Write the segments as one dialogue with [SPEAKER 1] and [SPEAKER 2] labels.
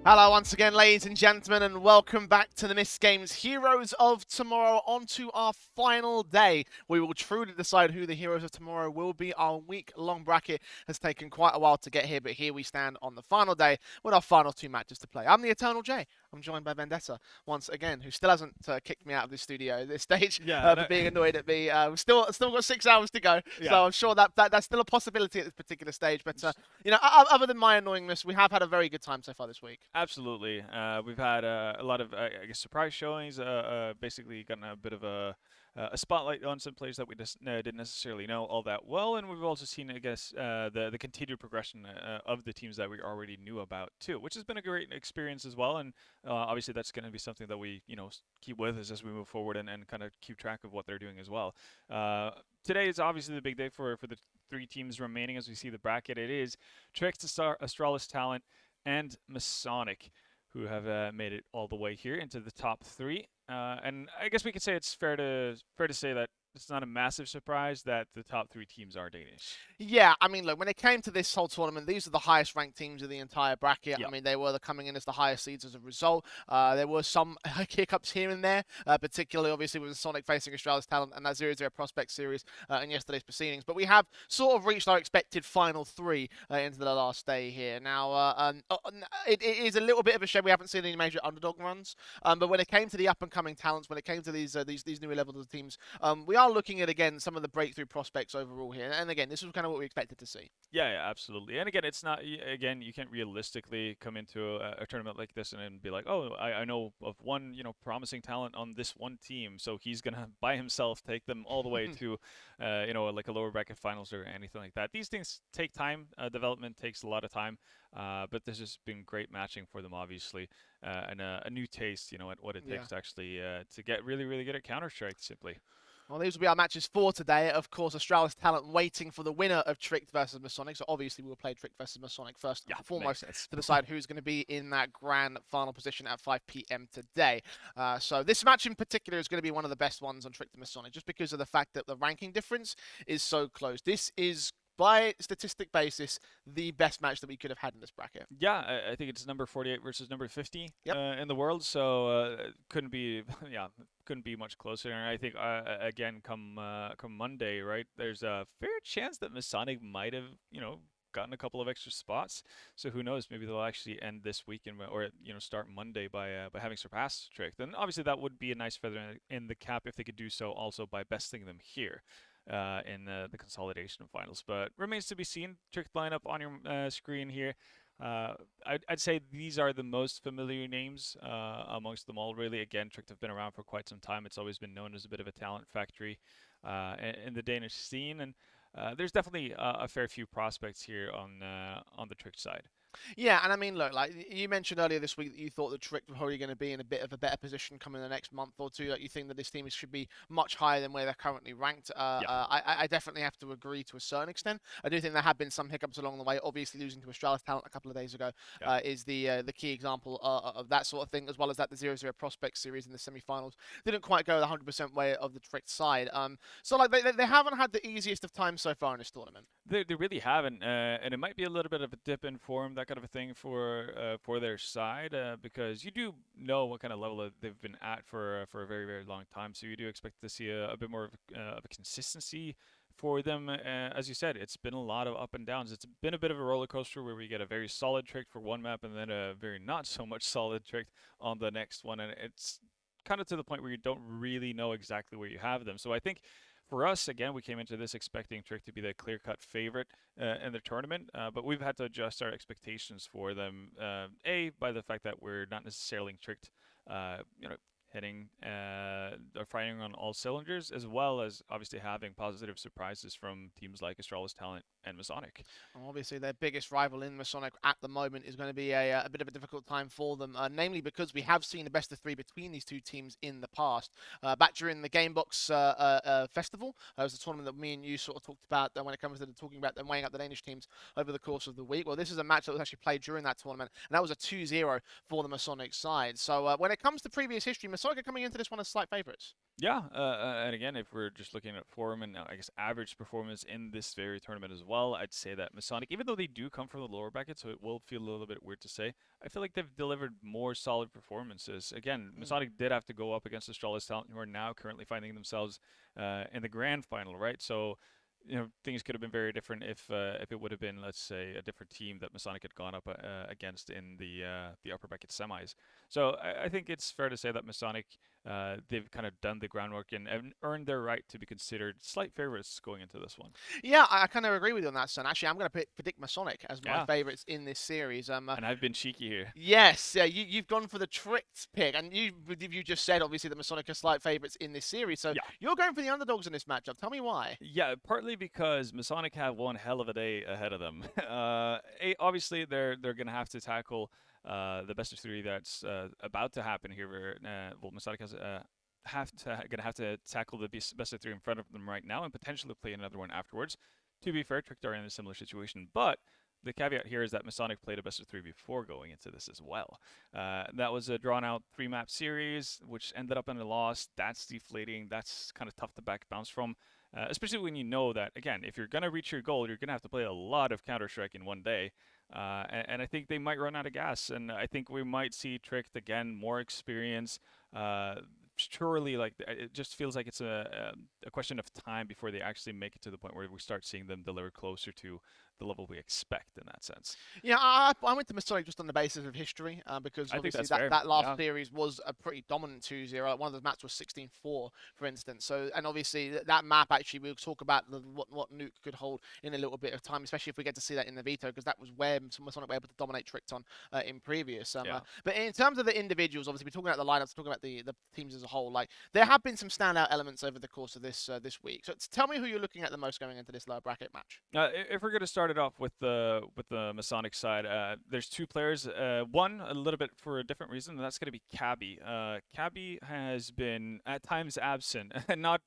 [SPEAKER 1] Hello once again, ladies and gentlemen, and welcome back to the MistGames Heroes of Tomorrow. On to our final day. We will truly decide who the Heroes of Tomorrow will be. Our week-long bracket has taken quite a while to get here, but here we stand on the final day with our final two matches to play. I'm the Eternal J. I'm joined by Vendetta once again, who still hasn't kicked me out of this studio at this stage for being annoyed at me. We've still got 6 hours to go, so I'm sure that's still a possibility at this particular stage. But you know, other than my annoyingness, we have had a very good time so far this week.
[SPEAKER 2] Absolutely. We've had a lot of, I guess, surprise showings. Basically, gotten a bit of a spotlight on some players that we just didn't necessarily know all that well, and we've also seen, I guess, the continued progression of the teams that we already knew about too, which has been a great experience as well. And obviously, that's going to be something that we, keep with us as we move forward and kind of keep track of what they're doing as well. Today is obviously the big day for the 3 teams remaining as we see the bracket. It is Tricked, Astralis Talent, and Masonic, who have made it all the way here into the top 3. And I guess we could say it's fair to say that it's not a massive surprise that the top 3 teams are Danish.
[SPEAKER 1] Yeah, I mean, look, when it came to this whole tournament, these are the highest ranked teams in the entire bracket.
[SPEAKER 2] Yep.
[SPEAKER 1] I mean, they were coming in as the highest seeds as a result. There were some hiccups here and there, particularly obviously with Sonic facing Astralis Talent and that 0-0 Prospect series in yesterday's proceedings. But we have sort of reached our expected final 3 into the last day here. Now, it is a little bit of a shame we haven't seen any major underdog runs. But when it came to the up-and-coming talents, when it came to these newer levels of teams, we are looking at, again, some of the breakthrough prospects overall here. And again, this was kind of what we expected to see.
[SPEAKER 2] Yeah, absolutely. And again, it's not, again, you can't realistically come into a tournament like this and be like, oh, I know of one, promising talent on this one team, so he's going to, by himself, take them all the way to, like a lower bracket finals or anything like that. These things take time. Development takes a lot of time. But this has been great matching for them, obviously, and a new taste, at what it takes to actually to get really, really good at Counter-Strike, simply.
[SPEAKER 1] Well, these will be our matches for today. Of course, Astralis Talent waiting for the winner of Tricked versus Masonic. So obviously we'll play Tricked versus Masonic first and foremost to decide who's going to be in that grand final position at 5 p.m. today. So this match in particular is going to be one of the best ones on Tricked and Masonic, just because of the fact that the ranking difference is so close. This is, by statistic basis, the best match that we could have had in this bracket.
[SPEAKER 2] Yeah, I think it's number 48 versus number 50 in the world, so couldn't be much closer. And I think again, come Monday, right? There's a fair chance that Masonic might have gotten a couple of extra spots. So who knows? Maybe they'll actually end this weekend or start Monday by having surpassed Tricked. And obviously that would be a nice feather in the cap if they could do so also by besting them here. In the consolidation finals, but remains to be seen. Tricked lineup on your screen here. Uh, I'd say these are the most familiar names amongst them all, really. Again, Tricked have been around for quite some time. It's always been known as a bit of a talent factory in the Danish scene, and there's definitely a fair few prospects here on the Tricked side.
[SPEAKER 1] Yeah, and I mean, look, like you mentioned earlier this week that you thought the Trick were probably going to be in a bit of a better position coming the next month or two. That you think that this team should be much higher than where they're currently ranked.
[SPEAKER 2] Yeah.
[SPEAKER 1] I definitely have to agree to a certain extent. I do think there have been some hiccups along the way. Obviously, losing to Astralis talent a couple of days ago
[SPEAKER 2] Yeah.
[SPEAKER 1] is the key example of that sort of thing, as well as that the 0-0 prospect series in the semi-finals didn't quite go the 100% way of the Trick side. So like they haven't had the easiest of times so far in this tournament.
[SPEAKER 2] They really haven't, and it might be a little bit of a dip in form, that kind of a thing for their side, because you do know what kind of level that they've been at for a very long time. So you do expect to see a bit more of a consistency for them. As you said, it's been a lot of up and downs. It's been a bit of a roller coaster where we get a very solid trick for one map and then a very not so much solid trick on the next one, and it's kind of to the point where you don't really know exactly where you have them. So I think for us, again, we came into this expecting Trick to be the clear-cut favorite in the tournament, but we've had to adjust our expectations for them. By the fact that we're not necessarily tricked, hitting or firing on all cylinders, as well as obviously having positive surprises from teams like Astralis Talent and Masonic.
[SPEAKER 1] Obviously, their biggest rival in Masonic at the moment is going to be a bit of a difficult time for them, namely because we have seen a best of three between these two teams in the past. Back during the Gamebox Festival, it was a tournament that me and you sort of talked about when it comes to talking about them weighing up the Danish teams over the course of the week. Well, this is a match that was actually played during that tournament, and that was a 2-0 for the Masonic side. So when it comes to previous history, Masonic are coming into this one as slight favourites.
[SPEAKER 2] Yeah, and again, if we're just looking at form and I guess average performance in this very tournament as well, I'd say that Masonic, even though they do come from the lower bracket, so it will feel a little bit weird to say, I feel like they've delivered more solid performances. Again, Masonic did have to go up against Astralis Talent, who are now currently finding themselves in the grand final, right? So, things could have been very different if it would have been, let's say, a different team that Masonic had gone up against in the upper bracket semis. So I think it's fair to say that Masonic, they've kind of done the groundwork and earned their right to be considered slight favorites going into this one.
[SPEAKER 1] Yeah, I kind of agree with you on that, son. Actually, I'm going to predict Masonic as my
[SPEAKER 2] Yeah,
[SPEAKER 1] favourites in this series.
[SPEAKER 2] and I've been cheeky here.
[SPEAKER 1] Yes, yeah, you've gone for the tricked pick, and you just said obviously that Masonic are slight favourites in this series, so
[SPEAKER 2] Yeah.
[SPEAKER 1] you're going for the underdogs in this matchup. Tell me why.
[SPEAKER 2] Yeah, partly because Masonic have one hell of a day ahead of them. Obviously, they're gonna have to tackle the best of three that's about to happen here. Where well, Masonic has gonna have to tackle the best of three in front of them right now, and potentially play another one afterwards. To be fair, Tricked are in a similar situation, but the caveat here is that Masonic played a best of three before going into this as well. That was a drawn out 3-map series, which ended up in a loss. That's deflating. That's kind of tough to back bounce from, especially when you know that, again, if you're going to reach your goal, you're going to have to play a lot of Counter-Strike in one day. And I think they might run out of gas. And I think we might see Tricked again, more experience. Surely, like, it just feels like it's a question of time before they actually make it to the point where we start seeing them deliver closer to the level we expect in that sense.
[SPEAKER 1] Yeah, I went to Masonic just on the basis of history, because
[SPEAKER 2] I think
[SPEAKER 1] obviously
[SPEAKER 2] that's
[SPEAKER 1] that,
[SPEAKER 2] fair.
[SPEAKER 1] that last
[SPEAKER 2] Yeah.
[SPEAKER 1] series was a pretty dominant 2-0. Like one of those maps was 16-4, for instance. So, and obviously that map actually we'll talk about what Nuke could hold in a little bit of time, especially if we get to see that in the veto, because that was where Masonic were able to dominate Trickton in previous.
[SPEAKER 2] Yeah.
[SPEAKER 1] But in terms of the individuals, obviously we're talking about the lineups, talking about the teams as a whole. Like there have been some standout elements over the course of this week. So tell me who you're looking at the most going into this lower bracket match.
[SPEAKER 2] If we're going to start it off with the Masonic side, there's two players. One a little bit for a different reason, and that's going to be Cabby. Cabby has been at times absent, not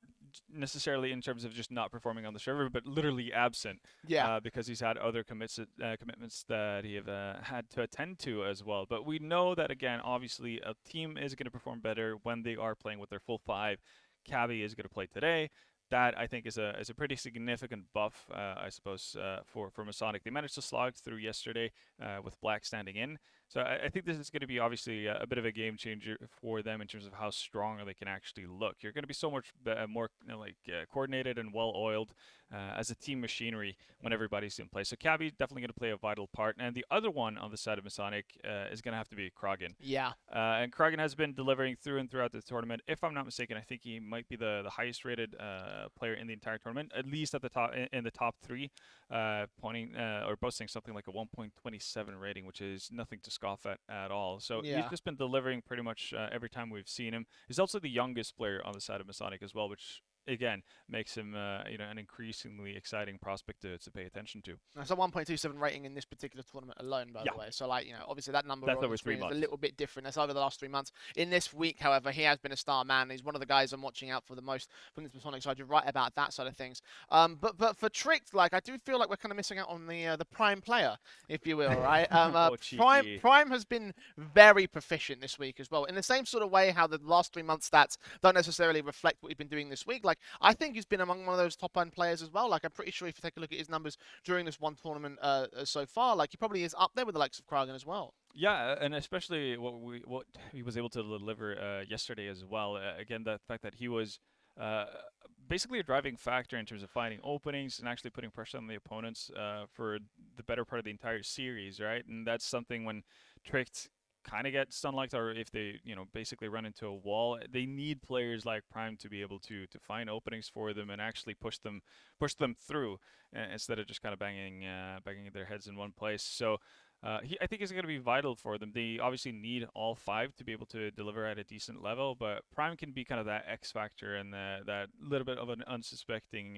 [SPEAKER 2] necessarily in terms of just not performing on the server, but literally absent.
[SPEAKER 1] Yeah.
[SPEAKER 2] Because he's had other commitments that he have had to attend to as well. But we know that again, obviously, a team is going to perform better when they are playing with their full five. Cabby is going to play today. That I think is a pretty significant buff, I suppose, for Masonic. They managed to slog through yesterday with Black standing in, so I think this is going to be obviously a bit of a game changer for them in terms of how strong they can actually look. You're going to be so much more coordinated and well oiled as a team machinery when everybody's in place. So Cabby definitely going to play a vital part. And the other one on the side of Masonic is going to have to be Krogan.
[SPEAKER 1] Yeah.
[SPEAKER 2] And Krogan has been delivering through and throughout the tournament. If I'm not mistaken, I think he might be the highest rated player in the entire tournament, at least at the top in the top three, pointing or boasting something like a 1.27 rating, which is nothing to scoff at all. So he's
[SPEAKER 1] Yeah.
[SPEAKER 2] just been delivering pretty much every time we've seen him. He's also the youngest player on the side of Masonic as well, which again makes him an increasingly exciting prospect to pay attention to.
[SPEAKER 1] That's a 1.27 rating in this particular tournament alone, by
[SPEAKER 2] Yeah,
[SPEAKER 1] the way. So, like, obviously that number
[SPEAKER 2] that's
[SPEAKER 1] on the
[SPEAKER 2] over three
[SPEAKER 1] screen is a
[SPEAKER 2] months.
[SPEAKER 1] little bit different. That's over the last 3 months. In this week, however, he has been a star man. He's one of the guys I'm watching out for the most from this Masonic side. You're right about that side of things. But for Tricked, like, I do feel like we're kind of missing out on the prime player, if you will, right?
[SPEAKER 2] Oh,
[SPEAKER 1] Prime
[SPEAKER 2] cheeky.
[SPEAKER 1] Prime has been very proficient this week as well. In the same sort of way how the last 3 months stats don't necessarily reflect what he's been doing this week. Like, I think he's been among one of those top end players as well. Like, I'm pretty sure if you take a look at his numbers during this one tournament so far, like, he probably is up there with the likes of Kragan as well.
[SPEAKER 2] Yeah, and especially what he was able to deliver yesterday as well. Again, the fact that he was uh, basically a driving factor in terms of finding openings and actually putting pressure on the opponents for the better part of the entire series, right? And that's something when Tricked kind of gets unlocked, or if they basically run into a wall, they need players like Prime to be able to find openings for them and actually push them through instead of just kind of banging their heads in one place. So. I think he's going to be vital for them. They obviously need all five to be able to deliver at a decent level, but Prime can be kind of that X factor and that little bit of an unsuspecting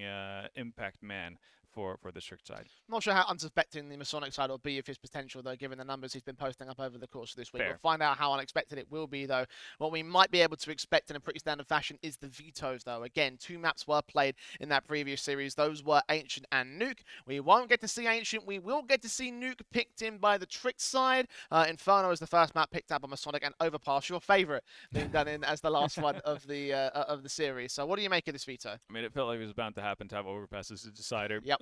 [SPEAKER 2] impact man for the strict side.
[SPEAKER 1] Not sure how unsuspecting the Masonic side will be of his potential, though, given the numbers he's been posting up over the course of this week. We'll
[SPEAKER 2] Fair.
[SPEAKER 1] find out how unexpected it will be, though. What we might be able to expect in a pretty standard fashion is the vetoes, though. Again, 2 maps were played in that previous series. Those were Ancient and Nuke. We won't get to see Ancient. We will get to see Nuke picked in by the Trick side. Inferno is the first map picked up by Masonic, and Overpass, your favourite, being done in as the last one of the series. So what do you make of this veto?
[SPEAKER 2] I mean, it felt like it was bound to happen to have Overpass as a decider.
[SPEAKER 1] Yep.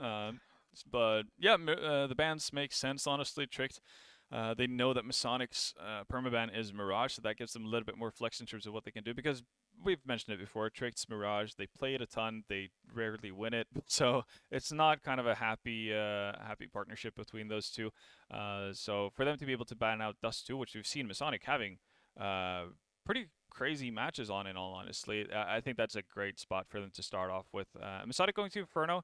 [SPEAKER 2] But yeah, the bans make sense, honestly. Tricked. They know that Masonic's permaban is Mirage, so that gives them a little bit more flex in terms of what they can do because we've mentioned it before. Tricked's Mirage. They play it a ton. They rarely win it, so it's not kind of a happy partnership between those two. So for them to be able to ban out Dust 2, which we've seen Masonic having pretty crazy matches on, in all honestly, I think that's a great spot for them to start off with. Masonic going to Inferno,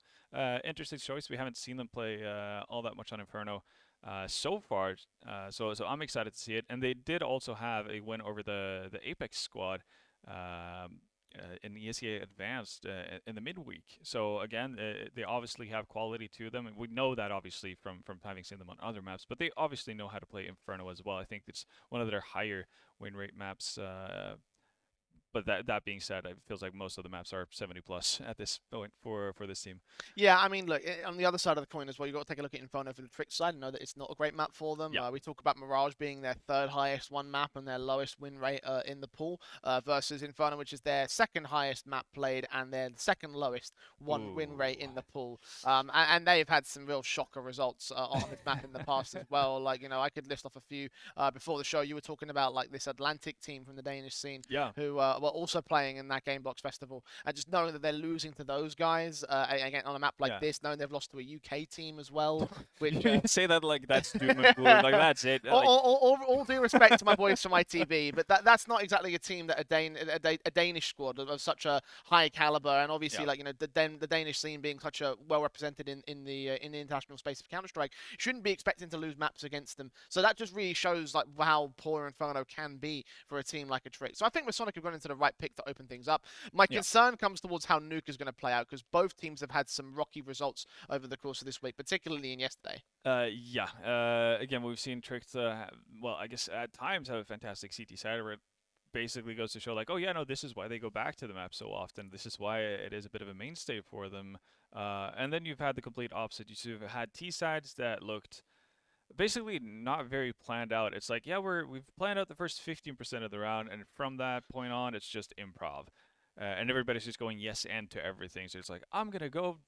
[SPEAKER 2] interesting choice. We haven't seen them play all that much on Inferno so far, so I'm excited to see it. And they did also have a win over the Apex squad in the ESEA Advanced in the midweek. So again, they obviously have quality to them, and we know that obviously from having seen them on other maps. But they obviously know how to play Inferno as well. I think it's one of their higher win rate maps. But that being said, it feels like most of the maps are 70 plus at this point for this team.
[SPEAKER 1] Yeah, I mean, look, on the other side of the coin as well, you've got to take a look at Inferno for the Trick side and know that it's not a great map for them.
[SPEAKER 2] Yeah.
[SPEAKER 1] We talk about Mirage being their third highest one map and their lowest win rate in the pool versus Inferno, which is their second highest map played and their second lowest win rate in the pool. And they've had some real shocker results on this map in the past as well. Like, I could list off a few before the show. You were talking about like this Atlantic team from the Danish scene
[SPEAKER 2] Yeah.
[SPEAKER 1] who were also playing in that Gamebox Festival, and just knowing that they're losing to those guys again on a map like this, knowing they've lost to a UK team as well, which
[SPEAKER 2] You say that like that's doom and gloom, like that's it.
[SPEAKER 1] all due respect to my boys from ITV, but that's not exactly a team that a Danish squad of such a high caliber, and obviously the Danish scene being such a well represented in the international space of Counter Strike, shouldn't be expecting to lose maps against them. So that just really shows like how poor Inferno can be for a team like a Trick. So I think Masonic have gone into the right pick to open things up. My concern comes towards how Nuke is going to play out, because both teams have had some rocky results over the course of this week, particularly in yesterday.
[SPEAKER 2] Again, we've seen Tricked, well, I guess at times have a fantastic CT side where it basically goes to show like, oh yeah, no, this is why they go back to the map so often. This is why it is a bit of a mainstay for them. And then you've had the complete opposite. You've had T sides that looked basically not very planned out. It's like, yeah, we've planned out the first 15% of the round, and from that point on, it's just improv. And everybody's just going yes and to everything. So it's like, I'm gonna go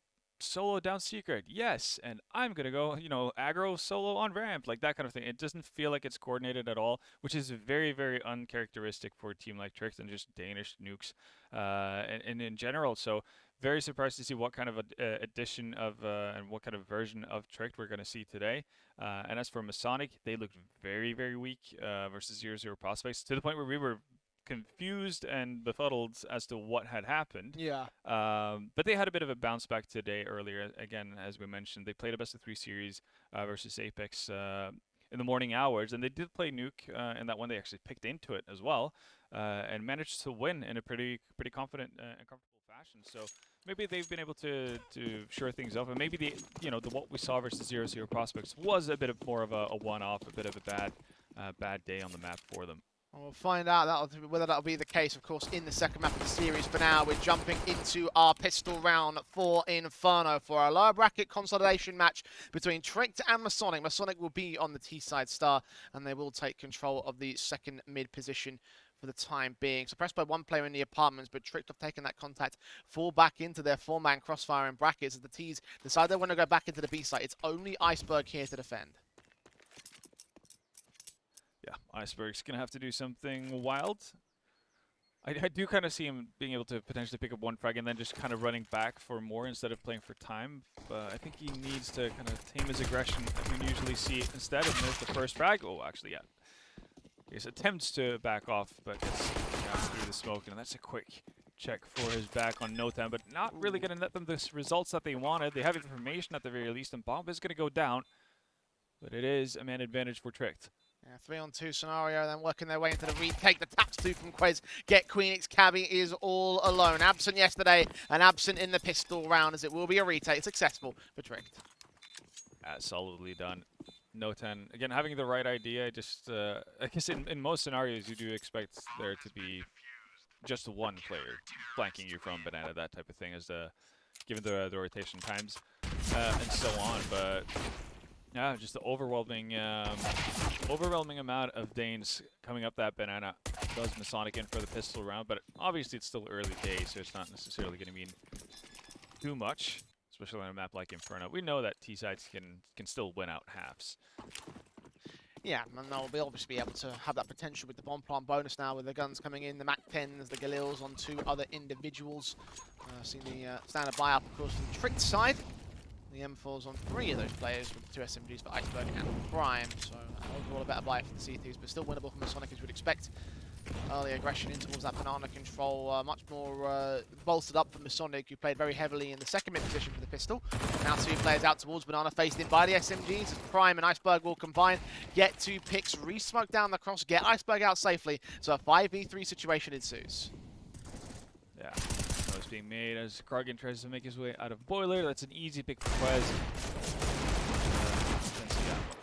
[SPEAKER 2] solo down secret, yes, and I'm gonna go, aggro solo on ramp, like that kind of thing. It doesn't feel like it's coordinated at all, which is very, very uncharacteristic for a team like Tricked and just Danish nukes, and in general. So Very surprised to see what kind of addition of and what kind of version of Tricked we're going to see today. And as for Masonic, they looked very, very weak versus 0-0 prospects, to the point where we were confused and befuddled as to what had happened.
[SPEAKER 1] Yeah.
[SPEAKER 2] But they had a bit of a bounce back today earlier. Again, as we mentioned, they played a best of 3 series versus Apex in the morning hours, and they did play Nuke in that one. They actually picked into it as well and managed to win in a pretty confident and comfortable fashion. So maybe they've been able to shore things up, and maybe the what we saw versus 0-0 prospects was a bit of more of a one-off, a bit of a bad day on the map for them.
[SPEAKER 1] We'll find out whether that'll be the case, of course, in the second map of the series. For now, we're jumping into our pistol round for Inferno for our lower bracket consolidation match between Tricked and Masonic. Masonic will be on the T-side star, and they will take control of the second mid position for the time being. Suppressed by one player in the apartments, but Tricked have taken that contact, fall back into their four-man crossfire in brackets as the T's decide they want to go back into the B site. It's only Iceberg here to defend.
[SPEAKER 2] Yeah, Iceberg's going to have to do something wild. I do kind of see him being able to potentially pick up one frag and then just kind of running back for more instead of playing for time. But I think he needs to kind of tame his aggression that we usually see instead of miss the first frag. Oh, actually, yeah. He attempts to back off, but gets down through the smoke, and that's a quick check for his back on Notan, but not really going to net them the results that they wanted. They have information at the very least, and Bomb is going to go down, but it is a man advantage for Tricked.
[SPEAKER 1] Yeah, 3-on-2 scenario, then working their way into the retake. The taps two from Quez get Queenix. Cabby is all alone. Absent yesterday and absent in the pistol round, as it will be a retake. Successful for Tricked.
[SPEAKER 2] Solidly done. Notan, again, having the right idea. Just, I guess in most scenarios, you do expect there to be just one player flanking you from Banana, that type of thing, as given the rotation times and so on. But yeah, just the overwhelming amount of Danes coming up that Banana does Masonic in for the pistol round. But obviously, it's still early days, so it's not necessarily going to mean too much, especially on a map like Inferno. We know that T-sides can still win out halves.
[SPEAKER 1] Yeah, and they'll obviously be able to have that potential with the bomb plant bonus now, with the guns coming in, the MAC-10s, the Galils on two other individuals. Seeing the standard buy-up, of course, from the Tricked side. The M4s on three of those players with two SMGs for Iceberg and Prime. So overall a better buy for the C2s, but still winnable from Masonic as you would expect. Early aggression in towards that banana control, much more bolstered up for Masonic, who played very heavily in the second mid position for the pistol. Now two players out towards banana, faced in by the SMGs. As Prime and Iceberg will combine, get two picks, re-smoke down the cross, get Iceberg out safely. So a 5v3 situation ensues.
[SPEAKER 2] Yeah, noise being made as Kargan tries to make his way out of Boiler. That's an easy pick for Quez.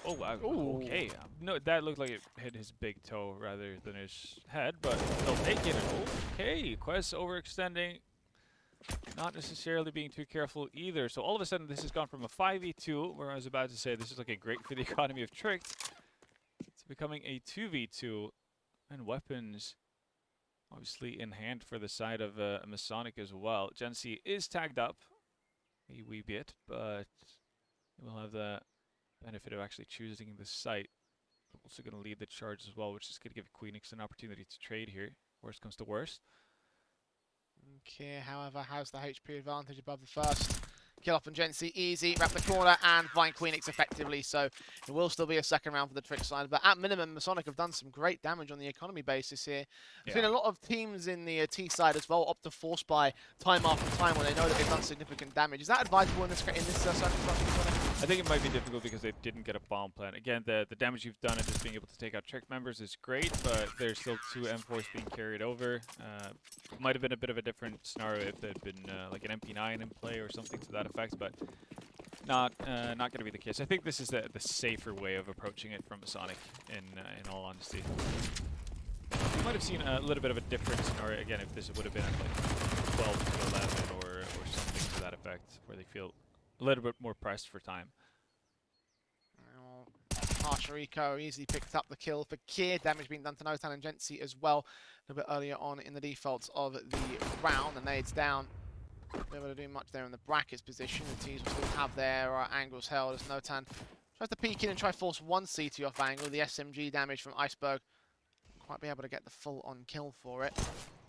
[SPEAKER 2] Oh, wow.
[SPEAKER 1] Ooh.
[SPEAKER 2] Okay. No, that looked like it hit his big toe rather than his head, but they'll take it. Okay, Quez overextending. Not necessarily being too careful either. So all of a sudden, this has gone from a 5v2, where I was about to say this is looking great for the economy of Tricked, to becoming a 2v2. And weapons obviously in hand for the side of Masonic as well. Gen C is tagged up a wee bit, but we'll have the benefit of actually choosing the site. Also going to lead the charge as well, which is going to give Queenix an opportunity to trade here. Worst comes to worst.
[SPEAKER 1] Okay, however, has the HP advantage above the first. Kill off on Gen C, easy, wrap the corner, and find Queenix effectively, so it will still be a second round for the Trick side, but at minimum, Masonic have done some great damage on the economy basis here. There's been a lot of teams in the T side as well opt to force buy time after time when they know that they've done significant damage. Is that advisable in this circumstance?
[SPEAKER 2] I think it might be difficult because they didn't get a bomb plant. Again, the damage you've done and just being able to take out Trick members is great, but there's still two M4s being carried over. Might have been a bit of a different scenario if there had been like an MP9 in play or something to that effect, but not going to be the case. I think this is the safer way of approaching it from Masonic, in all honesty. You might have seen a little bit of a different scenario, again, if this would have been at like 12 to 11 or something to that effect, where they feel a little bit more pressed for time.
[SPEAKER 1] Harsher Eco easily picked up the kill for Kier. Damage being done to Notan and Gensi as well. A little bit earlier on in the defaults of the round. The nades down. Not able to do much there in the brackets position. The teams will still have their angles held as Notan tries to peek in and try to force one CT off angle. The SMG damage from Iceberg. Quite be able to get the full on kill for it.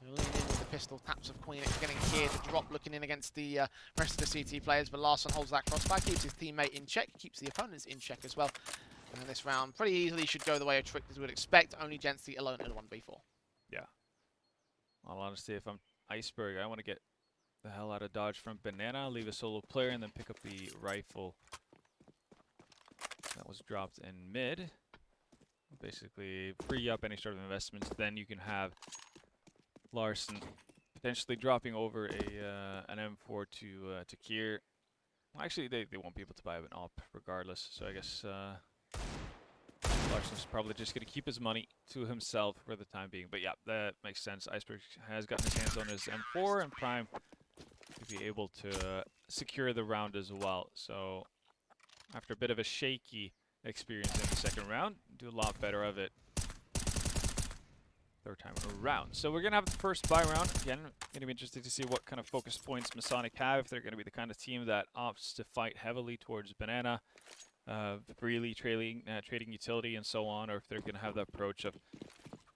[SPEAKER 1] Leaning in with the pistol, taps of Queen getting here to drop, looking in against the rest of the CT players, but Larson holds that crossfire, keeps his teammate in check, keeps the opponents in check as well. And this round pretty easily should go the way of Trick as we would expect, only Gensty alone in 1v4.
[SPEAKER 2] Yeah. Well, honestly, if I'm Iceberg, I want to get the hell out of dodge from Banana, leave a solo player, and then pick up the rifle that was dropped in mid. Basically, free up any sort of investments. Then you can have Larson potentially dropping over an M4 to Kier. Well, actually, they won't be able to buy an op regardless. So I guess Larson's probably just going to keep his money to himself for the time being. But yeah, that makes sense. Iceberg has gotten his hands on his M4, and Prime to be able to secure the round as well. So after a bit of a shaky experience in the second round, do a lot better of it third time around. So we're going to have the first buy round. Again, going to be interested to see what kind of focus points Masonic have, if they're going to be the kind of team that opts to fight heavily towards Banana, really trading utility and so on, or if they're going to have the approach of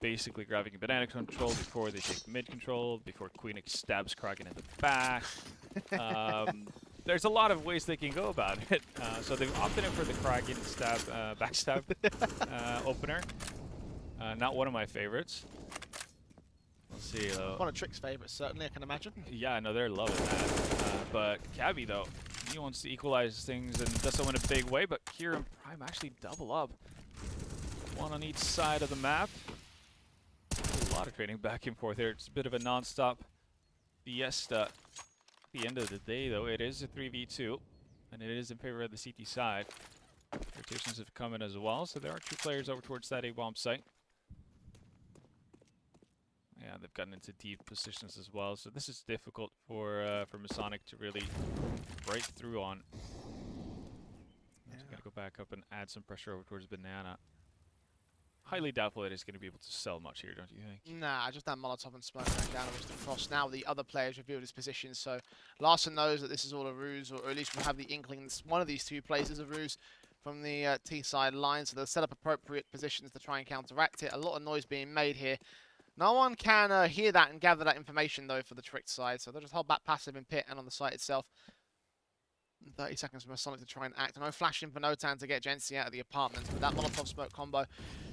[SPEAKER 2] basically grabbing Banana control before they take mid control, before Queenix stabs Kraken in the back. There's a lot of ways they can go about it. So they've opted in for the Kraken backstab opener. Not one of my favorites. Let's see though.
[SPEAKER 1] One of Trick's favorites, certainly, I can imagine.
[SPEAKER 2] Yeah, no, they're loving that. But Cabby though, he wants to equalize things and does so in a big way, but Kier and Prime actually double up. One on each side of the map. A lot of trading back and forth here. It's a bit of a non-stop fiesta. At the end of the day, though, it is a 3v2, and it is in favor of the CT side. Rotations have come in as well, so there are two players over towards that A-bomb site. Yeah, they've gotten into deep positions as well, so this is difficult for Masonic to really break through on. Yeah. Just gotta go back up and add some pressure over towards Banana. Highly doubtful it is going to be able to sell much here, don't you think?
[SPEAKER 1] Nah, just that Molotov and smoke going down towards the Frost. Now the other players revealed his position, so Larson knows that this is all a ruse, or at least we have the inkling that one of these two plays is a ruse from the T side line, so they'll set up appropriate positions to try and counteract it. A lot of noise being made here. No one can hear that and gather that information, though, for the Trick side, so they'll just hold back passive in pit and on the site itself. 30 seconds for Masonic to try and act. No flashing for Notan to get Gensty out of the apartment, but that Molotov smoke combo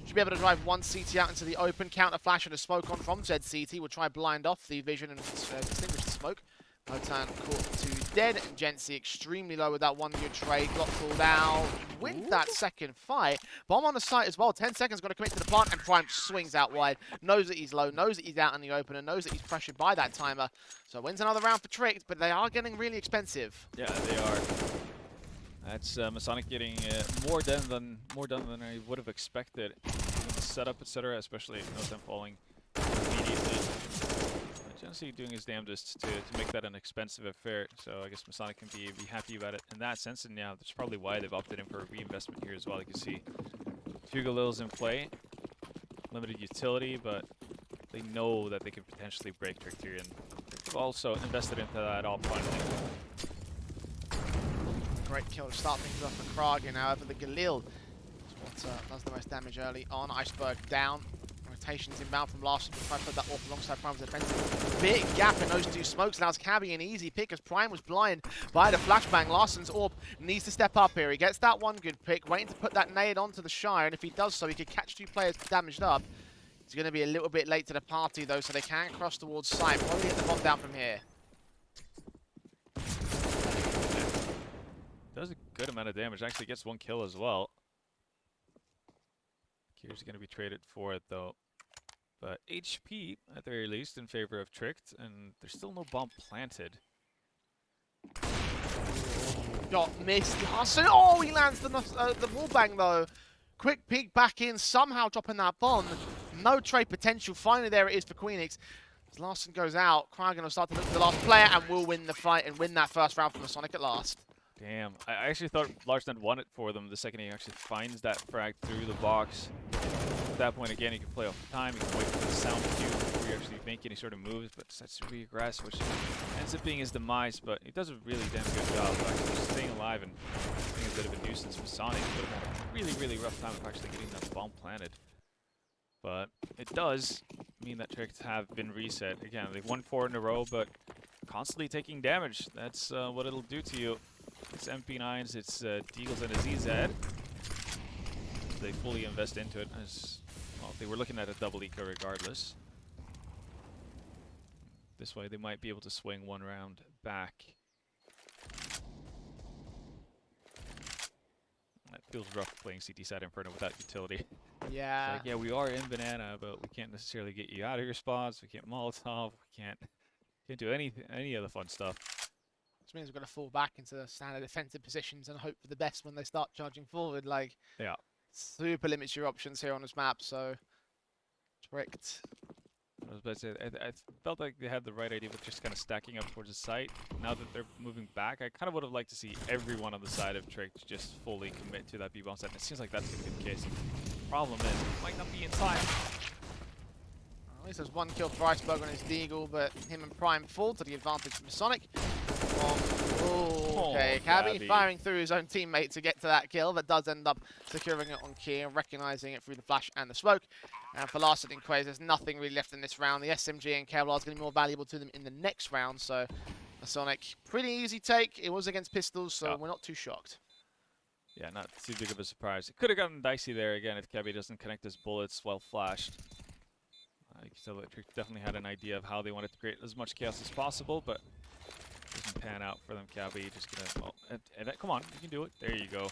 [SPEAKER 1] should be able to drive one CT out into the open. Counter flash and a smoke on from ZCT will try blind off the vision and extinguish the smoke. Notan caught to dead, and Gensty extremely low with that one good trade. Got pulled out, wins that second fight. Bomb on the site as well. 10 seconds, got to commit to the plant, and Prime swings out wide. Knows that he's low, knows that he's out in the open, and knows that he's pressured by that timer. So wins another round for Trick, but they are getting really expensive.
[SPEAKER 2] Yeah, they are. That's Masonic getting more done than I would have expected. Given the setup, etc., especially Notan falling immediately. Gensty doing his damnedest to make that an expensive affair, so I guess Masonic can be happy about it in that sense, and yeah, that's probably why they've opted in for a reinvestment here as well. You can see two Galils in play, limited utility, but they know that they can potentially break Trick here, and they've also invested into that all finally.
[SPEAKER 1] Great kill to start things off for Kragen, however the Galil is what does the most damage early on. Iceberg down. Rotations inbound from Larson to try to put that off alongside Prime's defensive. Big gap in those two smokes allows Cabby an easy pick as Prime was blind by the flashbang. Larson's orb needs to step up here. He gets that one good pick, waiting to put that nade onto the Shire, and if he does so, he could catch two players damaged up. He's going to be a little bit late to the party though, so they can cross towards site. Probably get the bomb down from here.
[SPEAKER 2] Does a good amount of damage. Actually gets one kill as well. Kier's going to be traded for it though. But HP, at the very least, in favor of Tricked, and there's still no bomb planted.
[SPEAKER 1] Got missed. Larson, oh, he lands the wallbang though. Quick peek back in, somehow dropping that bomb. No trade potential. Finally, there it is for Queenix. As Larson goes out, Kragen will start to look for the last player and will win the fight and win that first round for Masonic at last.
[SPEAKER 2] Damn, I actually thought Larson had won it for them the second he actually finds that frag through the box. At that point, again, he can play off the time, he can wait for the sound cue before you actually make any sort of moves, but that's really aggressive, which ends up being his demise, but he does a really damn good job of actually staying alive and being a bit of a nuisance for Sonic. But a really, really rough time of actually getting that bomb planted. But it does mean that tricks have been reset. Again, they've won 4 in a row, but constantly taking damage. That's what it'll do to you. It's MP9s, it's Deagles and a ZZ. They fully invest into it as well. They were looking at a double eco regardless. This way they might be able to swing 1 round back. That feels rough playing CT side Inferno without utility.
[SPEAKER 1] Yeah.
[SPEAKER 2] It's like, yeah, we are in banana, but we can't necessarily get you out of your spots. We can't Molotov. We can't do any of the fun stuff.
[SPEAKER 1] Which means we're going to fall back into standard defensive positions and hope for the best when they start charging forward. Like,
[SPEAKER 2] Yeah.
[SPEAKER 1] super limits your options here on this map, so tricked.
[SPEAKER 2] I was about to say, I felt like they had the right idea with just kind of stacking up towards the site. Now that they're moving back, I kind of would have liked to see everyone on the side of Trick just fully commit to that B-bomb set. And it seems like that's going to be the case. Problem is, it might not be in time.
[SPEAKER 1] At least there's 1 kill for Iceberg on his Deagle, but him and Prime fall to the advantage of Masonic. Okay, Cabby firing through his own teammate to get to that kill, but does end up securing it on key and recognizing it through the flash and the smoke. And for Larson and Quaze, there's nothing really left in this round. The SMG and Kevlar is going to be more valuable to them in the next round, so Masonic, pretty easy take. It was against pistols, so we're not too shocked.
[SPEAKER 2] Yeah, not too big of a surprise. It could have gotten dicey there again if Cabby doesn't connect his bullets while flashed. You can tell that Trick definitely had an idea of how they wanted to create as much chaos as possible, but doesn't pan out for them. Cabby just gonna, come on, you can do it. There you go.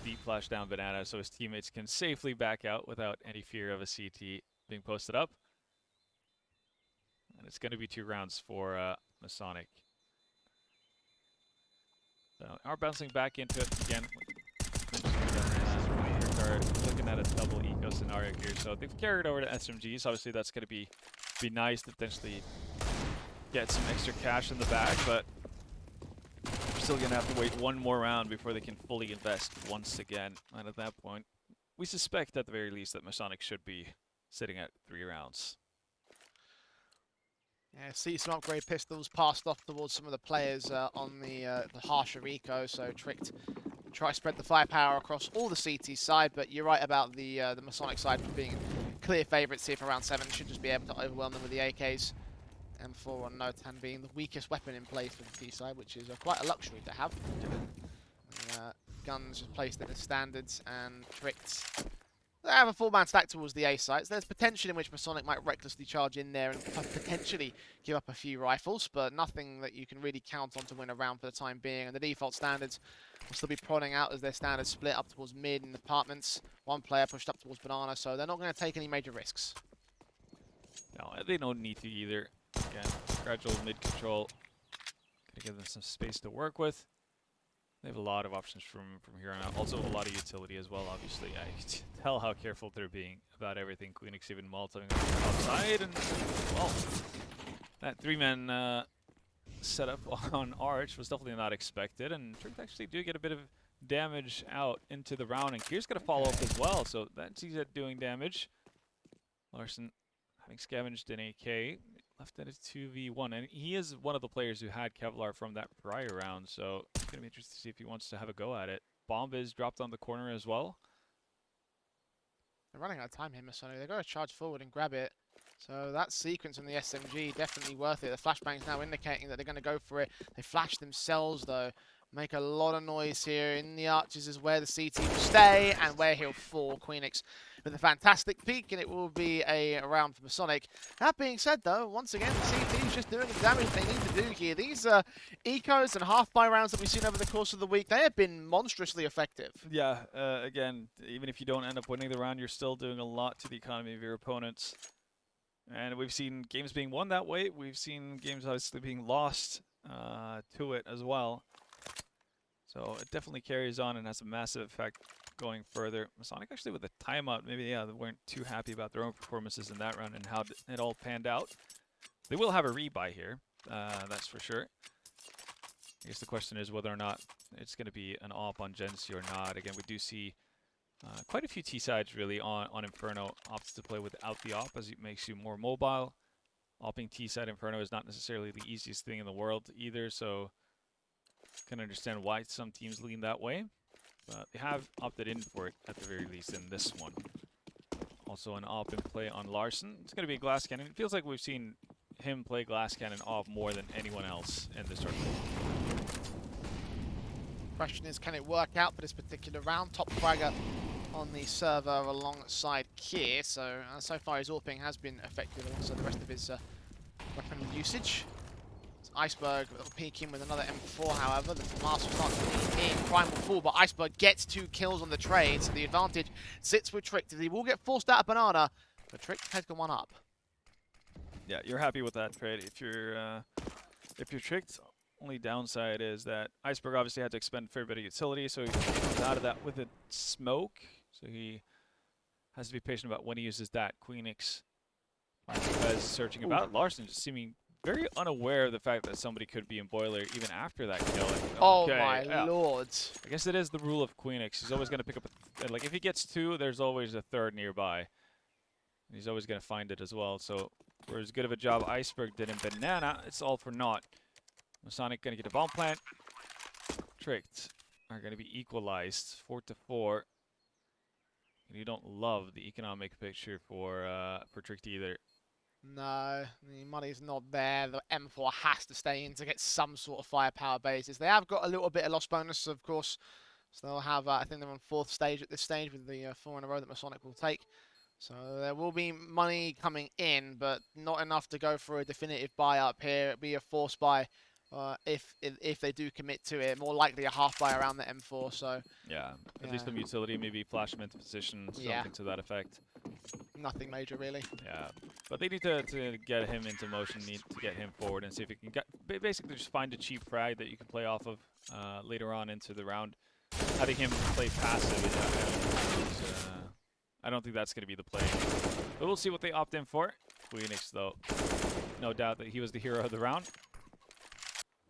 [SPEAKER 2] Deep flash down banana so his teammates can safely back out without any fear of a CT being posted up. And it's going to be 2 rounds for Masonic. So are bouncing back into it again. Looking at a double eco scenario here, so they've carried over to SMGs. Obviously, that's going to be nice to potentially get some extra cash in the bag, but we're still going to have to wait 1 more round before they can fully invest once again. And at that point, we suspect at the very least that Masonic should be sitting at 3 rounds.
[SPEAKER 1] Yeah, see some upgrade pistols passed off towards some of the players on the harsher eco, so tricked. Try to spread the firepower across all the CT side, but you're right about the Masonic side being clear favourites here for round 7. Should just be able to overwhelm them with the AKs. M4 on Notan being the weakest weapon in play for the T side, which is quite a luxury to have. The guns just placed in the standards and tricked. They have a full-man stack towards the A sites. There's potential in which Masonic might recklessly charge in there and potentially give up a few rifles, but nothing that you can really count on to win a round for the time being. And the default standards will still be prodding out as their standards split up towards mid and apartments. 1 player pushed up towards banana, so they're not going to take any major risks.
[SPEAKER 2] No, they don't need to either. Again, gradual mid control. Gonna give them some space to work with. They have a lot of options from here on out. Also a lot of utility as well, obviously. I can tell how careful they're being about everything. Queenix even Molotov outside, and well, that 3-man setup on Arch was definitely not expected, and Trick actually do get a bit of damage out into the round, and Kier's gonna follow up as well, so that's he's at doing damage. Larson having scavenged an AK, left at a 2v1, and he is one of the players who had Kevlar from that prior round, so it's going to be interesting to see if he wants to have a go at it. Bomb is dropped on the corner as well.
[SPEAKER 1] They're running out of time here, Masonic. They've got to charge forward and grab it. So that sequence from the SMG, definitely worth it. The flashbang's now indicating that they're going to go for it. They flash themselves, though. Make a lot of noise here. In the arches is where the CT will stay and where he'll fall. Queenix with a fantastic peek, and it will be a round for Masonic. That being said, though, once again, the CT is just doing the damage they need to do here. These ecos and half-buy rounds that we've seen over the course of the week, they have been monstrously effective.
[SPEAKER 2] Yeah, again, even if you don't end up winning the round, you're still doing a lot to the economy of your opponents. And we've seen games being won that way. We've seen games obviously being lost to it as well. So it definitely carries on and has a massive effect going further. Masonic actually with a timeout, maybe, yeah, they weren't too happy about their own performances in that round and how it all panned out. They will have a rebuy here, that's for sure. I guess the question is whether or not it's going to be an op on Gensi or not. Again, we do see quite a few T-sides really on Inferno opts to play without the op as it makes you more mobile. Opping T-side Inferno is not necessarily the easiest thing in the world either, so can understand why some teams lean that way, but they have opted in for it at the very least in this one. Also an AWP in play on Larson. It's going to be a glass cannon. It feels like we've seen him play glass cannon AWP more than anyone else in this tournament.
[SPEAKER 1] Question is, can it work out for this particular round? Top fragger on the server alongside Kier. So far his AWPing has been effective alongside the rest of his weapon usage. Iceberg will peek in with another M4, however. The Master starts to lean in. Prime will fall, but Iceberg gets 2 kills on the trade, so the advantage sits with Tricked. He will get forced out of Banana, but Tricked has got one up.
[SPEAKER 2] Yeah, you're happy with that trade. If you're Tricked, only downside is that Iceberg obviously had to expend a fair bit of utility, so he comes out of that with a smoke. So he has to be patient about when he uses that. Queenix is searching about. Larson just seeming very unaware of the fact that somebody could be in boiler even after that kill.
[SPEAKER 1] Oh my lord.
[SPEAKER 2] I guess it is the rule of Queenix. He's always going to pick up like if he gets 2, there's always a 3rd nearby. And he's always going to find it as well. So for as good of a job Iceberg did in Banana, it's all for naught. Masonic going to get a bomb plant. Tricked are going to be equalized 4-4. And you don't love the economic picture for Tricked either.
[SPEAKER 1] No, the money's not there. The M4 has to stay in to get some sort of firepower basis. They have got a little bit of loss bonus, of course. So they'll have, I think they're on 4th stage at this stage with the 4 in a row that Masonic will take. So there will be money coming in, but not enough to go for a definitive buy up here. It'd be a force buy if they do commit to it. More likely a half buy around the M4. So
[SPEAKER 2] yeah, at least some utility, maybe flash him into position, something to that effect.
[SPEAKER 1] Nothing major, really.
[SPEAKER 2] Yeah, but they need to get him into motion, need to get him forward and see if he can basically just find a cheap frag that you can play off of later on into the round. Having him play passive, I don't think that's going to be the play. But we'll see what they opt in for. Queenix, though, no doubt that he was the hero of the round.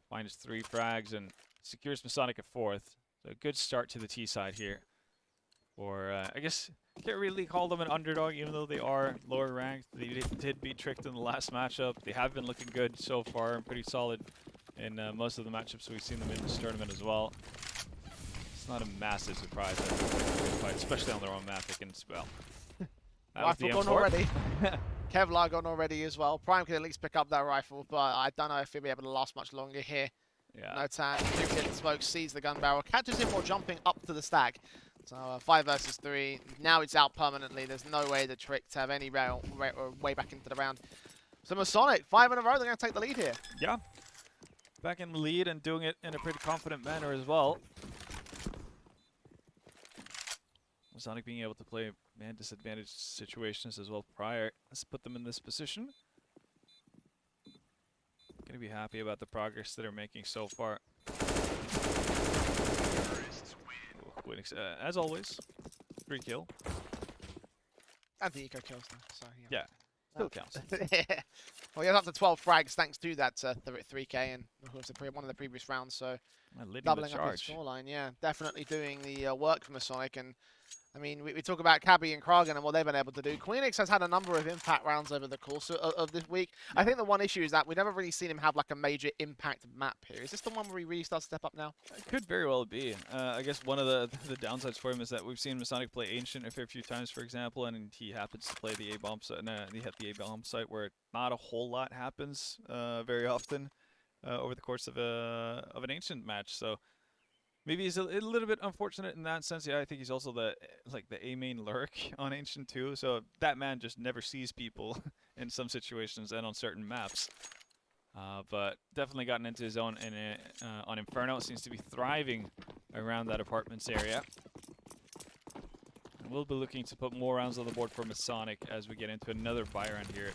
[SPEAKER 2] Finds 3 frags and secures Masonic at 4th. So a good start to the T side here. Or I guess can't really call them an underdog, even though they are lower ranked. They did beat Tricked in the last matchup. They have been looking good so far and pretty solid in most of the matchups we've seen them in this tournament as well. It's not a massive surprise that they're going to fight, especially on their own map. They can spell.
[SPEAKER 1] Rifle gone already. Kevlar gone already as well. Prime can at least pick up that rifle, but I don't know if he'll be able to last much longer here.
[SPEAKER 2] Yeah.
[SPEAKER 1] No time. Nuke in smoke, sees the gun barrel, catches him while jumping up to the stack. So 5 versus 3. Now it's out permanently. There's no way the Trick to have any way back into the round. So Masonic, 5 in a row. They're going to take the lead here.
[SPEAKER 2] Yeah. Back in the lead and doing it in a pretty confident manner as well. Masonic being able to play man disadvantaged situations as well prior. Let's put them in this position. Gonna be happy about the progress that they're making so far. As always, 3 kill.
[SPEAKER 1] And the eco kills though, so yeah.
[SPEAKER 2] Yeah, still counts.
[SPEAKER 1] Well, you're up to 12 frags thanks to that 3k and of course one of the previous rounds, so doubling up his scoreline. Yeah, definitely doing the work for Masonic. And I mean, we talk about Cabby and Kragan and what they've been able to do. Queenix has had a number of impact rounds over the course of this week. I think the one issue is that we've never really seen him have like a major impact map here. Is this the one where he really starts to step up now?
[SPEAKER 2] It could very well be. I guess one of the downsides for him is that we've seen Masonic play Ancient a fair few times, for example, and he happens to play the A-bomb site. He had the A-bomb site where not a whole lot happens very often over the course of an Ancient match. So maybe he's a little bit unfortunate in that sense. Yeah, I think he's also the A main lurk on Ancient too. So that man just never sees people in some situations and on certain maps. But definitely gotten into his own on Inferno. Seems to be thriving around that apartments area. And we'll be looking to put more rounds on the board for Masonic as we get into another buy round here.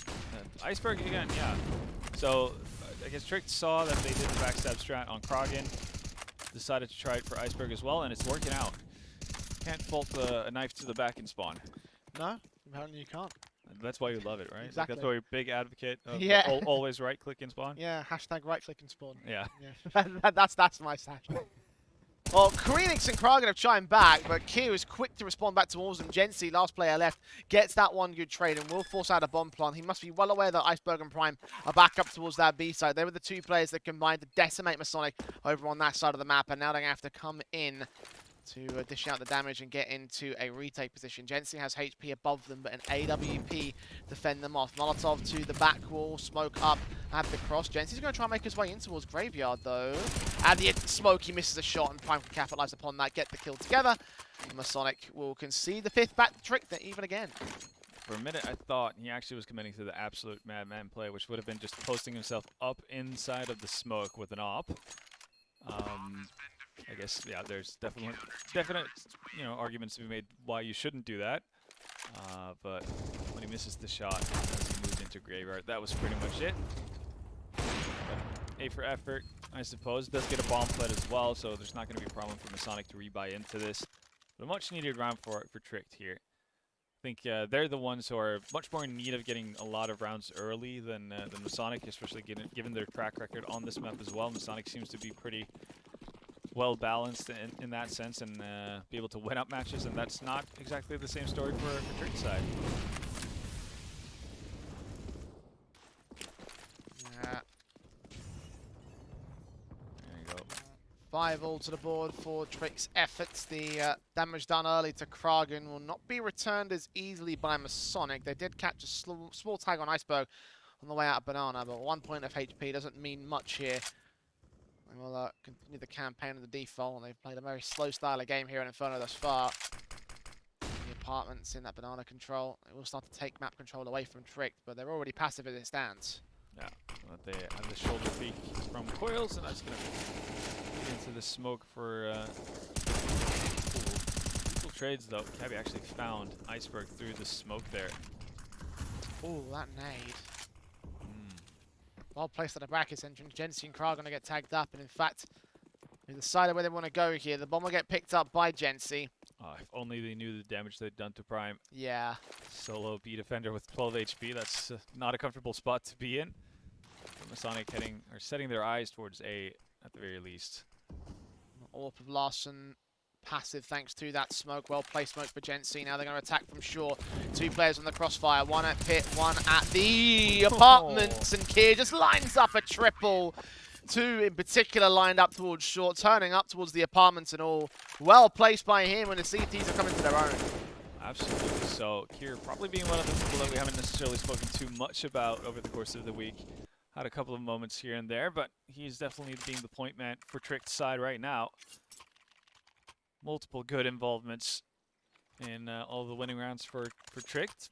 [SPEAKER 2] Iceberg again, yeah. So I guess Trick saw that they did the backstab strat on Kragan. Decided to try it for Iceberg as well, and it's working out. Can't fault a knife to the back in spawn.
[SPEAKER 1] No, apparently you can't.
[SPEAKER 2] That's why you love it, right?
[SPEAKER 1] Exactly.
[SPEAKER 2] Like that's why you're a big advocate of always right-click in spawn.
[SPEAKER 1] Yeah, hashtag right-click in spawn.
[SPEAKER 2] Yeah.
[SPEAKER 1] That's my hashtag. Well, Queenix and Kragan have chimed back, but Q is quick to respond back towards them. Gensi, last player left, gets that one good trade and will force out a bomb plant. He must be well aware that Iceberg and Prime are back up towards that B side. They were the 2 players that combined to decimate Masonic over on that side of the map, and now they're going to have to come in to dish out the damage and get into a retake position. Jensi has HP above them, but an AWP defend them off. Molotov to the back wall, smoke up at the cross. Jensi's going to try and make his way in towards Graveyard, though. At the smoke, he misses a shot, and Prime can capitalize upon that, get the kill together. Masonic will concede the 5th back to Trick even again.
[SPEAKER 2] For a minute, I thought he actually was committing to the absolute madman play, which would have been just posting himself up inside of the smoke with an op. I guess, yeah, there's definite, arguments to be made why you shouldn't do that. But when he misses the shot as he moved into Graveyard, that was pretty much it. But A for effort, I suppose. Does get a bomb plant as well, so there's not going to be a problem for Masonic to rebuy into this. But a much needed round for Tricked here. I think they're the ones who are much more in need of getting a lot of rounds early than Masonic, especially given their track record on this map as well. Masonic seems to be pretty well balanced in that sense and be able to win up matches, and that's not exactly the same story for Trick's side.
[SPEAKER 1] Yeah.
[SPEAKER 2] There you go.
[SPEAKER 1] 5-all to the board for Trick's efforts. The damage done early to Kragen will not be returned as easily by Masonic. They did catch a small tag on Iceberg on the way out of Banana, but 1 point of HP doesn't mean much here. And we'll continue the campaign of the default. They've played a very slow style of game here in Inferno thus far. The apartments in that Banana control. They will start to take map control away from Trick, but they're already passive as it stands.
[SPEAKER 2] Yeah, but they have the shoulder peek from Coils, and that's going to get into the smoke for cool trades, though. Cabby actually found Iceberg through the smoke there.
[SPEAKER 1] Oh, that nade. Well placed at the brackets entrance. Jensi and Krag are going to get tagged up, and in fact, they decided where they want to go here. The bomb will get picked up by Jensi.
[SPEAKER 2] Oh, if only they knew the damage they'd done to Prime.
[SPEAKER 1] Yeah.
[SPEAKER 2] Solo B defender with 12 HP. That's not a comfortable spot to be in. But Masonic setting their eyes towards A at the very least.
[SPEAKER 1] Orp of Larson passive thanks to that smoke. Well placed smoke for Jensi. Now they're going to attack from short. 2 players on the crossfire. 1 at pit, 1 at the apartments. And Kier just lines up a triple. 2 in particular lined up towards short, turning up towards the apartments and all. Well placed by him when the CTs are coming to their own.
[SPEAKER 2] Absolutely. So Kier probably being one of the people that we haven't necessarily spoken too much about over the course of the week. Had a couple of moments here and there, but he's definitely being the point man for Tricked's side right now. Multiple good involvements in all the winning rounds for Tricked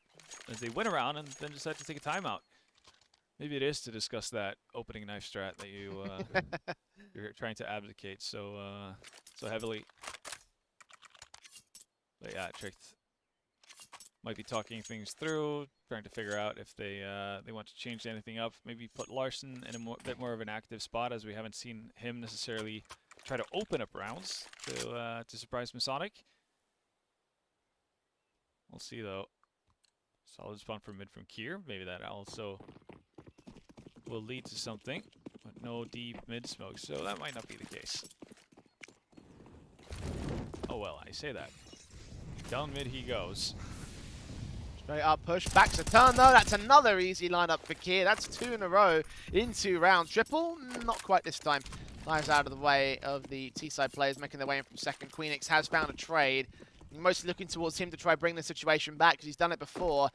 [SPEAKER 2] as they win a round and then decide to take a timeout. Maybe it is to discuss that opening knife strat that you're trying to advocate so heavily. But yeah, Tricked might be talking things through, trying to figure out if they want to change anything up. Maybe put Larson in a bit more of an active spot, as we haven't seen him necessarily try to open up rounds to surprise Masonic. We'll see though. Solid spawn for mid from Kier. Maybe that also will lead to something, but no deep mid smoke, so that might not be the case. Oh well, I say that. Down mid he goes.
[SPEAKER 1] Straight up push, back to turn though. That's another easy lineup for Kier. That's 2 in a row in 2 rounds. Triple, not quite this time. Flies out of the way of the T-side players making their way in from second. Queenix has found a trade. Mostly looking towards him to try bring the situation back because he's done it before.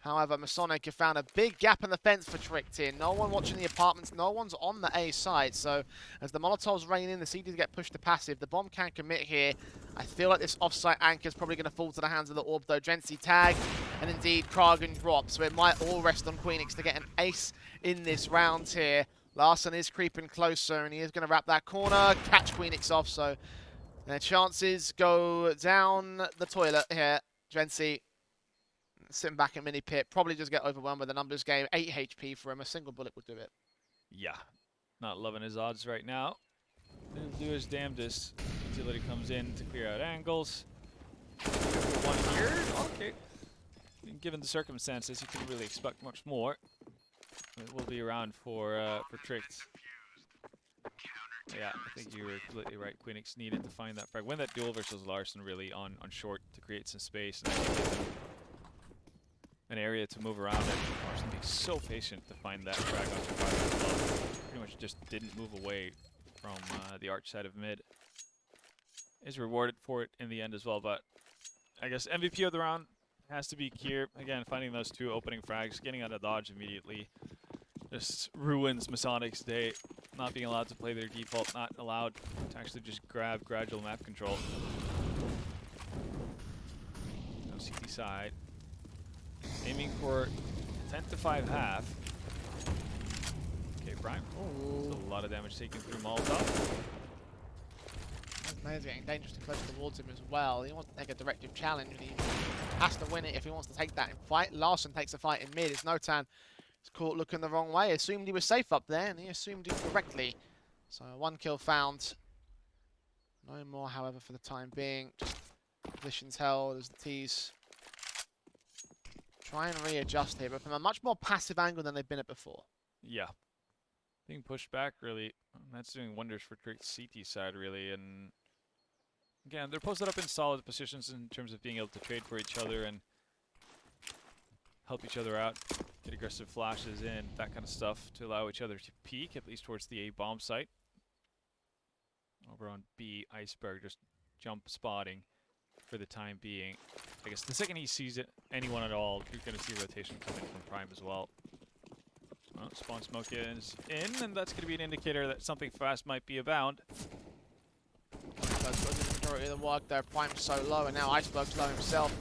[SPEAKER 1] However, Masonic have found a big gap in the fence for Tricked here. No one watching the apartments, no one's on the A side. So as the Molotovs rain in, the CDs get pushed to passive. The bomb can commit here. I feel like this offsite anchor is probably going to fall to the hands of the Orb though. Jensi tag, and indeed Kragen drops. So it might all rest on Queenix to get an ace in this round here. Larson is creeping closer, and he is going to wrap that corner, catch Queenix off. So their chances go down the toilet here. Jensi sitting back at mini pit, probably just get overwhelmed with the numbers game. 8 HP for him, a single bullet would do it.
[SPEAKER 2] Yeah, not loving his odds right now. He'll do his damnedest until he comes in to clear out angles. One here, okay. Given the circumstances, you couldn't really expect much more. It will be around for Tricked. Yeah, I think you were completely right. Queenix needed to find that frag. Win that duel versus Larson really on short to create some space. And an area to move around, and Larson being so patient to find that frag on survival. Pretty much just didn't move away from the arch side of mid. is rewarded for it in the end as well. But I guess MVP of the round has to be Kier. Again, finding those 2 opening frags, getting out of dodge immediately. Just ruins Masonic's day. Not being allowed to play their default, not allowed to actually just grab gradual map control. No CT side. Aiming for 10 to 5 half. Okay, Prime. Still a lot of damage taken through Molotov.
[SPEAKER 1] He's getting dangerously close towards him as well. He wants to take a directive challenge, and he has to win it if he wants to take that in fight. Larson takes a fight in mid. It's Notan. He's caught looking the wrong way. Assumed he was safe up there, and he assumed it correctly. So 1 kill found. No more, however, for the time being. Just positions held as the T's try and readjust here, but from a much more passive angle than they've been at before.
[SPEAKER 2] Yeah. Being pushed back, really. That's doing wonders for Trick's CT side, really. And again, they're posted up in solid positions in terms of being able to trade for each other and help each other out, get aggressive flashes in, that kind of stuff to allow each other to peek, at least towards the A bomb site. Over on B, Iceberg just jump spotting for the time being. I guess the second he sees it, anyone at all, you're going to see rotation coming from Prime as well. Well, spawn smoke is in, and that's going to be an indicator that something fast might be abound.
[SPEAKER 1] That's got the majority of the work there. Prime's so low, and now Iceberg's low himself.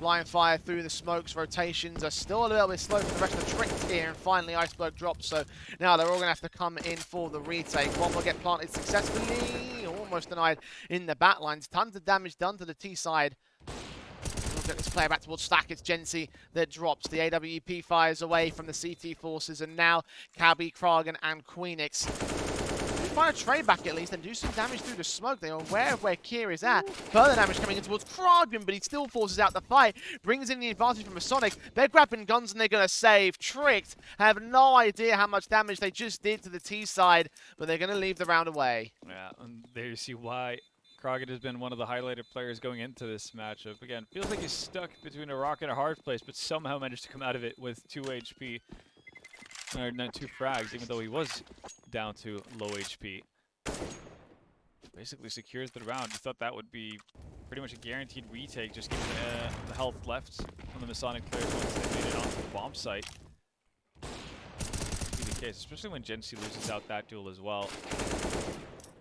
[SPEAKER 1] Blind fire through the smokes. Rotations are still a little bit slow for the rest of the Tricks here, and finally Iceberg drops. So now they're all going to have to come in for the retake. One will get planted successfully, almost denied in the back lines. Tons of damage done to the T side. We'll get this player back towards Stack. It's Gensi that drops. The AWP fires away from the CT forces, and now Cabby, Kragan, and Queenix find a trade back at least and do some damage through the smoke. They are aware of where Kier is at. Further damage coming in towards Kragan, but he still forces out the fight. Brings in the advantage from Masonic. They're grabbing guns and they're going to save. Tricked have no idea how much damage they just did to the T side, but they're going to leave the round away.
[SPEAKER 2] Yeah, and there you see why Kragan has been one of the highlighted players going into this matchup. Again, feels like he's stuck between a rock and a hard place, but somehow managed to come out of it with 2 HP. Or no, 2 frags, even though he was down to low HP. Basically secures the round. You thought that would be pretty much a guaranteed retake, just given the health left on the Masonic players once they made it onto the bomb site. Be the case, especially when Gensi loses out that duel as well.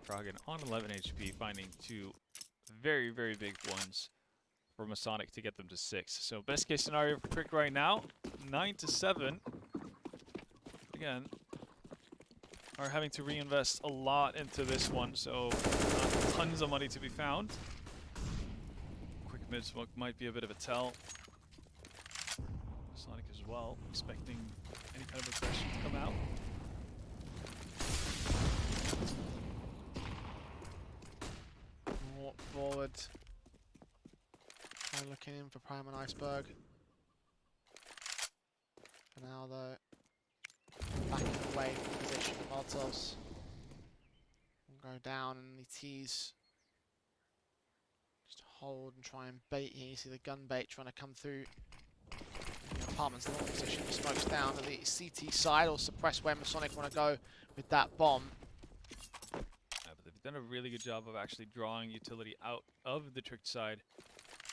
[SPEAKER 2] Kragan on 11 HP, finding 2 very, very big ones for Masonic to get them to 6. So best case scenario for Trick right now, 9-7. Again, are having to reinvest a lot into this one, so tons of money to be found. Quick mid smoke might be a bit of a tell. Sonic as well, expecting any kind of aggression to come out.
[SPEAKER 1] Walk forward. Looking in for Prime and Iceberg. For now, though. Back away from position. Molotovs will go down, and the T's just hold and try and bait here. You see the gun bait trying to come through. The apartment's in the wrong position. The smoke's down to the CT side, or suppress where Masonic want to go with that bomb.
[SPEAKER 2] But they've done a really good job of actually drawing utility out of the Tricked side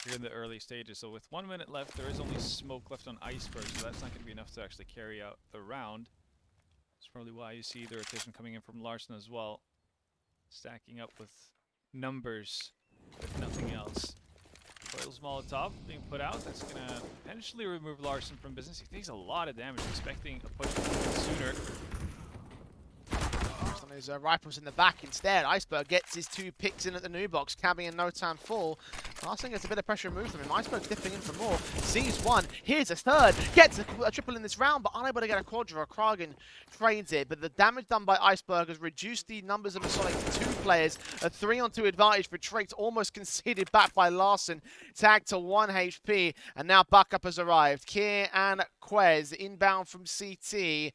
[SPEAKER 2] here in the early stages. So with 1 minute left, there is only smoke left on Iceberg, so that's not going to be enough to actually carry out the round. That's probably why you see the rotation coming in from Larson as well. Stacking up with numbers, if nothing else. Coil's Molotov being put out. That's going to potentially remove Larson from business. He takes a lot of damage, expecting a push sooner.
[SPEAKER 1] On his rifles in the back instead. Iceberg gets his 2 picks in at the new box. Cabby and No Time fall. Larson gets a bit of pressure removed from him. Iceberg's dipping in for more. Sees 1. Here's a 3rd. Gets a triple in this round, but unable to get a quadra. Kragan trades it, but the damage done by Iceberg has reduced the numbers of Masonic to 2 players. A 3-on-2 advantage for Trades, almost conceded back by Larson. Tagged to 1 HP, and now backup has arrived. Kier and Quez inbound from CT.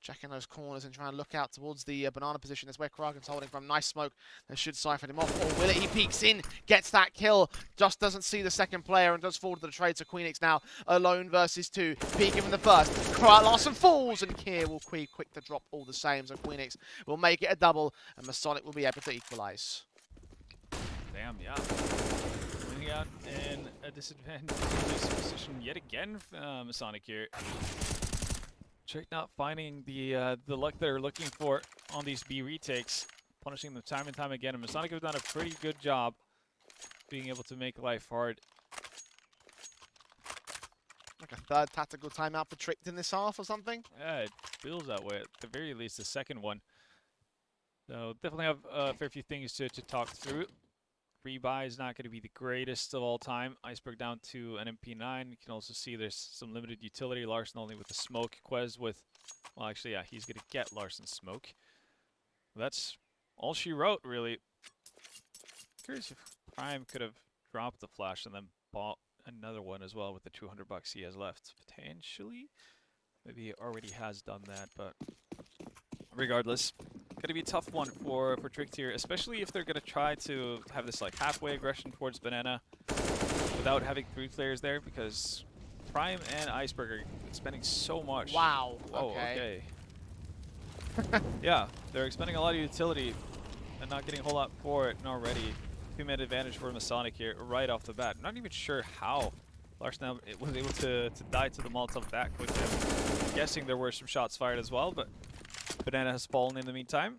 [SPEAKER 1] Checking those corners and trying to look out towards the banana position. That's where Kragan's holding from. Nice smoke. That should siphon him off. Or will it? He peeks in, gets that kill. Just doesn't see the second player and does fall to the trade. So Queenix now alone versus 2. Peeking from the first. Larson falls, and Kier will be quick to drop all the same. So Queenix will make it a double, and Masonic will be able to equalize.
[SPEAKER 2] Damn, yeah. Winning out in a disadvantageous position yet again, Masonic here. Trick not finding the luck they're looking for on these B retakes, punishing them time and time again. And Masonic have done a pretty good job being able to make life hard.
[SPEAKER 1] Like a third tactical timeout for Tricked in this half or something?
[SPEAKER 2] Yeah, it feels that way. At the very least, the second one. So definitely have a fair few things to talk through. Rebuy is not going to be the greatest of all time. Iceberg down to an MP9. You can also see there's some limited utility. Larson only with the smoke. Quez with, well, actually, yeah, he's going to get Larson's smoke. That's all she wrote, really. Curious if Prime could have dropped the flash and then bought another one as well with the 200 bucks he has left, potentially. Maybe he already has done that, but regardless, gonna be a tough one for Tricked here, especially if they're gonna try to have this like halfway aggression towards Banana without having 3 players there, because Prime and Iceberg are spending so much.
[SPEAKER 1] Wow.
[SPEAKER 2] Oh, okay. Yeah, they're expending a lot of utility and not getting a whole lot for it, and already 2-man advantage for Masonic here right off the bat. Not even sure how Larson was able to die to the Molotov that quickly. I'm guessing there were some shots fired as well, but Banana has fallen in the meantime.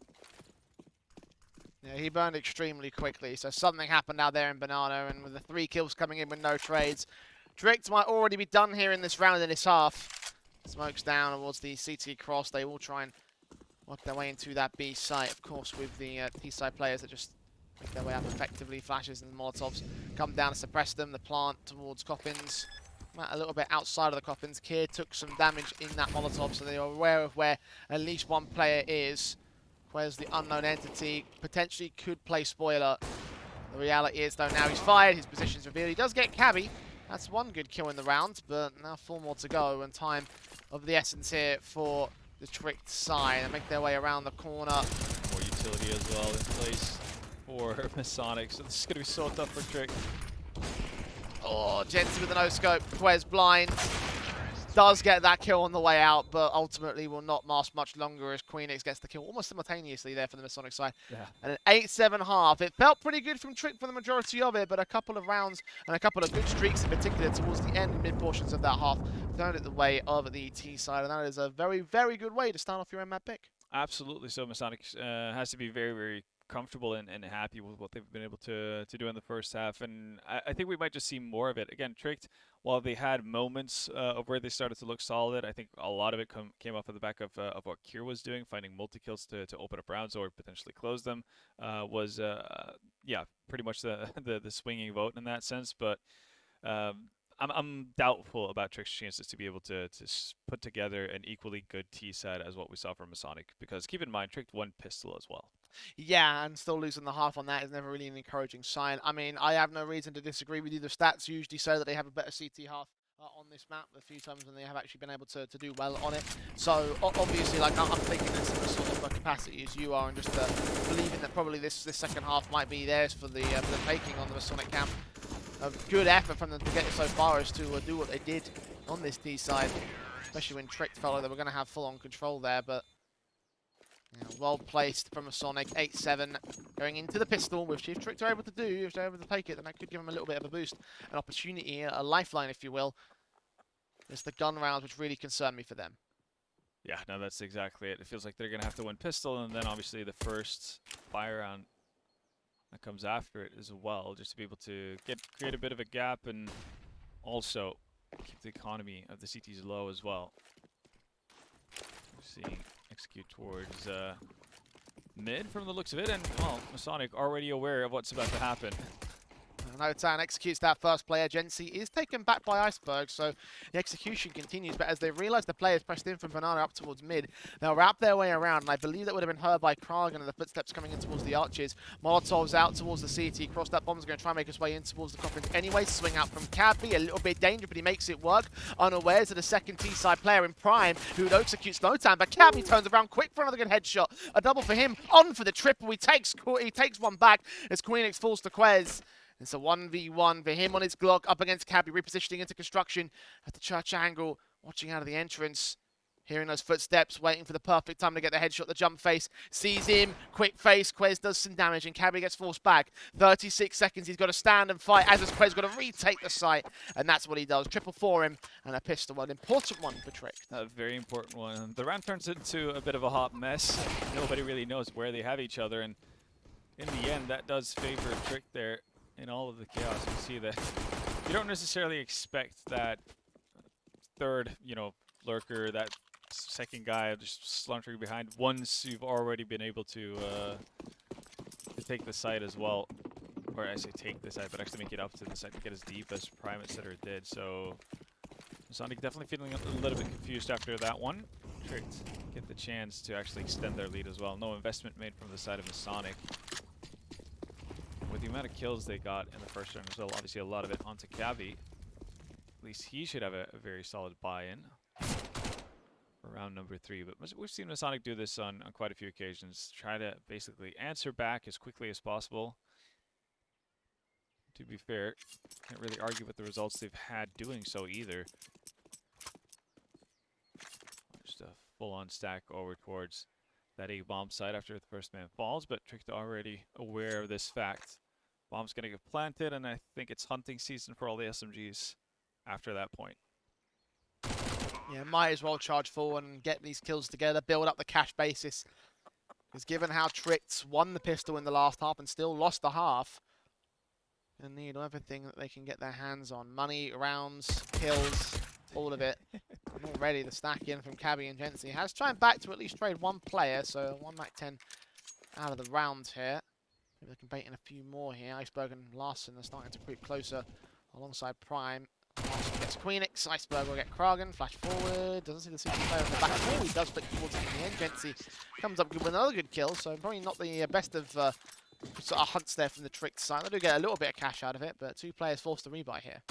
[SPEAKER 1] Yeah, he burned extremely quickly, so something happened out there in Banana, and with the 3 kills coming in with no trades, Tricked might already be done here in this round, in this half. Smokes down towards the CT cross. They will try and work their way into that B site, of course, with the T side players that just make their way up effectively. Flashes and Molotovs come down to suppress them. The plant towards Coppins. A little bit outside of the Coppins. Kier took some damage in that Molotov, so they are aware of where at least one player is. Where's the unknown entity? Potentially could play spoiler. The reality is, though, now he's fired. His position's revealed. He does get Cabby. That's one good kill in the round, but now 4 more to go, and time of the essence here for the Tricked side. They make their way around the corner.
[SPEAKER 2] More utility as well in place for Masonic, so this is going to be so tough for Trick.
[SPEAKER 1] Oh, Jensen with the no-scope. Quez blind. Does get that kill on the way out, but ultimately will not last much longer as Queenix gets the kill almost simultaneously there for the Masonic side. Yeah. And an 8-7 half. It felt pretty good from Trick for the majority of it, but a couple of rounds and a couple of good streaks in particular towards the end and mid-portions of that half turned it the way of the T side, and that is a very, very good way to start off your M-Map pick.
[SPEAKER 2] Absolutely. So Masonic has to be very, very comfortable and happy with what they've been able to do in the first half, and I think we might just see more of it. Again, Tricked, while they had moments of where they started to look solid, I think a lot of it came off of the back of what Kier was doing, finding multi-kills to open up rounds or potentially close them, was yeah, pretty much the swinging vote in that sense. But I'm doubtful about Trick's chances to be able to put together an equally good T side as what we saw from Masonic, because keep in mind, Tricked won pistol as well.
[SPEAKER 1] Yeah, and still losing the half on that is never really an encouraging sign. I mean, I have no reason to disagree with you. The stats usually say that they have a better CT half on this map a few times when they have actually been able to do well on it. So obviously, like, I'm thinking in similar sort of capacity as you are, and just believing that probably this second half might be theirs for the taking on the Masonic camp. A good effort from them to get it so far as to do what they did on this D side, especially when Tricked felt like they were going to have full-on control there, but yeah, well placed from Masonic. 8-7 going into the pistol, which if Tricked are able to do, if they're able to take it, then that could give them a little bit of a boost, an opportunity, a lifeline, if you will. It's the gun rounds which really concern me for them.
[SPEAKER 2] Yeah, no, that's exactly it. It feels like they're going to have to win pistol, and then obviously the first fire round that comes after it as well, just to be able to create a bit of a gap and also keep the economy of the CTs low as well. We're seeing execute towards mid from the looks of it, and well, Masonic already aware of what's about to happen.
[SPEAKER 1] No-Tan executes that first player. Gensi is taken back by Iceberg, so the execution continues. But as they realise the players pressed in from Banana up towards mid, they'll wrap their way around, and I believe that would have been heard by Kragan and the footsteps coming in towards the arches. Molotov's out towards the CT. Cross that bomb's going to try and make his way in towards the coffins anyway. Swing out from Cabby, a little bit dangerous, but he makes it work. Unawares of the second T-side player in Prime, who executes No-Tan, but Cabby turns around quick for another good headshot. A double for him, on for the triple. He takes one back as Queenix falls to Quez. It's a 1v1 for him on his Glock up against Cabby, repositioning into construction at the church angle, watching out of the entrance. Hearing those footsteps, waiting for the perfect time to get the headshot, the jump face, sees him, quick face, Quez does some damage, and Cabby gets forced back. 36 seconds, he's got to stand and fight, as has Quez got to retake the site, and that's what he does. Triple for him, and a pistol, an important one for Trick.
[SPEAKER 2] A very important one. The round turns into a bit of a hot mess. Nobody really knows where they have each other, and in the end, that does favor Trick there in all of the chaos. You see that you don't necessarily expect that third, lurker, that second guy just sluntering behind once you've already been able to take the site as well. Or I say take the site, but actually make it up to the site to get as deep as Prime, etc. did. So Masonic definitely feeling a little bit confused after that one. Tricked get the chance to actually extend their lead as well. No investment made from the side of Masonic. With the amount of kills they got in the first round as well, obviously a lot of it onto Cabby. At least he should have a very solid buy-in for round number 3. But we've seen Masonic do this on quite a few occasions. Try to basically answer back as quickly as possible. To be fair, can't really argue with the results they've had doing so either. Just a full-on stack over towards that A-bomb site after the first man falls, but Tricked already aware of this fact. Bomb's going to get planted, and I think it's hunting season for all the SMGs after that point.
[SPEAKER 1] Yeah, might as well charge forward and get these kills together, build up the cash basis. Because given how Tricked won the pistol in the last half and still lost the half, they need everything that they can get their hands on. Money, rounds, kills, all of it. And already the stack in from Cabby and Jency has tried back to at least trade one player, so 1 Mac 10 out of the round here. Maybe they can bait in a few more here. Iceberg and Larson are starting to creep closer alongside Prime. Larson gets Queenix, Iceberg will get Kragan, flash forward, doesn't see the super player in the back. Oh, he does flick towards it in the end. Jency comes up with another good kill, so probably not the best of sort of hunts there from the Tricked side. They do get a little bit of cash out of it, but 2 players forced to rebuy here.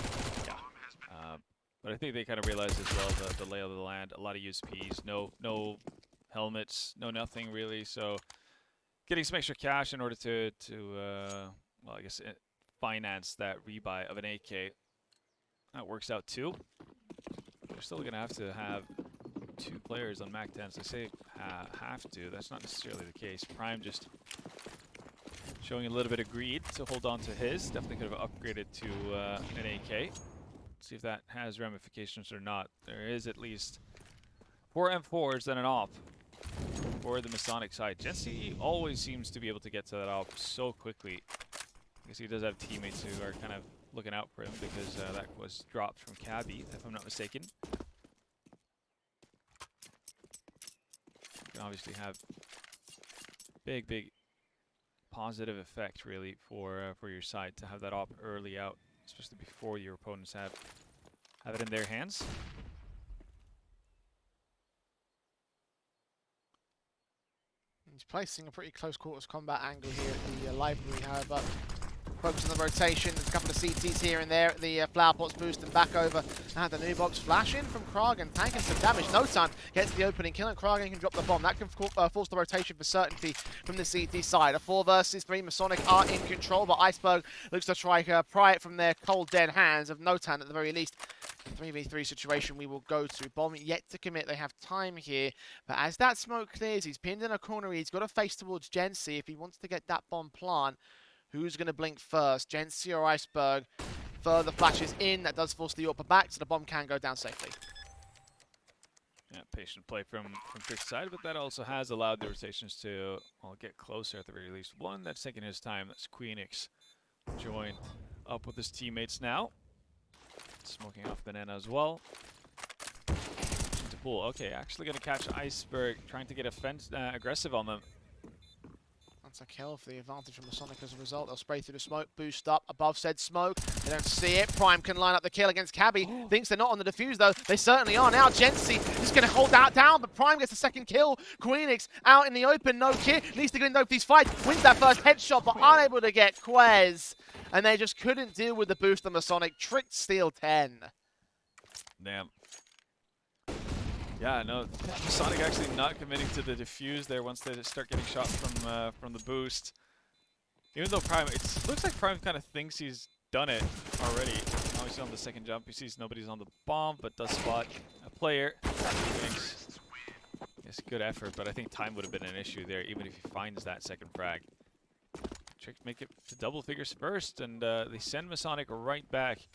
[SPEAKER 2] Yeah. But I think they kind of realized as well the lay of the land. A lot of USPs, no helmets, no nothing really. So getting some extra cash in order to well, I guess finance that rebuy of an AK. That works out too. They're still gonna have to have 2 players on Mac 10s. I say have to. That's not necessarily the case. Prime just showing a little bit of greed to hold on to his. Definitely could have upgraded to an AK. See if that has ramifications or not. There is at least 4 M4s and an op for the Masonic side. Jency always seems to be able to get to that op so quickly. I guess he does have teammates who are kind of looking out for him because that was dropped from Cabby, if I'm not mistaken. Can obviously have big positive effect really for your side to have that op early out, especially before your opponents have it in their hands.
[SPEAKER 1] He's placing a pretty close quarters combat angle here at the library, however. Focus on the rotation, there's a couple of CTs here and there. The flower pots boosting back over. And the new box flash in from Kragan, tanking some damage. No time gets the opening kill, and Kragan can drop the bomb. That can force the rotation for certainty from the CT side. A 4 versus 3, Masonic are in control, but Iceberg looks to try pry it from their cold dead hands of Notan at the very least. 3v3 situation we will go to. Bomb yet to commit, they have time here. But as that smoke clears, he's pinned in a corner, he's got to face towards Jency if he wants to get that bomb plant. Who's going to blink first, Jency or Iceberg? Further flashes in, that does force the AWP back, so the bomb can go down safely.
[SPEAKER 2] Yeah, patient play from Trick's side, but that also has allowed the rotations to, well, get closer at the very least. One that's taking his time, that's Queenix. Joined up with his teammates now. Smoking off Banana as well. To pull, okay, actually going to catch Iceberg, trying to get aggressive on them.
[SPEAKER 1] That's a kill for the advantage from Masonic as a result. They'll spray through the smoke, boost up above said smoke. They don't see it. Prime can line up the kill against Cabby. Thinks they're not on the defuse though. They certainly are. Now Jency is going to hold that down, but Prime gets the second kill. Queenix out in the open, no kit. Needs to get into these fights. Wins that first headshot, but unable to get Quez. And they just couldn't deal with the boost on Masonic. Tricked steal 10.
[SPEAKER 2] Damn. Yeah, no, Masonic actually not committing to the defuse there once they start getting shots from the boost. Even though Prime, it looks like Prime kind of thinks he's done it already. Obviously on the second jump, he sees nobody's on the bomb, but does spot a player. It's good effort, but I think time would have been an issue there, even if he finds that second frag. Trick make it to double figures first, and they send Masonic right back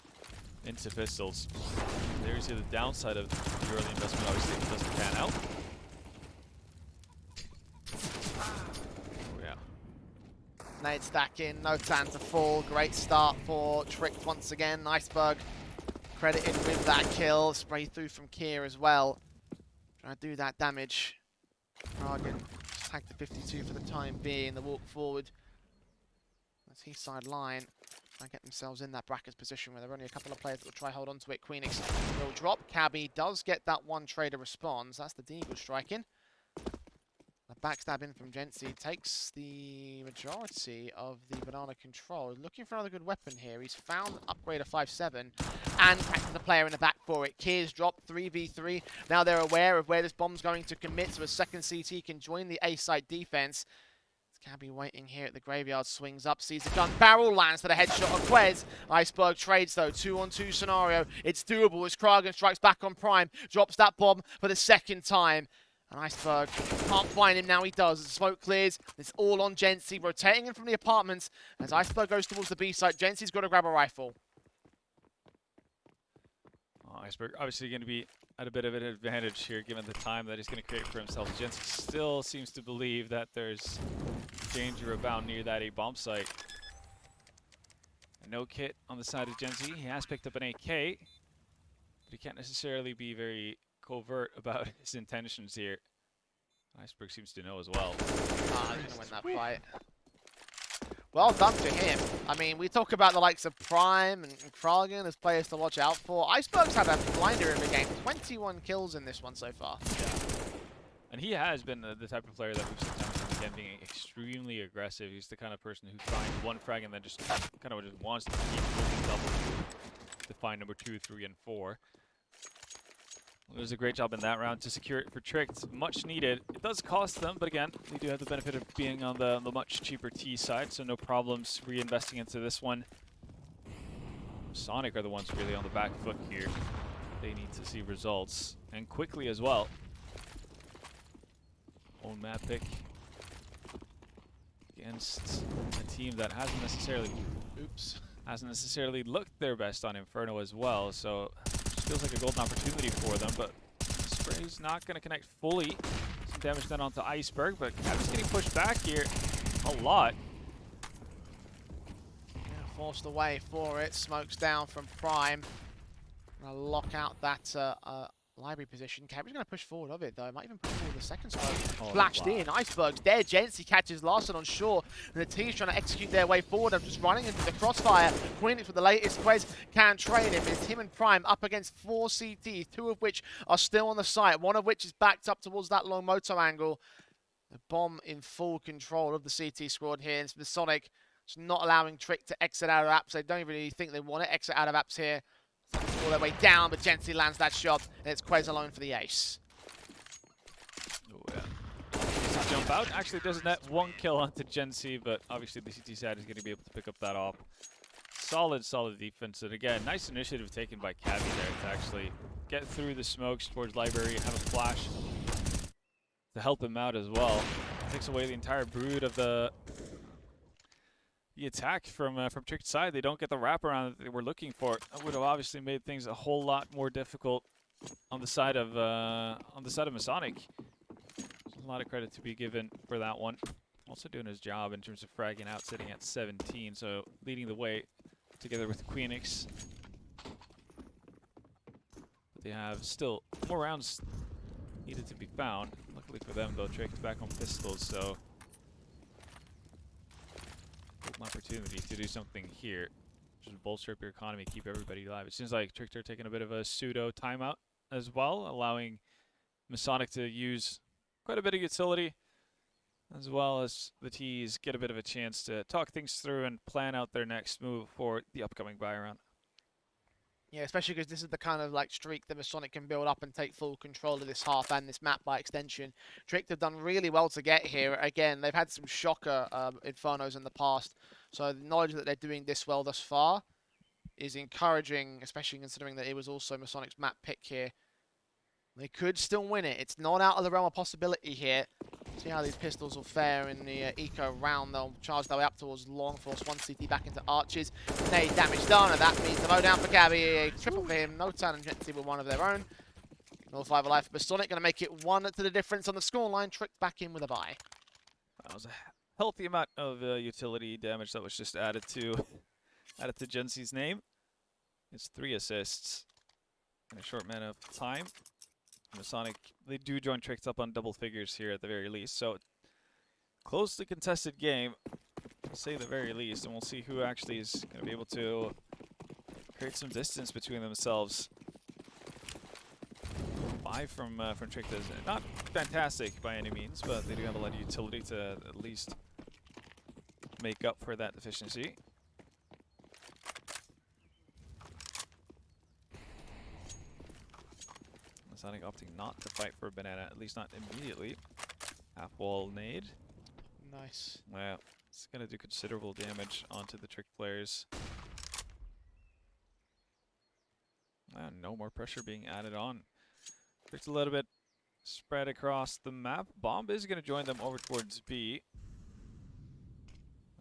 [SPEAKER 2] into pistols. There's the downside of the early investment, obviously, if it doesn't pan out. Oh, yeah.
[SPEAKER 1] Nade stack in, no time to fall. Great start for Trick once again. Iceberg credited with that kill. Spray through from Kier as well. Trying to do that damage. Kragen tagged the 52 for the time being. The walk forward. That's his side line. Try and get themselves in that brackets position where there are only a couple of players that will try hold on to it. Queenix will drop. Cabby does get that one trader response. That's the Deagle striking. The backstab in from Gensi takes the majority of the banana control. Looking for another good weapon here. He's found upgrade of 5-7 and catches the player in the back for it. Kiers dropped 3v3. Now they're aware of where this bomb's going to commit, so a second CT can join the A-site defense. Cabby waiting here at the graveyard, swings up, sees the gun barrel, lands for the headshot of Quez. Iceberg trades though, 2-on-2 scenario. It's doable as Kragen strikes back on Prime, drops that bomb for the second time. And Iceberg can't find him, now he does. As the smoke clears, it's all on Gensi, rotating in from the apartments. As Iceberg goes towards the B site, Gensi's got to grab a rifle.
[SPEAKER 2] Oh, Iceberg obviously going to be at a bit of an advantage here, given the time that he's going to create for himself. Gensi still seems to believe that there's danger abound near that A bomb site. No kit on the side of Gensi. He has picked up an AK, but he can't necessarily be very covert about his intentions here. Iceberg seems to know as well.
[SPEAKER 1] He's going to win that fight. Well done to him. I mean, we talk about the likes of Prime and Kragen as players to watch out for. Iceberg's had a blinder in the game. 21 kills in this one so far.
[SPEAKER 2] Yeah. And he has been the type of player that we've seen time and again being extremely aggressive. He's the kind of person who finds one frag and then just kind of just wants to keep moving double to find number 2, 3, and 4. It was a great job in that round to secure it for Trick. It's much needed. It does cost them, but again, they do have the benefit of being on the much cheaper T side, so no problems reinvesting into this one. Sonic are the ones really on the back foot here. They need to see results, and quickly as well. Own map pick against a team that hasn't necessarily looked their best on Inferno as well, so feels like a golden opportunity for them, but spray's not going to connect fully. Some damage done onto Iceberg, but Cabby's getting pushed back here a lot.
[SPEAKER 1] Yeah, forced away for it. Smokes down from Prime. Gonna lock out that library position. Cabby's going to push forward of it, though. Might even push forward the second smoke. Flashed in. Iceberg's dead. Gensi catches Larson on shore. And the team's trying to execute their way forward. I'm just running into the crossfire. Queenix with the latest. Quez can trade him. It's him and Prime up against 4 CTs, 2 of which are still on the site. 1 of which is backed up towards that long moto angle. The bomb in full control of the CT squad here. It's Masonic just not allowing Trick to exit out of apps. They don't really think they want to exit out of apps here. All their way down, but Gensi lands that shot, and it's Quez alone for the ace.
[SPEAKER 2] Oh, yeah. Jump out. Actually does net 1 kill onto Gensi, but obviously the CT side is going to be able to pick up that off. Solid defense, and again, nice initiative taken by Cabby there to actually get through the smokes towards library, have a flash to help him out as well. Takes away the entire brood of the attack from Trick's side. They don't get the wraparound that they were looking for. That would have obviously made things a whole lot more difficult on the side of Masonic. There's a lot of credit to be given for that one. Also doing his job in terms of fragging out, sitting at 17, so leading the way together with Queenix. But they have still more rounds needed to be found. Luckily for them, though, Trick's back on pistols, so an opportunity to do something here. Just bolster up your economy, keep everybody alive. It seems like Trick are taking a bit of a pseudo timeout as well, allowing Masonic to use quite a bit of utility, as well as the T's get a bit of a chance to talk things through and plan out their next move for the upcoming buy round.
[SPEAKER 1] Yeah, especially because this is the kind of like streak that Masonic can build up and take full control of this half and this map by extension. Trick have done really well to get here. Again, they've had some shocker Infernos in the past, so the knowledge that they're doing this well thus far is encouraging, especially considering that it was also Masonic's map pick here. They could still win it. It's not out of the realm of possibility here. See how these pistols will fare in the eco round. They'll charge their way up towards long force. 1 CT back into arches. Nade damage done, and that means the mow down for Gabby. A triple for him. No turn and Genty with one of their own. Another 5 alive for Masonic. Going to make it 1 to the difference on the scoreline. Tricked back in with a bye.
[SPEAKER 2] That was a healthy amount of utility damage that was just added to Gency's name. It's 3 assists in a short amount of time. Masonic, they do join Tricked up on double figures here at the very least. So closely contested game, to say the very least, and we'll see who actually is going to be able to create some distance between themselves. 5 from Tricked is not fantastic by any means, but they do have a lot of utility to at least make up for that deficiency. Masonic opting not to fight for a banana, at least not immediately. Half wall nade.
[SPEAKER 1] Nice.
[SPEAKER 2] Well, it's going to do considerable damage onto the Trick players. No more pressure being added on. Trick's a little bit spread across the map. Bomb is going to join them over towards B.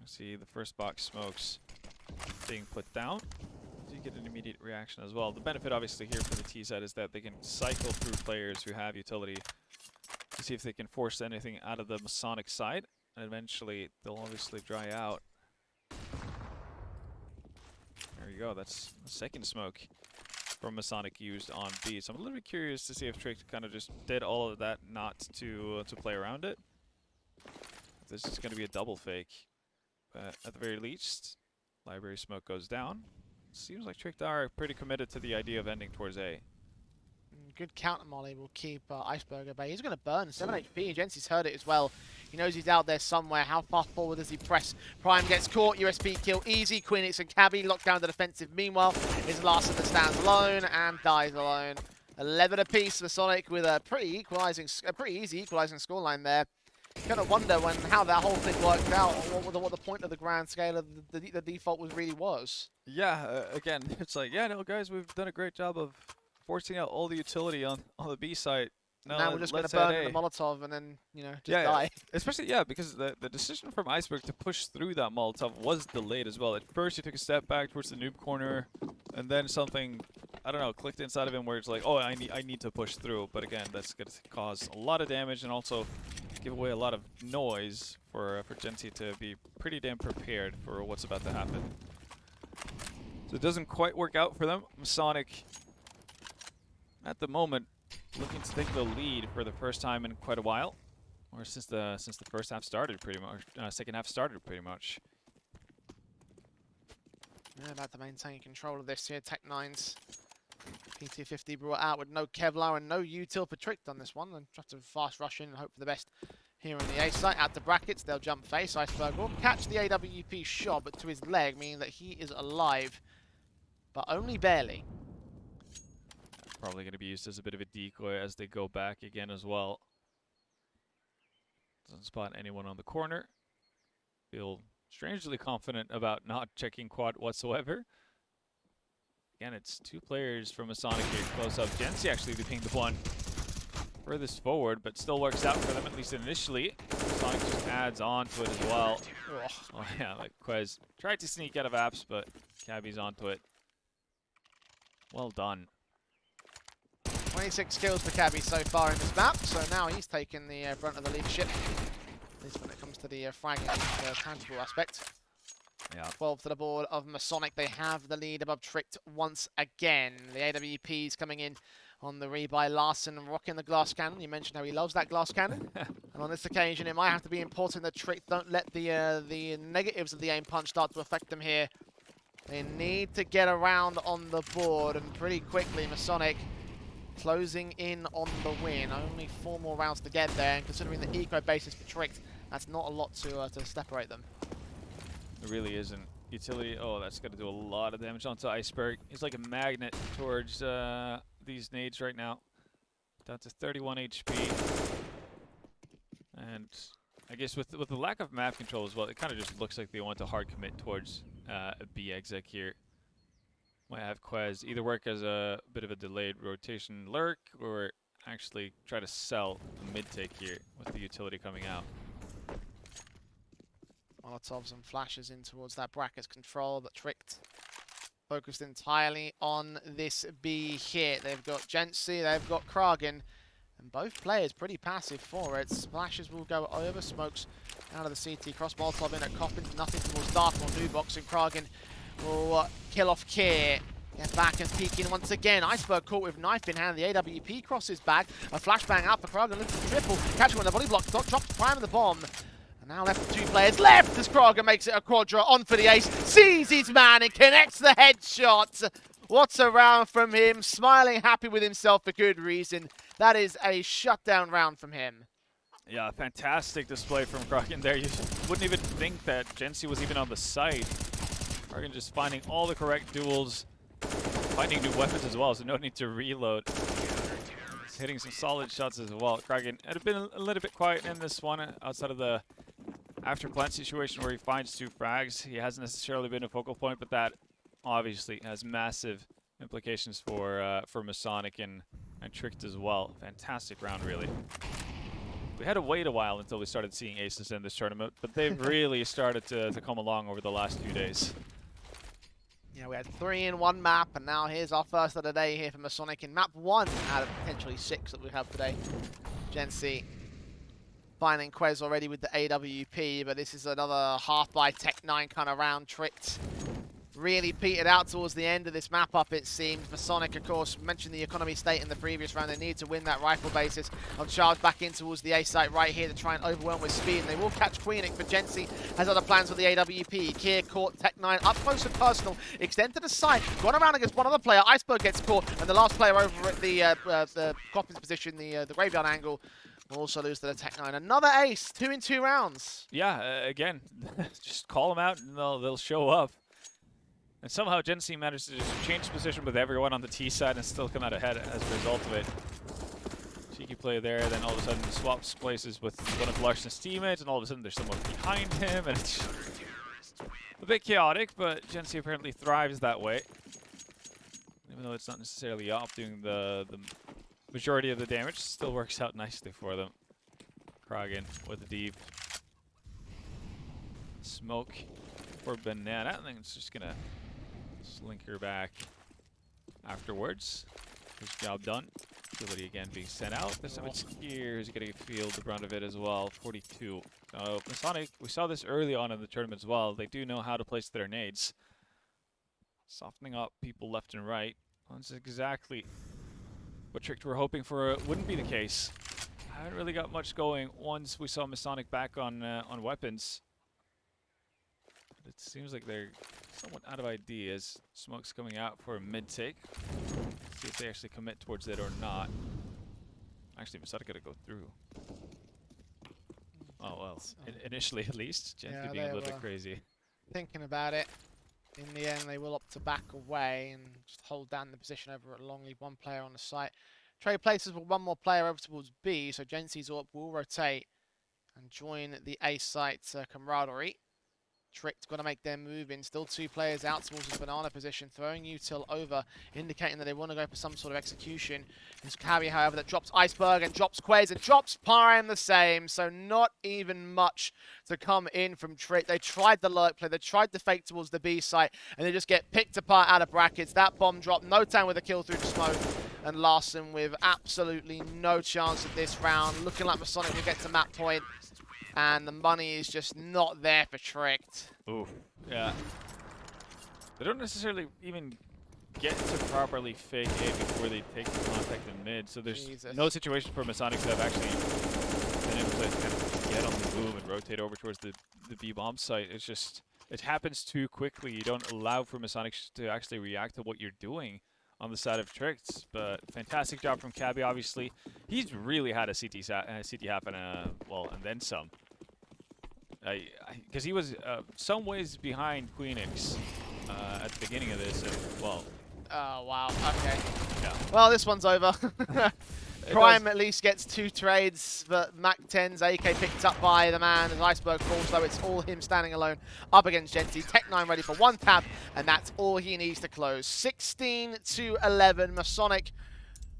[SPEAKER 2] I see the first box smokes being put down. You get an immediate reaction as well. The benefit obviously here for the T side is that they can cycle through players who have utility to see if they can force anything out of the Masonic side, and eventually they'll obviously dry out. There you go, that's the second smoke from Masonic used on B. So I'm a little bit curious to see if Trick kind of just did all of that not to play around it. This is going to be a double fake, but at the very least, library smoke goes down. Seems like Tricked are pretty committed to the idea of ending towards A.
[SPEAKER 1] Good counter molly will keep Iceberg at bay. He's going to burn 7 HP. Gency's heard it as well. He knows he's out there somewhere. How far forward does he press? Prime gets caught. USP kill easy. Queenix and Cabby locked down the defensive. Meanwhile, his last of the stands alone and dies alone. 11 apiece. Masonic with a pretty easy equalizing scoreline there. Kind of wonder how that whole thing worked out, what the point of the grand scale of the default really was.
[SPEAKER 2] Yeah, again, it's like, yeah, no, guys, we've done a great job of forcing out all the utility on the B side. No,
[SPEAKER 1] now we're just going to burn the Molotov and then, just die.
[SPEAKER 2] Especially, because the decision from Iceberg to push through that Molotov was delayed as well. At first, he took a step back towards the noob corner, and then something, I don't know, clicked inside of him where it's like, oh, I need to push through. But again, that's going to cause a lot of damage and also give away a lot of noise for Gency to be pretty damn prepared for what's about to happen. So it doesn't quite work out for them. Masonic, at the moment, looking to take the lead for the first time in quite a while, or since the first half started pretty much. Second half started pretty much.
[SPEAKER 1] Yeah, about to maintain control of this here. Tech9's PT50 brought out with no Kevlar and no util for Tricked on this one. And try to fast rush in and hope for the best here on the A site. Out to brackets, they'll jump face. Iceberg will catch the AWP shot, but to his leg, meaning that he is alive, but only barely.
[SPEAKER 2] Probably going to be used as a bit of a decoy as they go back again as well. Doesn't spot anyone on the corner. Feel strangely confident about not checking quad whatsoever. Again, it's 2 players from Masonic here close up. Gency actually being the one furthest forward, but still works out for them, at least initially. Masonic just adds on to it as well. Oh yeah, like Quez tried to sneak out of apps, but Cabby's onto it. Well done.
[SPEAKER 1] 26 kills for Cabby so far in this map, so now he's taken the brunt of the leadership, at least when it comes to the fragging tangible aspect.
[SPEAKER 2] Yeah.
[SPEAKER 1] 12 to the board of Masonic. They have the lead above Tricked once again. The AWP's coming in on the rebuy. Larson rocking the glass cannon. You mentioned how he loves that glass cannon. And on this occasion, it might have to be important that Tricked don't let the negatives of the aim punch start to affect them here. They need to get around on the board, and pretty quickly, Masonic closing in on the win. Only 4 more rounds to get there, and considering the eco basis for Tricked, that's not a lot to separate them.
[SPEAKER 2] It really isn't. Utility, oh, that's going to do a lot of damage onto Iceberg. He's like a magnet towards these nades right now. Down to 31 HP. And I guess with the lack of map control as well, it kind of just looks like they want to hard commit towards a B exec here. Might have Quez either work as a bit of a delayed rotation lurk or actually try to sell the mid take here with the utility coming out.
[SPEAKER 1] Molotovs and flashes in towards that bracket's control, but Tricked focused entirely on this B hit. They've got Jency, they've got Kragen, and both players pretty passive for it. Splashes will go over, smokes out of the CT, cross Molotov in at Coppins, nothing towards Dark or Nubox, and Kragen will kill off Kier. Get back and peek in once again. Iceberg caught with knife in hand. The AWP crosses back. A flashbang out for Kragen, looking for triple. Catch him with the body block, drops prime of the bomb. Now left with 2 players left as Kragen makes it a quadra on for the ace. Sees his man and connects the headshot. What's a round from him? Smiling, happy with himself for good reason. That is a shutdown round from him.
[SPEAKER 2] Yeah, fantastic display from Kragen there. You wouldn't even think that Jency was even on the site. Kragen just finding all the correct duels, finding new weapons as well, so no need to reload. He's hitting some solid shots as well. Kragen had been a little bit quiet in this one outside of the after plant situation where he finds 2 frags. He hasn't necessarily been a focal point, but that obviously has massive implications for Masonic and Tricked as well. Fantastic round, really. We had to wait a while until we started seeing aces in this tournament, but they've really started to come along over the last few days.
[SPEAKER 1] Yeah, we had 3 in 1 map, and now here's our first of the day here for Masonic in map 1 out of potentially 6 that we have today. Jency finding Quez already with the AWP, but this is another half by Tech9 kind of round. Tricked really petered out towards the end of this map up, it seems. Masonic, of course, mentioned the economy state in the previous round. They need to win that rifle basis. I'll charge back in towards the A site right here to try and overwhelm with speed. And they will catch Queenic, but Jency has other plans with the AWP. Kier caught Tech9 up close and personal. Extend to the side. Gone around against one other player. Iceberg gets caught. And the last player over at the Coppins position, the graveyard angle, will also lose to the Tech9. Another ace. 2 in 2 rounds.
[SPEAKER 2] Yeah, again, just call them out and they'll show up. And somehow Jency managed to just change position with everyone on the T side and still come out ahead as a result of it. Cheeky play there, then all of a sudden swaps places with one of Larson's teammates, and all of a sudden there's someone behind him, and it's a bit chaotic, but Jency apparently thrives that way. Even though it's not necessarily up doing the majority of the damage, it still works out nicely for them. Kragen with the deep smoke for Banana. I think it's just gonna slink her back afterwards. His job done. Utility again being sent out. This time it's here. He's gonna feel the brunt of it as well. 42. Masonic, we saw this early on in the tournament as well. They do know how to place their nades. Softening up people left and right. That's exactly what Tricked were hoping for. Wouldn't be the case. Haven't really got much going once we saw Masonic back on weapons. But it seems like they're somewhat out of ideas. Smoke's coming out for a mid-take. See if they actually commit towards it or not. Actually, Masonic gotta go through. Oh, well. Initially, at least. Gently being a little bit crazy.
[SPEAKER 1] Thinking about it. In the end, they will opt to back away and just hold down the position over at long. Leave 1 player on the site. Trade places with 1 more player over towards B, so Jency's AWP will rotate and join the A site camaraderie. Tricked going to make their move in. Still 2 players out towards the banana position, throwing util over, indicating that they want to go for some sort of execution. There's Cabby, however, that drops Iceberg and drops Quez and drops Prime the same. So not even much to come in from Tricked. They tried the lurk play, they tried the fake towards the B site, and they just get picked apart out of brackets. That bomb drop, no time with a kill through the smoke. And Larson with absolutely no chance of this round. Looking like Masonic will get to map point. And the money is just not there for Tricked.
[SPEAKER 2] Oof. Yeah. They don't necessarily even get to properly fake A before they take the contact in mid. So there's no situation for Masonic to have actually been able to kind of get on the boom and rotate over towards the B bomb site. It's just, it happens too quickly. You don't allow for Masonic to actually react to what you're doing on the side of Tricked. But fantastic job from Cabby, obviously. He's really had a CT half and and then some. Because he was some ways behind Queenix at the beginning of this. And, well.
[SPEAKER 1] Oh, wow. Okay.
[SPEAKER 2] Yeah.
[SPEAKER 1] Well, this one's over. Prime at least gets 2 trades, but Mac 10's AK picked up by the man as Iceberg falls, so it's all him standing alone up against Jency. Tech9 ready for 1 tap, and that's all he needs to close. 16-11, Masonic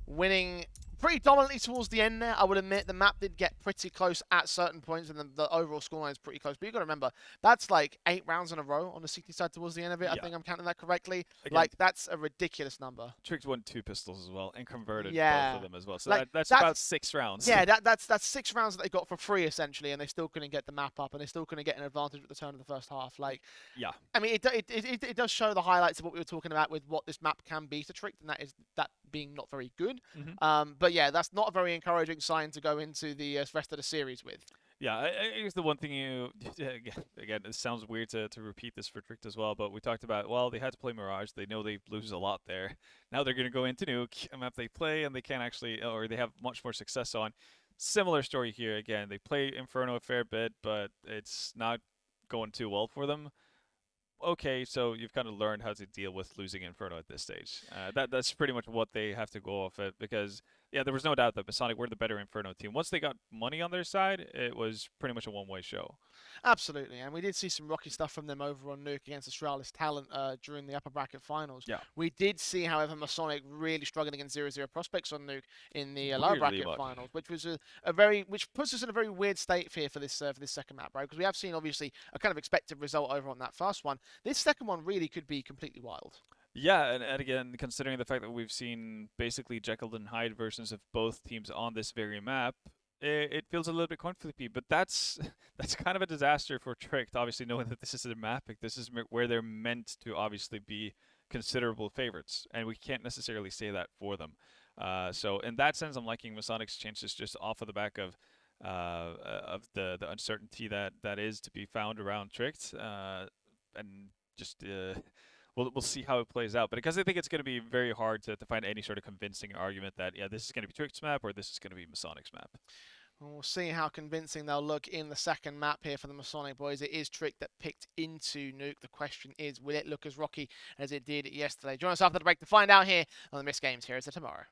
[SPEAKER 1] winning pretty dominantly towards the end there. I would admit the map did get pretty close at certain points, and the overall scoreline is pretty close. But you got to remember that's like 8 rounds in a row on the CT side towards the end of it. I
[SPEAKER 2] Yeah.
[SPEAKER 1] think I'm counting that correctly.
[SPEAKER 2] Again,
[SPEAKER 1] Like that's a ridiculous number.
[SPEAKER 2] Tricked won 2 pistols as well and converted both
[SPEAKER 1] Yeah.
[SPEAKER 2] of them as well. So
[SPEAKER 1] Like,
[SPEAKER 2] that's
[SPEAKER 1] that's-
[SPEAKER 2] about 6 rounds.
[SPEAKER 1] Yeah, that's 6 rounds that they got for free essentially, and they still couldn't get the map up, and they still couldn't get an advantage at the turn of the first half. Like,
[SPEAKER 2] Yeah.
[SPEAKER 1] I mean, it does show the highlights of what we were talking about with what this map can be to Trick, and that is that being not very good. But yeah, that's not a very encouraging sign to go into the rest of the series with.
[SPEAKER 2] Yeah, I guess the one thing you again, it sounds weird to repeat this for Tricked as well, but we talked about, well, they had to play Mirage. They know they lose a lot there. Now they're going to go into Nuke, a map they play and they can't actually, or they have much more success on. Similar story here again. They play Inferno a fair bit, but it's not going too well for them. Okay, so you've kind of learned how to deal with losing Inferno at this stage. That's pretty much what they have to go off it, because yeah, there was no doubt that Masonic were the better Inferno team. Once they got money on their side, it was pretty much a one-way show.
[SPEAKER 1] Absolutely, and we did see some rocky stuff from them over on Nuke against Astralis talent during the upper bracket finals.
[SPEAKER 2] Yeah.
[SPEAKER 1] We did see, however, Masonic really struggling against 0-0 prospects on Nuke in the lower bracket finals, which was which puts us in a very weird state here for this second map, right? Because we have seen obviously a kind of expected result over on that first one. This second one really could be completely wild.
[SPEAKER 2] Yeah, and again, considering the fact that we've seen basically Jekyll and Hyde versions of both teams on this very map, it feels a little bit conflicty. But that's kind of a disaster for Tricked, obviously knowing that this is a map. Like, this is where they're meant to obviously be considerable favorites, and we can't necessarily say that for them. So in that sense, I'm liking Masonic's chances just off of the back of the uncertainty that is to be found around Tricked, and just we'll see how it plays out. But because I think it's going to be very hard to find any sort of convincing argument that, yeah, this is going to be Tricked's map or this is going to be Masonic's map.
[SPEAKER 1] Well, we'll see how convincing they'll look in the second map here for the Masonic boys. It is Trick that picked into Nuke. The question is, will it look as rocky as it did yesterday? Join us after the break to find out here on the MistGames Heroes of Tomorrow.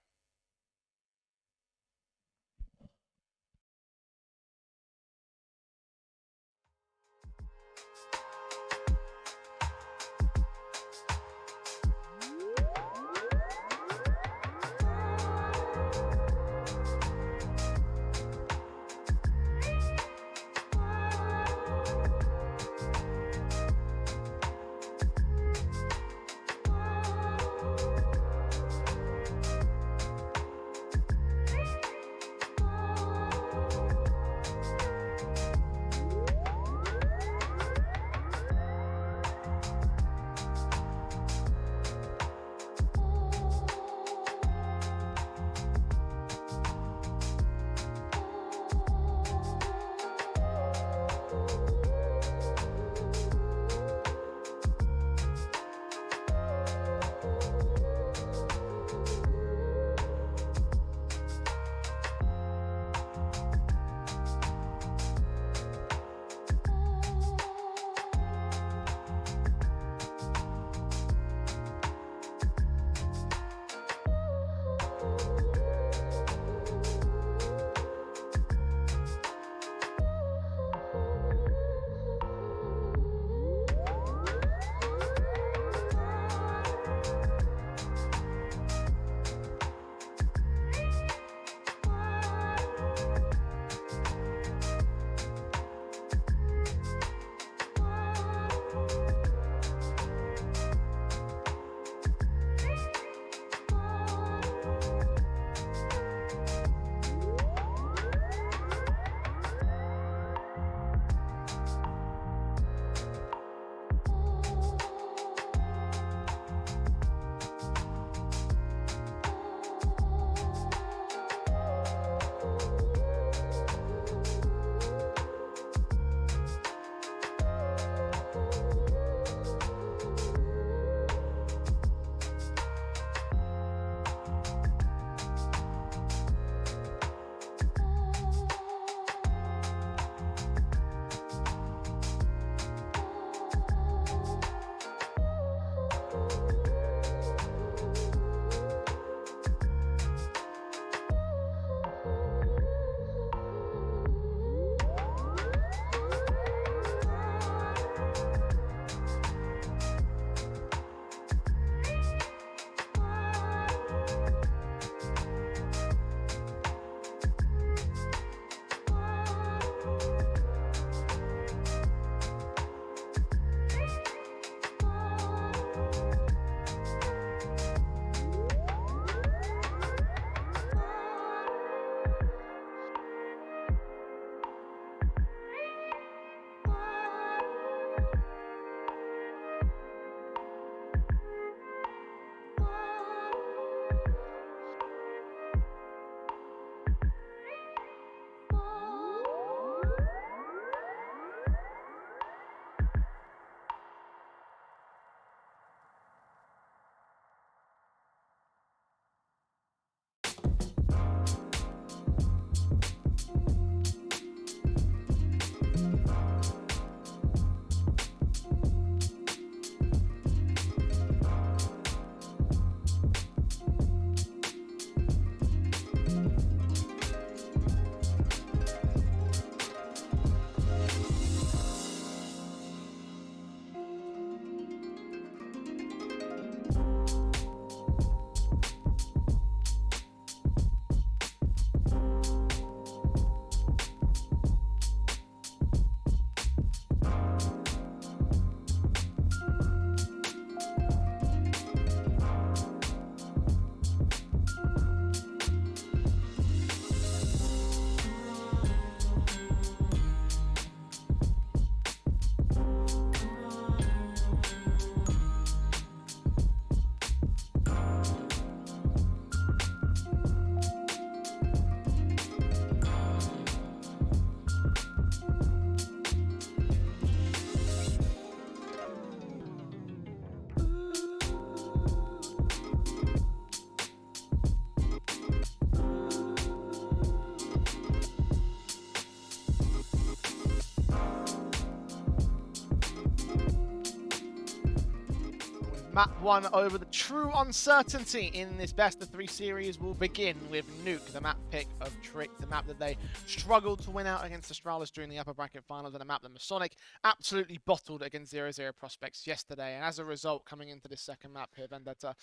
[SPEAKER 1] Map 1 over the true uncertainty in this best of 3 series will begin with Nuke, the map pick of Trick, the map that they struggled to win out against Astralis during the upper bracket finals, and a map that Masonic absolutely bottled against 0-0 Prospects yesterday. And as a result, coming into this second map here, Vendetta,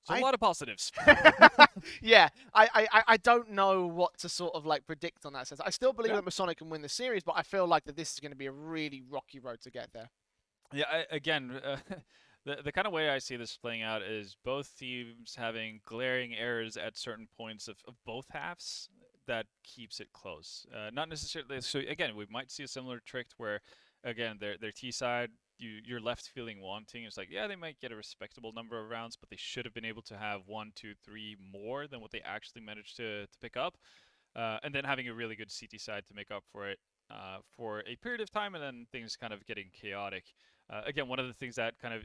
[SPEAKER 2] So a lot of positives.
[SPEAKER 1] yeah, I don't know what to sort of like predict on that sense. I still believe
[SPEAKER 2] Yeah.
[SPEAKER 1] that Masonic can win the series, but I feel like that this is going to be a really rocky road to get there.
[SPEAKER 2] Yeah, again, the kind of way I see this playing out is both teams having glaring errors at certain points of both halves that keeps it close. Not necessarily. So again, we might see a similar trick where, again, their T side, you're left feeling wanting. It's like, yeah, they might get a respectable number of rounds, but they should have been able to have 1, 2, 3 more than what they actually managed to pick up. And then having a really good CT side to make up for it for a period of time, and then things kind of getting chaotic. Again, one of the things that kind of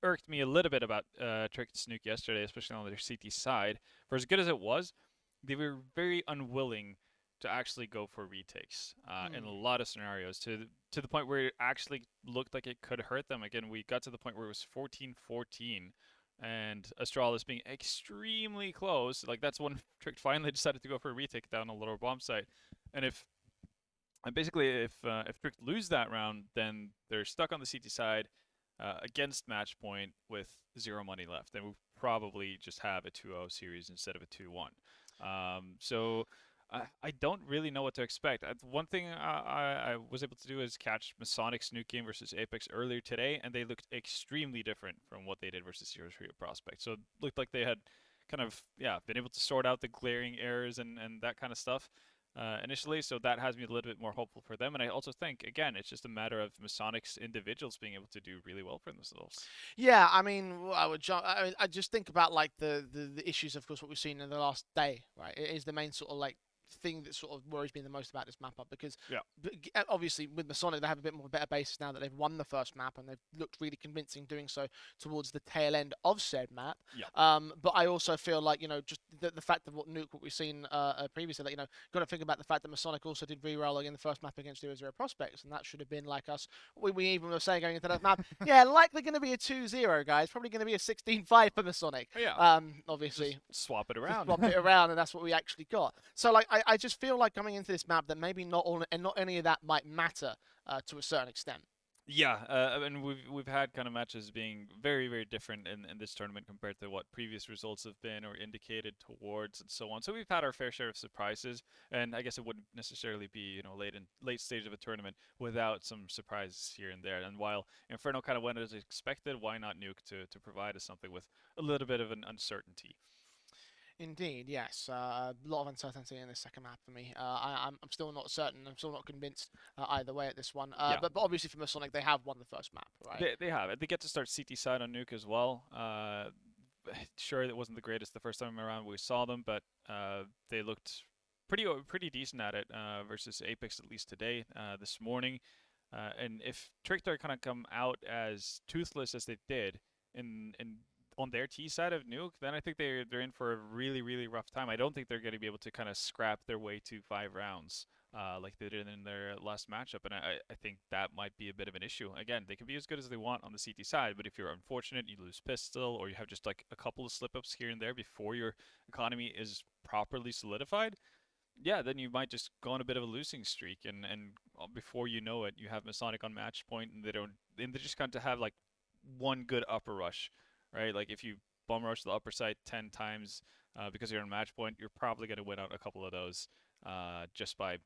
[SPEAKER 2] irked me a little bit about Trick and Snook yesterday, especially on their CT side, for as good as it was, they were very unwilling to actually go for retakes in a lot of scenarios, to the point where it actually looked like it could hurt them. Again, we got to the point where it was 14-14, and Astralis being extremely close. Like, that's when Trick finally decided to go for a retake down a lower bomb site. And basically, if Trick lose that round, then they're stuck on the CT side against match point with 0 money left, and we'll probably just have a 2-0 series instead of a 2-1. So I don't really know what to expect. One thing I was able to do is catch Masonic's Nuke game versus Apex earlier today, and they looked extremely different from what they did versus 0-3 Prospect. So it looked like they had kind of been able to sort out the glaring errors and that kind of stuff initially, so that has me a little bit more hopeful for them. And I also think, again, it's just a matter of Masonic's individuals being able to do really well for themselves.
[SPEAKER 1] Yeah, I mean, I just think about like the issues, of course, what we've seen in the last day, right? It is the main sort of like thing that sort of worries me the most about this map up, because obviously with Masonic they have a bit more of a better basis now that they've won the first map, and they've looked really convincing doing so towards the tail end of said map. But I also feel like, just the fact of what we've seen previously, that, got to think about the fact that Masonic also did re-roll in the first map against 0-0 Prospects, and that should have been like us. We even were saying going into that map, yeah, likely going to be a 2-0, guys. Probably going to be a 16-5 for Masonic. Obviously.
[SPEAKER 2] Just swap it around.
[SPEAKER 1] Swap it around, and that's what we actually got. So, like, I just feel like coming into this map that maybe not any of that might matter to a certain extent.
[SPEAKER 2] Yeah, and we've had kind of matches being very, very different in this tournament compared to what previous results have been or indicated towards, and so on. So we've had our fair share of surprises, and I guess it wouldn't necessarily be late stage of a tournament without some surprises here and there. And while Inferno kind of went as expected, why not Nuke to provide us something with a little bit of an uncertainty?
[SPEAKER 1] Indeed, yes. A lot of uncertainty in this second map for me. I'm still not certain. I'm still not convinced either way at this one. But obviously for Masonic, they have won the first map, right?
[SPEAKER 2] They have it. They get to start CT side on Nuke as well. Sure, it wasn't the greatest the first time around we saw them, but they looked pretty decent at it versus Apex, at least today, this morning. And if Trickster kind of come out as toothless as they did in on their T side of Nuke, then I think they're in for a really, really rough time. I don't think they're going to be able to kind of scrap their way to 5 rounds like they did in their last matchup, and I think that might be a bit of an issue. Again, they can be as good as they want on the CT side, but if you're unfortunate, you lose pistol, or you have just like a couple of slip-ups here and there before your economy is properly solidified, yeah, then you might just go on a bit of a losing streak, and before you know it, you have Masonic on match point, and they just kind of have like one good upper rush, right? Like if you bum rush the upper side 10 times because you're on match point, you're probably going to win out a couple of those just by,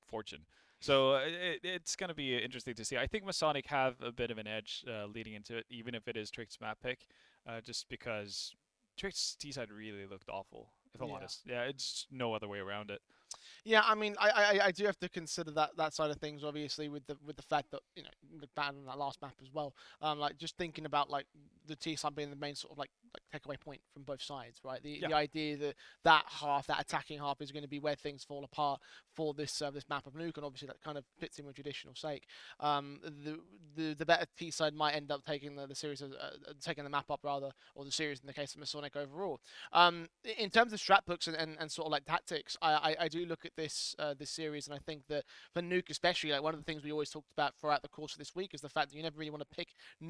[SPEAKER 2] fortune. So it's going to be interesting to see. I think Masonic have a bit of an edge leading into it, even if it is Trick's map pick, just because Trick's T side really looked awful, if I'm honest. Yeah, it's no other way around it.
[SPEAKER 1] Yeah, I mean, I do have to consider that side of things, obviously, with the fact that look bad on that last map as well. Like just thinking about like the T side being the main sort of like takeaway point from both sides, right? The
[SPEAKER 2] Yeah.
[SPEAKER 1] the idea that that half, that attacking half, is going to be where things fall apart for this this map of Nuke, and obviously that kind of fits in with traditional sake. The better T side might end up taking the series, taking the map up rather, or the series in the case of Masonic overall. In terms of strat books and sort of like tactics, I do look at this this series, and I think that for Nuke especially, like one of the things we always talked about throughout the course of this week is the fact that you never really want to pick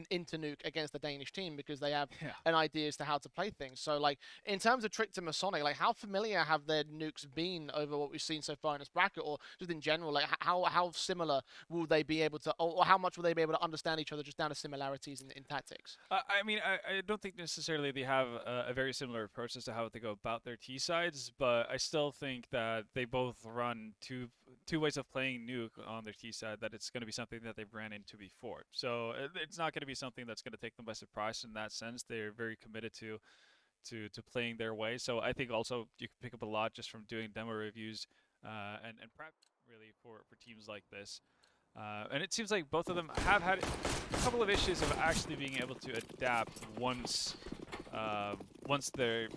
[SPEAKER 1] into Nuke against the Danish team because they have an idea as to how to play things. So like in terms of Trick to Masonic, like how familiar have their nukes been over what we've seen so far in this bracket, or just in general, like how similar will they be able to, or how much will they be able to understand each other just down to similarities in tactics?
[SPEAKER 2] I mean, I don't think necessarily they have a very similar approach as to how they go about their T sides, but I still think that they both run two ways of playing Nuke on their T side. That it's going to be something that they've ran into before, so it's not going to be something that's going to take them by surprise in that sense. They're very committed to playing their way. So I think also you can pick up a lot just from doing demo reviews and prep really for teams like this. And it seems like both of them have had a couple of issues of actually being able to adapt once their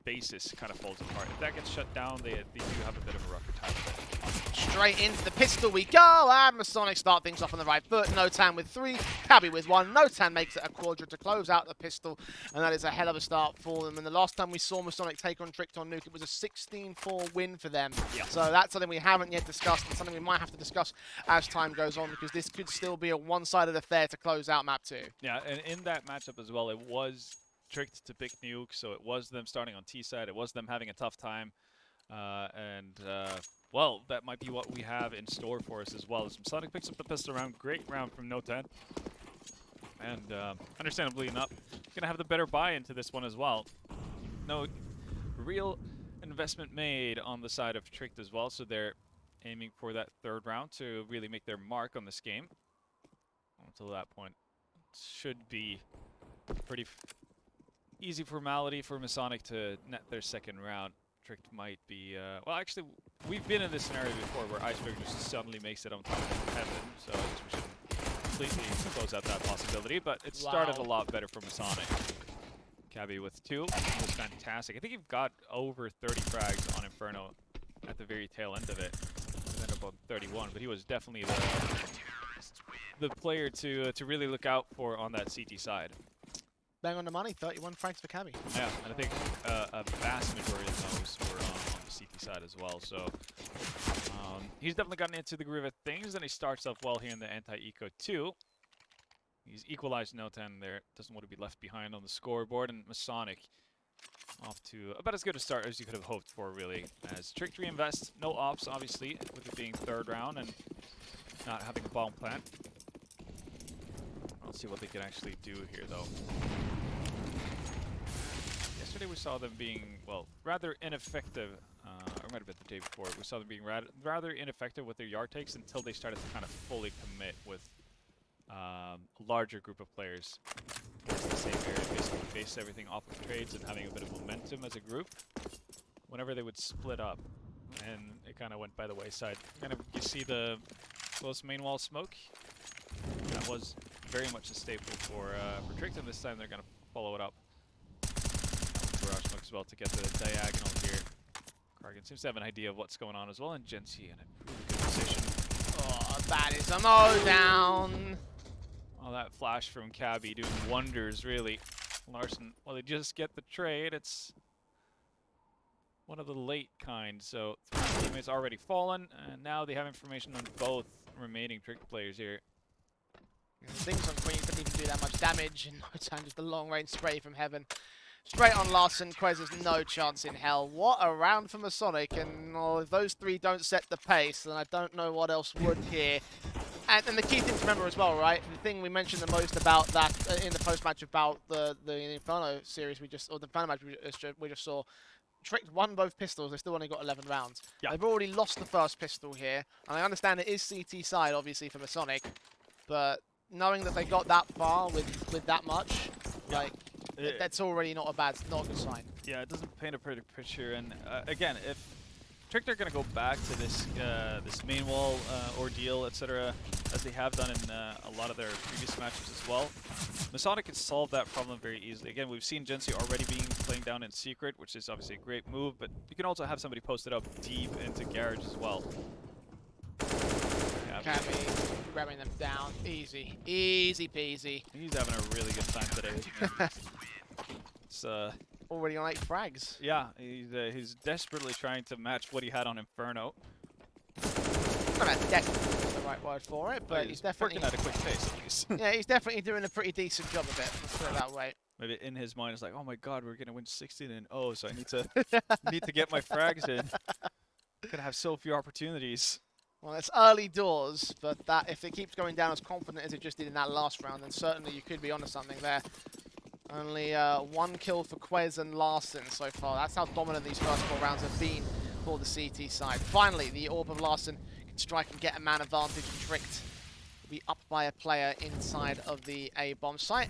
[SPEAKER 2] basis kind of falls apart. If that gets shut down, they do have a bit of a rougher time with it.
[SPEAKER 1] Straight into the pistol we go, and Masonic start things off on the right foot. Notan with 3, Cabby with 1. Notan makes it a quadra to close out the pistol, and that is a hell of a start for them. And the last time we saw Masonic take on Trick on Nuke, it was a 16-4 win for them.
[SPEAKER 2] Yeah.
[SPEAKER 1] So that's something we haven't yet discussed, and something we might have to discuss as time goes on, because this could still be a one-sided affair to close out map 2.
[SPEAKER 2] Yeah, and in that matchup as well, it was Tricked to pick Nuke, so it was them starting on T side, it was them having a tough time, well, that might be what we have in store for us as well. As Masonic picks up the pistol round, great round from Notan, and understandably enough, gonna have the better buy into this one as well. No real investment made on the side of Tricked as well, so they're aiming for that third round to really make their mark on this game. Until that point, it should be pretty easy formality for Masonic to net their second round. Tricked might be, well, actually, we've been in this scenario before where Iceberg just suddenly makes it on top of heaven, so I guess we shouldn't completely close out that possibility, but it started a lot better for Masonic. Cabby with 2 was fantastic. I think he got over 30 frags on Inferno at the very tail end of it. He ended up on 31, but he was definitely the player to really look out for on that CT side.
[SPEAKER 1] Bang on the money, 31 frags for Cabby.
[SPEAKER 2] Yeah, and I think a vast majority of those were on the CT side as well. So he's definitely gotten into the groove of things, and he starts off well here in the anti-eco 2. He's equalized Notan there, doesn't want to be left behind on the scoreboard, and Masonic off to about as good a start as you could have hoped for, really. As Trick reinvests, no ops, obviously, with it being third round and not having a bomb plant. Let's see what they can actually do here, though. Yesterday we saw them being, well, rather ineffective, or might have been the day before. We saw them being rather ineffective with their yard takes until they started to kind of fully commit with a larger group of players towards the same area, basically base everything off of trades and having a bit of momentum as a group. Whenever they would split up, and it kind of went by the wayside. You see the close main wall smoke. That was very much a staple for Tricked, and this time they're going to follow it up. Barrage smoke as well to get the diagonal here. Kargan seems to have an idea of what's going on as well, and Gensi in a really good position.
[SPEAKER 1] Oh, that is a mow down.
[SPEAKER 2] Oh, that flash from Cabby doing wonders, really. Larson, well, they just get the trade. It's one of the late kind, so 3 teammates already fallen, and now they have information on both remaining Tricked players here.
[SPEAKER 1] Things on Queen couldn't even do that much damage, and Notan just a long-range spray from heaven. Straight on Larson, Quez has no chance in hell. What a round for Masonic, and if those 3 don't set the pace, then I don't know what else would here. And the key thing to remember as well, right? The thing we mentioned the most about that in the post-match about the Inferno series we just, or the Inferno match we just saw, Tricked won both pistols, they still only got 11 rounds. Yeah. They've already lost the first pistol here, and I understand it is CT side, obviously, for Masonic, but knowing that they got that far with that much, like, that's already not a good sign.
[SPEAKER 2] Yeah, it doesn't paint a pretty picture, and again, if Trick are going to go back to this this main wall ordeal, etc., as they have done in a lot of their previous matches as well. Masonic can solve that problem very easily. Again, we've seen Gensi already playing down in secret, which is obviously a great move, but you can also have somebody posted up deep into garage as well.
[SPEAKER 1] Cabby grabbing them down. Easy. Easy peasy.
[SPEAKER 2] He's having a really good time today. It's
[SPEAKER 1] already on 8 frags.
[SPEAKER 2] Yeah, he's desperately trying to match what he had on Inferno.
[SPEAKER 1] I don't know if desperate is the right word for it, but he's definitely
[SPEAKER 2] working at a quick pace at least.
[SPEAKER 1] Yeah, he's definitely doing a pretty decent job of it. Let's put it that way.
[SPEAKER 2] Maybe in his mind it's like, oh my god, we're gonna win 16-0, so I need to get my frags in. I'm gonna have so few opportunities.
[SPEAKER 1] Well, it's early doors, but that if it keeps going down as confident as it just did in that last round, then certainly you could be onto something there. Only 1 kill for Quez and Larson so far. That's how dominant these first 4 rounds have been for the CT side. Finally, the Orb of Larson can strike and get a man advantage, and Tricked will be up by a player inside of the A-bomb site.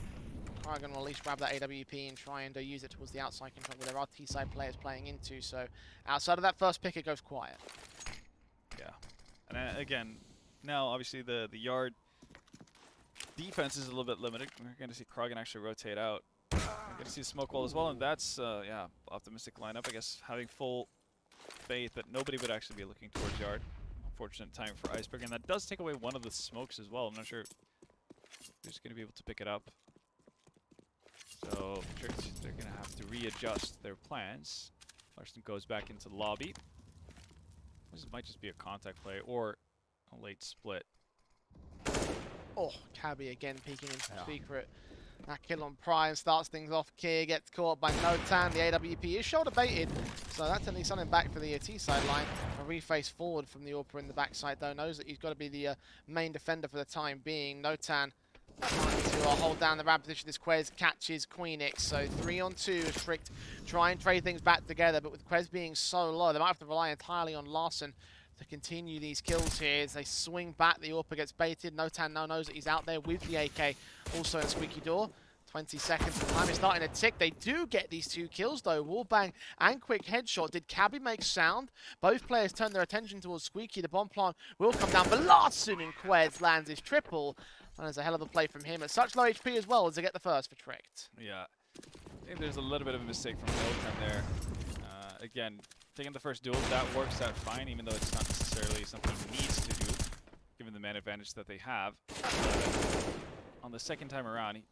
[SPEAKER 1] Kragan will at least grab that AWP and try and use it towards the outside control, where there are T-side players playing into, so outside of that first pick, it goes quiet.
[SPEAKER 2] Yeah. And again, now obviously the yard defense is a little bit limited. We're going to see Kragan actually rotate out. We're going to see smoke wall as well, and that's, yeah, optimistic lineup. I guess having full faith that nobody would actually be looking towards yard. Unfortunate time for Iceberg, and that does take away one of the smokes as well. I'm not sure who's going to be able to pick it up. So they're going to have to readjust their plans. Larson goes back into the lobby. This might just be a contact play or a late split.
[SPEAKER 1] Oh, Cabby again peeking into secret. That kill on Prime starts things off. Kier gets caught by Notan. The AWP is shoulder baited, so that's at least something back for the T-side line. A reface forward from the Orpa in the backside, though, knows that he's got to be the main defender for the time being. Notan trying to hold down the ramp position. This Quez catches Queenix, so 3-on-2 is Tricked. Try and trade things back together, but with Quez being so low, they might have to rely entirely on Larson to continue these kills here as they swing back. The Orpa gets baited. Notan now knows that he's out there with the AK, also in Squeaky Door. 20 seconds, the time is starting to tick. They do get these 2 kills though, Wallbang and quick headshot. Did Cabby make sound? Both players turn their attention towards Squeaky. The bomb plant will come down, but Larson and Quez lands his triple. And there's a hell of a play from him at such low HP as well as they get the first for Tricked.
[SPEAKER 2] Yeah, I think there's a little bit of a mistake from Notan there. Again, taking the first duel, that works out fine, even though it's not necessarily something he needs to do, given the man advantage that they have. On the second time around, he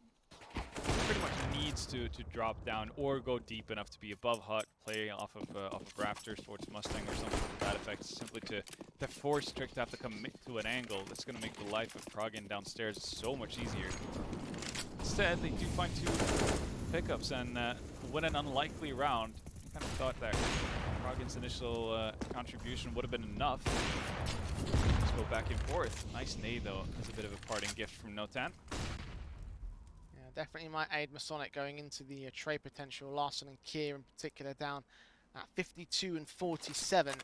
[SPEAKER 2] pretty much needs to drop down or go deep enough to be above H.O.T, play off of rafters towards Mustang or something to that effect, simply to force Trick to have to come to an angle that's going to make the life of Kragan downstairs so much easier. Instead, they do find 2 pickups and win an unlikely round. I kind of thought that Kragan's initial contribution would have been enough. Let's go back and forth. Nice nade though, as a bit of a parting gift from Notan.
[SPEAKER 1] Definitely might aid Masonic going into the trade potential. Larson and Kier in particular down at 52 and 47.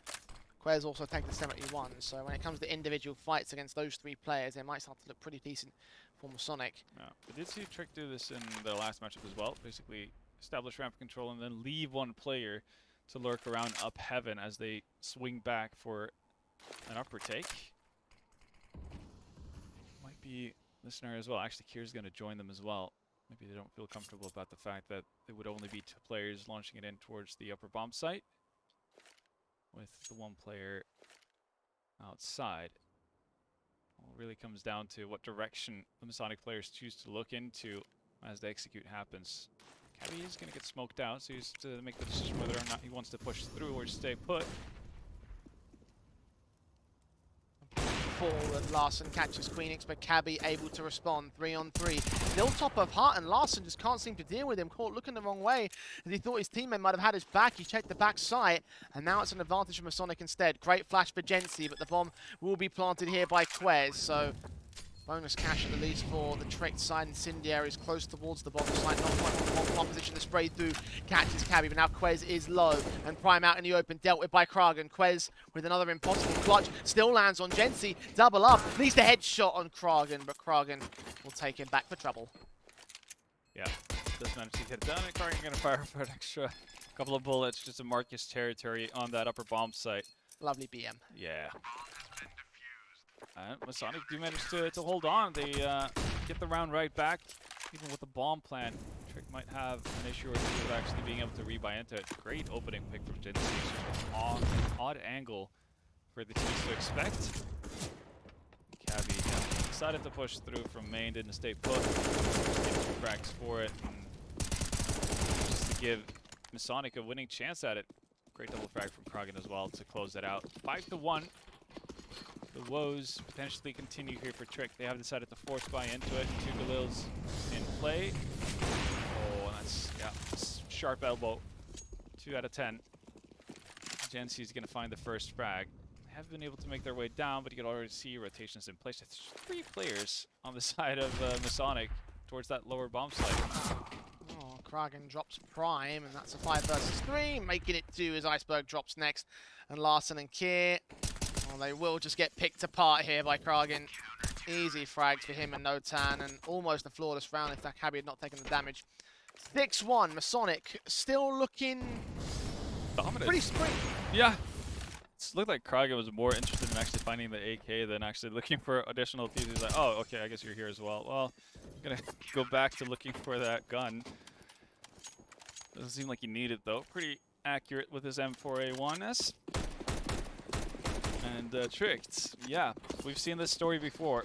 [SPEAKER 1] Quez also taking the 71. So when it comes to individual fights against those 3 players, they might start to look pretty decent for Masonic.
[SPEAKER 2] Yeah, we did see Trick do this in the last matchup as well. Basically establish ramp control and then leave 1 player to lurk around up heaven as they swing back for an upper take. Might be listener as well. Actually, Kier's going to join them as well. Maybe they don't feel comfortable about the fact that it would only be 2 players launching it in towards the upper bomb site, with the 1 player outside. It really comes down to what direction the Masonic players choose to look into as the execute happens. Cabby is going to get smoked out, so he's to make the decision whether or not he wants to push through or stay put.
[SPEAKER 1] Forward, Larson catches Queenix, but Cabby able to respond. 3-on-3. Still top of H.O.T, and Larson just can't seem to deal with him. Caught looking the wrong way, as he thought his teammate might have had his back. He checked the back side, and now it's an advantage for Masonic instead. Great flash for Gensi, but the bomb will be planted here by Quez. So bonus cash at the least for the Tricked side. Incendiary is close towards the bomb site. Not quite on the bomb plant position to spray through. Catches Cabby, but now Quez is low. And Prime out in the open, dealt with by Kragan. Quez with another impossible clutch. Still lands on Gensi. Double up. Needs the headshot on Kragan, but Kragan will take him back for trouble.
[SPEAKER 2] Yeah, does manage to get it done. And Kragan going to fire for an extra couple of bullets just to mark his territory on that upper bomb site.
[SPEAKER 1] Lovely BM.
[SPEAKER 2] Yeah. Masonic do manage to hold on. They get the round right back, even with the bomb plan. Trick might have an issue or two with actually being able to rebuy into it. Great opening pick from Gen C. Odd angle for the teams to expect. Cabby decided to push through from main, didn't stay put. Just get 2 frags for it, and just to give Masonic a winning chance at it. Great double frag from Krogan as well to close that out. 5-1. The woes potentially continue here for Trick. They have decided to force buy into it. 2 Galils in play. Oh, that's, yeah, sharp elbow. 2 out of 10. Gen C is going to find the first frag. They have been able to make their way down, but you can already see rotations in place. There's 3 players on the side of Masonic towards that lower bomb site.
[SPEAKER 1] Oh, Kragan drops Prime, and that's a 5 versus 3, making it 2 as Iceberg drops next. And Larson and Kier, well, they will just get picked apart here by Kragan. Easy frags for him and Notan, and almost a flawless round if that Cabby had not taken the damage. 6-1, Masonic still looking
[SPEAKER 2] Dominant.
[SPEAKER 1] pretty spring.
[SPEAKER 2] Yeah. It looked like Kragan was more interested in actually finding the AK than actually looking for additional thieves. He's like, oh, okay, I guess you're here as well. Well, I'm going to go back to looking for that gun. Doesn't seem like he needed it, though. Pretty accurate with his M4A1S. And Tricked. Yeah, we've seen this story before.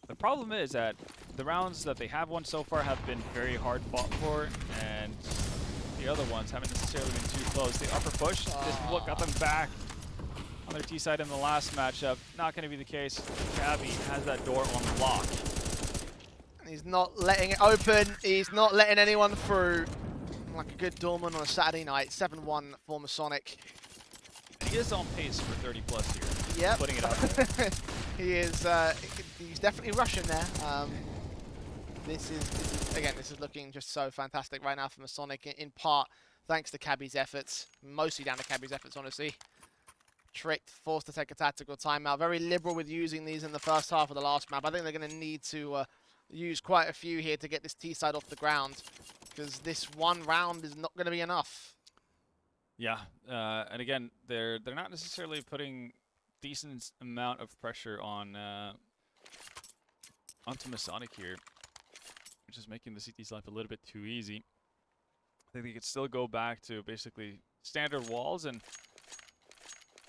[SPEAKER 2] The problem is that the rounds that they have won so far have been very hard fought for, and the other ones haven't necessarily been too close. The upper push is what got them back on their T side in the last matchup. Not going to be the case. Cabby has that door on lock.
[SPEAKER 1] He's not letting it open. He's not letting anyone through. Like a good doorman on a Saturday night. 7-1 for Masonic.
[SPEAKER 2] He is on pace for 30 plus here.
[SPEAKER 1] Yep.
[SPEAKER 2] Putting it out there.
[SPEAKER 1] He is. He's definitely rushing there. This is looking just so fantastic right now for Masonic. In part thanks to Cabby's efforts. Mostly down to Cabby's efforts, honestly. Tricked, forced to take a tactical timeout. Very liberal with using these in the first half of the last map. I think they're going to need to use quite a few here to get this T side off the ground, because this one round is not going to be enough.
[SPEAKER 2] Yeah, and again, they're not necessarily putting decent amount of pressure on onto Masonic here, which is making the CT's life a little bit too easy. I think they could still go back to basically standard walls and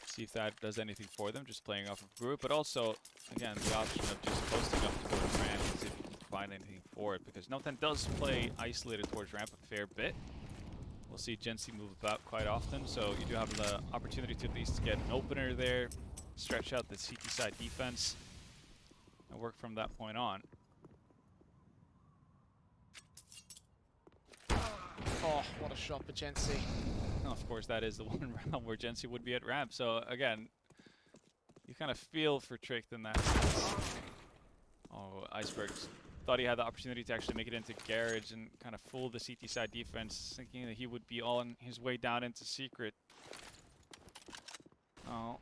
[SPEAKER 2] see if that does anything for them, just playing off of group, but also, again, the option of just posting up towards ramp and see if you can find anything for it, because Noten does play isolated towards ramp a fair bit. We'll see Gen C move about quite often, so you do have the opportunity to at least get an opener there, stretch out the CT side defense, and work from that point on.
[SPEAKER 1] Oh, what a shot for Gen C.
[SPEAKER 2] Of course, that is the one round where Gen C would be at ramp, so again, you kind of feel for Tricked in that sense. Oh, Iceberg thought he had the opportunity to actually make it into garage and kind of fool the CT side defense, thinking that he would be on his way down into secret. Oh,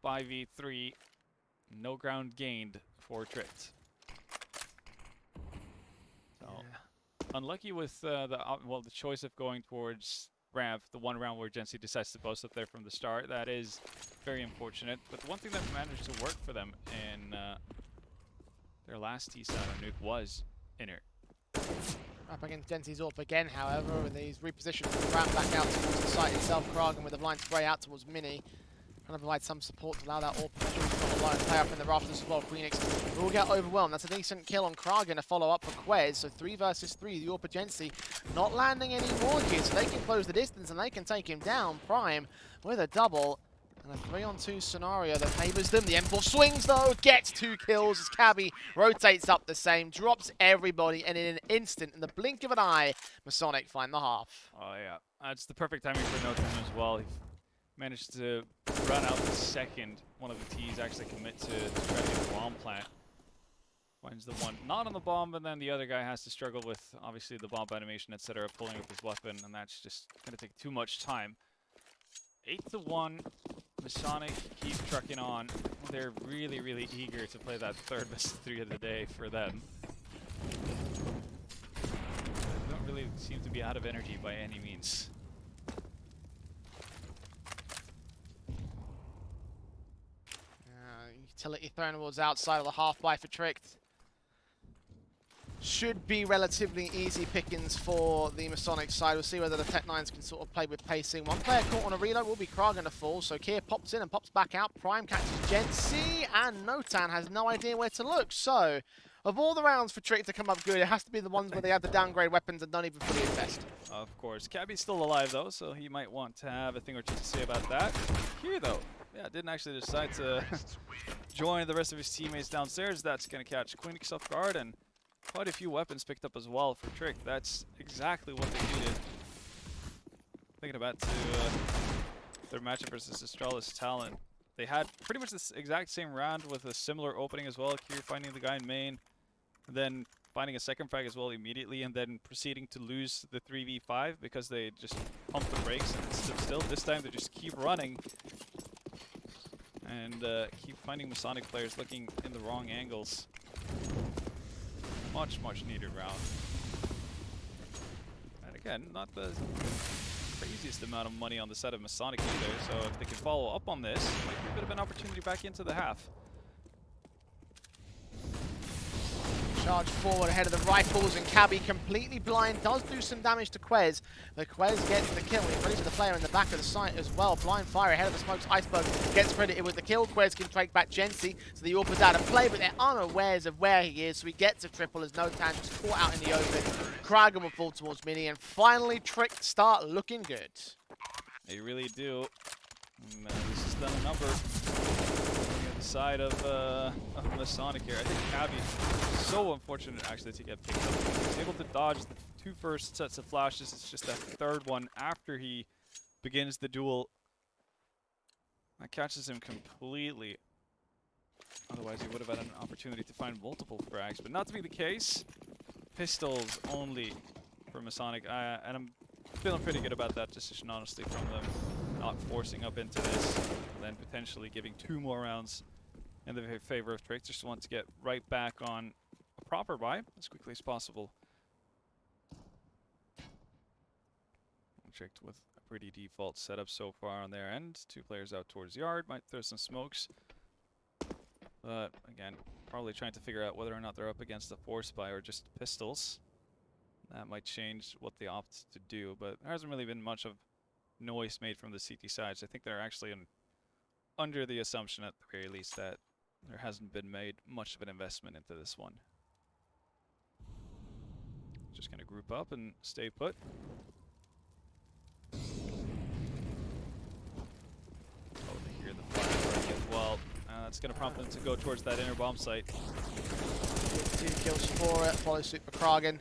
[SPEAKER 2] 5v3, no ground gained for Tricked. So, unlucky with the choice of going towards ramp, the one round where Gen C decides to boast up there from the start. That is very unfortunate, but the one thing that managed to work for them in their last T-side on Nuke was inner.
[SPEAKER 1] Up against Gen C's AWP again, however, with he's repositioned the ramp back out towards the site itself. Kragan with a blind spray out towards Mini. Trying to provide some support to allow that AWP to not alone. Play up in the rafters as well. Phoenix will get overwhelmed. That's a decent kill on Kragan, a follow-up for Quez. So 3 versus 3, the AWP Gen C not landing any more here, so they can close the distance and they can take him down. Prime with a double. And a 3-on-2 scenario that favors them. The M4 swings though, gets 2 kills as Cabby rotates up the same, drops everybody, and in an instant, in the blink of an eye, Masonic find the half.
[SPEAKER 2] Oh yeah, that's the perfect timing for Noten as well. He managed to run out the second one of the T's actually commit to try to get a bomb plant. Finds the one not on the bomb, and then the other guy has to struggle with obviously the bomb animation, etc., pulling up his weapon, and that's just going to take too much time. 8-1. Masonic keep trucking on. They're really, really eager to play that third best of 3 of the day for them. They don't really seem to be out of energy by any means.
[SPEAKER 1] utility thrown towards outside of the half buy for Tricked. Should be relatively easy pickings for the Masonic side. We'll see whether the Tech-9s can sort of play with pacing. One player caught on a reload will be Kragen to fall, so Kier pops in and pops back out. Prime catches Gensi, and Notan has no idea where to look. So, of all the rounds for Trick to come up good, it has to be the ones where they have the downgrade weapons and don't even fully invest.
[SPEAKER 2] Of course. Cabby's still alive, though, so he might want to have a thing or two to say about that. Here, though, yeah, didn't actually decide to join the rest of his teammates downstairs. That's going to catch Queenix off guard, and quite a few weapons picked up as well for Trick. That's exactly what they needed. Thinking about their matchup versus Astralis Talon. They had pretty much this exact same round with a similar opening as well. Kier finding the guy in main, then finding a second frag as well immediately, and then proceeding to lose the 3v5 because they just pumped the brakes and stood still. This time they just keep running and keep finding Masonic players looking in the wrong angles. Much needed round. And again, not the craziest amount of money on the side of Masonic either, so if they can follow up on this, might be a bit of an opportunity back into the half.
[SPEAKER 1] Charge forward ahead of the rifles, and Cabby completely blind, does do some damage to Quez, but Quez gets the kill. He's ready for the player in the back of the site as well. Blind fire ahead of the smokes. Iceberg gets credited with the kill. Quez can take back Gensi, so the AWP's out of play, but they're unawares of where he is, so he gets a triple as Notan just caught out in the open. Kragen will fall towards Mini, and finally Trick start looking good.
[SPEAKER 2] They really do. And, this has done a number. Side of Masonic here. I think Cabby, so unfortunate actually to get picked up. He was able to dodge the two first sets of flashes. It's just that third one after he begins the duel that catches him completely. Otherwise he would have had an opportunity to find multiple frags, but not to be the case. Pistols only for Masonic, and I'm feeling pretty good about that decision honestly from them, not forcing up into this, and then potentially giving 2 more rounds in the favor of Trick. Just want to get right back on a proper buy as quickly as possible. Tricked with a pretty default setup so far on their end. 2 players out towards yard, might throw some smokes. But again, probably trying to figure out whether or not they're up against a force buy or just pistols. That might change what they opt to do, but there hasn't really been much of noise made from the CT sides. I think they're actually under the assumption at the very least that there hasn't been made much of an investment into this one. Just going to group up and stay put. Oh, they hear the fire already as well. That's going to prompt them to go towards that inner bomb site.
[SPEAKER 1] 2 kills for it, follow suit for Kragen.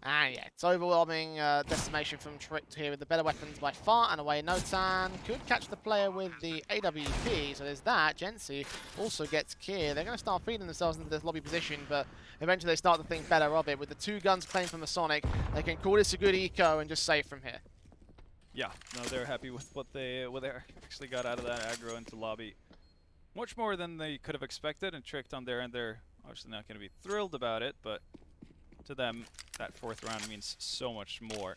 [SPEAKER 1] And yeah, it's overwhelming decimation from Trick here with the better weapons by far and away. Notan could catch the player with the AWP, so there's that. Gensi also gets Kier. They're going to start feeding themselves into this lobby position, but eventually they start to think better of it. With the 2 guns playing from Masonic, they can call this a good eco and just save from here.
[SPEAKER 2] Yeah, no, they're happy with what they actually got out of that aggro into lobby. Much more than they could have expected, and Tricked on their end, they're obviously not going to be thrilled about it, but to them, that 4th round means so much more.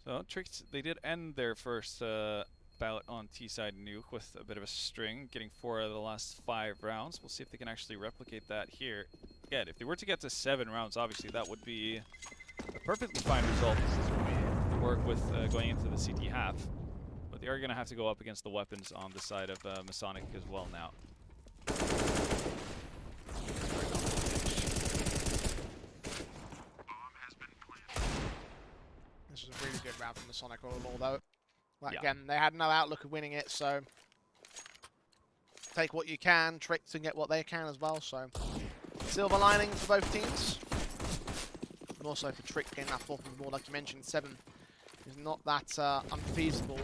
[SPEAKER 2] So, Tricked, they did end their first bout on T-side nuke with a bit of a string, getting 4 out of the last 5 rounds. We'll see if they can actually replicate that here. Again, if they were to get to 7 rounds, obviously that would be a perfectly fine result to work with going into the CT half. But they are going to have to go up against the weapons on the side of Masonic as well now.
[SPEAKER 1] This was a really good round from Masonic all in all, though. Like,
[SPEAKER 2] yeah.
[SPEAKER 1] Again, they had no outlook of winning it, so take what you can, Trick to get what they can as well. So silver lining for both teams. And also for Trick getting that 4th board, like you mentioned, 7 is not that unfeasible.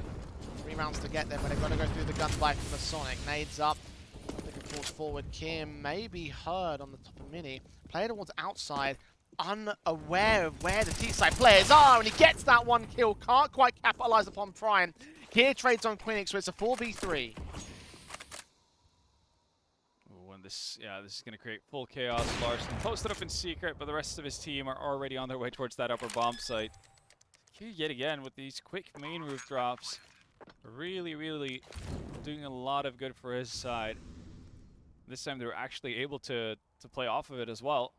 [SPEAKER 1] 3 rounds to get there, but they've got to go through the gun by from Masonic. Nades up. They can force forward. Kim may be heard on the top of Mini. Player towards outside. Unaware of where the T-side players are, and he gets that 1 kill. Can't quite capitalize upon Prime. Here trades on Queenix, so it's a 4v3.
[SPEAKER 2] Oh, and this is going to create full chaos. Larson posted up in secret, but the rest of his team are already on their way towards that upper bomb site. Here yet again with these quick main roof drops. Really doing a lot of good for his side. This time they were actually able to play off of it as well.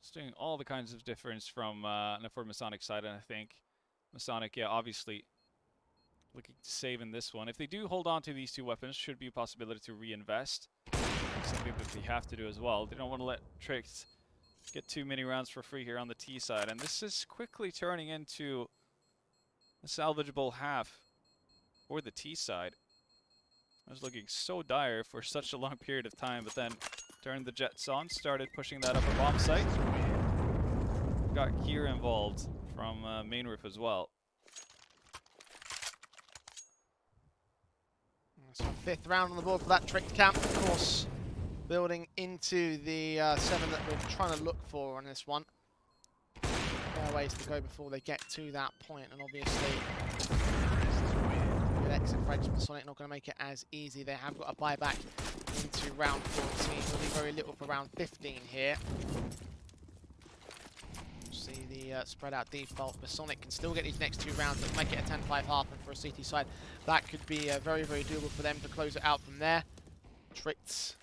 [SPEAKER 2] It's doing all the kinds of difference from for Masonic side, and I think Masonic, yeah, obviously looking to save in this one. If they do hold on to these two weapons, should be a possibility to reinvest. Something that they have to do as well. They don't want to let Tricked get too many rounds for free here on the T side, and this is quickly turning into a salvageable half for the T side. It was looking so dire for such a long period of time, but then turned the Jets on, started pushing that upper bomb site. Got Kier involved from main roof as well.
[SPEAKER 1] So 5th round on the board for that Tricked camp, of course, building into the 7 that we're trying to look for on this one. There are ways to go before they get to that point, and obviously with exit frags from Masonic not going to make it as easy. They have got a buyback into round 14. Will be very little for round 15 here. See the spread out default. Masonic can still get these next 2 rounds that make it a 10-5 half, and for a CT side that could be very, very doable for them to close it out from there. Tricked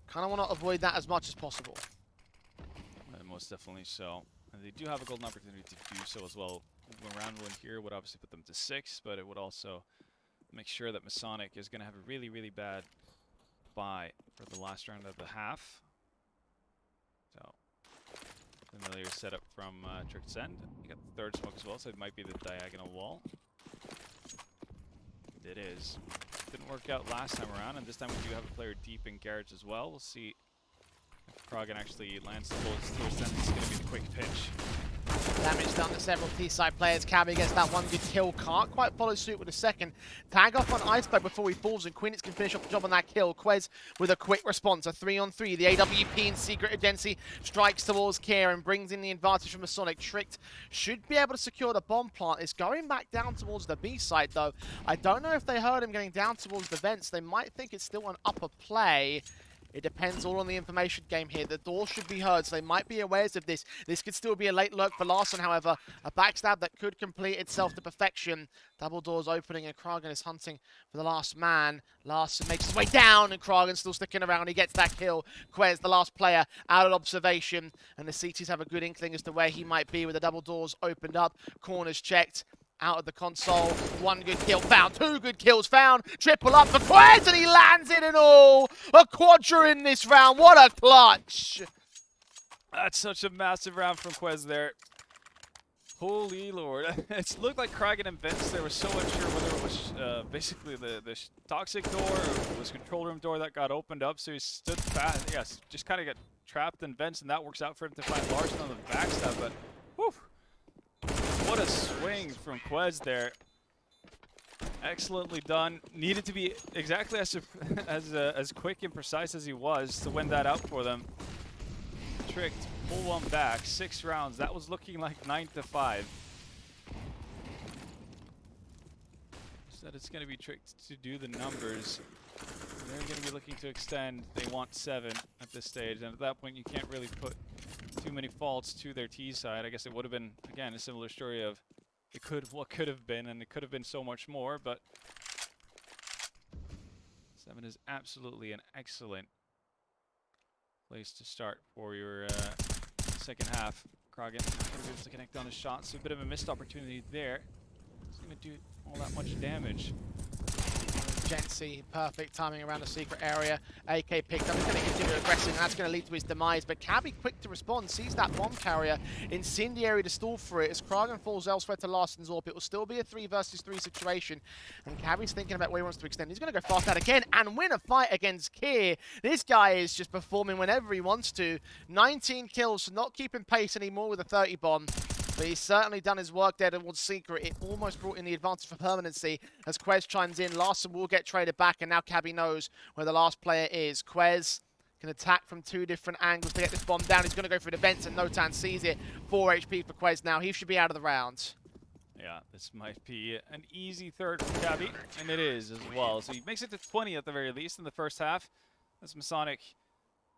[SPEAKER 1] kind of want to avoid that as much as possible.
[SPEAKER 2] Most definitely so. And they do have a golden opportunity to do so as well. Round 1 here would obviously put them to 6, but it would also make sure that Masonic is going to have a really, really bad buy for the last round of the half. So, familiar setup from Tricked's end. You got the 3rd smoke as well, so it might be the diagonal wall. It is. Didn't work out last time around, and this time we do have a player deep in garage as well. We'll see if Krogan actually lands the bullets to his. Then it's going to be the quick pinch.
[SPEAKER 1] Damage done to several T-side players. Cabby gets that 1 good kill. Can't quite follow suit with a 2nd. Tag off on Iceberg before he falls, and Quinix can finish off the job on that kill. Quez with a quick response. A 3-on-3. The AWP in Secret Agency strikes towards Kier and brings in the advantage from Masonic. Tricked should be able to secure the bomb plant. It's going back down towards the B side, though. I don't know if they heard him getting down towards the vents. They might think it's still an upper play. It depends all on the information game here. The door should be heard, so they might be aware of this. This could still be a late lurk for Larson, however. A backstab that could complete itself to perfection. Double doors opening, and Krogan is hunting for the last man. Larson makes his way down, and Krogan still sticking around. He gets that kill. Quez, the last player, out of observation. And the CTs have a good inkling as to where he might be with the double doors opened up. Corners checked. Out of the console, 1 good kill found, 2 good kills found, triple up for Quez, and he lands it in all! A quadra in this round, what a clutch!
[SPEAKER 2] That's such a massive round from Quez there. Holy lord. It looked like Kragan and Vince, they were so unsure whether it was basically the toxic door or it was control room door that got opened up, so he stood fast, yes, just kind of got trapped in Vince, and that works out for him to find Larson on the backstab, but whew. What a swing from Quez there. Excellently done. Needed to be exactly as quick and precise as he was to win that out for them. Tricked, pull one back, 6 rounds. That was looking like 9-5. Said it's going to be Tricked to do the numbers. They're going to be looking to extend. They want 7 at this stage, and at that point you can't really put too many faults to their T side. I guess it would have been, again, a similar story of what could have been, and it could have been so much more, but 7 is absolutely an excellent place to start for your second half. Krogan not going to be able to connect on his shot, so a bit of a missed opportunity there. It's going to do all that much damage.
[SPEAKER 1] Gency, perfect timing around the secret area. AK picked up, he's going to continue aggressing, and that's going to lead to his demise. But Cabby, quick to respond, sees that bomb carrier. Incendiary to stall for it. As Krogan falls elsewhere to Larson's AWP, it will still be a 3 versus 3 situation. And Cabby's thinking about where he wants to extend. He's going to go fast out again and win a fight against Kier. This guy is just performing whenever he wants to. 19 kills, not keeping pace anymore with a 30 bomb. But he's certainly done his work there towards Secret. It almost brought in the advantage for permanency. As Quez chimes in, Larson will get traded back, and now Cabby knows where the last player is. Quez can attack from 2 different angles to get this bomb down. He's going to go for the vents, and Notan sees it. 4 HP for Quez now. He should be out of the round.
[SPEAKER 2] Yeah, this might be an easy 3rd for Cabby, and it is as well. So he makes it to 20 at the very least in the first half. As Masonic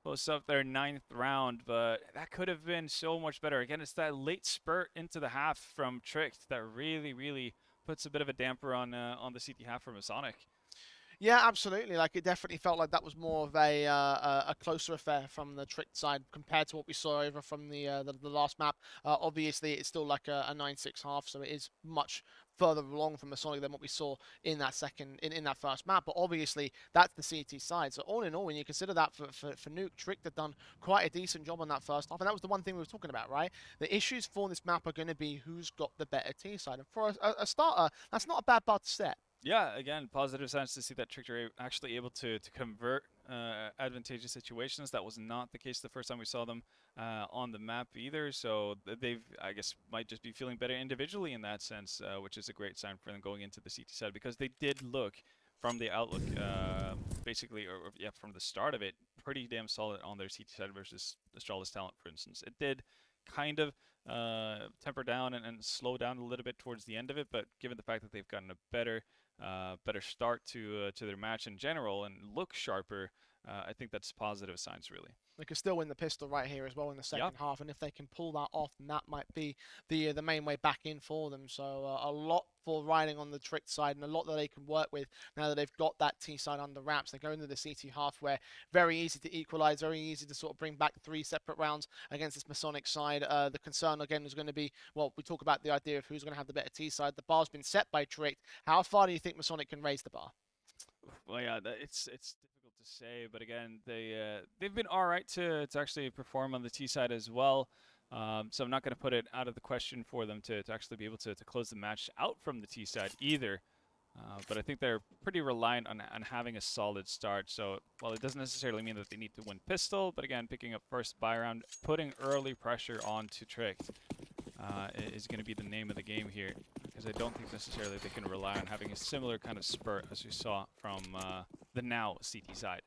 [SPEAKER 2] posts up their 9th round, but that could have been so much better. Again, it's that late spurt into the half from Tricked that really, really puts a bit of a damper on the CT half for Masonic.
[SPEAKER 1] Yeah, absolutely. Like, it definitely felt like that was more of a closer affair from the Tricked side compared to what we saw over from the last map. Obviously, it's still like a 9-6 half, so it is much further along from Masonic than what we saw in that in that first map. But obviously, that's the CT side. So all in all, when you consider that for Nuke, Tricked had done quite a decent job on that first half, and that was the one thing we were talking about, right? The issues for this map are going to be who's got the better T side. And for a starter, that's not a bad bar to set.
[SPEAKER 2] Yeah, again, positive signs to see that Tricked are actually able to convert advantageous situations. That was not the case the first time we saw them on the map either. So they've, I guess, might just be feeling better individually in that sense, which is a great sign for them going into the CT side, because they did look from the outlook, basically, or yeah, from the start of it, pretty damn solid on their CT side versus Astralis talent, for instance. It did kind of temper down and slow down a little bit towards the end of it, but given the fact that they've gotten a better start to their match in general and look sharper, I think that's positive signs, really.
[SPEAKER 1] They could still win the pistol right here as well in the second half, and if they can pull that off, then that might be the main way back in for them. So a lot for riding on the Tricked side, and a lot that they can work with now that they've got that T side under wraps. They go into the CT half, where very easy to equalize, very easy to sort of bring back 3 separate rounds against this Masonic side. The concern again is going to be, well, we talk about the idea of who's going to have the better T side. The bar's been set by Tricked. How far do you think Masonic can raise the bar?
[SPEAKER 2] Well, yeah, it's difficult to say, but again, they've been all right to actually perform on the T side as well. So I'm not going to put it out of the question for them to actually be able to close the match out from the T side either. But I think they're pretty reliant on having a solid start. So while it doesn't necessarily mean that they need to win pistol, but again, picking up first buy round, putting early pressure onto Tricked is going to be the name of the game here, because I don't think necessarily they can rely on having a similar kind of spurt as we saw from the now CT side.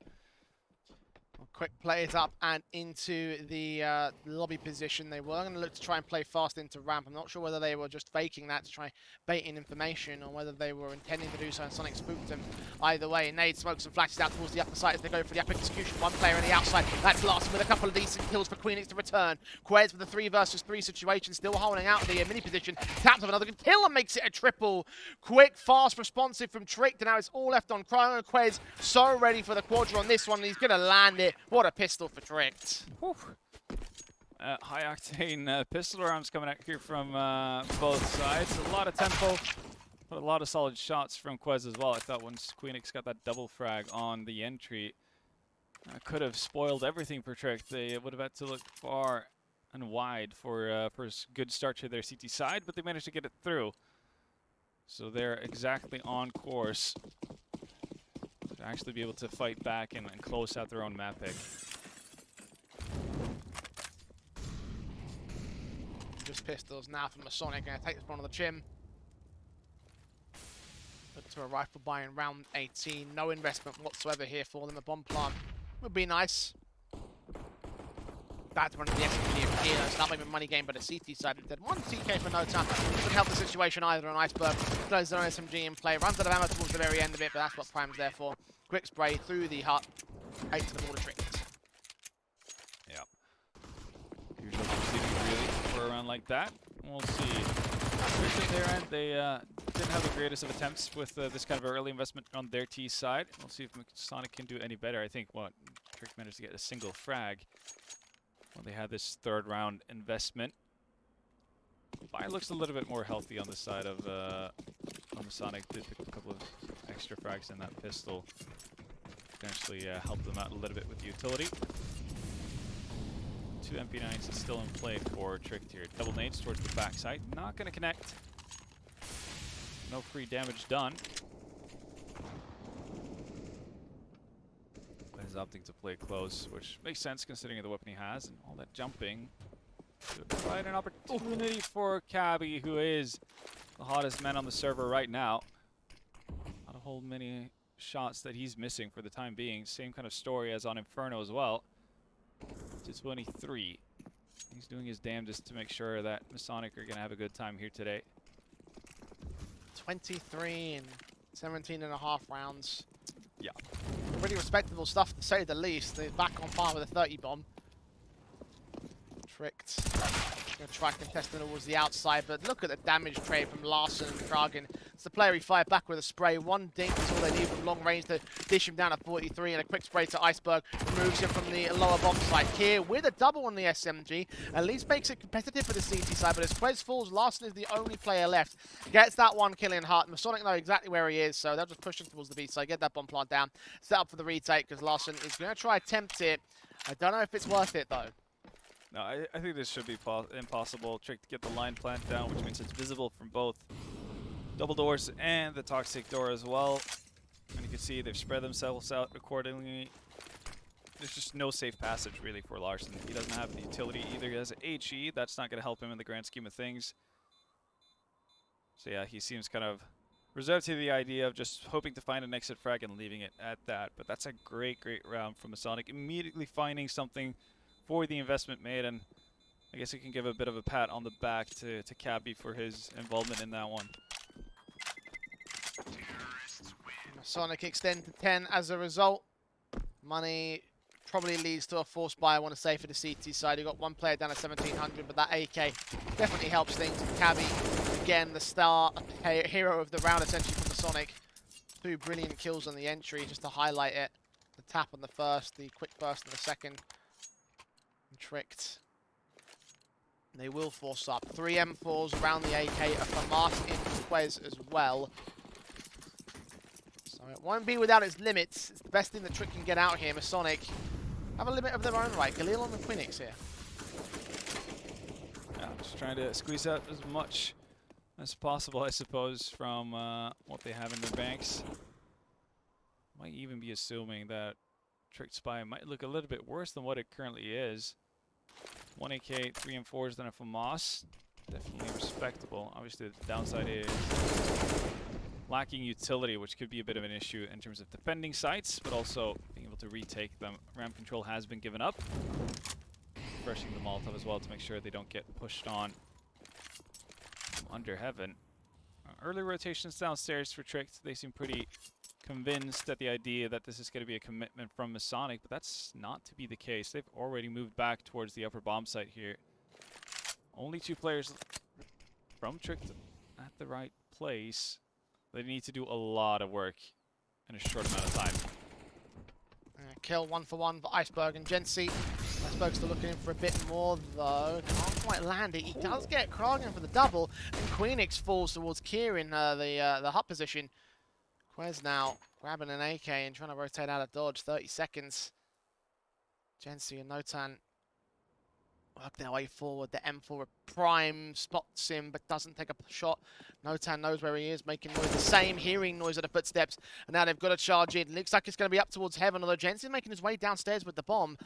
[SPEAKER 1] Quick plays up and into the lobby position. They were going to look to try and play fast into ramp. I'm not sure whether they were just faking that to try bait in information, or whether they were intending to do so and Sonic spooked them. Either way, Nade smokes and flashes out towards the upper side as they go for the up execution. One player on the outside. That's Larson with a couple of decent kills for Queenix to return. Quez with a 3 versus 3 situation, still holding out the mini position. Taps up another good kill and makes it a triple. Quick, fast, responsive from Tricked, and now it's all left on Chrono. Quez so ready for the quadra on this one, and he's going to land it. What a pistol for Tricked.
[SPEAKER 2] High octane pistol rounds coming out here from both sides. A lot of tempo, but a lot of solid shots from Quez as well. I thought once Queenix got that double frag on the entry, could have spoiled everything for Tricked. They would have had to look far and wide for a good start to their CT side, but they managed to get it through. So they're exactly on course to actually be able to fight back and close out their own map pick.
[SPEAKER 1] Just pistols now from Masonic, going to take this one on the chin. Look to a rifle buy in round 18. No investment whatsoever here for them. A bomb plant would be nice. Bad to run to the SMG of here. It's not even money game, but a CT side instead. 1 TK for no time. Doesn't help the situation either on Iceberg. Throws their own SMG in play. Runs out of ammo towards the very end of it, but that's what Prime's there for. Quick spray through the hut. 8 to the border Tricked.
[SPEAKER 2] Yeah. Usual proceedings really for a round like that. We'll see. At their end, they didn't have the greatest of attempts with this kind of early investment on their T side. We'll see if Masonic can do any better. I think Tricked managed to get a single frag. Well, they had this 3rd round investment. Buy looks a little bit more healthy on the side of Masonic. Did a couple of extra frags in that pistol. Potentially help them out a little bit with the utility. 2 MP9s is still in play for Tricked here. Double nades towards the backside. Not going to connect. No free damage done. He's opting to play close, which makes sense considering the weapon he has and all that jumping. Could provide an opportunity for Cabby, who is the hottest man on the server right now. Not a whole many shots that he's missing for the time being. Same kind of story as on Inferno as well. To 23. He's doing his damnedest to make sure that Masonic are going to have a good time here today.
[SPEAKER 1] 23 and 17 and a half rounds.
[SPEAKER 2] Yeah.
[SPEAKER 1] Pretty respectable stuff to say the least. They're back on par with a 30 bomb. Tricked. Going to try contesting towards the outside, but look at the damage trade from Larson and Kragen It's the player he fired back with a spray. One dink is all they need from long range to dish him down at 43, and a quick spray to Iceberg removes him from the lower bomb site. Here with a double on the SMG, at least makes it competitive for the CT side, but as Quez falls, Larson is the only player left. Gets that one kill in Heart. Masonic know exactly where he is, so they'll just push him towards the B side, get that bomb plant down, set up for the retake, because Larson is going to try attempt it. I don't know if it's worth it, though.
[SPEAKER 2] No, I think this should be impossible. Trick to get the line plant down, which means it's visible from both double doors and the toxic door as well. And you can see they've spread themselves out accordingly. There's just no safe passage really for Larson. He doesn't have the utility either. He has an HE. That's not going to help him in the grand scheme of things. So yeah, he seems kind of reserved to the idea of just hoping to find an exit frag and leaving it at that. But that's a great round from Masonic. Immediately finding something for the investment made, and I guess we can give a bit of a pat on the back to Cabby for his involvement in that one.
[SPEAKER 1] Masonic extend to 10 as a result. Money probably leads to a forced buy, I want to say, for the CT side. You've got one player down at 1700, but that AK definitely helps things. Cabby, again, the star hero of the round, essentially, for Masonic. 2 brilliant kills on the entry, just to highlight it. The tap on the first, the quick burst on the second. Tricked. They will force up. 3 M4s around the AK, a FAMAS in Quez as well. So it won't be without its limits. It's the best thing that Trick can get out here. Masonic have a limit of their own right. Galil on the Quinix here.
[SPEAKER 2] Yeah, just trying to squeeze out as much as possible, I suppose, from what they have in their banks. Might even be assuming that Trick Spy might look a little bit worse than what it currently is. 1 AK, 3 M4s, then a FAMAS. Definitely respectable. Obviously, the downside is lacking utility, which could be a bit of an issue in terms of defending sites, but also being able to retake them. Ram control has been given up. Refreshing the Molotov as well to make sure they don't get pushed on from under heaven. Early rotations downstairs for Trick. They seem pretty convinced that the idea that this is going to be a commitment from Masonic, but that's not to be the case. They've already moved back towards the upper bomb site here. Only 2 players from Trick at the right place. They need to do a lot of work in a short amount of time.
[SPEAKER 1] Kill 1 for 1 for Iceberg and Gensi. Iceberg's still looking in for a bit more, though. Can't quite land it. He does get Kragen for the double, and Queenix falls towards Kier in the hut position. Quez now grabbing an AK and trying to rotate out of dodge. 30 seconds. Gensi and Notan work their way forward. The M4 prime spots him but doesn't take a shot. Notan knows where he is, making noise. The same hearing noise of the footsteps. And now they've got to charge in. Looks like it's going to be up towards heaven, although Jensen's making his way downstairs with the bomb.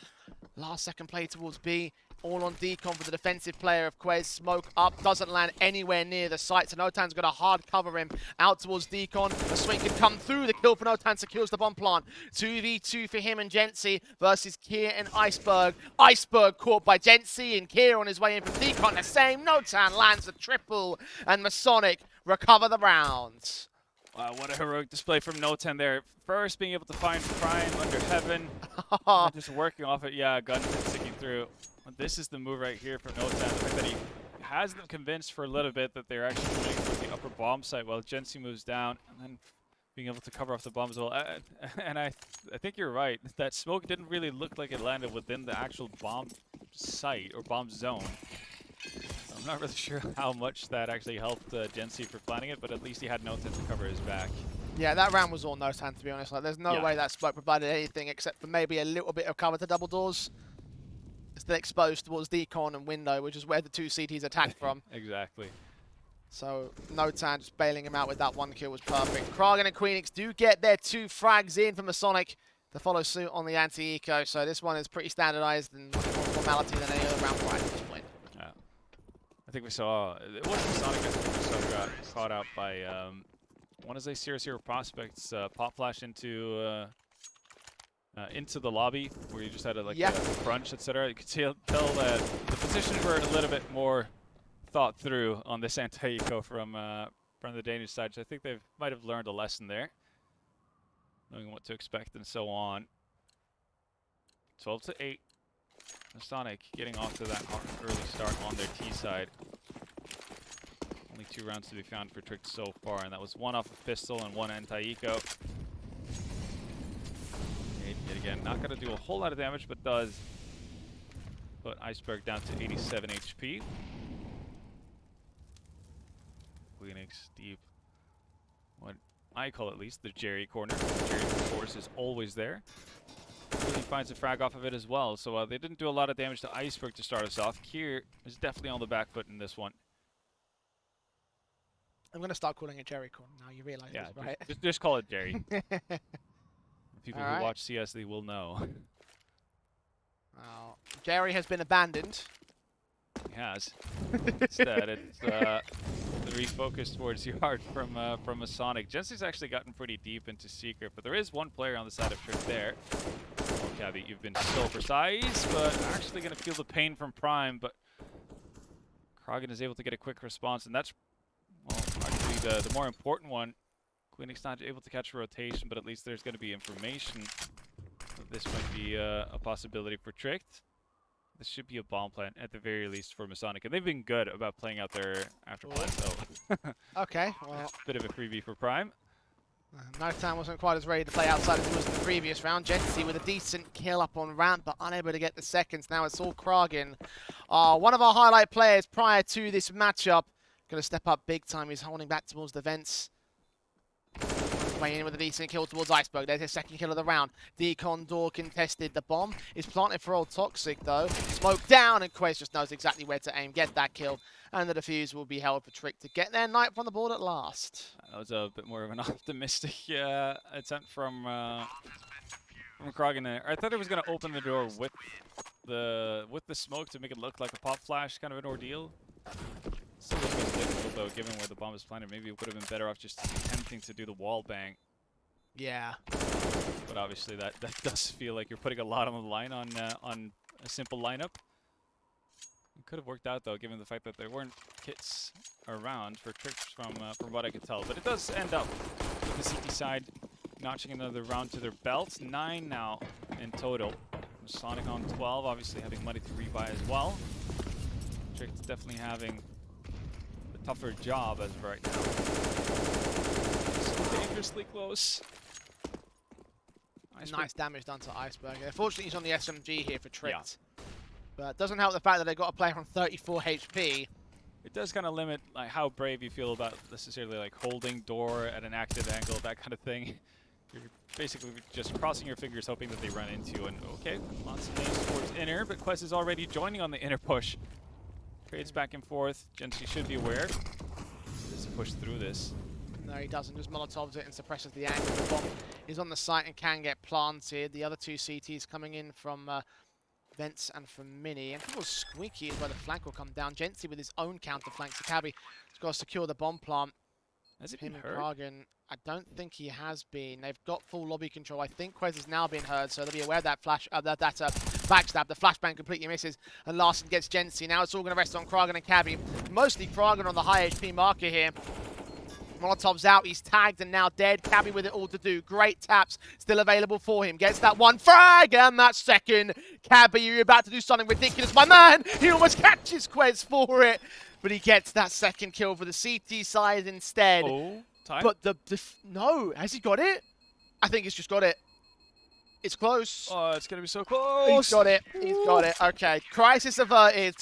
[SPEAKER 1] Last second play towards B. All on decon for the defensive player of Quez. Smoke up, doesn't land anywhere near the site, so Notan's got to hard cover him out towards decon. A swing could come through. The kill for Notan secures the bomb plant. 2v2 for him and Gensi versus Kier and Iceberg. Iceberg caught by Gensi, and Kier on his way in from decon. The same. Notan lands a triple, and Masonic recover the rounds.
[SPEAKER 2] Wow, what a heroic display from Notan there. First being able to find Prime under heaven. Just working off it. Yeah, gun sticking through. This is the move right here from Notan. The fact that he has them convinced for a little bit that they're actually moving towards the upper bomb site while Gensi moves down, and then being able to cover off the bomb as well. And I think you're right. That smoke didn't really look like it landed within the actual bomb site or bomb zone. I'm not really sure how much that actually helped Gensi for planning it, but at least he had Notan to cover his back.
[SPEAKER 1] Yeah, that round was all Notan, to be honest. Like, there's no way that smoke provided anything except for maybe a little bit of cover to double doors. Still exposed towards decon and window, which is where the 2 CTs attacked from.
[SPEAKER 2] Exactly.
[SPEAKER 1] So Notan just bailing him out with that 1 kill was perfect. Kragen and Queenix do get their 2 frags in for Masonic to follow suit on the anti-eco. So this one is pretty standardized and much more formality than any other round fight at this point.
[SPEAKER 2] Yeah. I think we saw, it was Masonic, I think we saw got caught out by one of the 0-0 prospects pop flash into the lobby where you just had a crunch, etc. You could tell that the positions were a little bit more thought through on this anti-eco from the Danish side. So I think they might have learned a lesson there, knowing what to expect and so on. 12-8. Masonic getting off to that early start on their T side. Only 2 rounds to be found for Trick so far, and that was 1 off of pistol and 1 anti-eco. Yet again, not going to do a whole lot of damage, but does put Iceberg down to 87 HP. Phoenix deep. What I call at least the Jerry corner. Jerry, of course, is always there. Really finds a frag off of it as well. So they didn't do a lot of damage to Iceberg to start us off. Kier is definitely on the back foot in this one.
[SPEAKER 1] I'm going to start calling it Jerry corner now. You realize
[SPEAKER 2] Yeah,
[SPEAKER 1] this, right?
[SPEAKER 2] just call it Jerry. People
[SPEAKER 1] All
[SPEAKER 2] who
[SPEAKER 1] right.
[SPEAKER 2] watch CS, they will know.
[SPEAKER 1] Well, Jerry has been abandoned.
[SPEAKER 2] He has. Instead, it's the refocus towards yard from Masonic. Jensen's actually gotten pretty deep into Secret, but there is one player on the side of Trick there. Oh, Cabby, you've been so precise, but actually going to feel the pain from Prime, but Krogan is able to get a quick response, and that's, well, arguably the more important one. Queenix not able to catch a rotation, but at least there's going to be information. This might be a possibility for Trick. This should be a bomb plant at the very least for Masonic, and they've been good about playing out their after plant, so
[SPEAKER 1] Okay, well,
[SPEAKER 2] bit of a freebie for Prime.
[SPEAKER 1] Notan wasn't quite as ready to play outside as he was in the previous round. Genty with a decent kill up on ramp, but unable to get the seconds. Now it's all Kragen. One of our highlight players prior to this matchup. Going to step up big time. He's holding back towards the vents. Weighing in with a decent kill towards Iceberg. There's his second kill of the round. Decon door contested. The bomb is planted for old Toxic though. Smoke down, and Quez just knows exactly where to aim. Get that kill. And the defuse will be held for Trick to get their knife on the board at last.
[SPEAKER 2] That was a bit more of an optimistic attempt from Krogan there. I thought it was going to open the door with the smoke to make it look like a pop flash kind of an ordeal. Still a little bit difficult though, given where the bomb is planted. Maybe it would have been better off just attempting to do the wall bang.
[SPEAKER 1] Yeah.
[SPEAKER 2] But obviously that does feel like you're putting a lot on the line on a simple lineup. It could have worked out though, given the fact that there weren't kits around for Tricks from what I could tell. But it does end up with the CT side notching another round to their belt. 9 now in total. Masonic on 12, obviously having money to rebuy as well. Tricks definitely having the tougher job as of right now. So dangerously close.
[SPEAKER 1] Nice damage done to Iceberg. Fortunately, he's on the SMG here for Trick.
[SPEAKER 2] Yeah.
[SPEAKER 1] But it doesn't help the fact that they got a player on 34 HP.
[SPEAKER 2] It does kind of limit like how brave you feel about necessarily like holding door at an active angle, that kind of thing. You're basically just crossing your fingers hoping that they run into you. And okay, lots of names towards inner, but Quest is already joining on the inner push. Trades back and forth. Genty should be aware. Does he push through this?
[SPEAKER 1] No, he doesn't. Just Molotovs it and suppresses the angle. The bomb is on the site and can get planted. The other two CTs coming in from Vents and from Mini. And people squeaky is where the flank will come down. Genty with his own counter flank. So Cabby has got to secure the bomb plant.
[SPEAKER 2] Has it
[SPEAKER 1] Him
[SPEAKER 2] been
[SPEAKER 1] and
[SPEAKER 2] hurt?
[SPEAKER 1] Kragen, I don't think he has been. They've got full lobby control. I think Quez has now been heard, so they'll be aware of that flash, backstab. The flashbang completely misses, and Larson gets Genty. Now it's all going to rest on Kragen and Cabby. Mostly Kragen on the high HP marker here. Molotov's out, he's tagged and now dead. Cabby with it all to do. Great taps still available for him. Gets that one frag and that second. Cabby, you're about to do something ridiculous. My man, he almost catches Quez for it. But he gets that second kill for the CT side instead.
[SPEAKER 2] Oh, time.
[SPEAKER 1] But no, has he got it? I think he's just got it. It's close.
[SPEAKER 2] Oh, it's going to be so close.
[SPEAKER 1] He's got it. He's got it. Okay, crisis averted.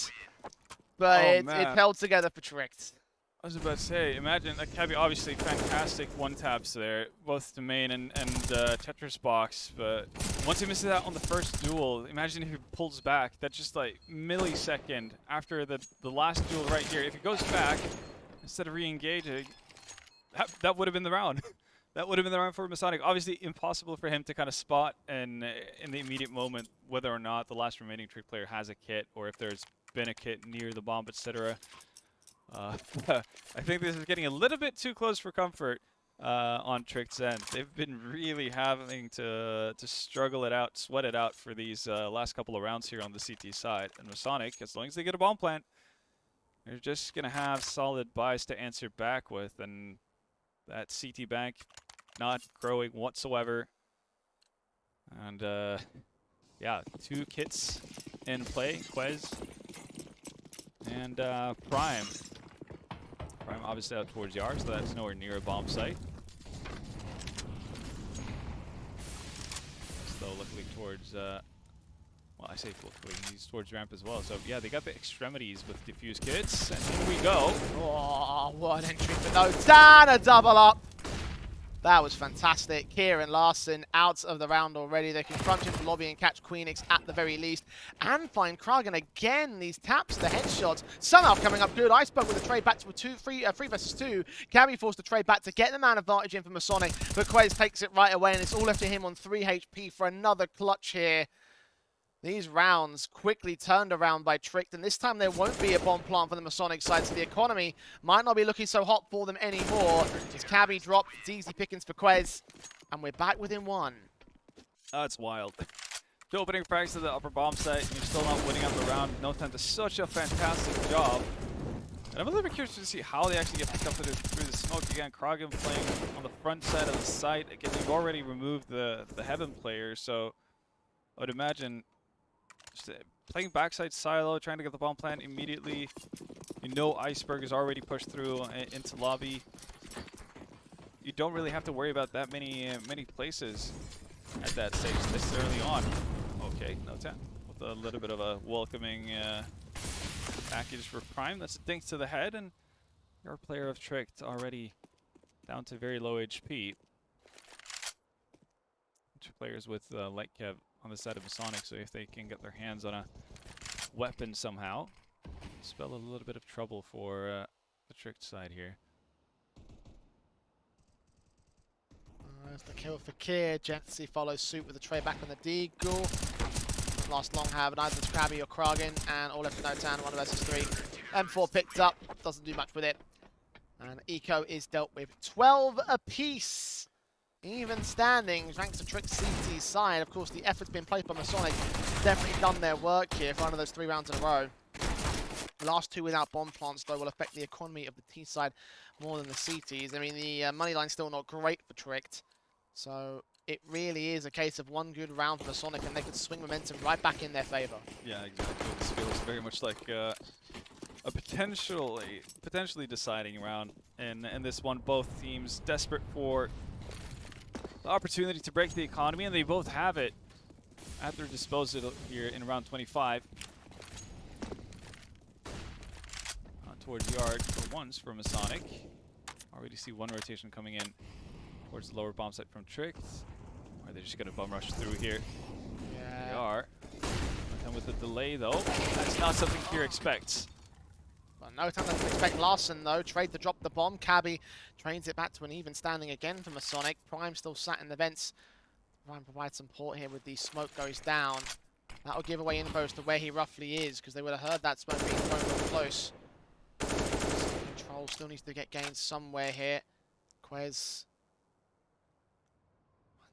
[SPEAKER 1] But it's held together for Trick.
[SPEAKER 2] I was about to say, imagine, like, Cabby obviously fantastic one-taps there, both to main and Tetris box, but once he misses out on the first duel, imagine if he pulls back, that just like millisecond after the last duel right here, if he goes back, instead of re-engaging, that would have been the round. That would have been the round for Masonic. Obviously impossible for him to kind of spot in the immediate moment whether or not the last remaining Trick player has a kit, or if there's been a kit near the bomb, etc. I think this is getting a little bit too close for comfort on Trick's end. They've been really having to struggle it out, sweat it out for these last couple of rounds here on the CT side. And Masonic, as long as they get a bomb plant, they're just going to have solid buys to answer back with. And that CT bank not growing whatsoever. And yeah, 2 kits in play, Quez and Prime. Prime obviously out towards Yard, so that's nowhere near a bomb site. Still looking towards, well, I say looking, he's towards ramp as well. So yeah, they got the extremities with diffuse kits, and here we go.
[SPEAKER 1] Oh, what an entry for no. Dan, a double up. That was fantastic. Kieran Larson out of the round already. They can crunch into lobby and catch Queenix at the very least. And find Kragan again. These taps, the headshots. Somehow coming up good. Iceberg with a trade back to a 3 versus 2. Cabby forced to trade back to get the man advantage in for Masonic. But Quez takes it right away, and it's all left to him on 3 HP for another clutch here. These rounds quickly turned around by Tricked, and this time there won't be a bomb plant for the Masonic side, so the economy might not be looking so hot for them anymore. As Cabby dropped, it's easy pickings for Quez, and we're back within 1.
[SPEAKER 2] That's wild. The opening fracks to the upper bomb site, and you're still not winning up the round. No time does such a fantastic job. And I'm a little bit curious to see how they actually get picked up through the smoke. Again, Kragan playing on the front side of the site. Again, we've already removed the Heaven player, so I would imagine just playing backside silo, trying to get the bomb plant immediately. You know Iceberg is already pushed through into lobby. You don't really have to worry about that many places at that stage this early on. Okay, no 10 with a little bit of a welcoming package for Prime. That's a dink to the head, and your player of Tricked already down to very low HP. Two players with light kev on the side of Masonic, so if they can get their hands on a weapon somehow, spell a little bit of trouble for the Tricked side here.
[SPEAKER 1] There's the kill for Kier. Jency follows suit with a trade back on the Deagle. Last long have either it's Krabby or Kragan, and all left to no town, 1 versus 3. M4 picked up, doesn't do much with it. And Eco is dealt with 12 apiece. Even standings, ranks to Trick CT's side. Of course, the effort's been played by Masonic. Definitely done their work here for one of those 3 rounds in a row. The last 2 without bomb plants, though, will affect the economy of the T side more than the CTs. I mean, the money line's still not great for Tricked. So it really is a case of 1 good round for Masonic, and they could swing momentum right back in their favor.
[SPEAKER 2] Yeah, exactly. This feels very much like a potentially deciding round. And this one, both teams desperate for the opportunity to break the economy, and they both have it at their disposal here in round 25. Towards Yard for once for Masonic. Already see 1 rotation coming in towards the lower bomb site from Tricked. Or are they just going to bum rush through here?
[SPEAKER 1] Yeah.
[SPEAKER 2] They are. And with the delay, though, that's not something Kier expects.
[SPEAKER 1] Well, no time doesn't expect Larson, though. Trade to drop the bomb. Cabby trains it back to an even standing again for Masonic. Prime still sat in the vents. Prime provides some support here with the smoke goes down. That'll give away info as to where he roughly is, because they would have heard that smoke being thrown real close. Control still needs to get gains somewhere here. Quez.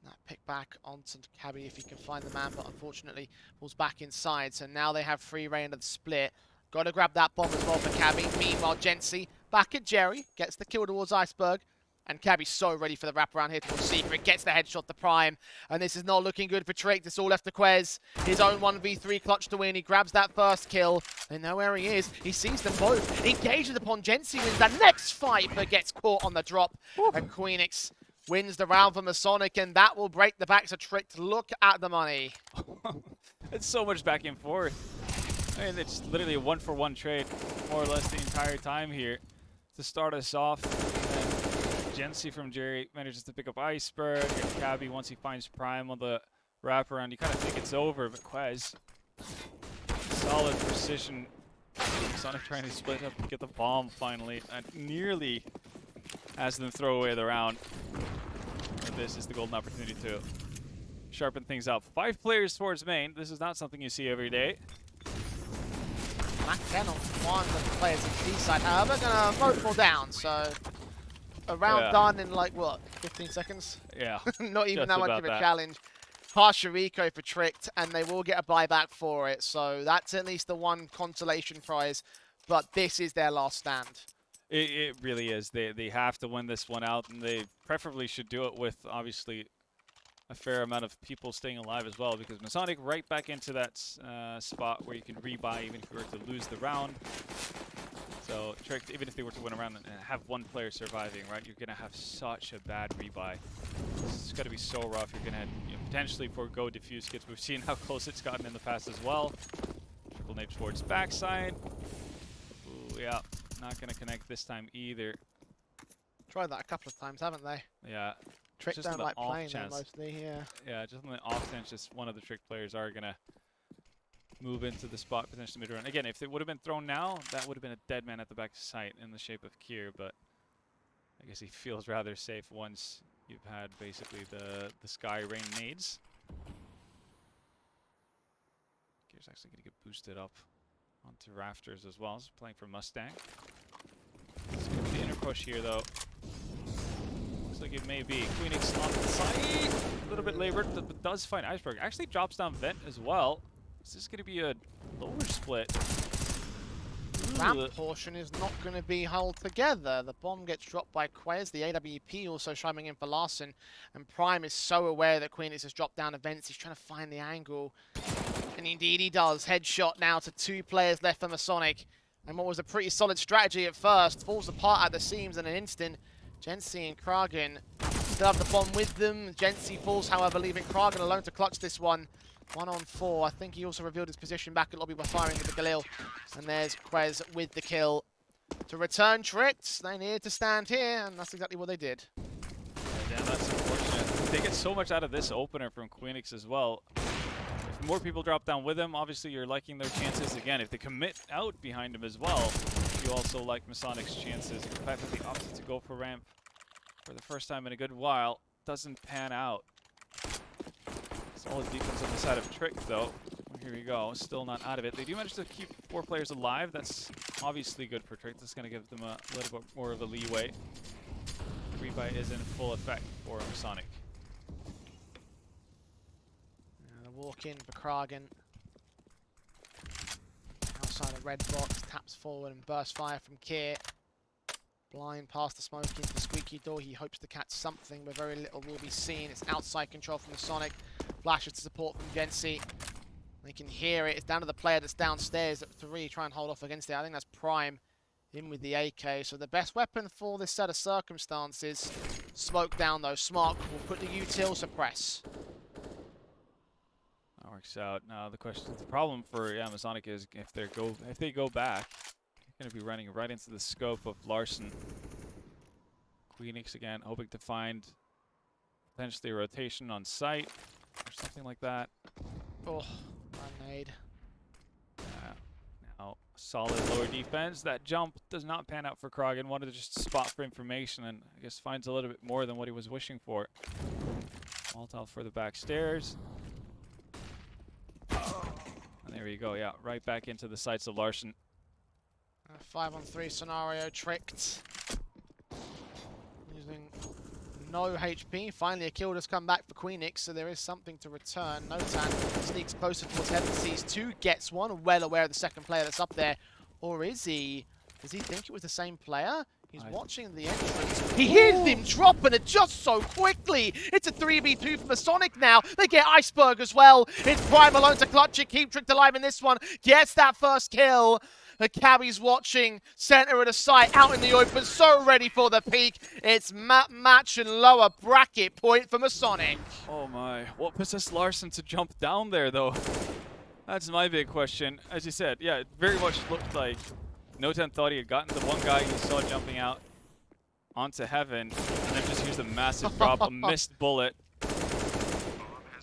[SPEAKER 1] That pick back onto Cabby if he can find the man, but unfortunately pulls back inside. So now they have free reign of the split. Got to grab that bomb as well for Cabby. Meanwhile, Jency back at Jerry. Gets the kill towards Iceberg. And Cabby's so ready for the wraparound here towards Secret. Gets the headshot to Prime. And this is not looking good for Trick. It's all left to Quez. His own 1v3 clutch to win. He grabs that first kill. They know where he is. He sees them both. Engages upon Jency. Wins the next fight, but gets caught on the drop. And Queenix wins the round for Masonic, and that will break the backs of Trick. Look at the money.
[SPEAKER 2] It's so much back and forth. I mean, it's literally a 1-for-1 trade, more or less the entire time here to start us off. And Jency from Jerry manages to pick up Iceberg, and Cabby, once he finds Prime on the wraparound, you kind of think it's over, but Quez, solid precision. Sonic trying to split up and get the bomb finally, and nearly has them throw away the round. And this is the golden opportunity to sharpen things up. 5 players towards main. This is not something you see every day.
[SPEAKER 1] Mac 10 on 1 of the players in the D side. They're going to both fall down, so a round done in like, what, 15 seconds?
[SPEAKER 2] Yeah.
[SPEAKER 1] Not even that much of a challenge. Partial eco for Tricked, and they will get a buyback for it. So that's at least the 1 consolation prize, but this is their last stand.
[SPEAKER 2] It really is. They have to win this one out, and they preferably should do it with, obviously, a fair amount of people staying alive as well, because Masonic right back into that spot where you can rebuy even if you were to lose the round. So Tricked, even if they were to win around and have one player surviving, right, you're going to have such a bad rebuy. It's got to be so rough. You're going to potentially forego diffuse kits. We've seen how close it's gotten in the past as well. Triple nade towards backside. Ooh, yeah, not going to connect this time either.
[SPEAKER 1] Tried that a couple of times, haven't they?
[SPEAKER 2] Yeah.
[SPEAKER 1] Trick
[SPEAKER 2] Just
[SPEAKER 1] don't
[SPEAKER 2] on the
[SPEAKER 1] like
[SPEAKER 2] off
[SPEAKER 1] playing them
[SPEAKER 2] chance.
[SPEAKER 1] mostly, yeah.
[SPEAKER 2] Yeah, just on the off chance, just one of the Trick players are going to move into the spot, potentially mid-run. Again, if it would have been thrown now, that would have been a dead man at the back of sight in the shape of Kier, but I guess he feels rather safe once you've had basically the Sky Rain nades. Kier's actually going to get boosted up onto Rafters as well. He's playing for Mustang. Let's get the inner push here, though. Looks like it may be. Queenix on the side. A little bit labored, but does find Iceberg. Actually drops down Vent as well. Is this going to be a lower split?
[SPEAKER 1] Ramp portion is not going to be held together. The bomb gets dropped by Quez. The AWP also chiming in for Larson. And Prime is so aware that Queenix has dropped down events. He's trying to find the angle. And indeed he does. Headshot now to 2 players left for Masonic. And what was a pretty solid strategy at first falls apart at the seams in an instant. Jensi and Kragen still have the bomb with them. Jensi falls, however, leaving Kragen alone to clutch this one. 1 on 4. I think he also revealed his position back at lobby by firing with the Galil. And there's Quez with the kill. To return Tricked, they needed to stand here, and that's exactly what they did.
[SPEAKER 2] Yeah, that's unfortunate. They get so much out of this opener from Queenix as well. If more people drop down with him, obviously you're liking their chances. Again, if they commit out behind him as well, you also like Masonic's chances. The fact that they opted to go for ramp for the first time in a good while doesn't pan out. Solid defense on the side of Trick, though. Here we go. Still not out of it. They do manage to keep 4 players alive. That's obviously good for Trick. That's going to give them a little bit more of a leeway. Rebuy is in full effect for Masonic.
[SPEAKER 1] The walk in for Kragen. Outside of red box, taps forward and burst fire from Kier. Blind past the smoke into the squeaky door. He hopes to catch something, but very little will be seen. It's outside control from Masonic. Flashes to support from Jensi. They can hear it. It's down to the player that's downstairs to really try and hold off against it. I think that's Prime in with the AK. So the best weapon for this set of circumstances. Smoke down though. Smart will put the util suppress.
[SPEAKER 2] That works out. Now the problem for Masonic is if they go back, you're going to be running right into the scope of Larson. Queenix again, hoping to find potentially a rotation on site or something like that.
[SPEAKER 1] Oh, grenade.
[SPEAKER 2] Now, solid lower defense. That jump does not pan out for Kragen. Wanted to just spot for information and I guess finds a little bit more than what he was wishing for. Molotov for the back stairs. And there you go, yeah, right back into the sights of Larson.
[SPEAKER 1] 5-on-3 scenario Tricked. Using no HP. Finally, a kill has come back for Queenix, so there is something to return. Notan sneaks closer towards Heaven, sees 2, gets 1. Well aware of the second player that's up there. Or is he? Does he think it was the same player? He's watching the entrance. He hears him drop and adjust so quickly. It's a 3v2 for Masonic now. They get Iceberg as well. It's Prime alone to clutch it. Keep Tricked alive in this one. Gets that first kill. The Cabby's watching, center of the site, out in the open, so ready for the peak. It's match and lower bracket point for Masonic.
[SPEAKER 2] Oh my, what possessed Larson to jump down there though? That's my big question. As you said, yeah, it very much looked like Notan thought he had gotten the one guy he saw jumping out onto Heaven, and then just here's a massive drop, a missed bullet.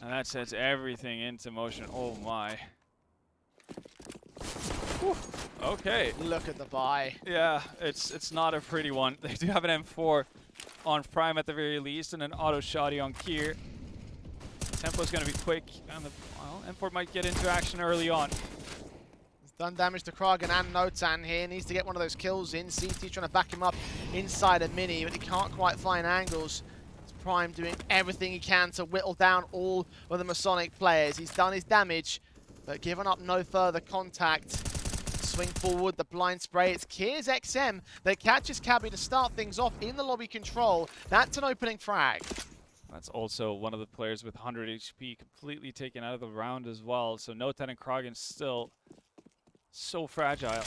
[SPEAKER 2] And that sets everything into motion. Oh my. Whew. Okay.
[SPEAKER 1] Look at the buy.
[SPEAKER 2] Yeah, it's not a pretty one. They do have an M4 on Prime at the very least, and an auto shotty on Kier. Tempo's going to be quick, and the M4 might get into action early on.
[SPEAKER 1] He's done damage to Kragen and Notan here. Needs to get one of those kills in. CT trying to back him up inside a mini, but he can't quite find angles. It's Prime doing everything he can to whittle down all of the Masonic players. He's done his damage, but given up no further contact. Swing forward, the blind spray. It's Kier's XM that catches Cabby to start things off in the lobby control. That's an opening frag.
[SPEAKER 2] That's also one of the players with 100 HP completely taken out of the round as well. So Notan and Kragen still so fragile.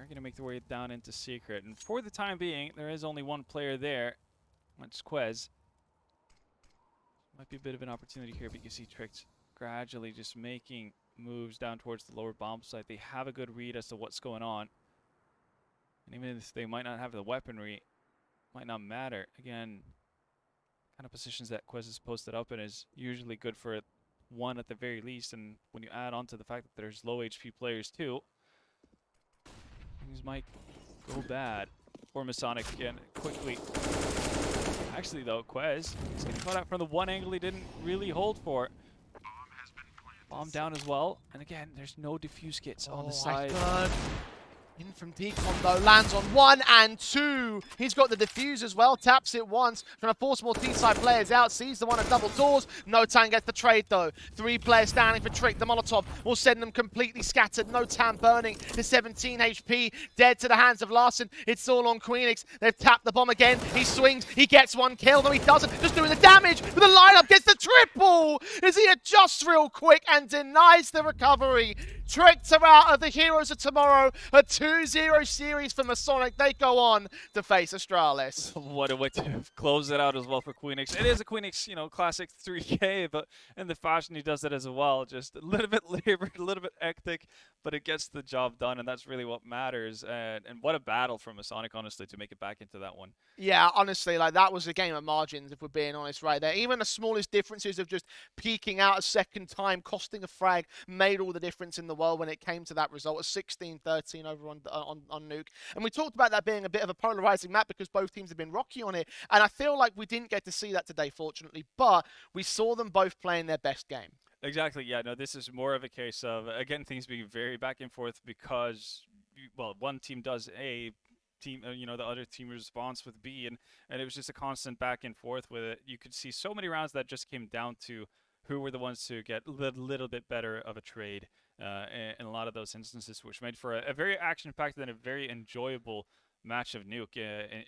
[SPEAKER 2] going to make their way down into Secret. And for the time being, there is only one player there. That's Quez. Might be a bit of an opportunity here, but you see Tricked gradually just making moves down towards the lower bomb site. They have a good read as to what's going on. And even if they might not have the weaponry, might not matter. Again, kind of positions that Quez is posted up in is usually good for one at the very least. And when you add on to the fact that there's low HP players too, things might go bad for Masonic again quickly. Actually though, Quez is getting caught out from the one angle he didn't really hold for. Bomb down as well. And again, there's no defuse kits on the side.
[SPEAKER 1] In from Decon though, lands on 1 and 2. He's got the defuse as well, taps it once, trying to force more T-side players out, sees the one at double doors. No-Tan gets the trade though. 3 players standing for Trick. The Molotov will send them completely scattered. No-Tan burning to 17 HP, dead to the hands of Larson. It's all on Queenix. They've tapped the bomb again. He swings, he gets one kill, though he doesn't. Just doing the damage, but the lineup gets the triple. As he adjusts real quick and denies the recovery. Tricked are out of the Heroes of Tomorrow. A 2-0 series for Masonic. They go on to face Astralis.
[SPEAKER 2] What a way to close it out as well for Queenix. It is a Queenix, you know, classic 3K, but in the fashion he does it as well. Just a little bit labored, a little bit hectic, but it gets the job done, and that's really what matters. And what a battle from Masonic, honestly, to make it back into that one.
[SPEAKER 1] Yeah, honestly, like that was a game of margins, if we're being honest, right there. Even the smallest differences of just peeking out a second time, costing a frag, made all the difference in the world when it came to that result. A 16-13 over on Nuke. And we talked about that being a bit of a polarizing map because both teams have been rocky on it. And I feel like we didn't get to see that today, fortunately. But we saw them both playing their best game.
[SPEAKER 2] Exactly, yeah. No, this is more of a case of, again, things being very back and forth because, well, one team does A, team, you know, the other team responds with B, and it was just a constant back and forth with it. You could see so many rounds that just came down to who were the ones to get a little bit better of a trade in a lot of those instances, which made for a very action-packed and a very enjoyable match of Nuke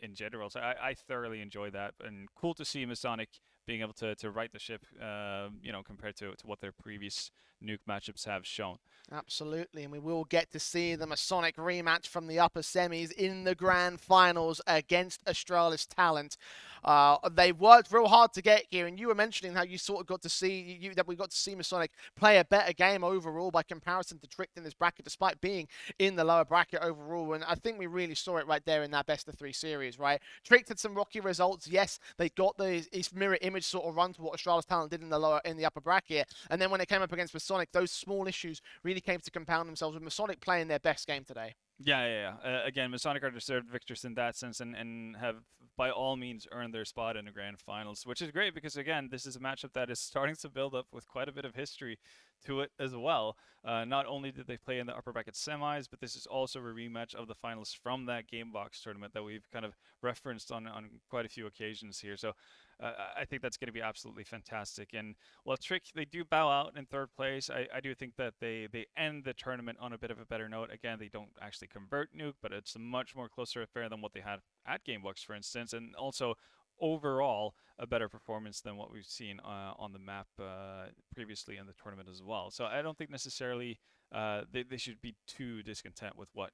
[SPEAKER 2] in general. So I thoroughly enjoyed that, and cool to see Masonic being able to right the ship, you know, compared to what their previous Nuke matchups have shown.
[SPEAKER 1] Absolutely, and we will get to see the Masonic rematch from the upper semis in the grand finals against Astralis Talent. They've worked real hard to get here, and you were mentioning how you sort of got to see that we got to see Masonic play a better game overall by comparison to Tricked in this bracket, despite being in the lower bracket overall. And I think we really saw it right there in that best of 3 series, right? Tricked had some rocky results. Yes, they got the mirror image sort of run to what Astralis Talent did in the upper bracket, and then when it came up against Masonic, those small issues really came to compound themselves with Masonic playing their best game today.
[SPEAKER 2] Yeah. Again, Masonic are deserved victors in that sense and have by all means earned their spot in the grand finals, which is great because, again, this is a matchup that is starting to build up with quite a bit of history to it as well. Not only did they play in the upper bracket semis, but this is also a rematch of the finals from that Gamebox tournament that we've kind of referenced on quite a few occasions here. So I think that's going to be absolutely fantastic. And while Trick, they do bow out in 3rd place, I do think that they end the tournament on a bit of a better note. Again, they don't actually convert Nuke, but it's a much more closer affair than what they had at Gamebox, for instance, and also overall a better performance than what we've seen on the map previously in the tournament as well. So I don't think necessarily they should be too discontent with what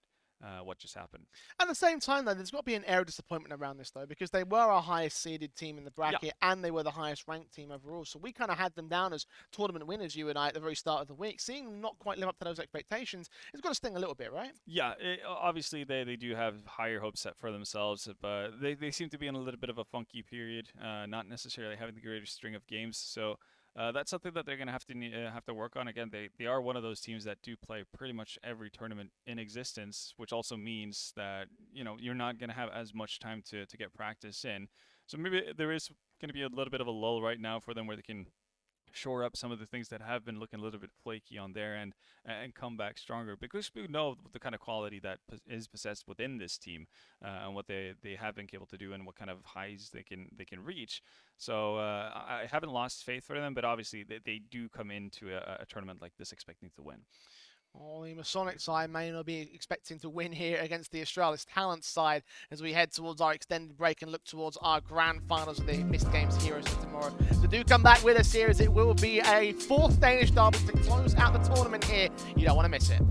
[SPEAKER 2] just happened.
[SPEAKER 1] At the same time, though, there's got to be an air of disappointment around this, though, because they were our highest seeded team in the bracket, and they were the highest ranked team overall. So we kind of had them down as tournament winners, you and I, at the very start of the week. Seeing them not quite live up to those expectations, it's got to sting a little bit, right?
[SPEAKER 2] Yeah, obviously they do have higher hopes set for themselves, but they seem to be in a little bit of a funky period, not necessarily having the greatest string of games. So that's something that they're going to have to work on. Again, they are one of those teams that do play pretty much every tournament in existence, which also means that, you know, you're not going to have as much time to get practice in. So maybe there is going to be a little bit of a lull right now for them where they can shore up some of the things that have been looking a little bit flaky on their end and come back stronger, because we know the kind of quality that is possessed within this team and what they have been able to do and what kind of highs they can reach. So I haven't lost faith for them, but obviously they do come into a tournament like this expecting to win.
[SPEAKER 1] Well, the Masonic side may not be expecting to win here against the Astralis Talent side as we head towards our extended break and look towards our grand finals of the MistGames Heroes of Tomorrow. So do come back with us here, as it will be a 4th Danish derby to close out the tournament here. You don't want to miss it.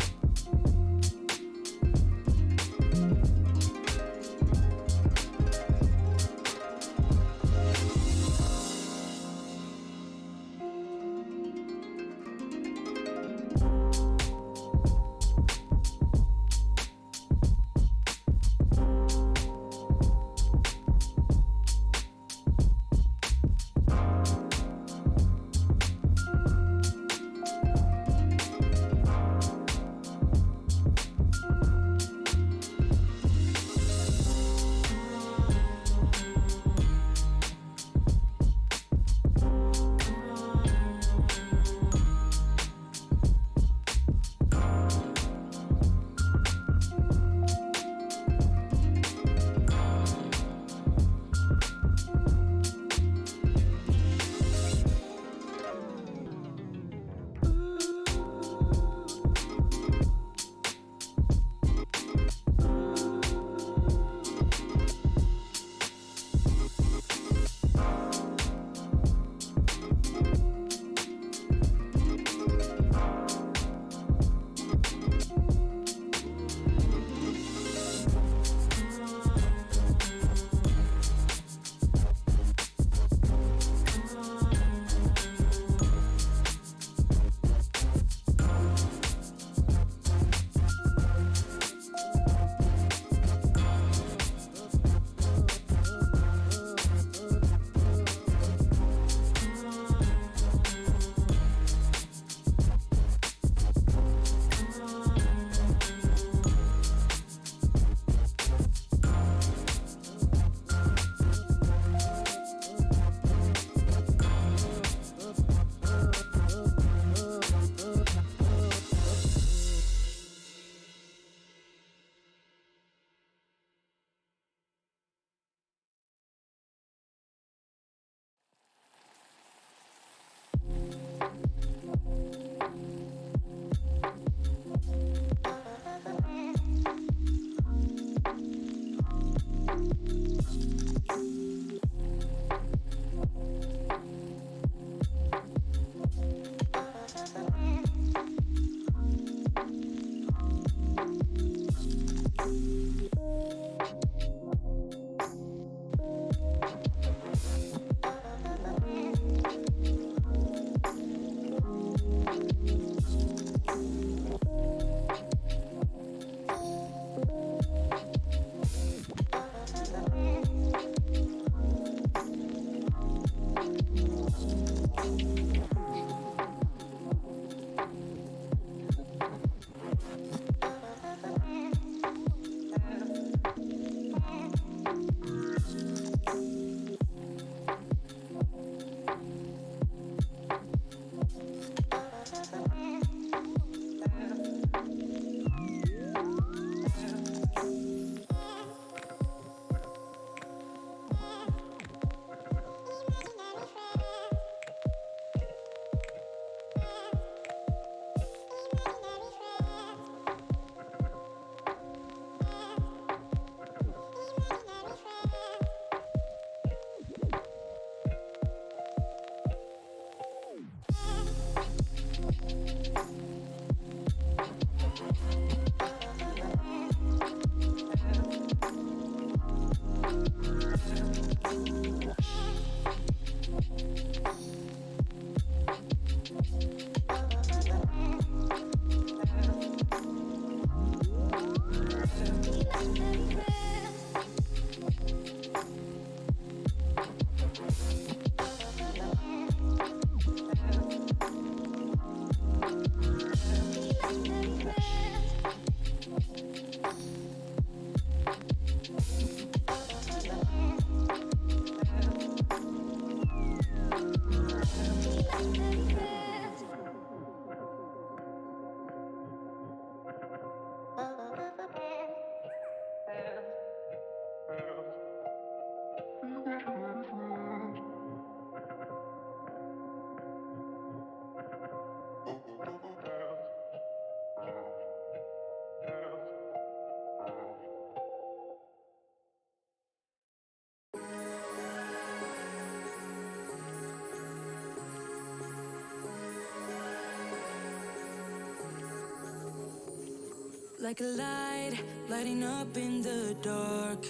[SPEAKER 3] Like a light, lighting up in the dark.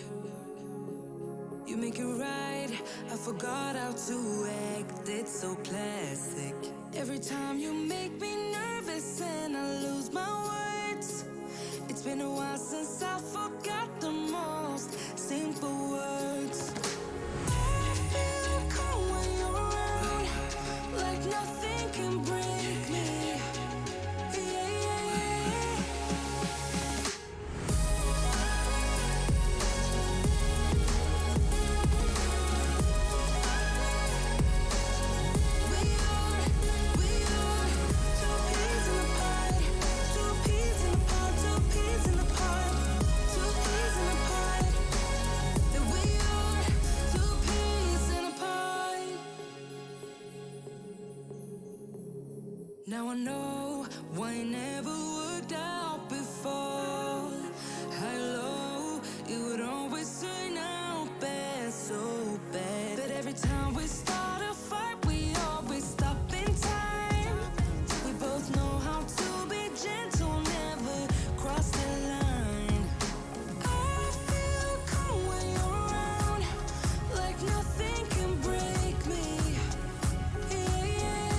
[SPEAKER 3] You make it right, I forgot how to act. It's so classic. Every time you make me nervous and I lose my words. It's been a while since I forgot the most simple words. I feel calm when you're around, like nothing can break me. Yeah, yeah, yeah. Now I know why it never worked out before. High low, it would always turn out bad, so bad. But every time we start a fight, we always stop in time. We both know how to be gentle, never cross the line. I feel calm when you're around, like nothing can break me. Yeah, yeah.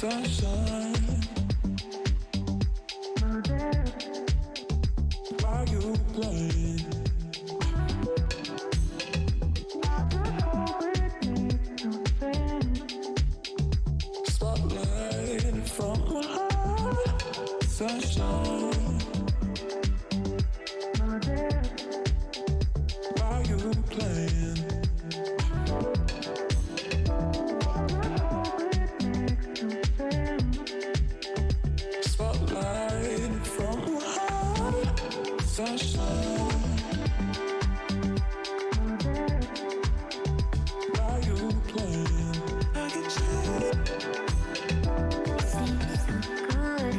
[SPEAKER 3] sunshine. Why you playing? Spotlight from my heart. Sunshine. Why you playing? Spotlight from my heart. Sunshine. Why you playing? I can change.
[SPEAKER 4] Seems so good.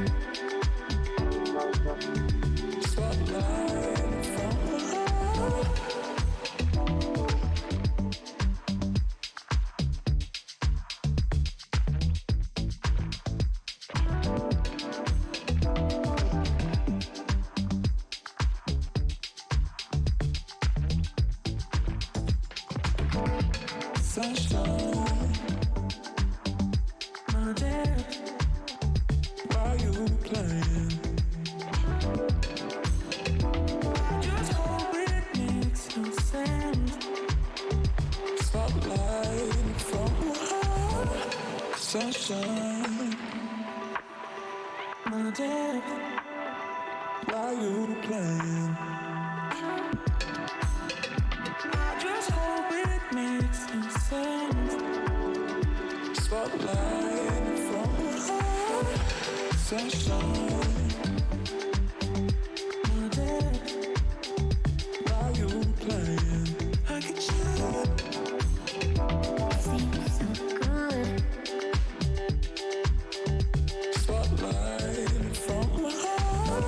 [SPEAKER 3] Spotlight from my heart. Sunshine. My dear, why you playing? I just hope it makes no sense. Spotlight from my heart. Sunshine. My dear, why you playing? I just hope it makes no sense. Spotlight from my heart. Sunshine. My dear, why you playing? I can change.
[SPEAKER 4] Seems so good.
[SPEAKER 3] Spotlight from my heart.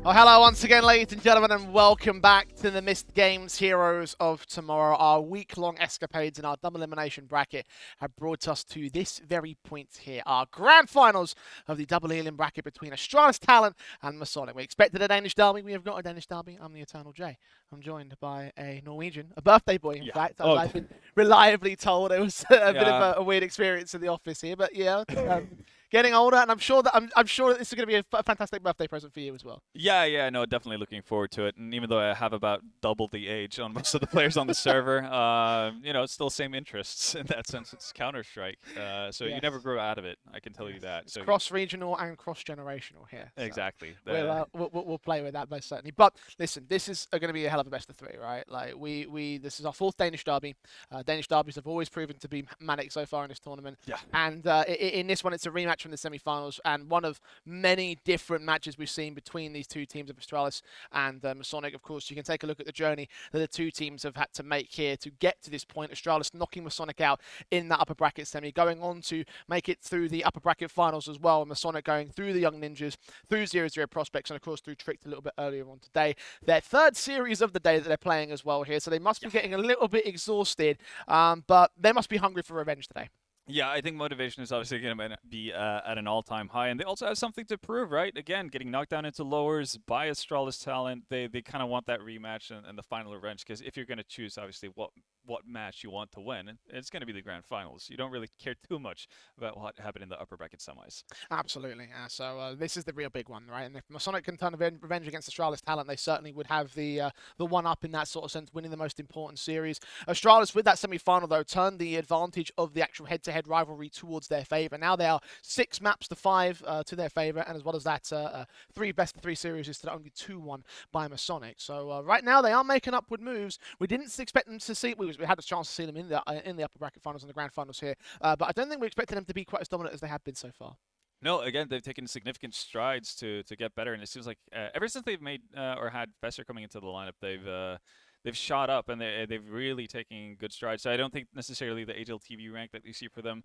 [SPEAKER 1] Oh, hello once again, ladies and gentlemen, and welcome back to the MistGames Heroes of Tomorrow. Our week-long escapades in our double elimination bracket have brought us to this very point here, our grand finals of the double elim bracket between Astralis Talent and Masonic. We expected a Danish derby. We have got a Danish derby. I'm the Eternal J. I'm joined by a Norwegian, a birthday boy, in fact. As I've been reliably told, it was a bit of a weird experience in the office here, but yeah. Getting older, and I'm sure that this is going to be a fantastic birthday present for you as well.
[SPEAKER 2] Yeah, no, definitely looking forward to it. And even though I have about double the age on most of the players on the server, it's still same interests in that sense. It's Counter-Strike, so you never grow out of it. I can tell you that.
[SPEAKER 1] It's
[SPEAKER 2] so
[SPEAKER 1] cross-regional and cross-generational here. So
[SPEAKER 2] exactly.
[SPEAKER 1] we'll play with that most certainly. But listen, this is going to be a hell of a best of three, right? Like this is our fourth Danish derby. Danish derbies have always proven to be manic so far in this tournament.
[SPEAKER 2] Yeah.
[SPEAKER 1] And in this one, it's a rematch from the semi-finals, and one of many different matches we've seen between these two teams of Astralis and Masonic. Of course, you can take a look at the journey that the two teams have had to make here to get to this point. Astralis knocking Masonic out in that upper bracket semi, going on to make it through the upper bracket finals as well. And Masonic going through the Young Ninjas, through 0-0 Prospects, and of course through Tricked a little bit earlier on today. Their third series of the day that they're playing as well here, so they must be getting a little bit exhausted, but they must be hungry for revenge today.
[SPEAKER 2] Yeah, I think motivation is obviously going to be at an all-time high, and they also have something to prove, right? Again, getting knocked down into lowers by Astralis Talent, they kind of want that rematch and the final revenge, because if you're going to choose, obviously, what match you want to win, it's going to be the grand finals. You don't really care too much about what happened in the upper bracket semis.
[SPEAKER 1] Absolutely. So this is the real big one, right? And if Masonic can turn revenge against Astralis Talent, they certainly would have the one-up in that sort of sense, winning the most important series. Astralis, with that semi-final, though, turned the advantage of the actual head-to-head rivalry towards their favour. Now they are 6 maps to 5 to their favour, and as well as that, 3 best-of-3 series is to only 2-1 by Masonic. So right now they are making upward moves. We didn't expect them to see... We had a chance to see them in the upper bracket finals and the grand finals here, but I don't think we expected them to be quite as dominant as they have been so far.
[SPEAKER 2] No, again, they've taken significant strides to get better, and it seems like ever since they've made or had Fester coming into the lineup, they've shot up, and they've really taken good strides. So I don't think necessarily the HLTV rank that you see for them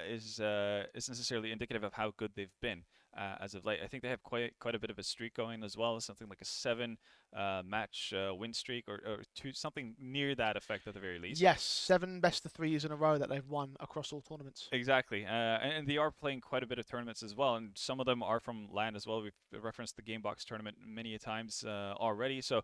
[SPEAKER 2] is necessarily indicative of how good they've been as of late. I think they have quite a bit of a streak going as well, something like a 7 match win streak or 2, something near that effect at the very least.
[SPEAKER 1] Yes, 7 best-of-3s in a row that they've won across all tournaments.
[SPEAKER 2] Exactly, and they are playing quite a bit of tournaments as well, and some of them are from LAN as well. We've referenced the Gamebox tournament many a times already, so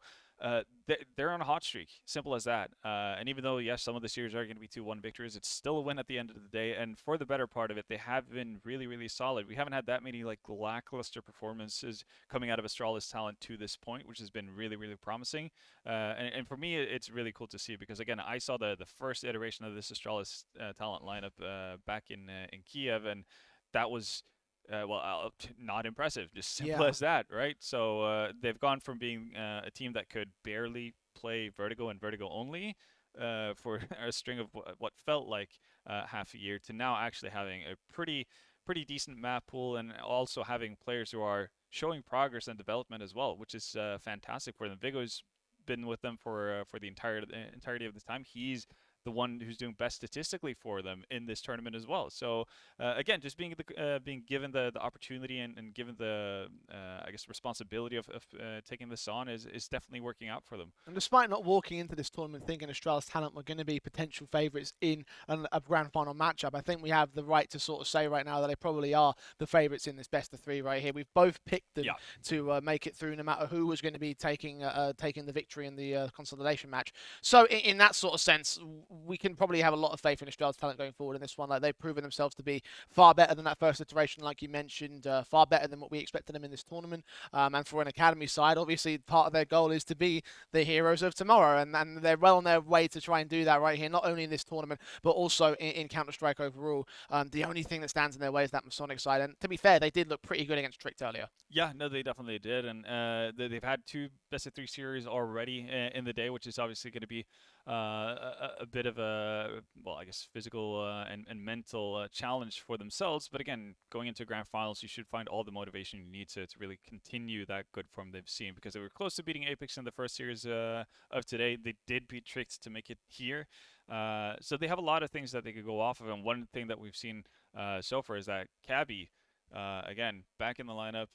[SPEAKER 2] they're on a hot streak, simple as that. And even though, yes, some of the series are going to be 2-1 victories, it's still a win at the end of the day. And for the better part of it, they have been really, really solid. We haven't had that many like lackluster performances coming out of Astralis Talent to this point, which has been really, really promising. And for me, it's really cool to see because again, I saw the first iteration of this Astralis Talent lineup back in Kiev, and that was. Not impressive, just simple as that, right? So they've gone from being a team that could barely play Vertigo and Vertigo only for a string of what felt like half a year to now actually having a pretty decent map pool and also having players who are showing progress and development as well, which is fantastic for them. Vigo's been with them for the entirety of this time. He's the one who's doing best statistically for them in this tournament as well. So again, just being given the opportunity and given the I guess responsibility of taking this on is definitely working out for them.
[SPEAKER 1] And despite not walking into this tournament thinking Astralis Talent were going to be potential favourites in a grand final matchup, I think we have the right to sort of say right now that they probably are the favourites in this best of 3 right here. We've both picked them to make it through, no matter who was going to be taking the victory in the consolidation match. So in that sort of sense, we can probably have a lot of faith in Astralis Talent going forward in this one. Like, they've proven themselves to be far better than that first iteration, like you mentioned, far better than what we expected them in this tournament. And for an academy side, obviously part of their goal is to be the heroes of tomorrow, and they're well on their way to try and do that right here, not only in this tournament, but also in Counter-Strike overall. The only thing that stands in their way is that Masonic side, and to be fair, they did look pretty good against Tricked earlier.
[SPEAKER 2] Yeah, no, they definitely did, and they've had 2 best-of-3 series already in the day, which is obviously going to be a bit of a, well, I guess physical and mental challenge for themselves. But again, going into grand finals, you should find all the motivation you need to really continue that good form they've seen, because they were close to beating Apex in the first series of today. They did beat Tricked to make it here. So they have a lot of things that they could go off of, and one thing that we've seen so far is that Cabby again, back in the lineup,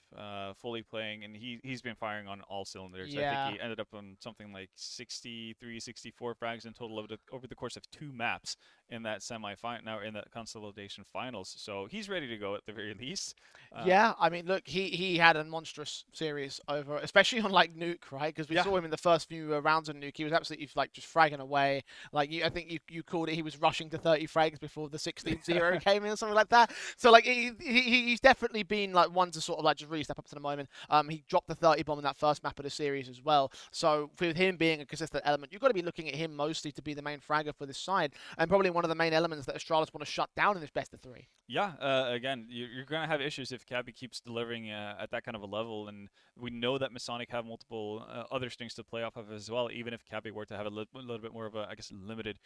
[SPEAKER 2] fully playing, and he's been firing on all cylinders. I think
[SPEAKER 1] Yeah.
[SPEAKER 2] he ended up on something like 63, 64 frags in total over the course of 2 maps in that semi-final, now in that consolidation finals. So he's ready to go at the very least. Uh,
[SPEAKER 1] Yeah, I mean, look, he had a monstrous series over, especially on like Nuke, right? Because we
[SPEAKER 2] yeah,
[SPEAKER 1] saw him in the first few rounds of Nuke. He was absolutely like just fragging away. Like I think you called it. He was rushing to 30 frags before the 16-0 came in or something like that. So like he's definitely been like one to sort of like just really step up to the moment. He dropped the 30 bomb in that first map of the series as well. So with him being a consistent element, you've got to be looking at him mostly to be the main fragger for this side, and probably one of the main elements that Astralis want to shut down in this best of three.
[SPEAKER 2] yeah. Again, you're going to have issues if Cabby keeps delivering at that kind of a level, and we know that Masonic have multiple other strings to play off of as well. Even if Cabby were to have a little bit more of a, I guess, limited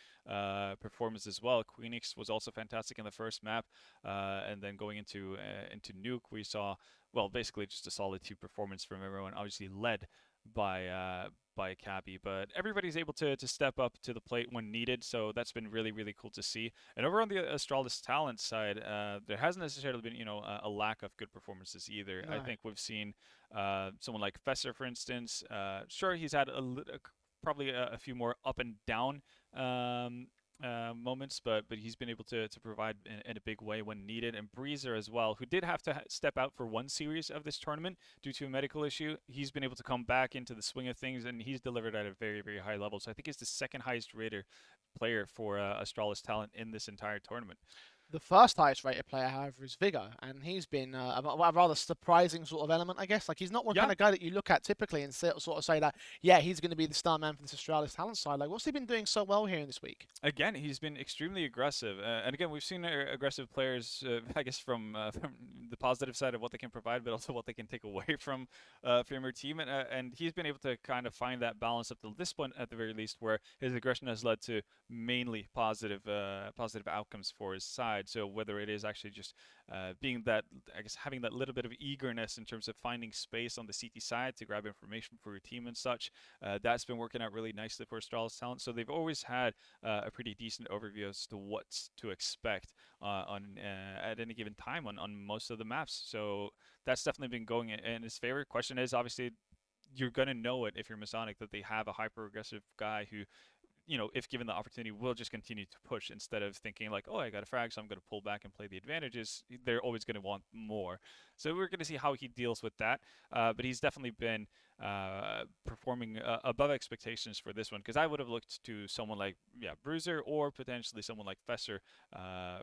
[SPEAKER 2] performance as well. Queenix was also fantastic in the first map, and then going into Nuke, we saw, well, basically just a solid 2 performance from everyone, obviously led by Cabby, but everybody's able to step up to the plate when needed, so that's been really, really cool to see. And over on the Astralis talent side, there hasn't necessarily been, a lack of good performances either. I
[SPEAKER 1] No.
[SPEAKER 2] think we've seen someone like Fesser, for instance. Sure, he's had probably a few more up and down um, moments, but he's been able to provide in a big way when needed. And Breezer as well, who did have to step out for one series of this tournament due to a medical issue. He's been able to come back into the swing of things, and he's delivered at a very, very high level. So I think he's the second highest rated player for Astralis talent in this entire tournament.
[SPEAKER 1] The first highest rated player, however, is Vigo, and he's been a rather surprising sort of element, I guess. Like, he's not one
[SPEAKER 2] Yeah,
[SPEAKER 1] kind of guy that you look at typically and sort of say that, yeah, he's going to be the star man for this Astralis talent side. Like, what's he been doing so well here in this week?
[SPEAKER 2] again, he's been extremely aggressive, and again, we've seen aggressive players, I guess, from the positive side of what they can provide, but also what they can take away from your team, and he's been able to kind of find that balance up to this point, at the very least, where his aggression has led to mainly positive outcomes for his side. So whether it is actually just being that, I guess, having that little bit of eagerness in terms of finding space on the CT side to grab information for your team and such, that's been working out really nicely for Astralis talent. So they've always had a pretty decent overview as to what to expect on at any given time on most of the maps. So that's definitely been going in his favor. Question is, obviously, you're going to know it if you're Masonic, that they have a hyper aggressive guy who, if given the opportunity, will just continue to push instead of thinking like, oh, I got a frag, so I'm going to pull back and play the advantages. They're always going to want more. So we're going to see how he deals with that. But he's definitely been performing above expectations for this one, because I would have looked to someone like, Bruiser, or potentially someone like Fesser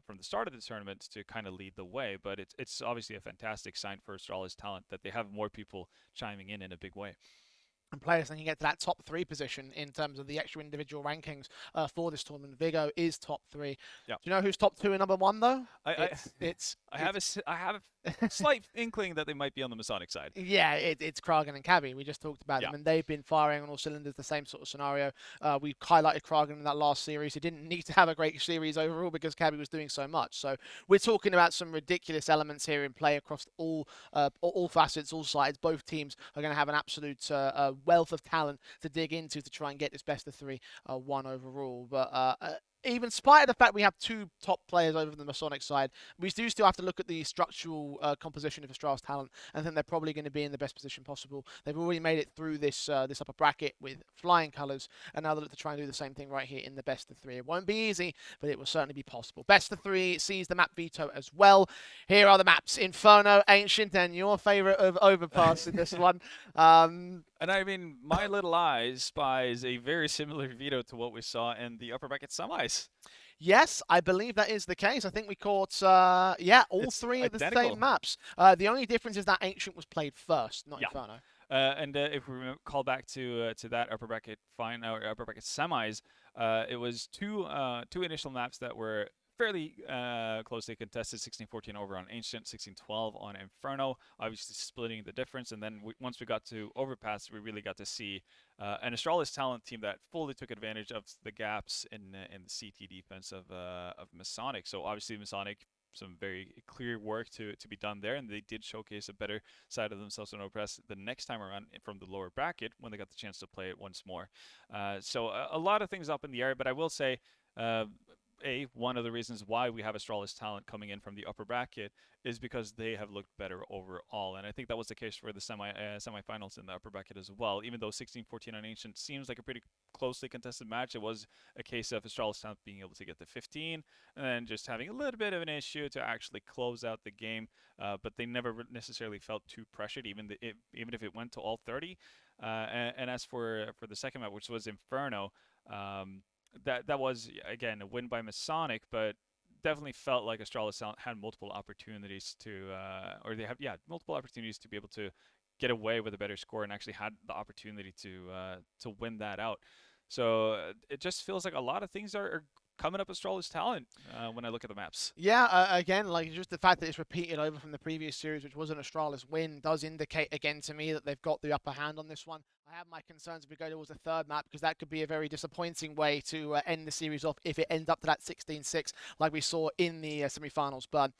[SPEAKER 2] from the start of the tournament to kind of lead the way. But it's obviously a fantastic sign for Astralis talent that they have more people chiming in a big way.
[SPEAKER 1] And players then can get to that top three position in terms of the actual individual rankings for this tournament. Vigo is top three.
[SPEAKER 2] Yeah.
[SPEAKER 1] Do you know who's top two and number one though?
[SPEAKER 2] I
[SPEAKER 1] It's
[SPEAKER 2] I have a slight inkling that they might be on the Masonic side.
[SPEAKER 1] yeah, it's Kragan and Cabby. We just talked about
[SPEAKER 2] Yeah.
[SPEAKER 1] them, and they've been firing on all cylinders. The same sort of scenario. We highlighted Kragan in that last series. He didn't need to have a great series overall because Cabby was doing so much. So we're talking about some ridiculous elements here in play across all facets, all sides. Both teams are going to have an absolute wealth of talent to dig into to try and get this best of three one overall. But even spite of the fact we have two top players over the Masonic side, we do still have to look at the structural composition of Astralis talent, and think they're probably going to be in the best position possible. They've already made it through this upper bracket with flying colours, and now they look to try and do the same thing right here in the best of three. It won't be easy, but it will certainly be possible. Best of three sees the map veto as well. Here are the maps: Inferno, Ancient, and your favourite of Overpass in this one.
[SPEAKER 2] And I mean, my little eye spies a very similar veto to what we saw in the upper bracket semis.
[SPEAKER 1] Yes, I believe that is the case. I think we caught, all
[SPEAKER 2] It's
[SPEAKER 1] three of the
[SPEAKER 2] identical.
[SPEAKER 1] same maps. The only difference is that Ancient was played first, not
[SPEAKER 2] Yeah.
[SPEAKER 1] Inferno.
[SPEAKER 2] And if we call back to that upper bracket upper bracket semis, it was two initial maps that were fairly closely contested. 16-14 over on Ancient, 16-12 on Inferno. Obviously splitting the difference, and then once we got to Overpass, we really got to see an Astralis talent team that fully took advantage of the gaps in the CT defense of Masonic. So obviously Masonic, some very clear work to be done there, and they did showcase a better side of themselves on Overpass the next time around from the lower bracket when they got the chance to play it once more. So a lot of things up in the air, but I will say one of the reasons why we have Astralis talent coming in from the upper bracket is because they have looked better overall, and I think that was the case for the semifinals in the upper bracket as well. Even though 16-14 on Ancient seems like a pretty closely contested match, it was a case of Astralis talent being able to get the 15 and then just having a little bit of an issue to actually close out the game, but they never necessarily felt too pressured, even if it went to all 30. And as for the second map, which was Inferno, that was again a win by Masonic, but definitely felt like Astralis had multiple opportunities to, or they have multiple opportunities to be able to get away with a better score, and actually had the opportunity to win that out. So it just feels like a lot of things are coming up Astralis talent when I look at the maps.
[SPEAKER 1] Yeah, again, like just the fact that it's repeated over from the previous series, which was an Astralis win, does indicate again to me that they've got the upper hand on this one. I have my concerns if we go towards the third map, because that could be a very disappointing way to end the series off if it ends up to that 16-6 like we saw in the semi-finals. But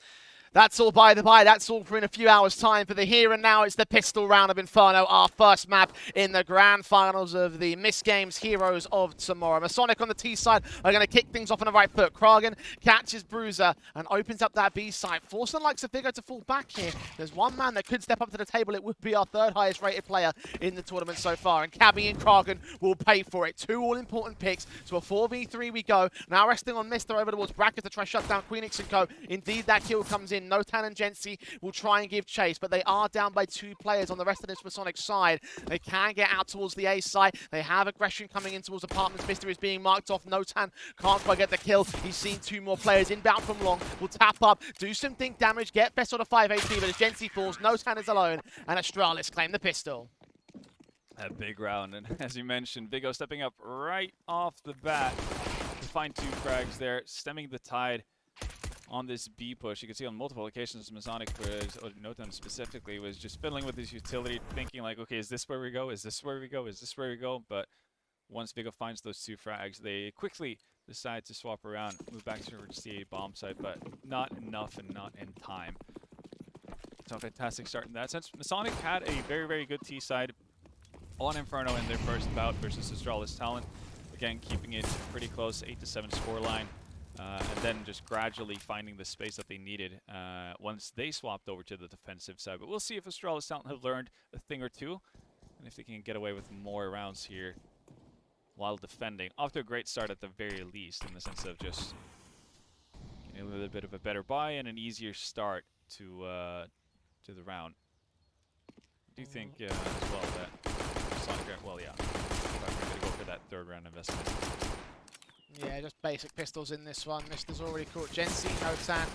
[SPEAKER 1] that's all by the by. That's all for in a few hours' time. For the here and now, it's the pistol round of Inferno, our first map in the grand finals of the MistGames Heroes of Tomorrow. Masonic on the T side are going to kick things off on the right foot. Kragen catches Bruiser and opens up that B side, forcing the likes of Viggo to fall back here. There's one man that could step up to the table. It would be our third highest rated player in the tournament so far, and Cabby and Kragen will pay for it. Two all-important picks. So a 4v3 we go. Now resting on Mister over towards Bracket to try shut down Queenix and Co. Indeed, that kill comes in. Notan and Gensi will try and give chase, but they are down by 2 players on the rest of this Masonic side. They can get out towards the A side. They have aggression coming in towards apartments. Mister is being marked off. Notan can't quite get the kill. He's seen 2 more players inbound from long. Will tap up, do some think damage, get Festo to 5 HP, but as Gensi falls, Notan is alone, and Astralis claim the pistol.
[SPEAKER 2] A big round, and as you mentioned, Viggo stepping up right off the bat to find 2 frags there, stemming the tide on this B push. You can see on multiple occasions Masonic was, or Notan specifically, was just fiddling with his utility, thinking like, okay, is this where we go? Is this where we go? Is this where we go? But once Viggo finds those 2 frags, they quickly decide to swap around, move back towards the A bomb site, but not enough and not in time. So fantastic start in that sense. Masonic had a very, very good T side on Inferno in their first bout versus Astralis talent. Again, keeping it pretty close, 8-7 scoreline. And then just gradually finding the space that they needed once they swapped over to the defensive side. But we'll see if Astralis talent have learned a thing or two, and if they can get away with more rounds here while defending. Off to a great start at the very least, in the sense of just getting a little bit of a better buy and an easier start to the round. I do think as well that Masonic, well, yeah, I'm going to go for that third round investment.
[SPEAKER 1] Yeah, just basic pistols in this one. Mister's already caught Gensi. Notan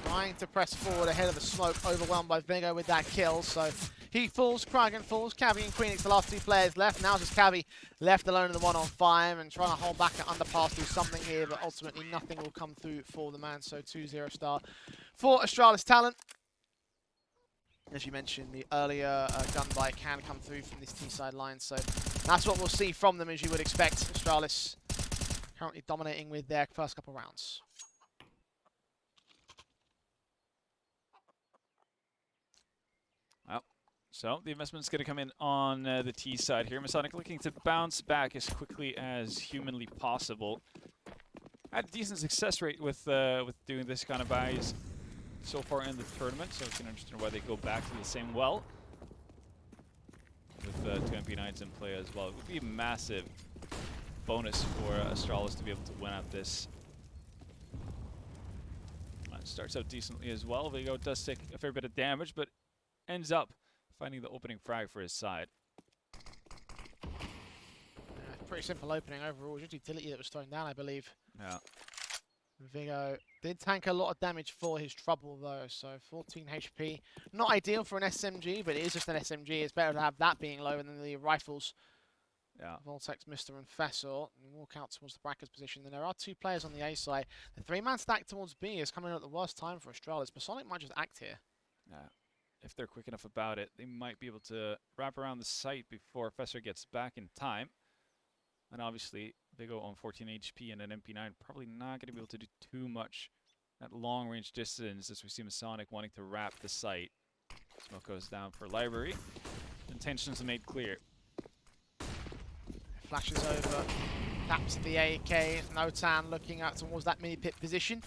[SPEAKER 1] trying to press forward ahead of the smoke, overwhelmed by Viggo with that kill. So he falls, Kragen falls, Cabby and Queenix, the last 2 players left. Now just Cabby left alone in the 1-on-5 and trying to hold back at underpass, do something here, but ultimately nothing will come through for the man. So 2-0 start for Astralis talent. As you mentioned, the earlier gun buy can come through from this T-side line, so that's what we'll see from them, as you would expect. Astralis currently dominating with their first couple rounds.
[SPEAKER 2] Well, so the investment's going to come in on the T side here. Masonic looking to bounce back as quickly as humanly possible. Had a decent success rate with doing this kind of buys so far in the tournament, so I can understand why they go back to the same well with 2 MP9s in play as well. It would be a massive bonus for Astralis to be able to win out this. Starts out decently as well. Viggo does take a fair bit of damage, but ends up finding the opening frag for his side.
[SPEAKER 1] Pretty simple opening overall. Just utility that was thrown down, I believe.
[SPEAKER 2] Yeah.
[SPEAKER 1] Viggo did tank a lot of damage for his trouble, though, so 14 HP. Not ideal for an SMG, but it is just an SMG. It's better to have that being low than the rifles.
[SPEAKER 2] Yeah.
[SPEAKER 1] Voltex, Mister, and Fessor. And walk out towards the brackets position. Then there are 2 players on the A side. The 3-man stack towards B is coming at the worst time for Astralis. Masonic might just act here.
[SPEAKER 2] Yeah. If they're quick enough about it, they might be able to wrap around the site before Fessor gets back in time. And obviously, Viggo on 14 HP and an MP9, probably not going to be able to do too much at long-range distance, as we see Masonic wanting to wrap the site. Smoke goes down for Library. Intentions are made clear.
[SPEAKER 1] Flashes over Taps the AK. Notan looking out towards that mini pit position.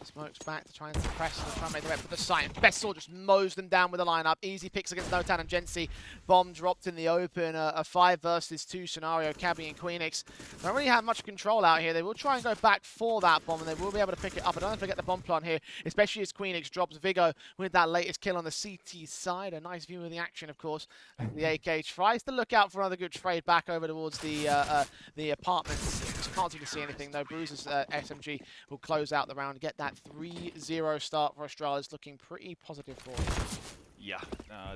[SPEAKER 1] Smokes back to try and suppress and try and make the way for the site. Vessel just mows them down with a lineup. Easy picks against Notan and Gensi. Bomb dropped in the open. A 5 versus 2 scenario. Cabby and Queenix don't really have much control out here. They will try and go back for that bomb, and they will be able to pick it up. I don't forget the bomb plant here, especially as Queenix drops Vigo with that latest kill on the CT side. A nice view of the action, of course. The AK tries to look out for another good trade back over towards the apartments. Can't seem to see anything though. Bruiser's SMG will close out the round, get that 3-0 start for Astralis, looking pretty positive for it.
[SPEAKER 2] Yeah,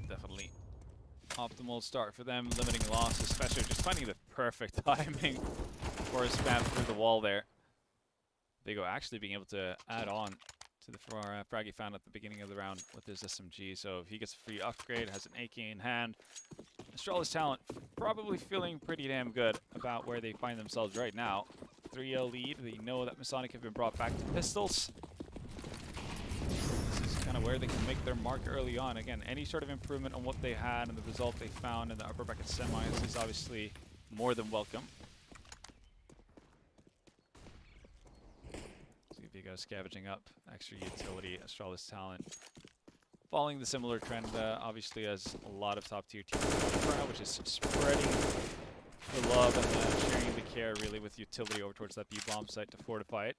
[SPEAKER 2] definitely optimal start for them, limiting losses, especially just finding the perfect timing for a spam through the wall there. Vigo actually being able to add on to the frag he found at the beginning of the round with his SMG, so if he gets a free upgrade, has an AK in hand. Astralis talent probably feeling pretty damn good about where they find themselves right now. 3-0 lead. We know that Masonic have been brought back to pistols. This is kind of where they can make their mark early on. Again, any sort of improvement on what they had and the result they found in the upper bracket semis is obviously more than welcome. See if you go scavenging up extra utility. Astralis talent following the similar trend, obviously, as a lot of top-tier teams right now, which is spreading the love and sharing the care, really, with utility over towards that B-bomb site to fortify it.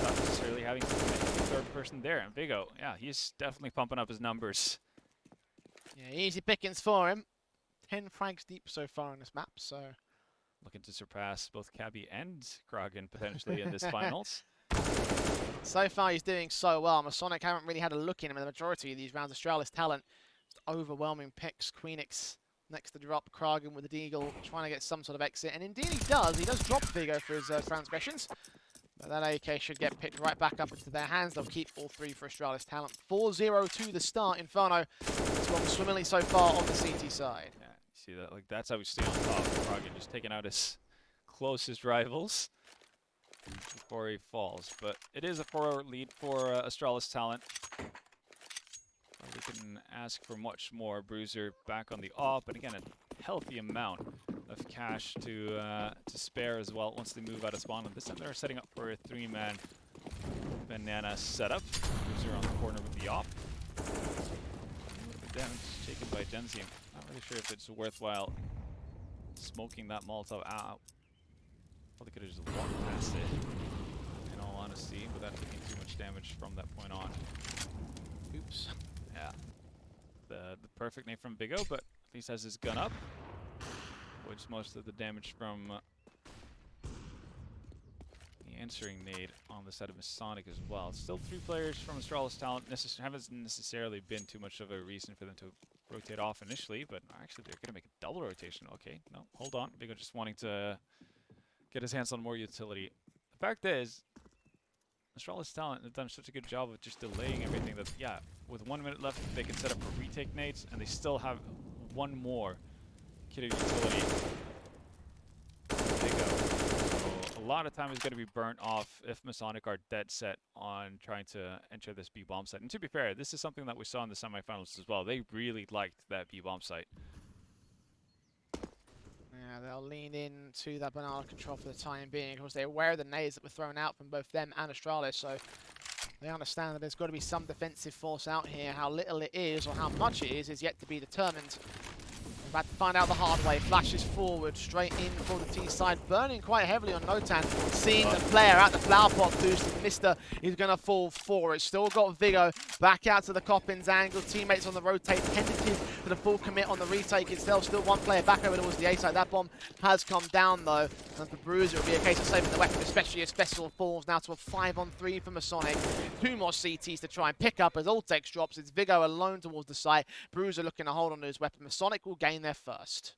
[SPEAKER 2] Not necessarily having to commit to the third person there. And Vigo, yeah, he's definitely pumping up his numbers.
[SPEAKER 1] Yeah, easy pickings for him. 10 frags deep so far on this map, so...
[SPEAKER 2] Looking to surpass both Cabby and Krogan, potentially, in this finals.
[SPEAKER 1] So far, he's doing so well. Masonic haven't really had a look in him in the majority of these rounds. Astralis talent, just overwhelming picks. Queenix next to drop. Kragen with the Deagle, trying to get some sort of exit. And indeed he does. He does drop Vigo for his transgressions. But that AK should get picked right back up into their hands. They'll keep all 3 for Astralis talent. 4-0 to the start. Inferno has gone swimmingly so far on the CT side.
[SPEAKER 2] Yeah, you see that? Like, that's how we stay on top. Kragen just taking out his closest rivals before he falls. But it is a 4 lead for Astralis talent. We can ask for much more. Bruiser back on the op, and again, a healthy amount of cash to spare as well once they move out of spawn. And this time they're setting up for a 3-man banana setup. Bruiser on the corner with the op. A little bit damage taken by Genzi. Not really sure if it's worthwhile smoking that Molotov out. Probably could have just walked past it, in all honesty, without taking too much damage from that point on.
[SPEAKER 1] Oops.
[SPEAKER 2] Yeah. The perfect nade from Vigo, but at least has his gun up. Which most of the damage from the answering nade on the side of Masonic as well. Still 3 players from Astralis talent. Haven't necessarily been too much of a reason for them to rotate off initially, but actually they're going to make a double rotation. Okay, no, hold on. Vigo just wanting to get his hands on more utility. The fact is, Astralis talent have done such a good job of just delaying everything that, yeah, with 1 minute left, they can set up for retake nades, and they still have 1 more kit of utility. They go. So a lot of time is going to be burnt off if Masonic are dead set on trying to enter this B-bomb site. And to be fair, this is something that we saw in the semifinals as well. They really liked that B-bomb site.
[SPEAKER 1] Yeah, they'll lean into that banana control for the time being. Of course, they're aware of the nades that were thrown out from both them and Astralis, so they understand that there's got to be some defensive force out here. How little it is or how much it is yet to be determined. We're about to find out the hard way. Flashes forward, straight in for the T side, burning quite heavily on Notan. Seeing the player at the flower pot boosted, Mister is going to fall for it. Still got Vigo back out to the Coppins angle. Teammates on the rotate, tentative to the full commit on the retake itself. Still 1 player back over towards the A side. That bomb has come down though. And for Bruiser, it'll be a case of saving the weapon, especially as Vessel falls now to a 5-on-3 for Masonic. 2 more CTs to try and pick up as Ultex drops. It's Vigo alone towards the site. Bruiser looking to hold on to his weapon. Masonic will gain there first.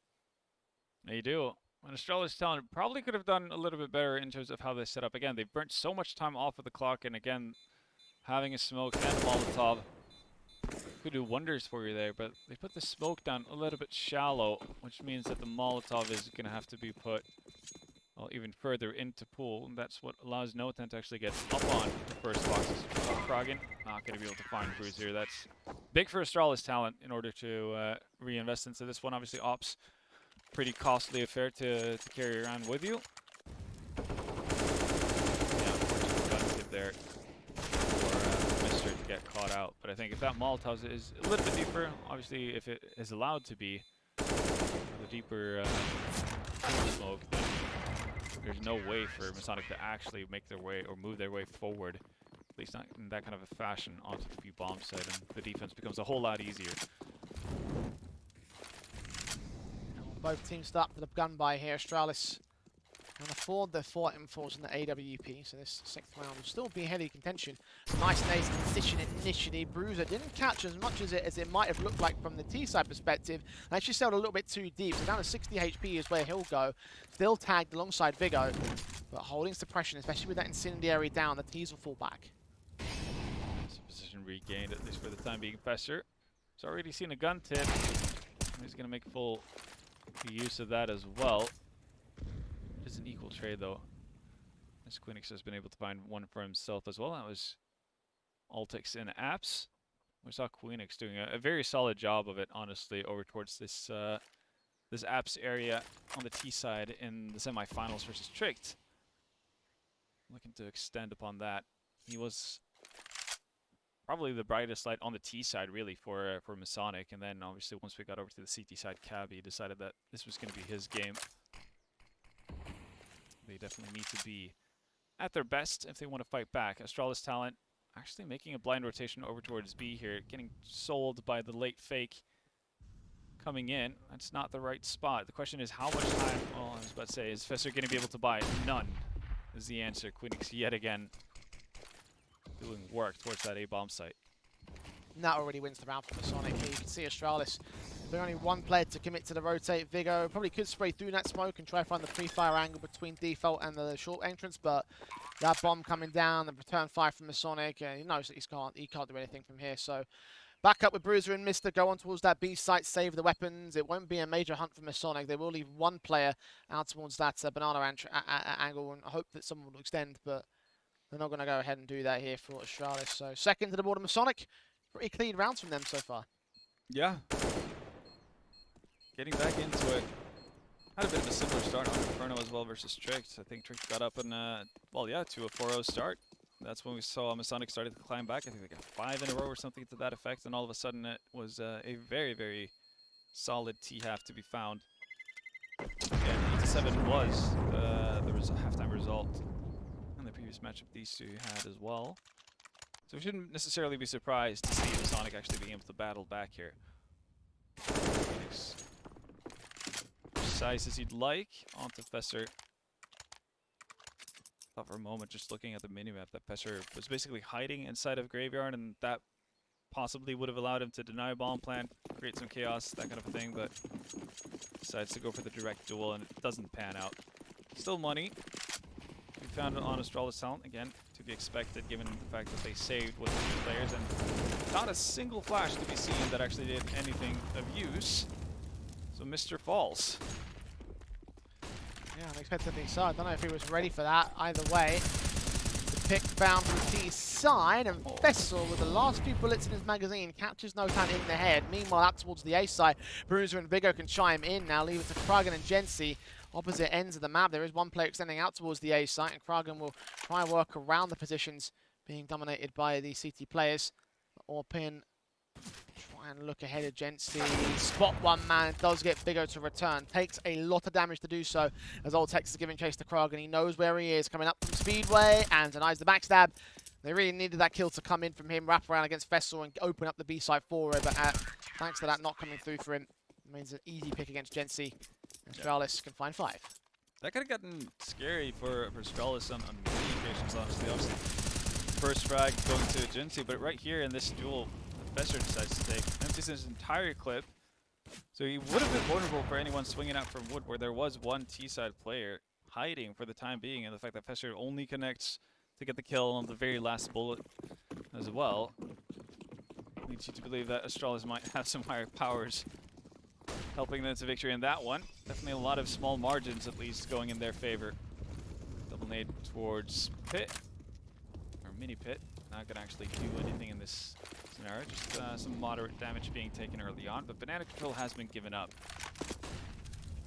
[SPEAKER 2] They do. And Astralis talent probably could have done a little bit better in terms of how they set up. Again, they've burnt so much time off of the clock, and again, having a smoke and a Molotov could do wonders for you there, but they put the smoke down a little bit shallow, which means that the Molotov is going to have to be put, well, even further into pool, and that's what allows Notan to actually get up on the first boxes. Krogan not going to be able to find Bruiser. That's big for Astralis talent in order to reinvest into this one. Obviously, ops, pretty costly affair to carry around with you. there for Mister to get caught out. But I think if that Molotov is a little bit deeper, obviously if it is allowed to be the deeper smoke, then there's no way for Masonic to actually make their way or move their way forward, at least not in that kind of a fashion, onto the B bomb site, and the defense becomes a whole lot easier.
[SPEAKER 1] Both teams start with a gun by here. Astralis can afford the 4 M4s in the AWP, so this 6th round will still be heavy contention. Nice position initially. Bruiser didn't catch as much as it might have looked like from the T-side perspective. And actually sailed a little bit too deep, so down to 60 HP is where he'll go. Still tagged alongside Vigo, but holding suppression, especially with that incendiary down, the T's will fall back.
[SPEAKER 2] So position regained, at least for the time being. Fester has already seen a gun tip. He's going to make full use of that as well. It's an equal trade though, as Quinix has been able to find one for himself as well. That was Altix and Apps. We saw Quinix doing a very solid job of it, honestly, over towards this this Apps area on the T side in the semifinals versus Tricked. Looking to extend upon that. He was probably the brightest light on the T side, really, for Masonic. And then, obviously, once we got over to the CT side, Cabby decided that this was going to be his game. They definitely need to be at their best if they want to fight back. Astralis talent actually making a blind rotation over towards B here, getting sold by the late fake coming in. That's not the right spot. The question is how much time, oh, I was about to say, is Fester going to be able to buy it? None is the answer. Quinix yet again doing work towards that A-bomb site.
[SPEAKER 1] And that already wins the round for Masonic. Here you can see Astralis. There's only one player to commit to the rotate. Vigo probably could spray through that smoke and try to find the pre-fire angle between default and the short entrance, but that bomb coming down, the return fire from Masonic, he knows that he can't do anything from here. So back up with Bruiser and Mister, go on towards that B site, save the weapons. It won't be a major hunt for Masonic. They will leave one player out towards that banana angle and hope that someone will extend, but they're not going to go ahead and do that here for Astralis. So second to the board of Masonic. Pretty clean rounds from them so far.
[SPEAKER 2] Yeah. Getting back into it. Had a bit of a similar start on Inferno as well versus Tricked. I think Tricked got up in, well, yeah, to a 4-0 start. That's when we saw Masonic started to climb back. I think they got 5 in a row or something to that effect. And all of a sudden it was a very, very solid T-half to be found. And 8-7 was the halftime result. And the previous matchup these two had as well. So we shouldn't necessarily be surprised to see Masonic actually being able to battle back here. Phoenix. Precise as you'd like. Onto Fester. Thought for a moment, just looking at the minimap, that Fester was basically hiding inside of Graveyard, and that possibly would have allowed him to deny bomb plant, create some chaos, that kind of a thing, but decides to go for the direct duel, and it doesn't pan out. Still money. We found it on Astralis talent, again, to be expected given the fact that they saved with 2 players, and not a single flash to be seen that actually did anything of use. So Mr. falls.
[SPEAKER 1] Yeah, unexpectedly so. I don't know if he was ready for that. Either way, the pick found from the T side, and Vessel, with the last few bullets in his magazine, catches no time in the head. Meanwhile, out towards the A side, Bruiser and Vigo can chime in now, leave it to Kragan and Jensi. Opposite ends of the map, there is one player extending out towards the A site, and Kragan will try and work around the positions being dominated by the CT players. Orpin try and look ahead of Jensi. Spot one man, does get Vigo to return. Takes a lot of damage to do so, as Old Tex is giving chase to Kragan. He knows where he is, coming up from Speedway, and denies the backstab. They really needed that kill to come in from him, wrap around against Vessel and open up the B side for him, but thanks to that not coming through for him, it means an easy pick against Jensi. Astralis can find 5.
[SPEAKER 2] That could have gotten scary for Astralis on many occasions, honestly. Obviously, first frag going to Jensi, but right here in this duel, Fester decides to take, empties his entire clip. So he would have been vulnerable for anyone swinging out from wood, where there was one T-side player hiding for the time being, and the fact that Fester only connects to get the kill on the very last bullet as well leads you to believe that Astralis might have some higher powers helping them to victory in that one. Definitely a lot of small margins, at least, going in their favor. Double nade towards Pit, or Mini Pit. Not going to actually do anything in this scenario, just some moderate damage being taken early on, but Banana Control has been given up.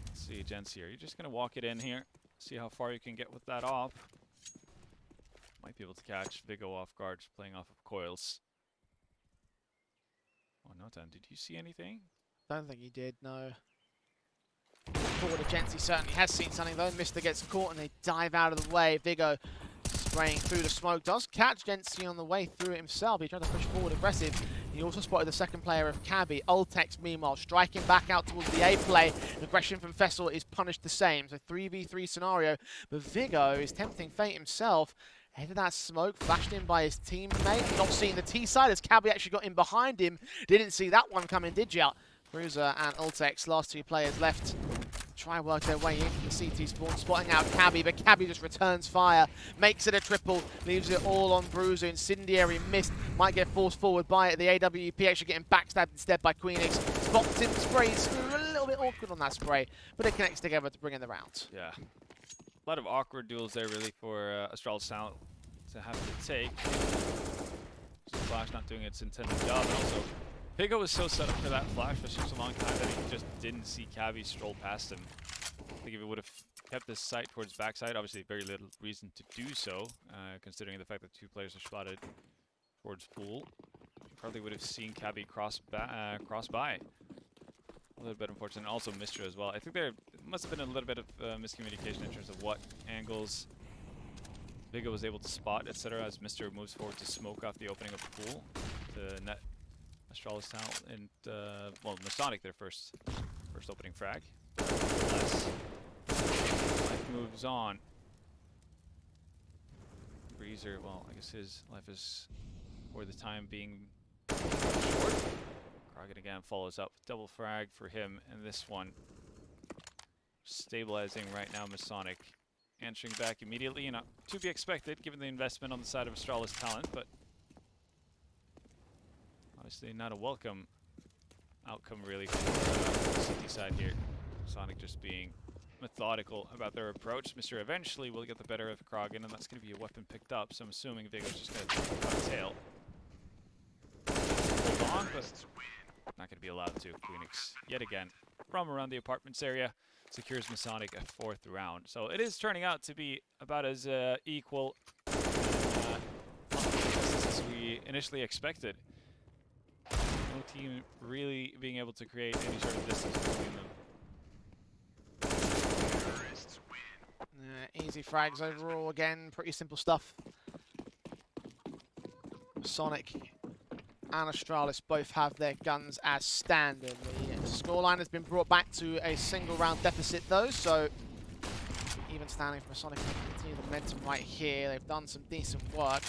[SPEAKER 2] Let's see, Jensi here. You're just going to walk it in here, see how far you can get with that off. Might be able to catch Vigo off guard, just playing off of coils. Oh, Notan, did you see anything?
[SPEAKER 1] Don't think he did, no. Forward of Gensi certainly has seen something though. Mister gets caught and they dive out of the way. Vigo spraying through the smoke. Does catch Gensi on the way through it himself. He tried to push forward aggressive. He also spotted the second player of Cabby. Ultex, meanwhile, striking back out towards the A play. Aggression from Fessel is punished the same. So 3v3 scenario. But Vigo is tempting fate himself. Head of that smoke, flashed in by his teammate. Not seeing the T side as Cabby actually got in behind him. Didn't see that one coming, did ya? Bruiser and Ultex, last two players left. Try work their way in from the CT spawn, spotting out Cabby, but Cabby just returns fire, makes it a triple, leaves it all on Bruiser. Incendiary missed, might get forced forward by it. The AWP actually getting backstabbed instead by Queenix. Spots him, sprays through, a little bit awkward on that spray, but it connects together to bring in the round.
[SPEAKER 2] Yeah. A lot of awkward duels there, really, for Astralis Talent to have to take. So Flash not doing its intended job, and also Vigo was so set up for that flash for such a long time that he just didn't see Cabby stroll past him. I think if he would have kept his sight towards backside, obviously very little reason to do so, considering the fact that two players are spotted towards pool. Probably would have seen Cabby cross by. A little bit unfortunate. Also Mistra as well. I think there must have been a little bit of miscommunication in terms of what angles Vigo was able to spot, etc. as Mr. moves forward to smoke off the opening of the pool to net Astralis Talent and well, Masonic their first opening frag. Life moves on. Breezer, well, I guess his life is for the time being short. Krogan again follows up with double frag for him, and this one stabilizing right now. Masonic answering back immediately, not to be expected given the investment on the side of Astralis Talent, but obviously not a welcome outcome really for the CT side here. Sonic just being methodical about their approach. Mr. eventually will get the better of Krogan, and that's going to be a weapon picked up, so I'm assuming Vigo's just going to tail. Hold on, but not going to be allowed to. Queenix, yet again, from around the apartments area, secures Masonic a fourth round. So it is turning out to be about as equal as we initially expected. No team really being able to create any sort of distance between them.
[SPEAKER 1] Easy frags overall, again, pretty simple stuff. Sonic and Astralis both have their guns as standard. The scoreline has been brought back to a single round deficit though, so even standing for Sonic can continue the momentum right here. They've done some decent work.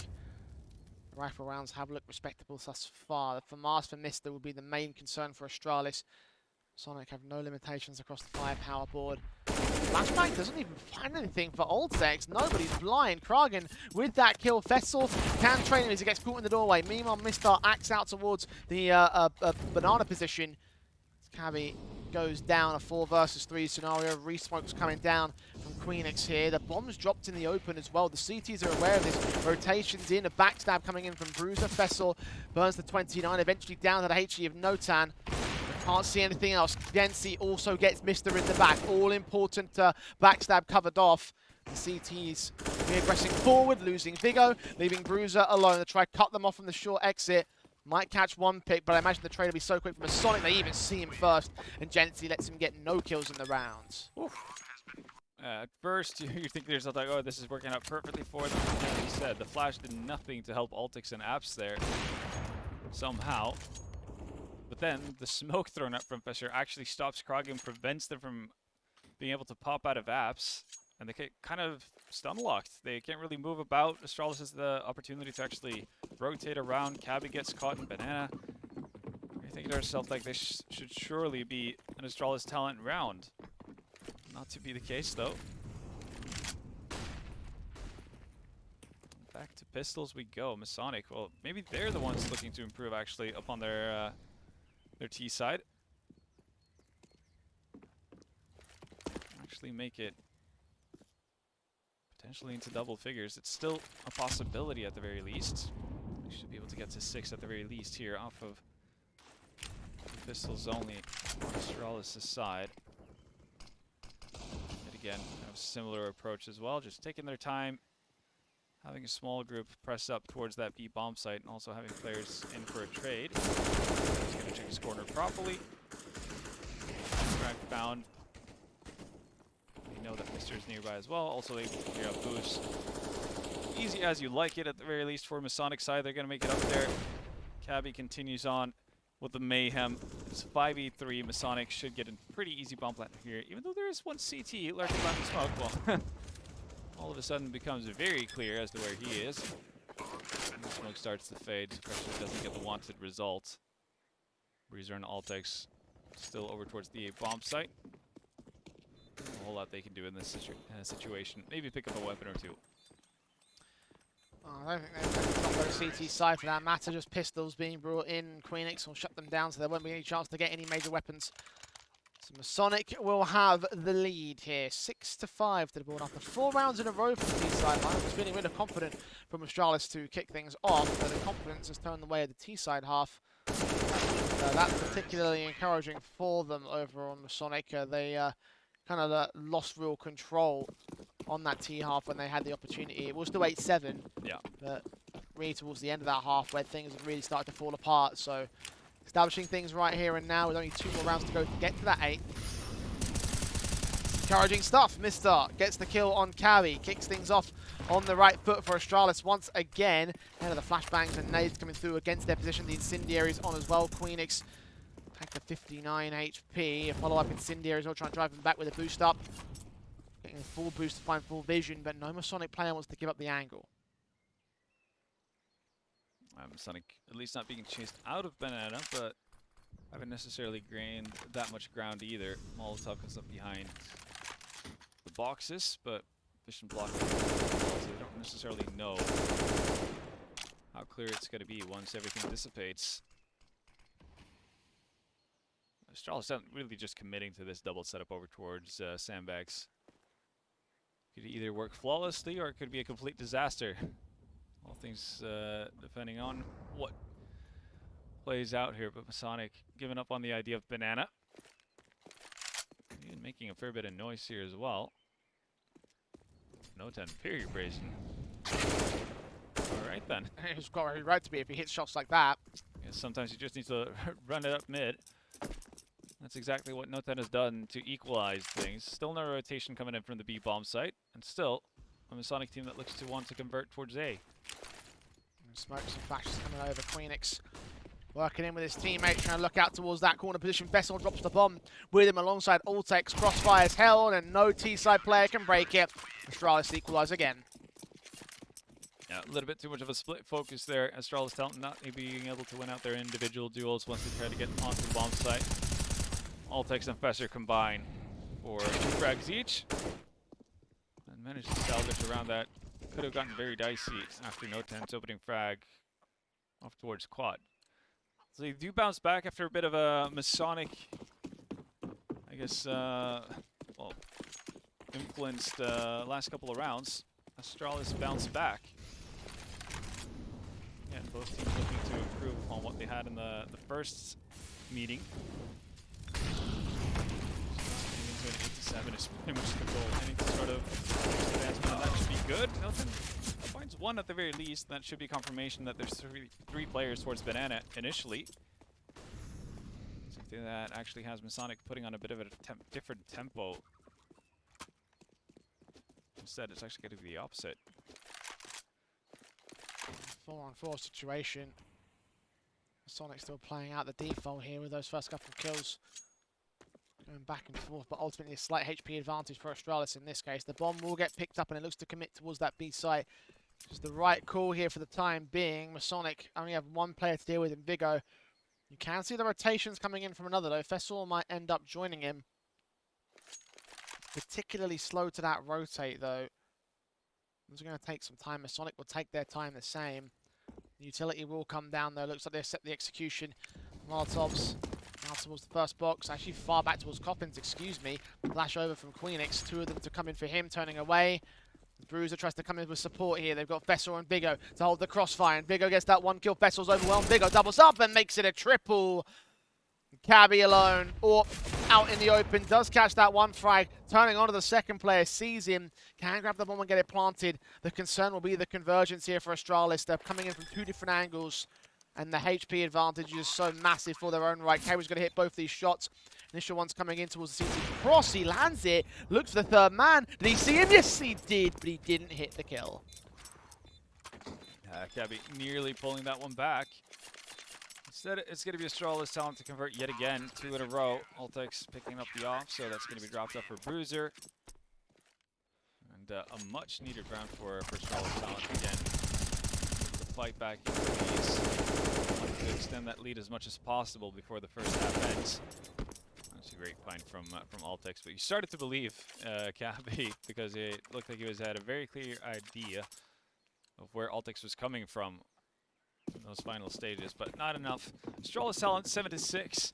[SPEAKER 1] The rifle rounds have looked respectable thus far. The FAMAS for Mister will be the main concern for Astralis. Sonic have no limitations across the firepower board. Flashbang doesn't even find anything for Ultex. Nobody's blind. Krogan with that kill. Fessel can train him as he gets caught in the doorway. Meanwhile, Mr. acts out towards the banana position. Cabby goes down, a 4 versus 3 scenario. Re-smoke's coming down from Queenix here. The bomb's dropped in the open as well. The CTs are aware of this. Rotations in, a backstab coming in from Bruiser. Fessel burns the 29, eventually down to the HE of Notan. Can't see anything else. Gensi also gets Mister in the back. All important backstab covered off. The CTs reaggressing forward, losing Vigo, leaving Bruiser alone. They try to cut them off from the short exit. Might catch one pick, but I imagine the trade will be so quick from Masonic they even see him first. And Gensi lets him get no kills in the rounds.
[SPEAKER 2] At first, you think to yourself like, oh, this is working out perfectly for them. As you said, the flash did nothing to help Ultex and Apps there. Somehow. But then the smoke thrown up from Fesser actually stops Krogan, prevents them from being able to pop out of apps, and they get kind of stun locked. They can't really move about. Astralis has the opportunity to actually rotate around. Cabby gets caught in banana. You're thinking to yourself like this should surely be an Astralis Talent round. Not to be the case though. Back to pistols we go. Masonic, well, maybe they're the ones looking to improve actually upon their T side. Actually make it potentially into double figures. It's still a possibility at the very least. We should be able to get to 6 at the very least here off of pistols only on Astralis' side. And again, kind of similar approach as well, just taking their time, having a small group press up towards that B bomb site and also having players in for a trade. He's going to check his corner properly. Track found. They know that Mr. is nearby as well. Also able to clear out boost. Easy as you like it, at the very least, for Masonic side. They're going to make it up there. Cabby continues on with the mayhem. It's 5v3. Masonic should get a pretty easy bomb plant here, even though there is one CT lurking behind the smoke. Well, all of a sudden becomes very clear as to where he is. And the smoke starts to fade. Pressure doesn't get the wanted result. Breezer and Altex still over towards the bomb site. A whole lot they can do in this situation. Maybe pick up a weapon or two.
[SPEAKER 1] I don't think they're going to go CT side for that matter. Just pistols being brought in. Queenix will shut them down, so there won't be any chance to get any major weapons. So Masonic will have the lead here. 6-5 to the board after 4 rounds in a row from the T side. I was feeling really confident from Astralis to kick things off, but the confidence has turned the way of the T side half. That's particularly encouraging for them over on Masonic. They kind of lost real control on that T half when they had the opportunity. It was still 8-7,
[SPEAKER 2] yeah,
[SPEAKER 1] but really towards the end of that half where things have really started to fall apart. So establishing things right here and now with only 2 more rounds to go to get to that 8. Encouraging stuff. Mr. gets the kill on Carry, kicks things off on the right foot for Astralis once again. Ahead of the flashbangs and nades coming through against their position. The incendiaries on as well. Queenix take the 59 HP. A follow-up incendiaries will try and drive them back with a boost up. Getting a full boost to find full vision, but no Masonic player wants to give up the angle.
[SPEAKER 2] Masonic at least not being chased out of Banana, but haven't necessarily gained that much ground either. Molotov comes up behind the boxes, but vision blocking, so they don't necessarily know how clear it's going to be once everything dissipates. Astralis really just committing to this double setup over towards sandbags. Could either work flawlessly or it could be a complete disaster. All things depending on what plays out here, but Masonic giving up on the idea of Banana. And making a fair bit of noise here as well. No 10 period abrasion. Alright then.
[SPEAKER 1] He's got every right to be if he hits shots like that.
[SPEAKER 2] Yeah, sometimes you just need to run it up mid. That's exactly what No10 has done to equalize things. Still no rotation coming in from the B bomb site, and still a Masonic team that looks to want to convert towards A.
[SPEAKER 1] Smokes and flashes coming over. Queenix working in with his teammate, trying to look out towards that corner position. Vessel drops the bomb with him alongside Altex. Crossfire's held, and no T-side player can break it. Astralis equalize again.
[SPEAKER 2] Yeah, a little bit too much of a split focus there. Astralis talent not being able to win out their individual duels once they try to get onto the bomb site. Altex and Fesser combine for 2 frags each. And managed to salvage around that. Could have gotten very dicey after No10's opening frag off towards quad. So they do bounce back after a bit of a Masonic, I guess, well, influenced last couple of rounds. Astralis bounced back. Yeah, both teams looking to improve on what they had in the first meeting. Into an 8-7 is pretty much the goal. Any sort of advancement, and that should be good. No10 finds 1 at the very least. That should be confirmation that there's 3 players towards Banana initially. Something that actually has Masonic putting on a bit of a different tempo. Instead, it's actually going to be the opposite.
[SPEAKER 1] 4-on-4 situation. Masonic still playing out the default here with those first couple of kills. Going back and forth, but ultimately a slight HP advantage for Astralis in this case. The bomb will get picked up and it looks to commit towards that B site. It's the right call here for the time being. Masonic only have 1 player to deal with in Vigo. You can see the rotations coming in from another though. Fessel might end up joining him. Particularly slow to that rotate though. It's going to take some time. Masonic will take their time the same. The utility will come down though. Looks like they've set the execution. Molotovs now towards the first box. Actually far back towards Coffins, excuse me. Flash over from Queenix. 2 of them to come in for him, turning away. Bruiser tries to come in with support here. They've got Vessel and Vigo to hold the crossfire. And Vigo gets that 1 kill. Vessel's overwhelmed. Vigo doubles up and makes it a triple. Cabby alone. Or out in the open, does catch that one frag, turning onto the second player, sees him, can grab the bomb and get it planted. The concern will be the convergence here for Astralis. They're coming in from two different angles, and the HP advantage is so massive for their own right. Carey's going to hit both these shots. Initial one's coming in towards the CT cross. He lands it, looks for the third man. Did he see him? Yes, he did, but he didn't hit the kill.
[SPEAKER 2] Cabby nearly pulling that one back. Instead, it's going to be Astralis talent to convert yet again, 2 in a row. Ultex picking up the off, so that's going to be dropped off for Bruiser. And a much-needed round for Astralis talent again. To fight back into these. Want to extend that lead as much as possible before the first half ends. That's a great find from Ultex, but you started to believe Cabby because it looked like he had a very clear idea of where Ultex was coming from in those final stages, but not enough. Astralis talent 7-6.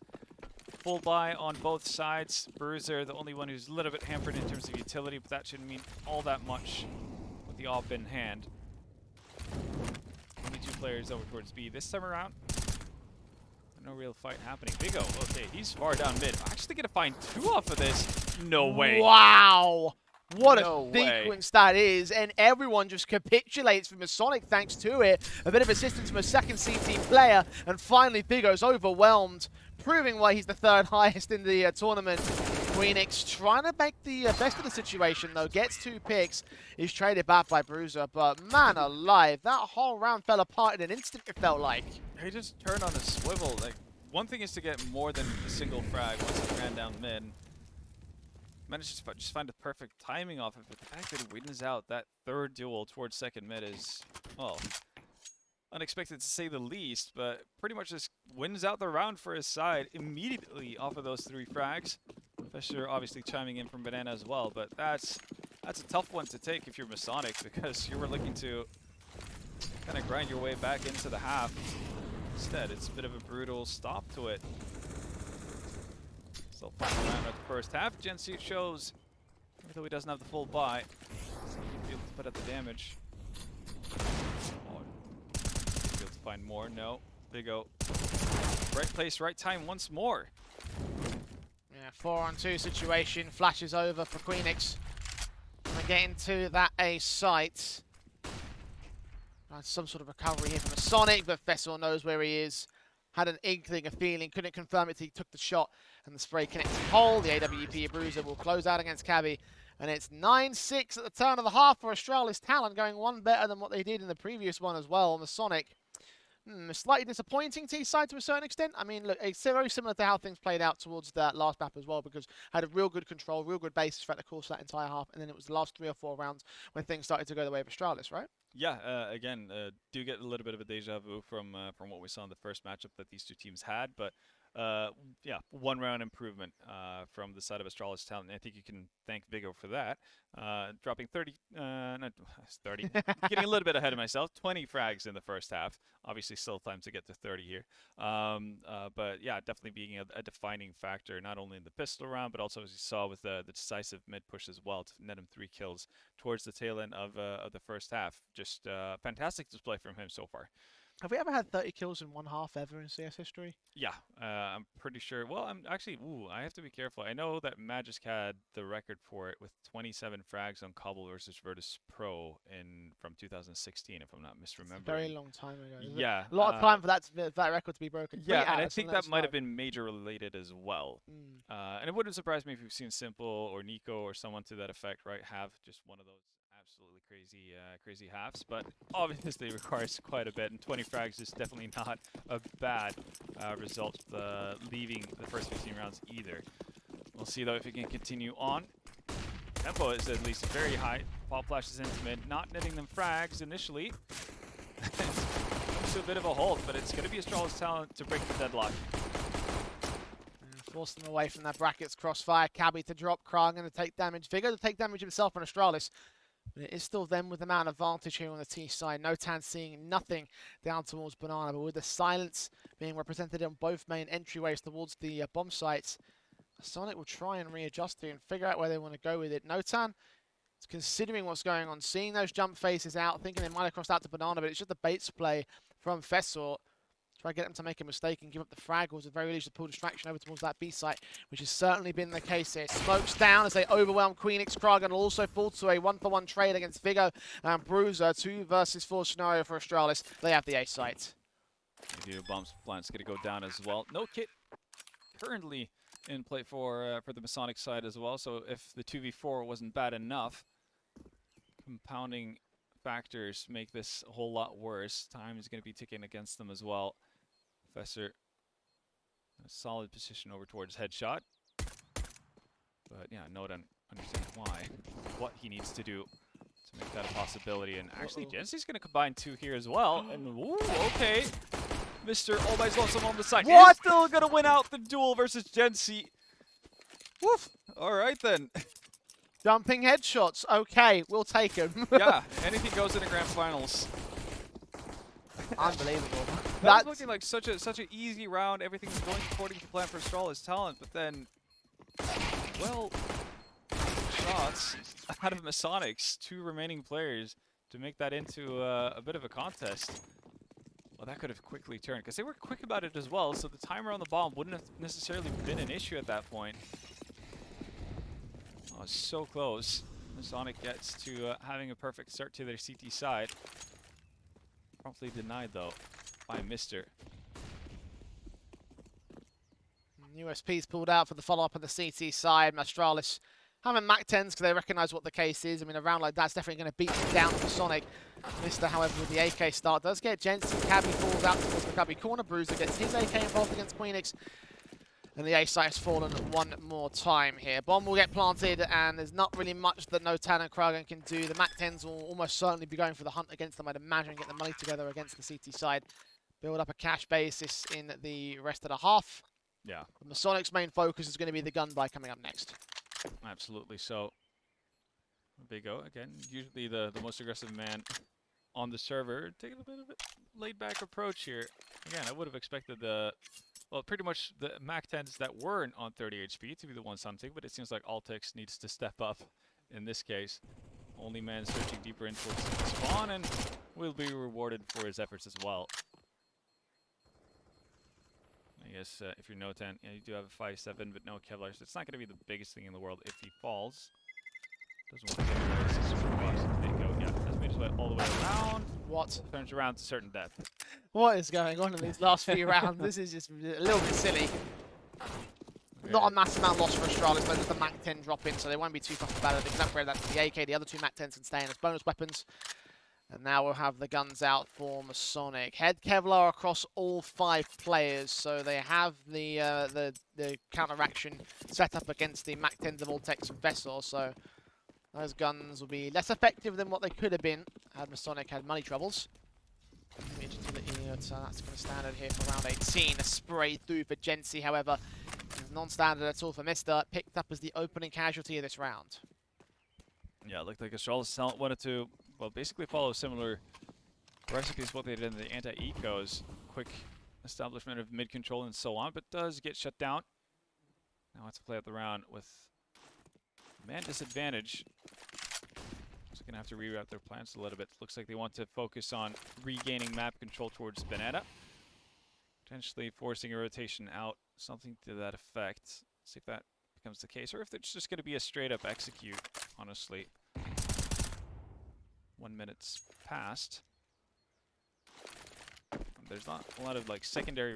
[SPEAKER 2] Full buy on both sides. Bruiser, the only one who's a little bit hampered in terms of utility, but that shouldn't mean all that much with the op in hand. Only 2 players over towards B this time around. No real fight happening. Big O, okay, he's far down mid. Actually gonna find 2 off of this. No way.
[SPEAKER 1] Wow. What
[SPEAKER 2] No
[SPEAKER 1] a
[SPEAKER 2] way.
[SPEAKER 1] sequence that is, and everyone just capitulates from Masonic thanks to it. A bit of assistance from a second CT player, and finally Big O's overwhelmed, proving why he's the 3rd highest in the tournament. Queenix trying to make the best of the situation though, gets 2 picks, is traded back by Bruiser, but man alive, that whole round fell apart in an instant, it felt like.
[SPEAKER 2] He just turned on a swivel. Like, one thing is to get more than a single frag once he ran down mid. Managed to just find the perfect timing off of it. The fact that he wins out that 3rd duel towards second mid is, well, unexpected to say the least, but pretty much just wins out the round for his side immediately off of those 3 frags. Fisher obviously chiming in from Banana as well, but that's a tough one to take if you're Masonic, because you were looking to kind of grind your way back into the half. Instead, it's a bit of a brutal stop to it. Still playing around at the first half. Gensuit shows, even though he doesn't have the full buy, he'll be able to put out the damage. Oh, be able to find more. No. Big O. Right place, right time once more.
[SPEAKER 1] Yeah, 4-on-2 situation, flashes over for Queenix. Gonna get into that A site. Some sort of recovery here from Masonic, but Fessor knows where he is. Had an inkling, a feeling, couldn't confirm it till he took the shot, and the spray connects the hole. The AWP Bruiser will close out against Cabby, and it's 9-6 at the turn of the half for Astralis Talent, going one better than what they did in the previous one as well. Masonic, slightly disappointing T-side to a certain extent. I mean, look, it's very similar to how things played out towards that last map as well, because had a real good control, real good basis throughout the course of that entire half, and then it was the last 3 or 4 rounds when things started to go the way of Astralis, right?
[SPEAKER 2] Yeah, again, do get a little bit of a deja vu from what we saw in the first matchup that these 2 teams had, but yeah, 1 round improvement from the side of Astralis Talent. And I think you can thank Big O for that. Dropping 30, not 30, getting a little bit ahead of myself. 20 frags in the first half. Obviously, still time to get to 30 here. But yeah, definitely being a defining factor, not only in the pistol round, but also as you saw with the decisive mid push as well to net him 3 kills towards the tail end of the first half. Just fantastic display from him so far.
[SPEAKER 1] Have we ever had 30 kills in one half ever in CS history?
[SPEAKER 2] Yeah, I'm pretty sure. Well, I'm actually, I have to be careful. I know that Magisk had the record for it with 27 frags on Cobble versus Virtus Pro from 2016, if I'm not misremembering.
[SPEAKER 1] It's a very long time ago.
[SPEAKER 2] Yeah.
[SPEAKER 1] A lot of time for that record to be broken.
[SPEAKER 2] Yeah, and I think that might have been major related as well.
[SPEAKER 1] Mm.
[SPEAKER 2] And it wouldn't surprise me if we've seen Simple or Nico or someone to that effect, right, have just one of those absolutely crazy halves, but obviously it requires quite a bit, and 20 frags is definitely not a bad result leaving the first 15 rounds either. We'll see though if he can continue on. Tempo is at least very high. Pop flashes into mid, not netting them frags initially. Comes to a bit of a halt, but it's going to be Astralis Talent to break the deadlock.
[SPEAKER 1] Force them away from that brackets crossfire. Cabby to drop, Krang going to take damage. Vigor to take damage himself on Astralis. But it is still them with the man advantage here on the T side. Notan seeing nothing down towards Banana, but with the silence being represented on both main entryways towards the bomb sites, Sonic will try and readjust here and figure out where they want to go with it. Notan is considering what's going on, seeing those jump faces out, thinking they might have crossed out to Banana, but it's just a baits play from Fessor. Try to get them to make a mistake and give up the frag, or at the very least to pull distraction over towards that B site, which has certainly been the case here. Smokes down as they overwhelm Queenix. Kragan will also fall to a 1-for-1 trade against Vigo and Bruiser. 2 versus 4 scenario for Astralis. They have the A site.
[SPEAKER 2] Bombs plant's going to go down as well. No kit currently in play for the Masonic side as well. So if the 2v4 wasn't bad enough, compounding factors make this a whole lot worse. Time is going to be ticking against them as well. Professor in a solid position over towards headshot. But yeah, no one understands what he needs to do to make that a possibility. And actually, Jensi's going to combine 2 here as well. And ooh, okay. Mr. Always Lonesome on the side.
[SPEAKER 1] What?
[SPEAKER 2] He's still going to win out the duel versus Jensi. Woof. All right then.
[SPEAKER 1] Jumping headshots. Okay, we'll take them.
[SPEAKER 2] Yeah, anything goes in the grand finals.
[SPEAKER 1] Unbelievable.
[SPEAKER 2] That was looking like such an easy round. Everything was going according to plan for Astralis talent, but then, well, shots out of Masonic's 2 remaining players to make that into a bit of a contest. Well, that could have quickly turned, because they were quick about it as well, so the timer on the bomb wouldn't have necessarily been an issue at that point. Oh, so close. Masonic gets to having a perfect start to their CT side. Promptly denied, though, by Mr.
[SPEAKER 1] USP's pulled out for the follow-up on the CT side. Astralis having Mac 10s because they recognise what the case is. I mean, a round like that's definitely going to beat them down for Sonic. Mr. however, with the AK start, does get Jensen. Cabby falls out towards the Cabby corner. Bruiser gets his AK involved against Queenix. And the A site has fallen one more time here. Bomb will get planted, and there's not really much that Notan and Kragan can do. The Mac 10s will almost certainly be going for the hunt against them, I'd imagine, get the money together against the CT side. Build up a cash basis in the rest of the half.
[SPEAKER 2] Yeah.
[SPEAKER 1] The Masonic's main focus is going to be the gun buy coming up next.
[SPEAKER 2] Absolutely. So, Vigo, again, usually the most aggressive man on the server, taking a bit of a laid-back approach here. Again, I would have expected well, pretty much the Mac 10s that weren't on 30 HP to be the ones hunting, but it seems like Altix needs to step up in this case. Only man searching deeper in towards the spawn, and will be rewarded for his efforts as well. I guess if you're Notan, yeah, you do have a 5-7, but no Kevlar, so it's not going to be the biggest thing in the world if he falls. Doesn't want to get away. This is for me. There you go. Yeah, has made his way all the way around.
[SPEAKER 1] What?
[SPEAKER 2] Turns around to certain death.
[SPEAKER 1] What is going on in these last few rounds? This is just a little bit silly.
[SPEAKER 2] Okay.
[SPEAKER 1] Not a massive amount lost for Astralis, but just the Mac 10 drop in, so they won't be too fussed about it. They can upgrade that to the AK. The other 2 Mac 10s can stay in as bonus weapons. And now we'll have the guns out for Masonic. Head Kevlar across all 5 players, so they have the counteraction set up against the Mac 10s of Voltex and Vessel, so those guns will be less effective than what they could have been had Masonic had money troubles. So that's going to standard here for round 18. A spray through for Jensi, however, is non-standard at all for Mr. Picked up as the opening casualty of this round.
[SPEAKER 2] Yeah, it looked like Astralis talent wanted to, well, basically follow similar recipes what they did in the anti-ecos. Quick establishment of mid-control and so on, but does get shut down. Now let's play out the round with man disadvantage. So going to have to reroute their plans a little bit. Looks like they want to focus on regaining map control towards Banana. Potentially forcing a rotation out, something to that effect. See if that becomes the case, or if it's just going to be a straight-up execute, honestly. 1 minute's passed. There's not a lot of like secondary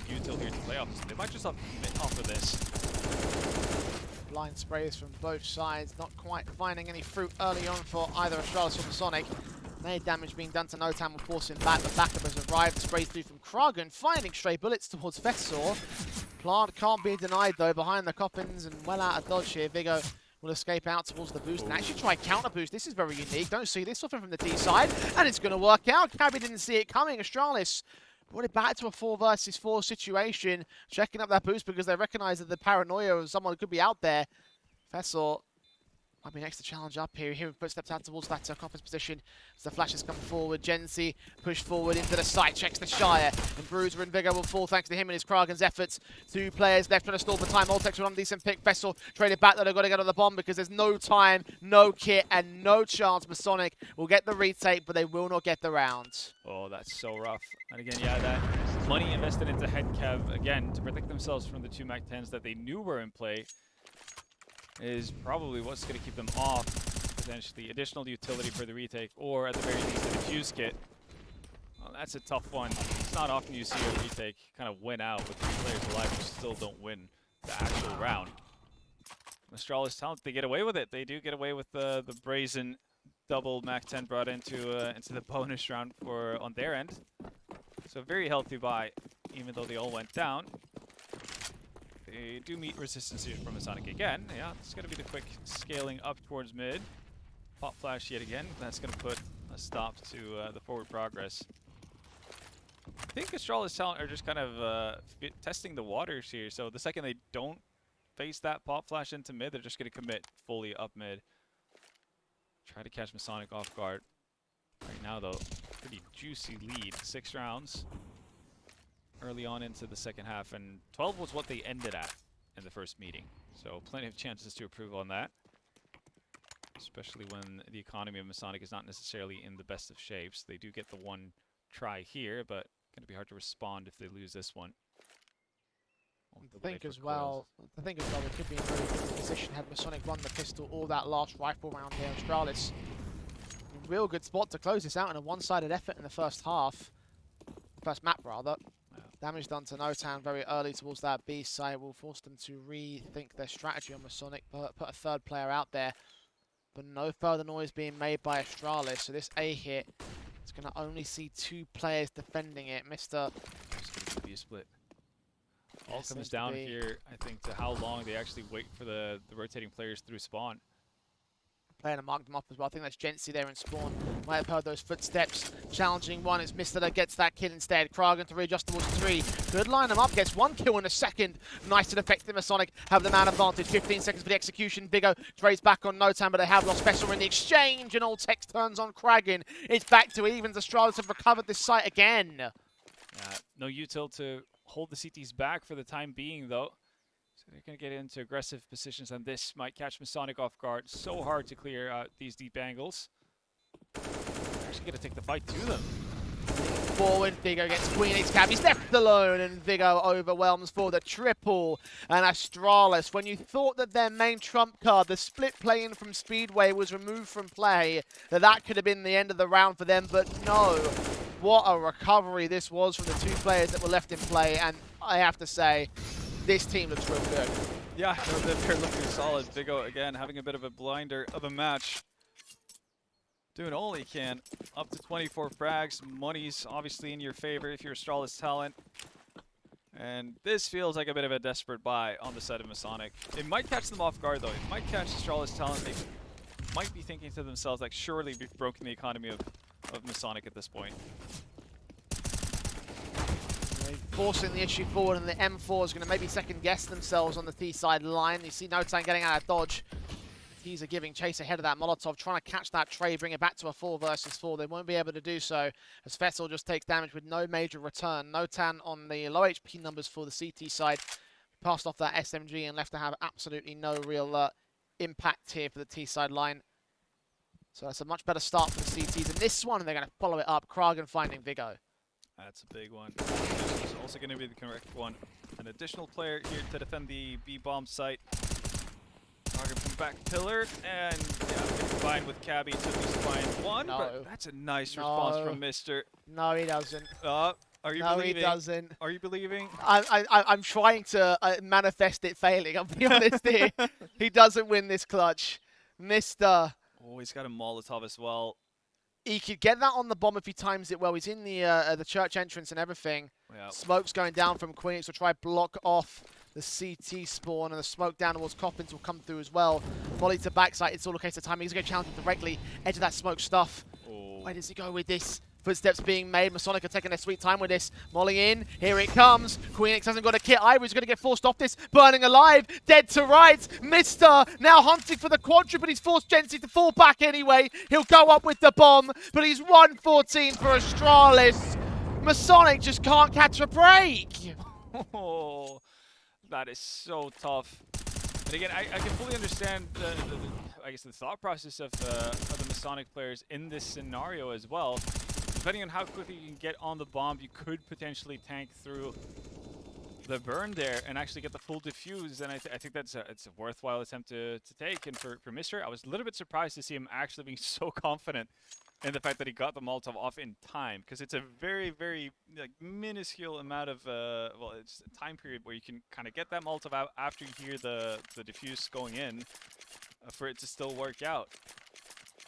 [SPEAKER 2] util here to play off, so they might just commit off of this.
[SPEAKER 1] Blind sprays from both sides, not quite finding any fruit early on for either Astralis or Masonic. No damage being done to Notan will force him back. The backup has arrived. Spray through from Kragan, finding stray bullets towards Vessor. Plant can't be denied though, behind the coffins and well out of dodge here. Vigo will escape out towards the boost and actually try counter boost. This is very unique. Don't see this often from the D side, and it's going to work out. Cabby didn't see it coming. Astralis brought it back to a 4 versus 4 situation, checking up that boost because they recognize that the paranoia of someone could be out there. Vessor might be next to challenge up here. Hearing footsteps out towards that coffins position as the flashes come forward. Jensi pushed forward into the site, checks the Shire, and Bruiser and Vigo will fall thanks to him and his Kragan's efforts. 2 players left trying to stall for time. Oltex with an undecent pick. Vessel traded back, though they've got to get on the bomb because there's no time, no kit, and no chance Masonic will get the retake, but they will not get the round.
[SPEAKER 2] Oh, that's so rough. And again, yeah, that money invested into headcav, again, to protect themselves from the 2 MAC-10s that they knew were in play, is probably what's going to keep them off, potentially. Additional utility for the retake, or at the very least, a defuse kit. Well, that's a tough one. It's not often you see a retake kind of win out with 3 players alive who still don't win the actual round. Astralis talent, they get away with it. They do get away with the brazen double MAC-10 brought into the bonus round on their end. So very healthy buy, even though they all went down. They do meet resistance here from Masonic again. Yeah, it's going to be the quick scaling up towards mid. Pop flash yet again. That's going to put a stop to the forward progress. I think Astralis talent are just kind of testing the waters here. So the second they don't face that pop flash into mid, they're just going to commit fully up mid. Try to catch Masonic off guard. Right now, though, pretty juicy lead. 6 rounds early on into the second half, and 12 was what they ended at in the first meeting. So plenty of chances to improve on that, especially when the economy of Masonic is not necessarily in the best of shapes. They do get the 1 try here, but going to be hard to respond if they lose this one.
[SPEAKER 1] I think as well, they could be in a very good position had Masonic won the pistol or that last rifle round there. Astralis, a real good spot to close this out in a one-sided effort in the first half. First map, rather.
[SPEAKER 2] Yeah.
[SPEAKER 1] Damage done to Notan very early towards that B side will force them to rethink their strategy on Masonic, put a 3rd player out there. But no further noise being made by Astralis, so this A hit is going to only see 2 players defending it. Mr.
[SPEAKER 2] It's going to be a split. All comes down here, I think, to how long they actually wait for the rotating players through spawn.
[SPEAKER 1] Playing to mark them up as well. I think that's Gensi there in spawn. Might have heard those footsteps. Challenging one. It's Mr. that gets that kill instead. Kragan to readjust towards 3. Good line them up. Gets 1 kill in a second. Nice and effective. Masonic have the man advantage. 15 seconds for the execution. Vigo trades back on Notan, but they have lost Vessel in the exchange. And all text turns on Kragan. It's back to evens. Astralis have recovered this site again.
[SPEAKER 2] No util to hold the CTs back for the time being, though. So they're going to get into aggressive positions, and this might catch Masonic off guard. So hard to clear out these deep angles. They're actually going to take the fight to them.
[SPEAKER 1] Forward, Vigo gets Queen X Cab. He's left alone, and Vigo overwhelms for the triple. And Astralis, when you thought that their main trump card, the split play in from Speedway, was removed from play, that could have been the end of the round for them, but no. What a recovery this was from the 2 players that were left in play, and I have to say, this team looks real good.
[SPEAKER 2] Yeah, they're looking solid. Vigo, again, having a bit of a blinder of a match. Doing all he can. Up to 24 frags. Money's obviously in your favor if you're Astralis talent. And this feels like a bit of a desperate buy on the side of Masonic. It might catch them off guard, though. It might catch Astralis talent. They might be thinking to themselves, like, surely we've broken the economy of Masonic at this point.
[SPEAKER 1] Forcing the issue forward, and the M4 is going to maybe second guess themselves on the T side line. You see Notan getting out of dodge. Tees are giving chase ahead of that Molotov, trying to catch that trade, bring it back to a 4 versus 4. They won't be able to do so, as Vessel just takes damage with no major return. Notan on the low HP numbers for the CT side. Passed off that SMG and left to have absolutely no real impact here for the T side line. So that's a much better start for the CTs. And this one, they're going to follow it up. Kragan finding Vigo.
[SPEAKER 2] That's a big one. This is also going to be the correct one. An additional player here to defend the B-bomb site. Kragan from back pillar, and yeah, combined with Cabby to at least find one.
[SPEAKER 1] No.
[SPEAKER 2] But that's a nice response from Mr.
[SPEAKER 1] No, he doesn't.
[SPEAKER 2] Are you
[SPEAKER 1] no,
[SPEAKER 2] believing?
[SPEAKER 1] He doesn't.
[SPEAKER 2] Are you believing?
[SPEAKER 1] I'm trying to manifest it failing. I'll be honest here. He doesn't win this clutch. Mr.
[SPEAKER 2] Oh, he's got a Molotov as well.
[SPEAKER 1] He could get that on the bomb if he times it well. He's in the church entrance and everything.
[SPEAKER 2] Yep. Smoke's
[SPEAKER 1] going down from Queenix will try block off the CT spawn, and the smoke down towards Coffins will come through as well. Volley to backside. It's all a case of timing. He's going to challenge him directly. Edge of that smoke stuff.
[SPEAKER 2] Oh.
[SPEAKER 1] Where does he go with this? Footsteps being made. Masonic are taking their sweet time with this. Molly in. Here it comes. Queenix hasn't got a kit. Ivory's going to get forced off this. Burning alive. Dead to rights. Mister now hunting for the quadra, but he's forced Gensi to fall back anyway. He'll go up with the bomb, but he's 114 for Astralis. Masonic just can't catch a break.
[SPEAKER 2] Oh, that is so tough. And again, I can fully understand I guess the thought process of the Masonic players in this scenario as well. depending on how quickly you can get on the bomb, you could potentially tank through the burn there and actually get the full defuse. And I think it's a worthwhile attempt to take. And for Mr., I was a little bit surprised to see him actually being so confident in the fact that he got the Molotov off in time, because it's a very, very like minuscule amount of well, it's a time period where you can kind of get that Molotov out after you hear the defuse going in for it to still work out.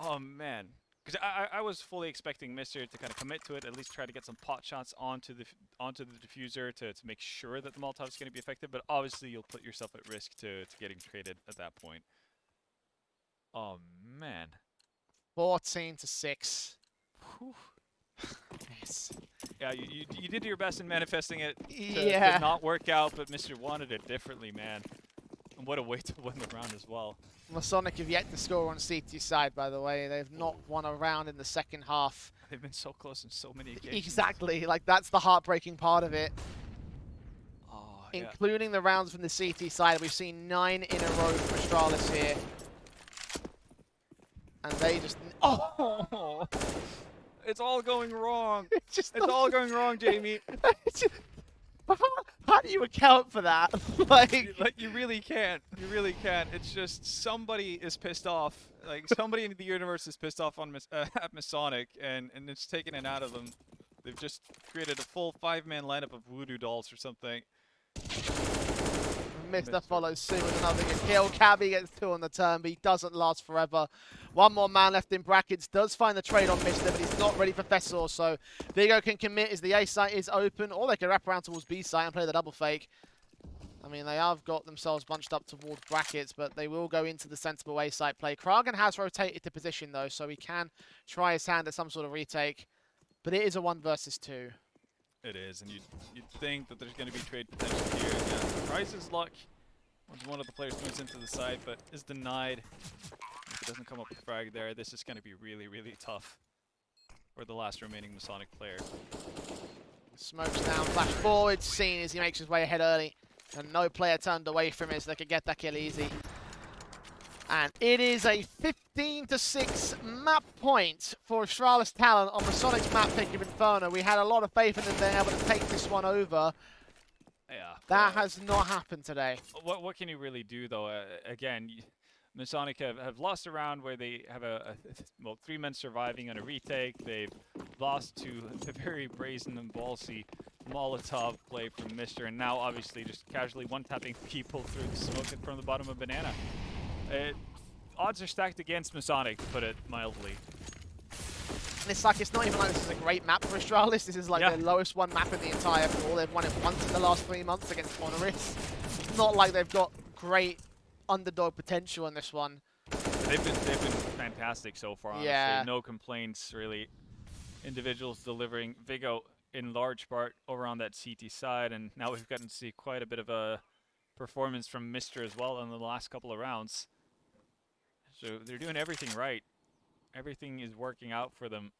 [SPEAKER 2] Oh man. Because I was fully expecting Mr. to kind of commit to it, at least try to get some pot shots onto the diffuser to make sure that the Molotov is going to be effective, but obviously you'll put yourself at risk to getting traded at that point. Oh, man.
[SPEAKER 1] 14-6.
[SPEAKER 2] Whew.
[SPEAKER 1] Yes.
[SPEAKER 2] Yeah, you did your best in manifesting it
[SPEAKER 1] Yeah.
[SPEAKER 2] to not work out, but Mr. wanted it differently, man. And what a way to win the round as well.
[SPEAKER 1] Masonic have yet to score on CT side, by the way. They've not won a round in the second half.
[SPEAKER 2] They've been so close in so many occasions.
[SPEAKER 1] Exactly. Like, that's the heartbreaking part of it.
[SPEAKER 2] Oh, yeah.
[SPEAKER 1] Including the rounds from the CT side. We've seen 9 in a row from Astralis here. And they just...
[SPEAKER 2] Oh! It's all going wrong.
[SPEAKER 1] It's
[SPEAKER 2] It's all going wrong, Jamie.
[SPEAKER 1] How do you account for that? like,
[SPEAKER 2] You really can't. You really can't. It's just somebody is pissed off. Like somebody in the universe is pissed off on at Masonic, and it's taken it out of them. They've just created a full 5-man lineup of voodoo dolls or something.
[SPEAKER 1] Mr. follows suit with another good kill. Cabby gets 2 on the turn, but he doesn't last forever. One more man left in brackets. Does find the trade on Mr., but he's not ready for Fessor, so Vigo can commit as the A site is open, or they can wrap around towards B site and play the double fake. I mean, they have got themselves bunched up towards brackets, but they will go into the sensible A site play. Kragan has rotated to position, though, so he can try his hand at some sort of retake, but it is a 1 versus 2.
[SPEAKER 2] It is, and you'd think that there's going to be trade potential here. Yeah, Price's luck when one of the players moves into the side, but is denied. If it doesn't come up with frag there, this is going to be really, really tough for the last remaining Masonic player.
[SPEAKER 1] Smokes down, flash forward, seen as he makes his way ahead early. And no player turned away from it, so they could get that kill easy. And it is a 15-6 map point for Astralis Talent on Masonic's map pick of Inferno. We had a lot of faith in them being able to take this one over.
[SPEAKER 2] Yeah.
[SPEAKER 1] That has not happened today.
[SPEAKER 2] What can you really do, though? Again, Masonic have lost a round where they have well, 3 men surviving on a retake. They've lost to the very brazen and ballsy Molotov play from Mr. And now, obviously, just casually one-tapping people through the smoke from the bottom of Banana. Odds are stacked against Masonic, to put it mildly.
[SPEAKER 1] And it's like, it's not even like this is a great map for Astralis. This is like the lowest one map in the entire pool. They've won it once in the last 3 months against Monoris. It's not like they've got great underdog potential in this one.
[SPEAKER 2] They've been fantastic so far, honestly.
[SPEAKER 1] Yeah.
[SPEAKER 2] No complaints, really. Individuals delivering. Vigo, in large part, over on that CT side, and now we've gotten to see quite a bit of a performance from Mr. as well in the last couple of rounds. So they're doing everything right. Everything is working out for them.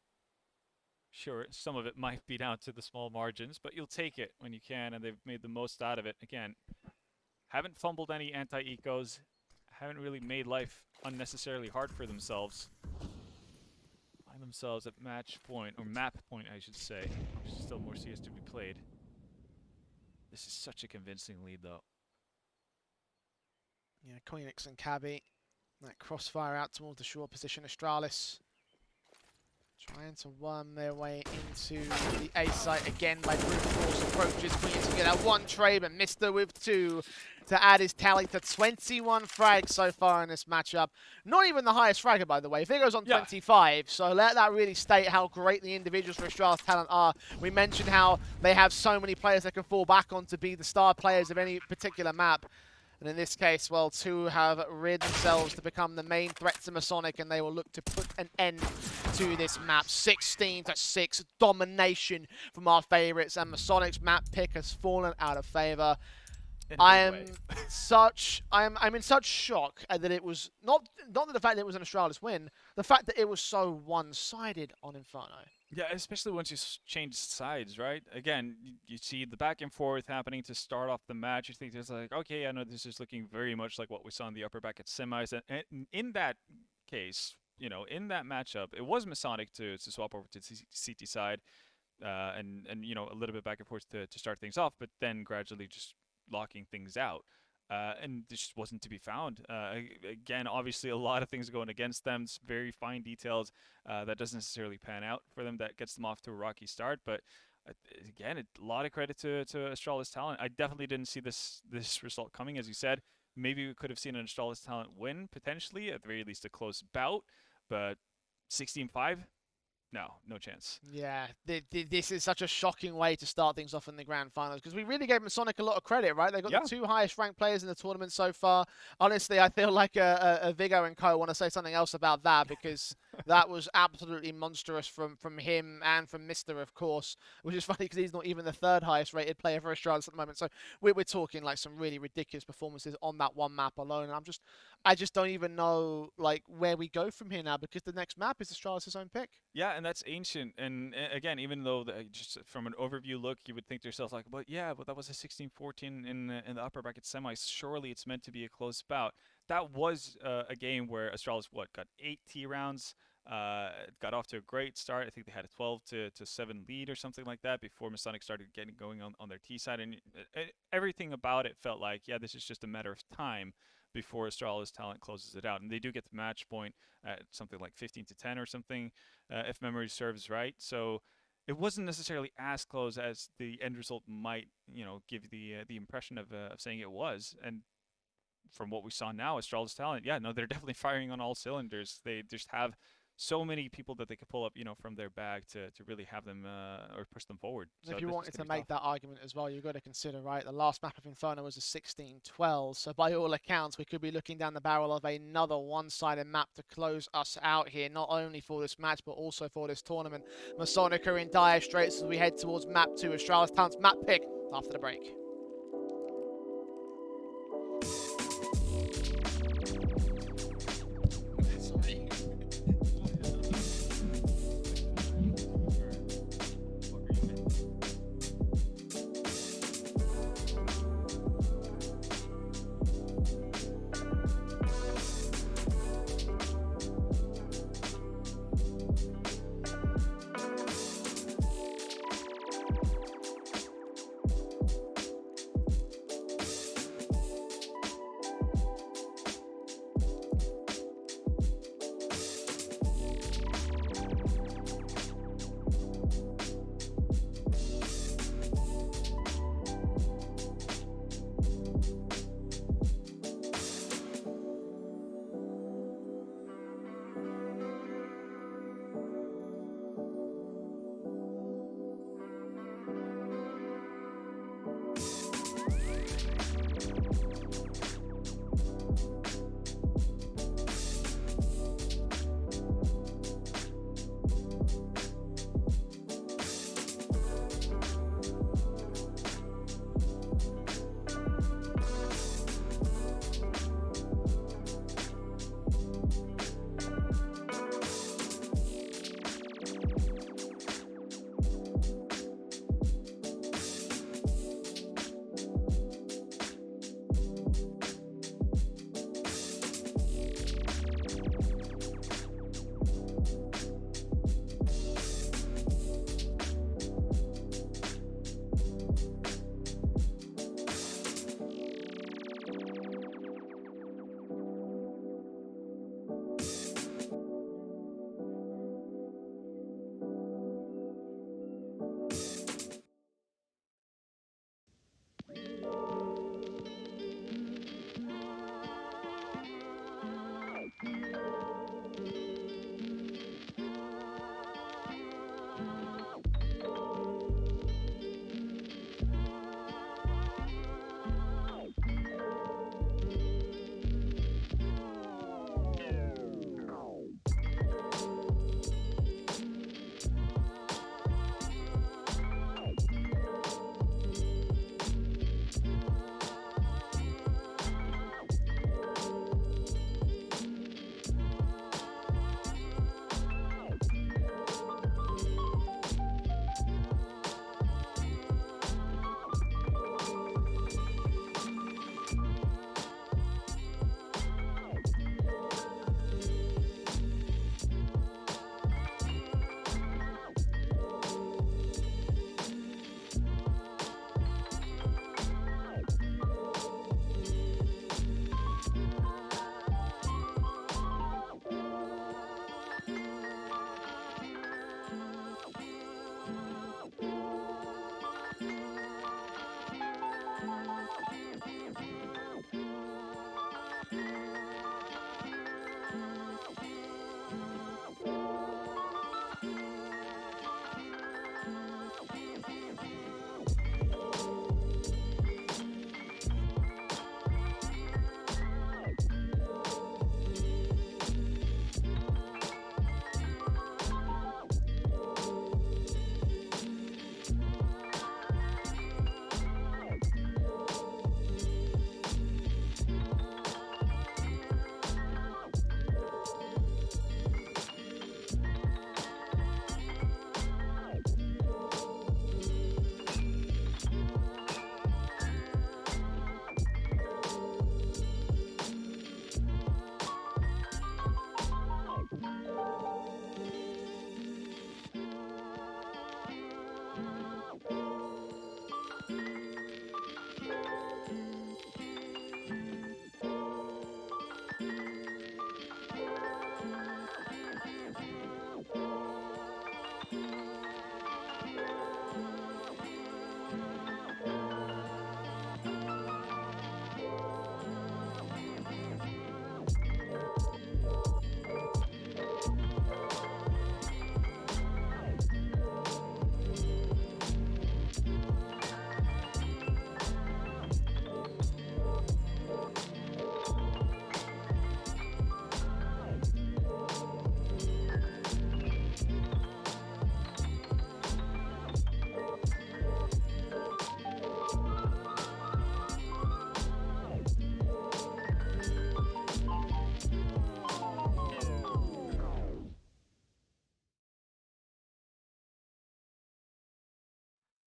[SPEAKER 2] Sure, some of it might be down to the small margins, but you'll take it when you can, and they've made the most out of it. Again, haven't fumbled any anti-ecos, haven't really made life unnecessarily hard for themselves. Find themselves at match point, or map point, I should say. There's still more CS to be played. This is such a convincing lead, though.
[SPEAKER 1] Yeah, Koenix and Cabby. That crossfire out towards the short position. Astralis trying to worm their way into the A site again by brute force approaches. Queens can get that 1 trade, but Mr. with 2 to add his tally to 21 frags so far in this matchup. Not even the highest fragger, by the way. Vigo's on 25, so let that really state how great the individuals for Astralis Talent are. We mentioned how they have so many players they can fall back on to be the star players of any particular map. And in this case, well, 2 have rid themselves to become the main threat to Masonic, and they will look to put an end to this map. 16-6 domination from our favorites, and Masonic's map pick has fallen out of favor. I'm in such shock that it was not the fact that it was an Astralis win, the fact that it was so one-sided on Inferno.
[SPEAKER 2] Yeah, especially once you change sides, right? Again, you see the back and forth happening to start off the match. You think it's like, okay, I know this is looking very much like what we saw in the upper bracket semis. And in that case, you know, in that matchup, it was Masonic to swap over to CT side, and you know, a little bit back and forth to start things off, but then gradually just locking things out. And this just wasn't to be found. Again, obviously, a lot of things going against them. It's very fine details that doesn't necessarily pan out for them. That gets them off to a rocky start. But again, a lot of credit to Astralis talent. I definitely didn't see this result coming, as you said. Maybe we could have seen an Astralis talent win potentially, at the very least a close bout. But 16-5. No chance.
[SPEAKER 1] Yeah, this is such a shocking way to start things off in the grand finals because we really gave Masonic a lot of credit, right? They got the 2 highest ranked players in the tournament so far. Honestly, I feel like Vigo and co want to say something else about that because that was absolutely monstrous from him and from Mister, of course, which is funny because he's not even the 3rd highest rated player for Astralis at the moment. So we're talking like some really ridiculous performances on that one map alone. And I just don't even know like where we go from here now because the next map is Astralis' own pick.
[SPEAKER 2] Yeah, and that's ancient. And again, even though just from an overview look, you would think to yourself like, but that was a 16-14 in the upper bracket semis. Surely it's meant to be a close bout. That was a game where Astralis got 8 T rounds, got off to a great start. I think they had a 12-7 lead or something like that before Masonic started getting going on their T side, and everything about it felt like this is just a matter of time before Astralis talent closes it out. And they do get the match point at something like 15-10 or something, if memory serves right. So it wasn't necessarily as close as the end result might, give the impression of saying it was. And from what we saw now, Astralis talent, they're definitely firing on all cylinders. They just have so many people that they could pull up, from their bag to really have them or push them forward. So
[SPEAKER 1] if you wanted to make that argument as well, you've got to consider, right, the last map of Inferno was a 16-12. So by all accounts, we could be looking down the barrel of another one-sided map to close us out here, not only for this match, but also for this tournament. Masonic are in dire straits as we head towards map 2. Astralis talent's map pick after the break.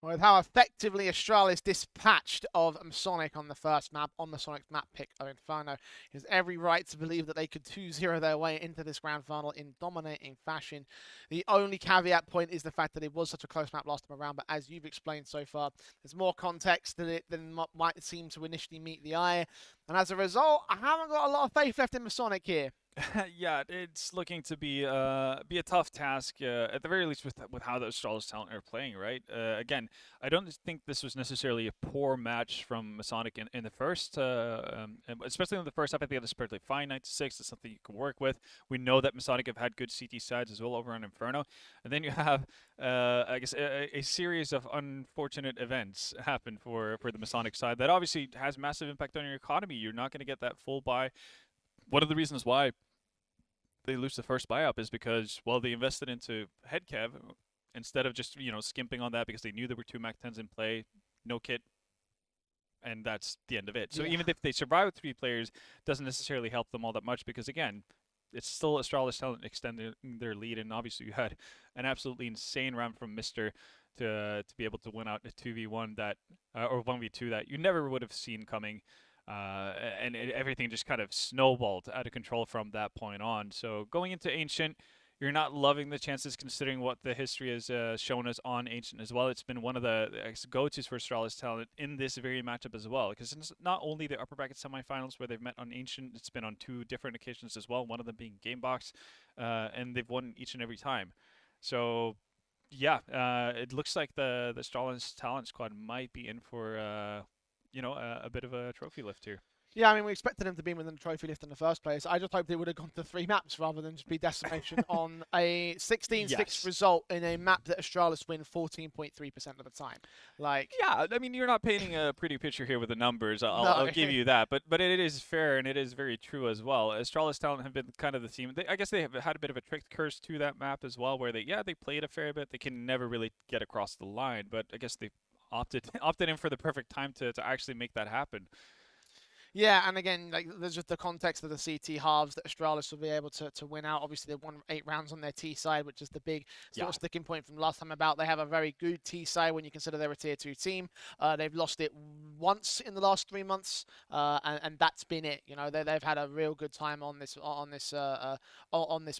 [SPEAKER 1] With how effectively Astralis dispatched of Masonic on the first map, on Masonic's map pick of Inferno, he has every right to believe that they could 2-0 their way into this grand final in dominating fashion. The only caveat point is the fact that it was such a close map last time around, but as you've explained so far, there's more context to it than might seem to initially meet the eye, and as a result, I haven't got a lot of faith left in Masonic here.
[SPEAKER 2] Yeah, it's looking to be a tough task, at the very least with how the Astralis talent are playing, right? Again, I don't think this was necessarily a poor match from Masonic in the first, especially in the first half. I think this played like fine, 9-6. It's something you can work with. We know that Masonic have had good CT sides as well over on Inferno, and then you have, I guess, a series of unfortunate events happen for the Masonic side that obviously has massive impact on your economy. You're not going to get that full buy. One of the reasons why they lose the first buy up is because, well, they invested into head cav instead of just, skimping on that because they knew there were 2 MAC-10s in play, no kit, and that's the end of it. So even if they survive with 3 players, doesn't necessarily help them all that much because, again, it's still Astralis talent extending their lead, and obviously you had an absolutely insane round from Mr. to be able to win out a 2v1 that, or 1v2 that you never would have seen coming. And everything just kind of snowballed out of control from that point on. So going into Ancient, you're not loving the chances considering what the history has shown us on Ancient as well. It's been one of the go-tos for Astralis talent in this very matchup as well, because it's not only the upper bracket semifinals where they've met on Ancient, it's been on 2 different occasions as well, one of them being Gamebox, and they've won each and every time. So yeah, it looks like the Astralis talent squad might be in for a bit of a trophy lift here.
[SPEAKER 1] Yeah, I mean, we expected him to be within the trophy lift in the first place. I just hoped it would have gone to 3 maps rather than just be decimation on a 16-6 result in a map that Astralis win 14.3% of the time.
[SPEAKER 2] Yeah, I mean, you're not painting a pretty picture here with the numbers. I'll give you that, but it is fair and it is very true as well. Astralis talent have been kind of the team. I guess they have had a bit of a trick curse to that map as well, where they played a fair bit. They can never really get across the line, but I guess they opted in for the perfect time to actually make that happen.
[SPEAKER 1] Yeah, and again, there's just the context of the CT halves that Astralis will be able to win out. Obviously, they won 8 rounds on their T side, which is the big sort of sticking point from last time about. They have a very good T side when you consider they're a tier 2 team. They've lost it once in the last 3 months, and that's been it. They've had a real good time on this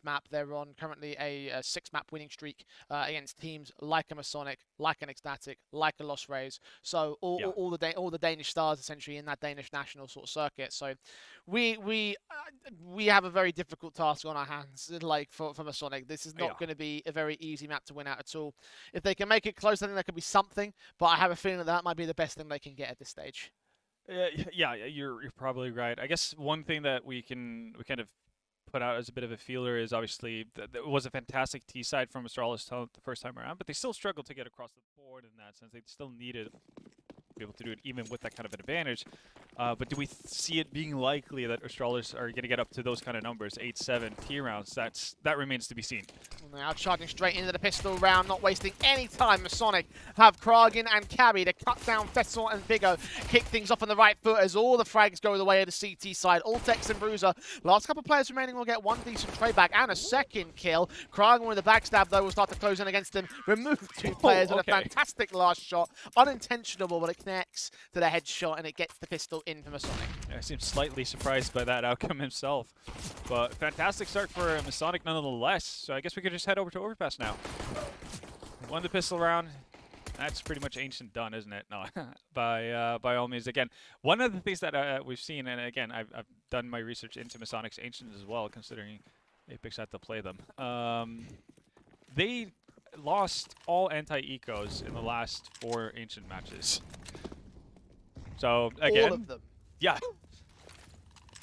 [SPEAKER 1] map. They're on currently a 6-map winning streak against teams like a Masonic, like an Ecstatic, like a Lost Rays. So all the Danish stars essentially in that Danish national sort of circuit. So we have a very difficult task on our hands, for Masonic. This is not going to be a very easy map to win out at all. If they can make it close, I think there could be something, but I have a feeling that might be the best thing they can get at this stage.
[SPEAKER 2] Yeah, you're probably right. I guess one thing that we kind of put out as a bit of a feeler is obviously that it was a fantastic T side from Astralis talent the first time around, but they still struggled to get across the board in that sense. They still needed be able to do it even with that kind of an advantage. But do we see it being likely that Astralis are going to get up to those kind of numbers, 8-7 T rounds? That remains to be seen.
[SPEAKER 1] Now charging straight into the pistol round, not wasting any time. Masonic have Kragen and Cabby to cut down Fessel and Vigo. Kick things off on the right foot as all the frags go the way of the CT side. Ultex and Bruiser. Last couple of players remaining will get 1 decent trade back and a second kill. Kragen with a backstab though will start to close in against him. Remove 2 players with a fantastic last shot. Unintentional, but it connects to the headshot and it gets the pistol in for Masonic.
[SPEAKER 2] Yeah, I seem slightly surprised by that outcome himself. But fantastic start for Masonic nonetheless. So I guess we could just head over to Overpass now. Won the pistol round. That's pretty much Ancient done, isn't it? No, by all means. Again, one of the things that we've seen, and again, I've done my research into Masonic's Ancient as well, considering Apex had to play them. They lost all anti-ecos in the last 4 Ancient matches. So again,
[SPEAKER 1] all of them.
[SPEAKER 2] Yeah.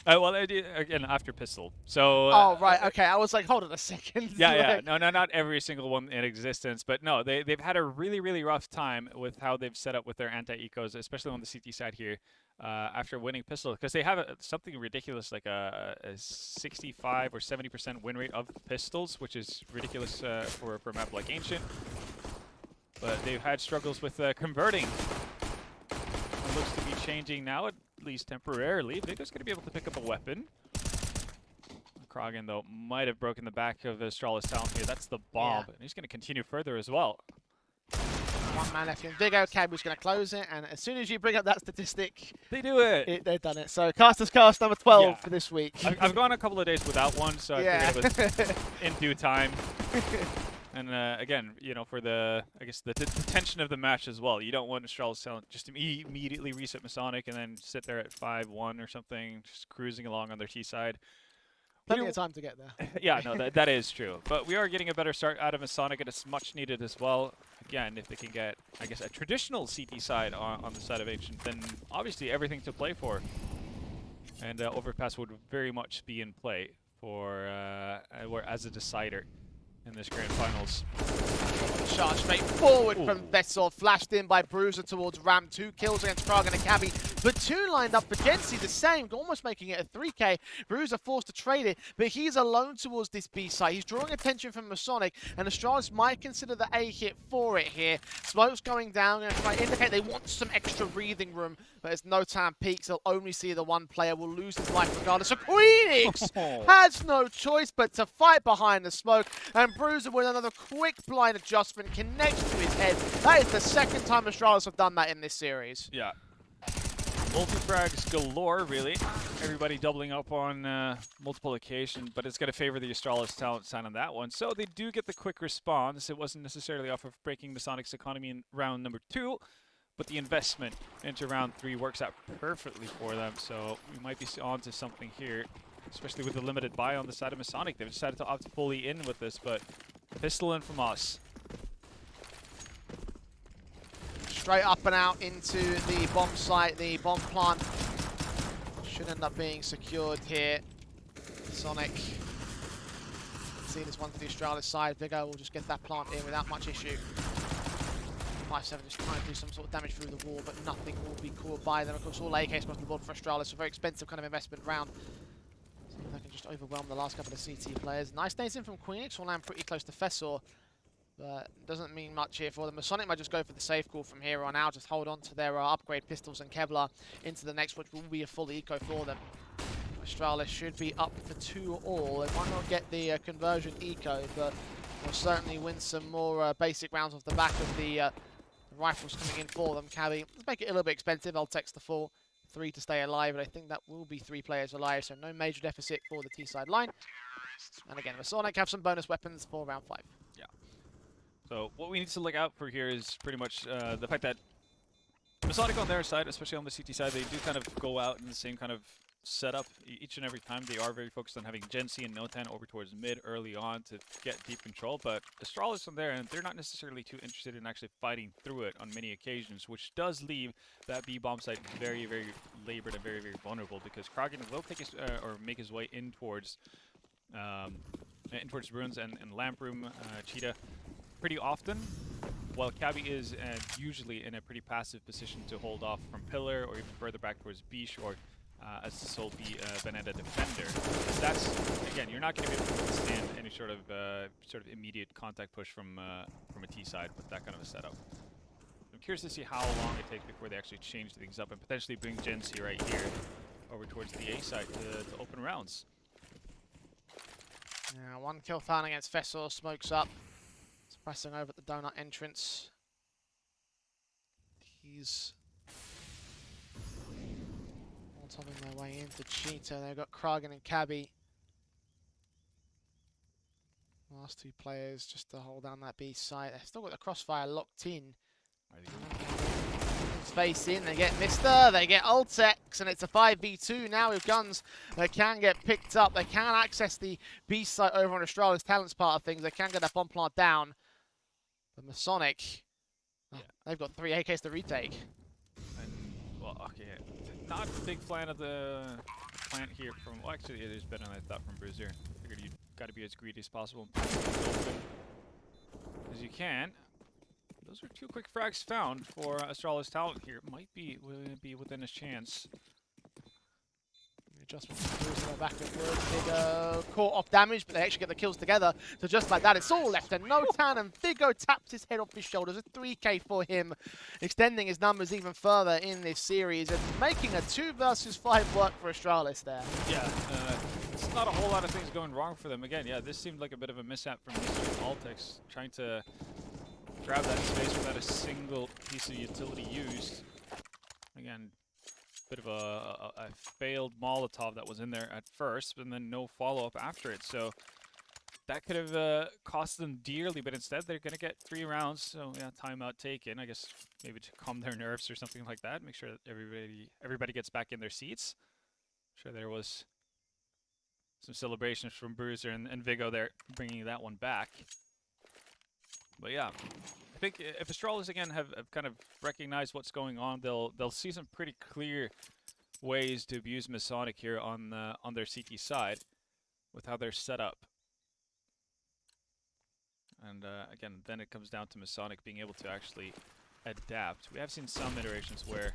[SPEAKER 2] Well, again, after pistol. So.
[SPEAKER 1] Oh right, okay. I was like, hold on a second.
[SPEAKER 2] Yeah. No, not every single one in existence, but no, they've had a really rough time with how they've set up with their anti-ecos, especially on the CT side here. After winning pistol, because they have something ridiculous like a 65 or 70% win rate of pistols, which is ridiculous for a map like Ancient. But they've had struggles with converting. It looks to be changing now, at least temporarily. Vigo's going to be able to pick up a weapon. Kragen, though, might have broken the back of Astralis talent here. That's the bomb. And he's going to continue further as well.
[SPEAKER 1] one man left in Vigo. Cabby's going to close it, and as soon as you bring up that statistic,
[SPEAKER 2] They do it.
[SPEAKER 1] they've done it. So Caster's Cast number 12
[SPEAKER 2] Yeah.
[SPEAKER 1] for this week.
[SPEAKER 2] I've gone a couple of days without one, so I figured it was in due time. And again, you know, for the the tension of the match as well. You don't want Astralis Talent just to immediately reset Masonic and then sit there at 5-1 or something, just cruising along on their T side.
[SPEAKER 1] Plenty of time to get there.
[SPEAKER 2] Yeah, no, that is true. But we are getting a better start out of Masonic, and it's much needed as well. Again, if they can get, I guess, a traditional CT side on the side of Ancient, then obviously everything to play for. And Overpass would very much be in play for as a decider in this grand finals.
[SPEAKER 1] Shot straight forward
[SPEAKER 2] Ooh.
[SPEAKER 1] from Vessel, flashed in by Bruiser towards Ram. 2 kills against Kragan and Cabby, but 2 lined up for Gensi, the same, almost making it a 3k. Bruiser forced to trade it, but he's alone towards this B site. He's drawing attention from Masonic, and Astralis might consider the A hit for it here. Smoke's going down, and try to indicate they want some extra breathing room, but as no time peaks, they'll only see the one player will lose his life regardless. So Queenix has no choice but to fight behind the smoke, and Bruiser with another quick blind adjustment connects to his head. That is the second time Astralis have done that in this series.
[SPEAKER 2] Yeah. Multi-frags galore, really. Everybody doubling up on multiple occasions, but it's going to favor the Astralis Talent side on that one. So they do get the quick response. It wasn't necessarily off of breaking Masonic's economy in round number 2, but the investment into round 3 works out perfectly for them. So we might be on to something here, especially with the limited buy on the side of Masonic. They've decided to opt fully in with this, but pistol in from us.
[SPEAKER 1] Straight up and out into the bomb site. The bomb plant should end up being secured here. Sonic. See this one to the Astralis side. Vigo will just get that plant in without much issue. 5-7 just trying to do some sort of damage through the wall, but nothing will be caught by them. Of course, all AKs across the board for Astralis. A very expensive kind of investment round. See if they can just overwhelm the last couple of CT players. Nice days in from Queenix. Will land pretty close to Fessor. But doesn't mean much here for them. Masonic might just go for the safe call from here on out. Just hold on to their upgrade pistols and Kevlar into the next, which will be a full eco for them. Astralis should be up for 2-all. They might not get the conversion eco, but will certainly win some more basic rounds off the back of the rifles coming in for them. Cabby, let's make it a little bit expensive. I'll text the 4. 3 to stay alive, but I think that will be 3 players alive, so no major deficit for the T-side line. And again, Masonic have some bonus weapons for round 5.
[SPEAKER 2] Yeah. So what we need to look out for here is pretty much the fact that Masonic on their side, especially on the CT side, they do kind of go out in the same kind of setup each and every time. They are very focused on having Gensi and Notan over towards mid early on to get deep control, but Astralis on there, and they're not necessarily too interested in actually fighting through it on many occasions, which does leave that B bomb site very, very labored and very, very vulnerable, because Kragan will take his, or make his way in towards ruins and lamp room, Cheetah pretty often, while Cabby is usually in a pretty passive position to hold off from pillar or even further back towards Biche or as the sole Benetta defender. That's, again, you're not going to be able to withstand any sort of immediate contact push from a T side with that kind of a setup. I'm curious to see how long it takes before they actually change things up and potentially bring Gensi right here over towards the A side to open rounds.
[SPEAKER 1] Yeah, 1 kill found against Fessor. Smokes up. Pressing over at the donut entrance. He's all topping their way into Cheetah. They've got Kragan and Cabby. Last 2 players just to hold down that B site. They've still got the crossfire locked in. Face in, they get Mister, they get Ultex, and it's a 5v2 now with guns that can get picked up. They can access the B site over on Astralis Talents part of things. They can get that bomb plant down. But Masonic, they've got 3 AKs to retake.
[SPEAKER 2] And, well, okay, not a big fan of the plant here from, well, actually it is better than I thought from Bruiser. Figured you'd got to be as greedy as possible and open as you can. Those are 2 quick frags found for Astralis Talent here. Might be within his chance.
[SPEAKER 1] Adjustment from back and forward. Vigo caught off damage, but they actually get the kills together. So just like that, it's all left. And Notan, and Vigo taps his head off his shoulders. A 3k for him, extending his numbers even further in this series and making a 2 versus 5 work for Astralis there.
[SPEAKER 2] Yeah, it's not a whole lot of things going wrong for them. Again, yeah, this seemed like a bit of a mishap from Mr. Altex, trying to grab that space without a single piece of utility used. Again, bit of a failed Molotov that was in there at first, and then no follow-up after it. So that could have cost them dearly, but instead they're going to get 3 rounds. So yeah, timeout taken. I guess maybe to calm their nerves or something like that. Make sure that everybody gets back in their seats. I'm sure there was some celebrations from Bruiser and Vigo there, bringing that one back. But yeah, I think if Astralis again have kind of recognized what's going on, they'll see some pretty clear ways to abuse Masonic here on their CT side with how they're set up. And again, then it comes down to Masonic being able to actually adapt. We have seen some iterations where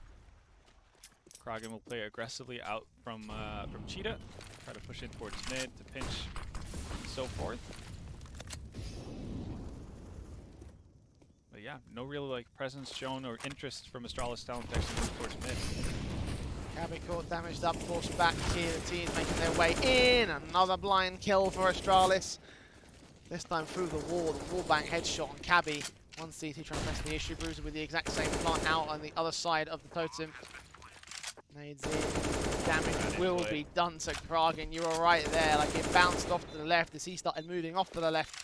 [SPEAKER 2] Kragan will play aggressively out from Cheetah, try to push in towards mid to pinch, and so forth. But yeah, no real like presence shown or interest from Astralis talent to actually move towards mid.
[SPEAKER 1] Cabby caught damaged up, forced back here. The team's making their way in. Another blind kill for Astralis. This time through the wall bank headshot on Cabby. One CT trying to press the issue. Bruiser with the exact same plant out on the other side of the totem. Nades in. Damage will be done to Kragan. You were right there. Like it bounced off to the left as he started moving off to the left.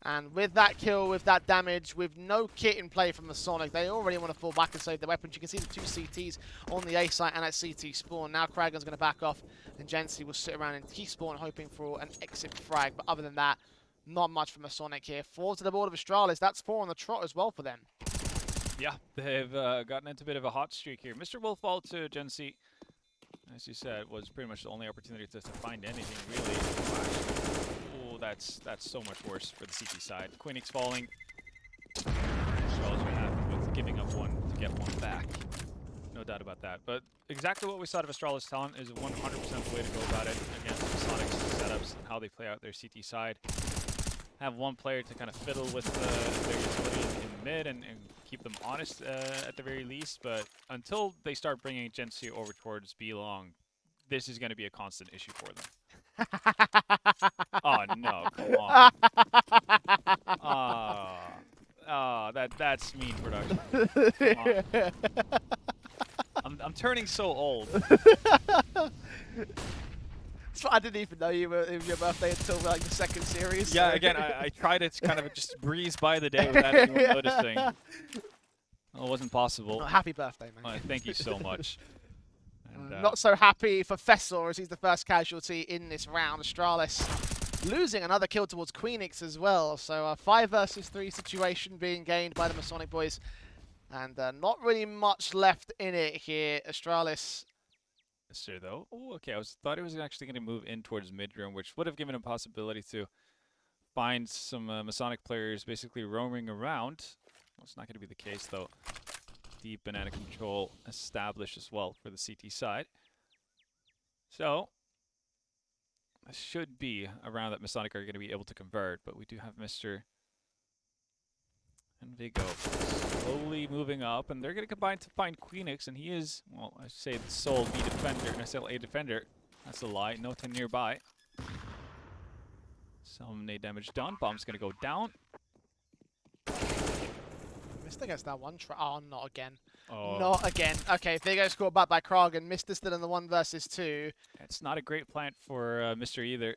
[SPEAKER 1] And with that kill, with that damage, with no kit in play from Masonic, they already want to fall back and save their weapons. You can see the 2 CTs on the A site and at CT spawn. Now Kragan's going to back off, and Gensi will sit around in T spawn hoping for an exit frag. But other than that, not much from Masonic here. 4 to the board of Astralis. That's 4 on the trot as well for them.
[SPEAKER 2] Yeah, they've gotten into a bit of a hot streak here. Mr. Wolfall to Gensi, as you said, was pretty much the only opportunity to find anything really. Oh, that's so much worse for the CT side. Queenix falling. Astralis are happy with giving up 1 to get 1 back. No doubt about that. But exactly what we saw of Astralis talent is 100% the way to go about it against Sonic's setups and how they play out their CT side. Have 1 player to kind of fiddle with their utility in mid and keep them honest at the very least. But until they start bringing Gensi over towards B long, this is going to be a constant issue for them. Oh no, come on. That's mean production. I'm turning so old.
[SPEAKER 1] I didn't even know it was your birthday until like the 2nd series.
[SPEAKER 2] Yeah,
[SPEAKER 1] so.
[SPEAKER 2] again, I tried to kind of just breeze by the day without anyone noticing. Well, it wasn't possible.
[SPEAKER 1] Oh, happy birthday, man.
[SPEAKER 2] Thank you so much. And,
[SPEAKER 1] not so happy for Fessor as he's the first casualty in this round. Astralis losing another kill towards Queenix as well. So a 5 versus 3 situation being gained by the Masonic boys. And not really much left in it here. Astralis.
[SPEAKER 2] Sure, though. Oh, okay. I thought he was actually going to move in towards mid room, which would have given him a possibility to find some Masonic players basically roaming around. Well, it's not going to be the case, though. Deep banana control established as well for the CT side. So, this should be a round that Masonic are going to be able to convert, but we do have Mr. and Vigo slowly moving up, and they're going to combine to find Queenix, and he is, well, I say the sole B defender, and I say A defender. That's a lie. No 10 nearby. Some nade damage done. Bomb's going to go down.
[SPEAKER 1] Mister gets that one try. Oh, not again.
[SPEAKER 2] Oh.
[SPEAKER 1] Not again. Okay, Vigo scored back by Kragan. Mister still in the 1 versus 2.
[SPEAKER 2] It's not a great plant for Mr. either.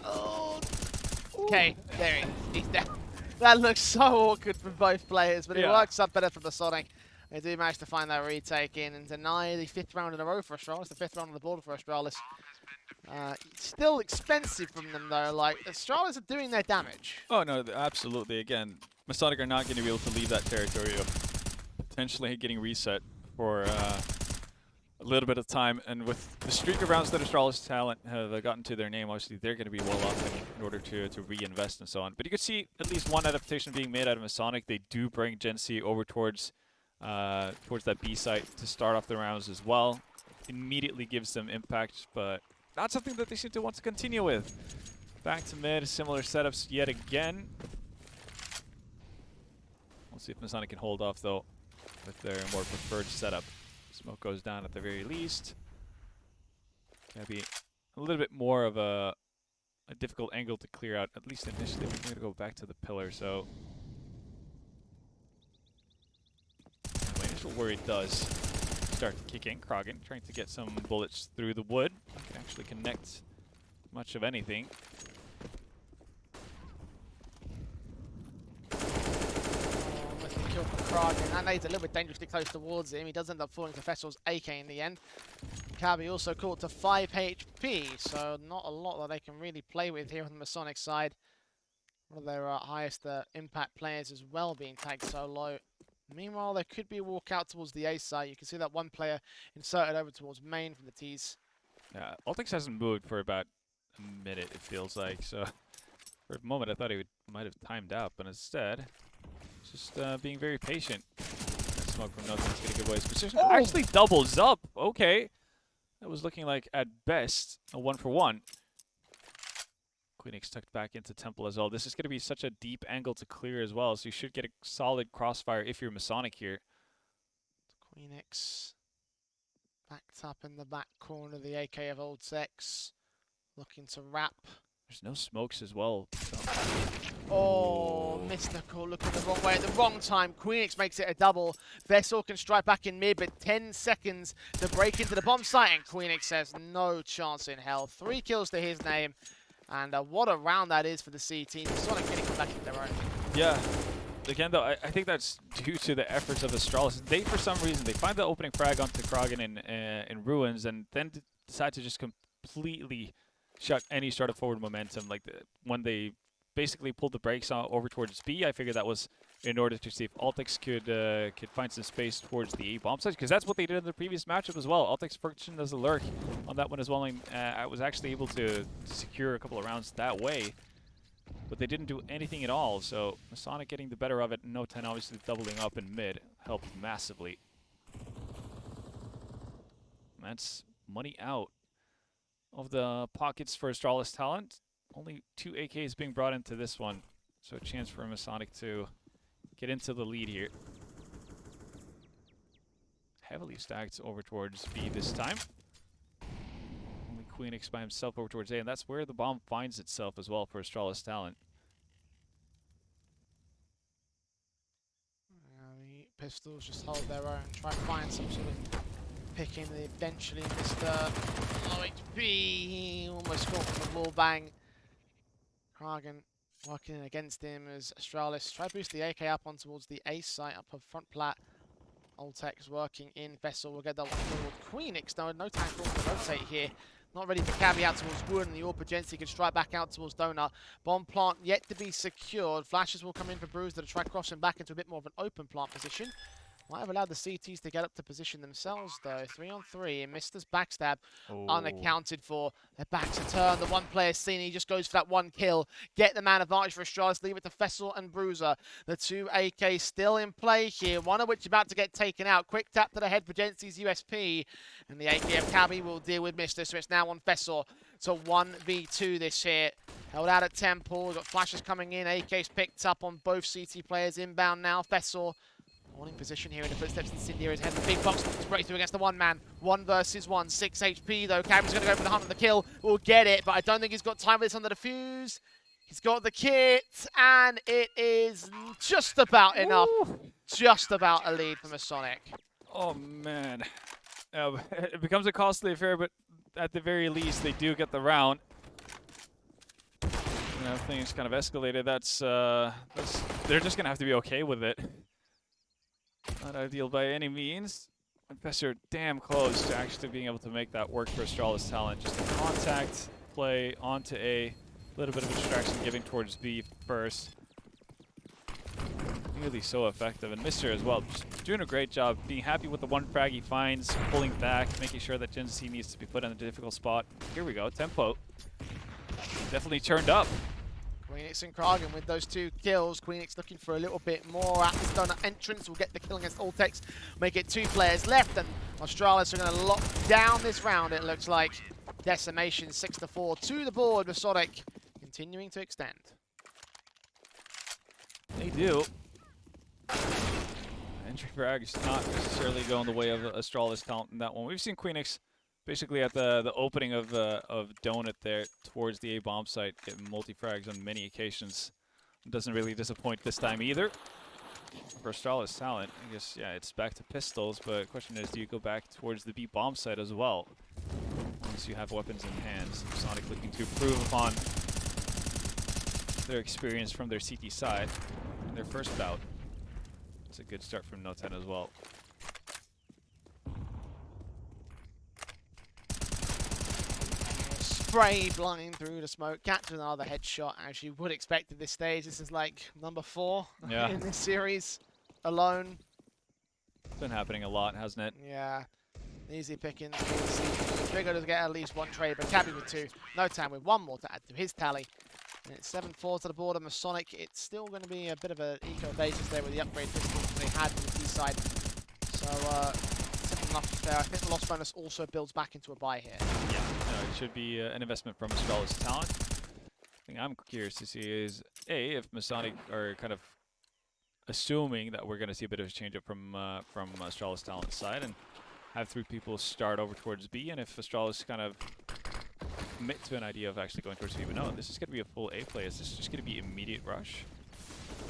[SPEAKER 1] Oh. Okay, there he's down. That looks so awkward for both players, but it works out better for the Sonic. They do manage to find that retake in and deny the 5th round in a row for Astralis, the 5th round on the board for Astralis. Still expensive from them though, like Astralis are doing their damage.
[SPEAKER 2] Oh no, absolutely. Again, Masonic are not going to be able to leave that territory of potentially getting reset for a little bit of time. And with the streak of rounds that Astralis talent have gotten to their name, obviously they're going to be well off in order to reinvest and so on. But you could see at least 1 adaptation being made out of Masonic. They do bring Gensi over towards that B site to start off the rounds as well. Immediately gives them impact, but not something that they seem to want to continue with. Back to mid, similar setups yet again. We'll see if Masonic can hold off though with their more preferred setup. Smoke goes down at the very least. Gonna be a little bit more of a difficult angle to clear out, at least initially. We're gonna go back to the pillar, so initial worry does start to kick in. Krogan trying to get some bullets through the wood. Can actually connect much of anything.
[SPEAKER 1] Kill for Kragen. That lays a little bit dangerously close towards him. He does end up falling to Fessel's AK in the end. Cabby also caught to 5 HP, so not a lot that they can really play with here on the Masonic side. One of their highest impact players as well being tagged so low. Meanwhile, there could be a walk out towards the A side. You can see that one player inserted over towards main from the T's.
[SPEAKER 2] Yeah, Altix hasn't moved for about a minute, it feels like. So for a moment, I thought he might have timed out, but instead, just being very patient. That smoke from Nothing's going to give away his position.
[SPEAKER 1] Oh!
[SPEAKER 2] Actually doubles up. Okay. That was looking like, at best, a 1-for-1. Queenix tucked back into Temple as well. This is going to be such a deep angle to clear as well, so you should get a solid crossfire if you're Masonic here.
[SPEAKER 1] Queenix backed up in the back corner, the AK of Old Sex, looking to wrap.
[SPEAKER 2] There's no smokes as well. So.
[SPEAKER 1] Oh, Mystical looking the wrong way at the wrong time. Queenix makes it a double. Vessel can strike back in mid, but 10 seconds to break into the bomb site, and Queenix has no chance in hell. 3 kills to his name, and what a round that is for the C team. Sonic getting come back into their own.
[SPEAKER 2] Yeah. Again, though, I think that's due to the efforts of Astralis. They, for some reason, they find the opening frag onto Krogan in Ruins, and then decide to just completely shut any sort of forward momentum. Like when they basically pulled the brakes over towards B, I figured that was in order to see if Altix could find some space towards the A bomb site, because that's what they did in the previous matchup as well. Altix functioned as a lurk on that one as well, and I was actually able to secure a couple of rounds that way. But they didn't do anything at all, so Masonic getting the better of it. No 10 obviously doubling up in mid helped massively. That's money out of the pockets for Astralis talent. Only 2 AKs being brought into this one, so a chance for Masonic to get into the lead here. Heavily stacked over towards B this time. Only Queenix by himself over towards A, and that's where the bomb finds itself as well for Astralis talent.
[SPEAKER 1] The pistols just hold their own, try to find some sort of pick in. They eventually missed low HP, almost caught from the wall bang. Kragen working in against him as Astralis try to boost the AK up on towards the A site, up a front plat. Oltec's working in. Vessel will get that one forward. Queenix, no time for him to rotate here. Not ready to carry out towards Wood, and the AWP Agency can strike back out towards Donut. Bomb plant yet to be secured. Flashes will come in for Bruiser to try crossing back into a bit more of an open plant position. Might have allowed the CTs to get up to position themselves, though. 3-on-3, and Mister's backstab unaccounted for. Their backs are turned. The one player seen, he just goes for that one kill. Get the man advantage for Astralis. Leave it to Fessel and Bruiser. The 2 AKs still in play here, one of which about to get taken out. Quick tap to the head for Gensi's USP, and the AK of Cabby will deal with Mister, so it's now on Fessel. So 1v2 this here. Held out at Temple. We've got flashes coming in. AKs picked up on both CT players inbound now. Fessel holding position here in the footsteps. Incendiary is heading the big box to break through against the one man. 1 versus 1. 6 HP though. Cabby's going to go for the hunt of the kill. Will get it, but I don't think he's got time for this on the defuse. He's got the kit, and it is just about enough. Just about a lead for Masonic.
[SPEAKER 2] Oh, man. It becomes a costly affair, but at the very least, they do get the round. You know, things kind of escalated. They're just going to have to be okay with it. Not ideal by any means. Professor damn close to actually being able to make that work for Astralis talent. Just a contact play onto A. A little bit of a distraction giving towards B first. Really so effective. And Mister as well, just doing a great job. Being happy with the one frag he finds, pulling back, making sure that Gen Z needs to be put in a difficult spot. Here we go, tempo. Definitely turned up.
[SPEAKER 1] Queenix and Kragen with those 2 kills. Queenix looking for a little bit more at this donut entrance. Will get the kill against Oltex. Make it 2 players left, and Astralis are going to lock down this round, it looks like. Decimation 6-4 to the board. Masonic continuing to extend.
[SPEAKER 2] They do. Entry frag is not necessarily going the way of Astralis talent in that one. We've seen Queenix basically at the opening of Donut there towards the A bomb site, getting multi-frags on many occasions. Doesn't really disappoint this time either. For Astralis talent, I guess, yeah, it's back to pistols, but the question is, do you go back towards the B bomb site as well? Once you have weapons in hands, Masonic looking to improve upon their experience from their CT side in their first bout. It's a good start from No10 as well.
[SPEAKER 1] Spray blind through the smoke, catches another headshot as you would expect at this stage. This is like number 4
[SPEAKER 2] Yeah.
[SPEAKER 1] in this series alone.
[SPEAKER 2] It's been happening a lot, hasn't it?
[SPEAKER 1] Yeah, easy pickings. Trigger to get at least 1 trade, but Cabby with 2. No time with 1 more to add to his tally. And it's 7-4 to the board of Masonic. It's still going to be a bit of an eco basis there with the upgrade pistols they had from the T side. So, simple enough there. I think the loss bonus also builds back into a buy here.
[SPEAKER 2] Yeah, it should be an investment from Astralis talent. The thing I'm curious to see is, A, if Masonic are kind of assuming that we're going to see a bit of a change up from Astralis talent side and have 3 people start over towards B, and if Astralis kind of commit to an idea of actually going towards B. But no, this is going to be a full A play. Is this just going to be immediate rush?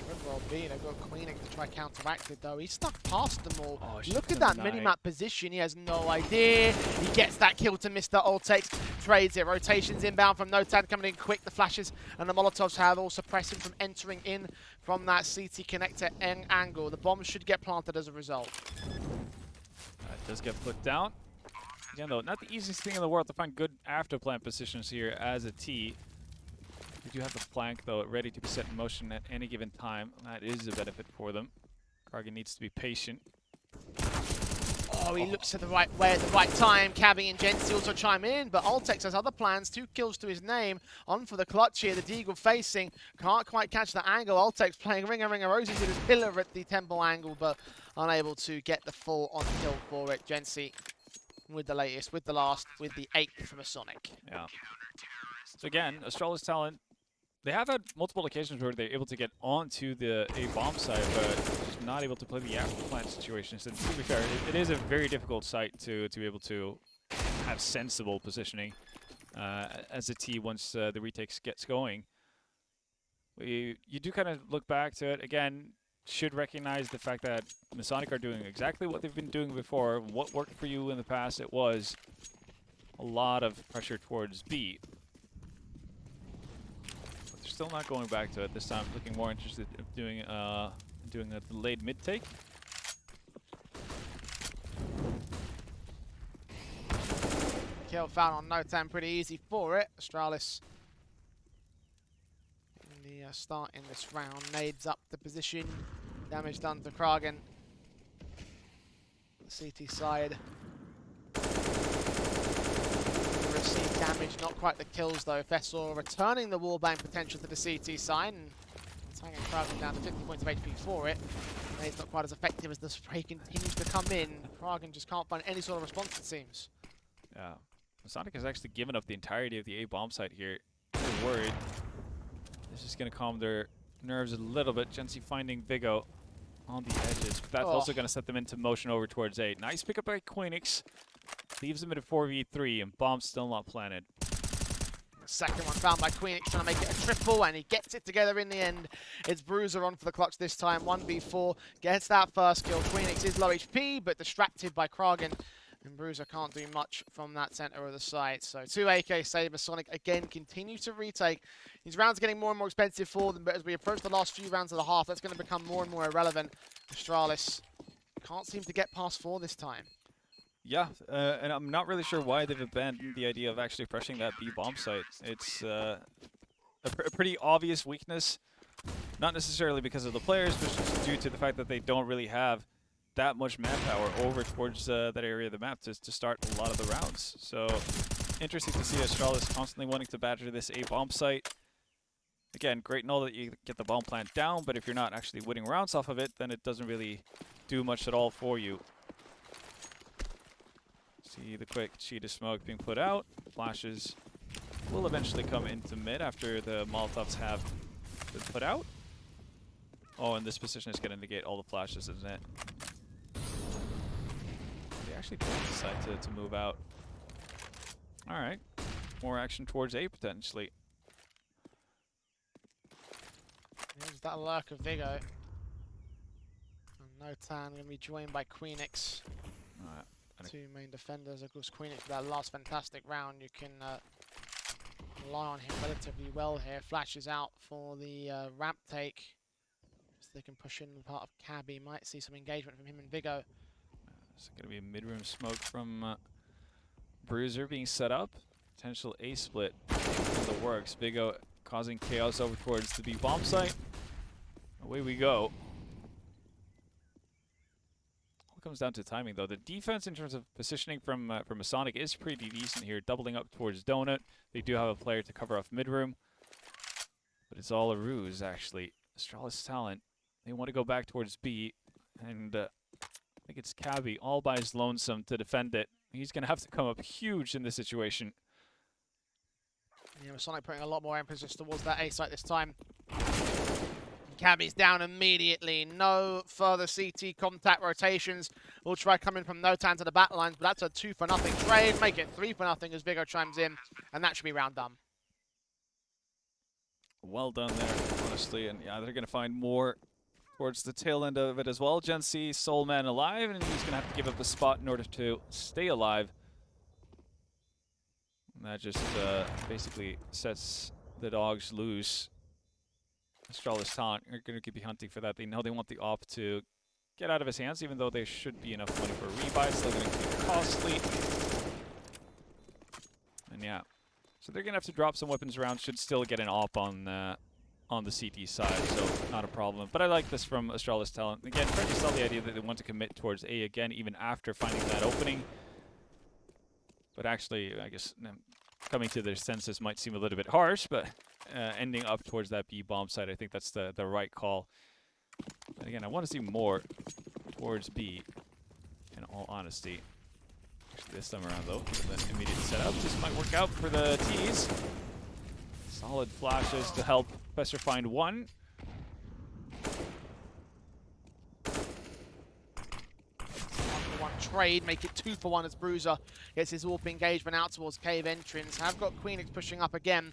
[SPEAKER 1] Could well be. They've got Queening to try counteract it though. He's stuck past them all.
[SPEAKER 2] Oh, she's
[SPEAKER 1] Look at that
[SPEAKER 2] denied.
[SPEAKER 1] minimap position. He has no idea. He gets that kill to Mr. Oltex. Trades it. Rotations inbound from No10 coming in quick. The flashes and the Molotovs have all suppressed him from entering in from that CT connector angle. The bomb should get planted as a result.
[SPEAKER 2] It does get put down. Again, though, not the easiest thing in the world to find good after plant positions here as a T. We do have the flank, though, ready to be set in motion at any given time. That is a benefit for them. Kargan needs to be patient.
[SPEAKER 1] Oh, he looks at the right way at the right time. Cabby and Jensi also chime in, but Oltex has other plans. 2 kills to his name. On for the clutch here. The Deagle facing. Can't quite catch the angle. Oltex playing Ring of Roses with his pillar at the temple angle, but unable to get the full on kill for it. Jensi with the latest, with the last, with the 8th from Masonic.
[SPEAKER 2] Yeah. So again, Astralis talent, they have had multiple occasions where they're able to get onto the A bomb site, but just not able to play the after plant situations. And to be fair, it is a very difficult site to be able to have sensible positioning as a T once the retakes gets going. You do kind of look back to it again. Should recognize the fact that Masonic are doing exactly what they've been doing before. What worked for you in the past, it was a lot of pressure towards B. But they're still not going back to it. This time looking more interested in doing a delayed mid-take.
[SPEAKER 1] Kill found on No10, pretty easy for it. Astralis in the start in this round. Nades up the position. Damage done to Kragen. The CT side. Received damage, not quite the kills though. Fessor returning the wallbang potential to the CT side and tagging Kragen down to 50 points of HP for it. Nade's not quite as effective as the spray continues to come in. Kragen just can't find any sort of response, it seems.
[SPEAKER 2] Yeah. Masonic has actually given up the entirety of the A bomb site here. They're worried. This is going to calm their nerves a little bit. Jensi finding Vigo on the edges, but that's also going to set them into motion over towards A. Nice pickup by Queenix. Leaves them at a 4v3, and bomb's still not planted.
[SPEAKER 1] Second one found by Queenix, trying to make it a triple, and he gets it together in the end. It's Bruiser on for the clutch this time. 1v4, gets that first kill. Queenix is low HP, but distracted by Kragen. And Bruiser can't do much from that center of the site. So 2 AK save. Masonic again continues to retake. These rounds are getting more and more expensive for them, but as we approach the last few rounds of the half, that's going to become more and more irrelevant. Astralis can't seem to get past 4 this time.
[SPEAKER 2] Yeah, and I'm not really sure why they've abandoned the idea of actually pressuring that B bomb site. It's a pretty obvious weakness, not necessarily because of the players, but just due to the fact that they don't really have that much manpower over towards that area of the map to start a lot of the rounds. So interesting to see Astralis constantly wanting to badger this A bomb site. Again, great and all that you get the bomb plant down, but if you're not actually winning rounds off of it, then it doesn't really do much at all for you. See the quick sheet of smoke being put out. Flashes will eventually come into mid after the Molotovs have been put out. Oh, and this position is going to negate all the flashes, isn't it? They actually did decide to move out. Alright. More action towards A, potentially.
[SPEAKER 1] There's that lurk of Vigo. Notan going to be joined by Queenix.
[SPEAKER 2] Alright.
[SPEAKER 1] Two main defenders. Of course, Queenix for that last fantastic round. You can rely on him relatively well here. Flashes out for the ramp take. So they can push in the part of Cabby. Might see some engagement from him and Vigo.
[SPEAKER 2] It's going to be a mid-room smoke from Bruiser being set up. Potential A-split in the works. Vigo causing chaos over towards the B-bomb site. Away we go. It comes down to timing, though. The defense in terms of positioning from Masonic is pretty decent here, doubling up towards Donut. They do have a player to cover off mid-room. But it's all a ruse, actually. Astralis talent. They want to go back towards B. And I think it's Cabby all by his lonesome to defend it. He's going to have to come up huge in this situation.
[SPEAKER 1] Yeah, Masonic putting a lot more emphasis towards that A site this time. Cabby's down immediately. No further CT contact rotations. We'll try coming from Notan to the back lines, but that's a 2-for-0 trade. Make it 3-for-0 as Vigo chimes in, and that should be round done.
[SPEAKER 2] Well done there, honestly. And yeah, they're going to find more towards the tail end of it as well. Gen C, sole man alive, and he's going to have to give up a spot in order to stay alive. And that just basically sets the dogs loose. Astralis talent are going to be hunting for that. They know they want the op to get out of his hands, even though there should be enough money for a rebuy. Still going to be costly. And yeah, so they're going to have to drop some weapons around. Should still get an op on the CT side, so not a problem. But I like this from Astralis talent. Again, trying to sell the idea that they want to commit towards A again, even after finding that opening. But actually, I guess coming to their senses might seem a little bit harsh, but ending up towards that B bomb site, I think that's the right call. And again, I want to see more towards B, in all honesty. Actually, this time around, though, with an immediate setup, this might work out for the T's. Solid flashes to help Professor find one.
[SPEAKER 1] One trade, make it 2-for-1 as Bruiser gets his AWP engagement out towards cave entrance. Have got Queenix pushing up again.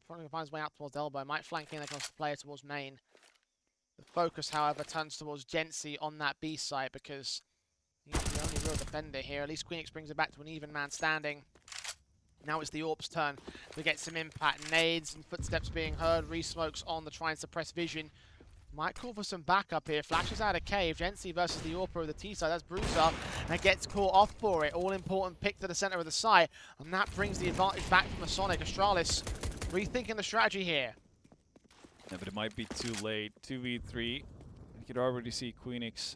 [SPEAKER 1] Probably finds his way out towards elbow. Might flank in across the player towards main. The focus, however, turns towards Gency on that B side because he's the only real defender here. At least Queenix brings it back to an even man standing. Now it's the AWP's turn to get some impact. Nades and footsteps being heard. Re-smokes on the try and suppress vision. Might call for some backup here. Flashes out of cave. Gency versus the AWPer of the T side. That's Bruiser. And gets caught off for it. All important pick to the center of the site. And that brings the advantage back from Masonic. Astralis rethinking the strategy here.
[SPEAKER 2] Yeah, but it might be too late. 2v3. You could already see Queenix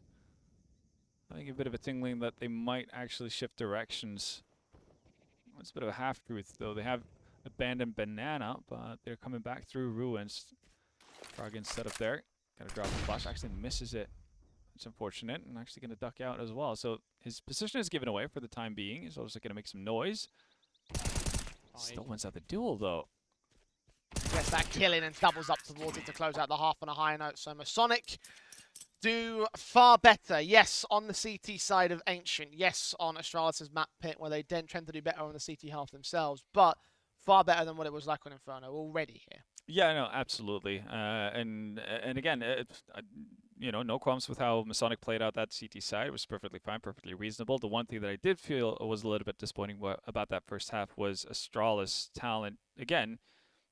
[SPEAKER 2] having a bit of a tingling that they might actually shift directions. It's a bit of a half-truth, though. They have abandoned Banana, but they're coming back through ruins. Froggen set up there. Gotta drop the flash. Actually misses it. It's unfortunate. And actually gonna duck out as well. So his position is given away for the time being. He's also gonna make some noise. Still wins out the duel, though.
[SPEAKER 1] Gets that kill in and doubles up towards it to close out the half on a high note. So Masonic do far better, yes, on the CT side of Ancient, yes, on Astralis' map pit, where they then tend to do better on the CT half themselves, but far better than what it was like on Inferno already here.
[SPEAKER 2] Yeah, no, absolutely. And again, you know, no qualms with how Masonic played out that CT side. It was perfectly fine, perfectly reasonable. The one thing that I did feel was a little bit disappointing about that first half was Astralis talent, again,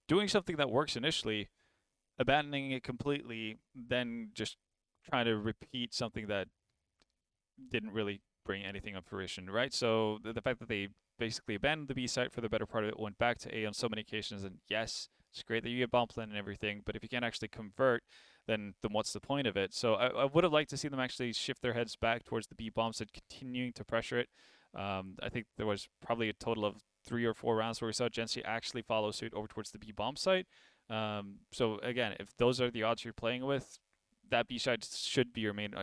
[SPEAKER 2] doing something that works initially, abandoning it completely, then just trying to repeat something that didn't really bring anything of fruition, right? So the fact that they basically abandoned the B site for the better part of it, went back to A on so many occasions, and yes, it's great that you get bomb plan and everything, but if you can't actually convert, then what's the point of it? So I would have liked to see them actually shift their heads back towards the B bomb site, continuing to pressure it. I think there was probably a total of 3 or 4 rounds where we saw Gency actually follow suit over towards the B bomb site. So again, if those are the odds you're playing with, that B side should be your main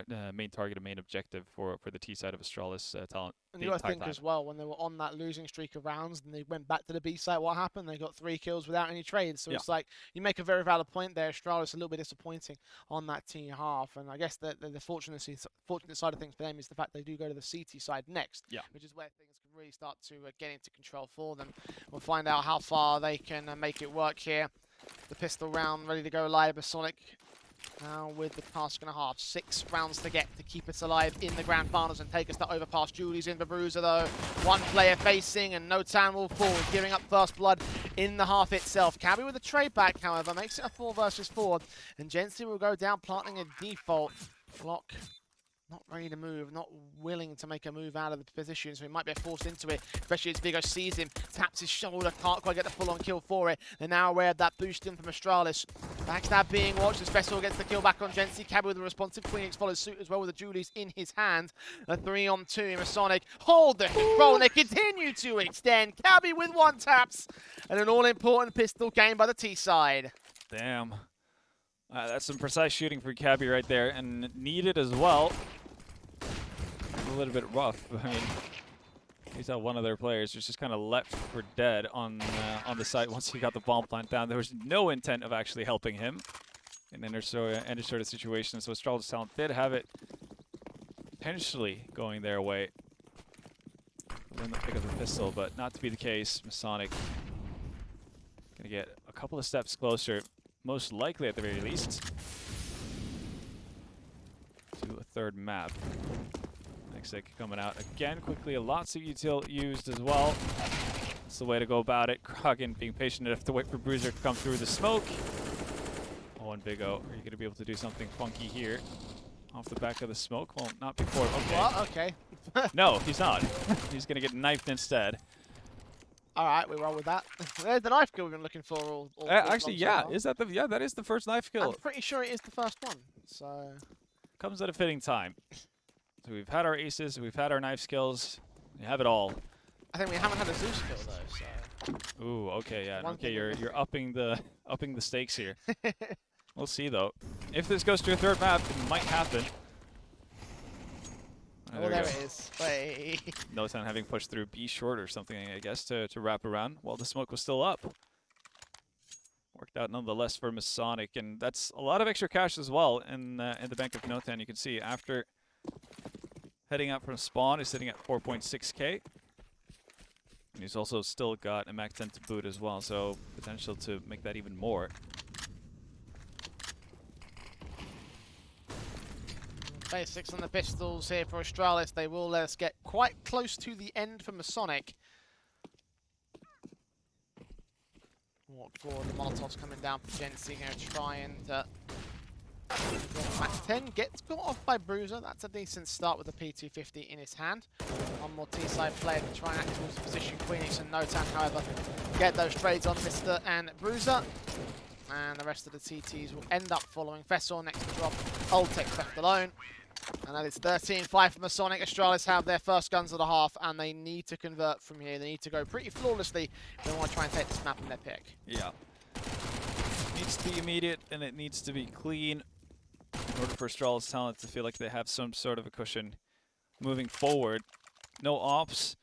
[SPEAKER 2] target and main objective for the T side of Astralis talent.
[SPEAKER 1] And you got to think as well, when they were on that losing streak of rounds and they went back to the B site, what happened? They got 3 kills without any trades. So it's like, you make a very valid point there. Astralis a little bit disappointing on that T half. And I guess the fortunate side of things for them is the fact they do go to the CT side next, which is where things can really start to get into control for them. We'll find out how far they can make it work here. The pistol round ready to go live. Masonic Now with the task and a half, 6 rounds to get to keep us alive in the grand finals and take us to overpass. Julie's in for Bruiser though. One player facing and Notan will fall, giving up first blood in the half itself. Cabby with a trade back, however, makes it a 4 versus 4. And Jency will go down, planting a default. Block not ready to move, not willing to make a move out of the position, so he might be forced into it, especially as Vigo sees him, taps his shoulder, can't quite get the full-on kill for it. They're now aware of that boost in from Astralis. Backstab being watched as Vessel gets the kill back on Jency. Cabby with a responsive Phoenix follows suit as well with the Julies in his hand. A 3-on-2, Masonic hold the control and they continue to extend. Cabby with 1 taps and an all-important pistol game by the T side.
[SPEAKER 2] Damn. That's some precise shooting for Cabby right there, and needed as well. A little bit rough. I mean, he saw one of their players just kind of left for dead on the site once he got the bomb plant down. There was no intent of actually helping him in any sort of situation. So Astralis Talent did have it potentially going their way. Win the pick of the pistol, but not to be the case. Masonic gonna get a couple of steps closer, most likely at the very least, to a 3rd map. Nexic coming out again quickly. Lots of util used as well. That's the way to go about it. Krogan being patient enough to wait for Bruiser to come through the smoke. Oh, and Big O, are you going to be able to do something funky here? Off the back of the smoke? Well, not before. Okay.
[SPEAKER 1] Well, okay.
[SPEAKER 2] No, he's not. He's going to get knifed instead.
[SPEAKER 1] Alright, we roll with that. There's the knife kill we've been looking for all
[SPEAKER 2] actually, yeah.
[SPEAKER 1] so
[SPEAKER 2] Is that the that is the first knife kill.
[SPEAKER 1] I'm pretty sure it is the first one. So
[SPEAKER 2] Comes at a fitting time. So we've had our aces, we've had our knife skills. We have it all.
[SPEAKER 1] I think we haven't had a Zeus kill though, so
[SPEAKER 2] Ooh, okay, yeah.
[SPEAKER 1] One
[SPEAKER 2] Okay,
[SPEAKER 1] thing
[SPEAKER 2] you're upping the stakes here. We'll see though. If this goes to a 3rd map, it might happen.
[SPEAKER 1] oh, there it is. Wait.
[SPEAKER 2] Notan having pushed through B short or something, I guess, to wrap around while the smoke was still up. Worked out nonetheless for Masonic, and that's a lot of extra cash as well in the bank of Notan. You can see after heading out from spawn is sitting at 4.6k. And he's also still got a Mac 10 to boot as well, so potential to make that even more.
[SPEAKER 1] Basics on the pistols here for Astralis. They will let us get quite close to the end for Masonic. Walk forward, the Molotov's coming down for Jency, going to try and Mac 10 gets got off by Bruiser. That's a decent start with the P250 in his hand. One more T-side player to try and act towards the position. Queenix and Notan, however, get those trades on Mr. and Bruiser. And the rest of the TTs will end up following. Vessel next to drop. Ultex left alone. And that is 13-5 for Masonic. Astralis have their first guns of the half, and they need to convert from here. They need to go pretty flawlessly if they want to try and take this map in their pick.
[SPEAKER 2] Yeah. It needs to be immediate, and it needs to be clean in order for Astralis Talent to feel like they have some sort of a cushion moving forward. No ops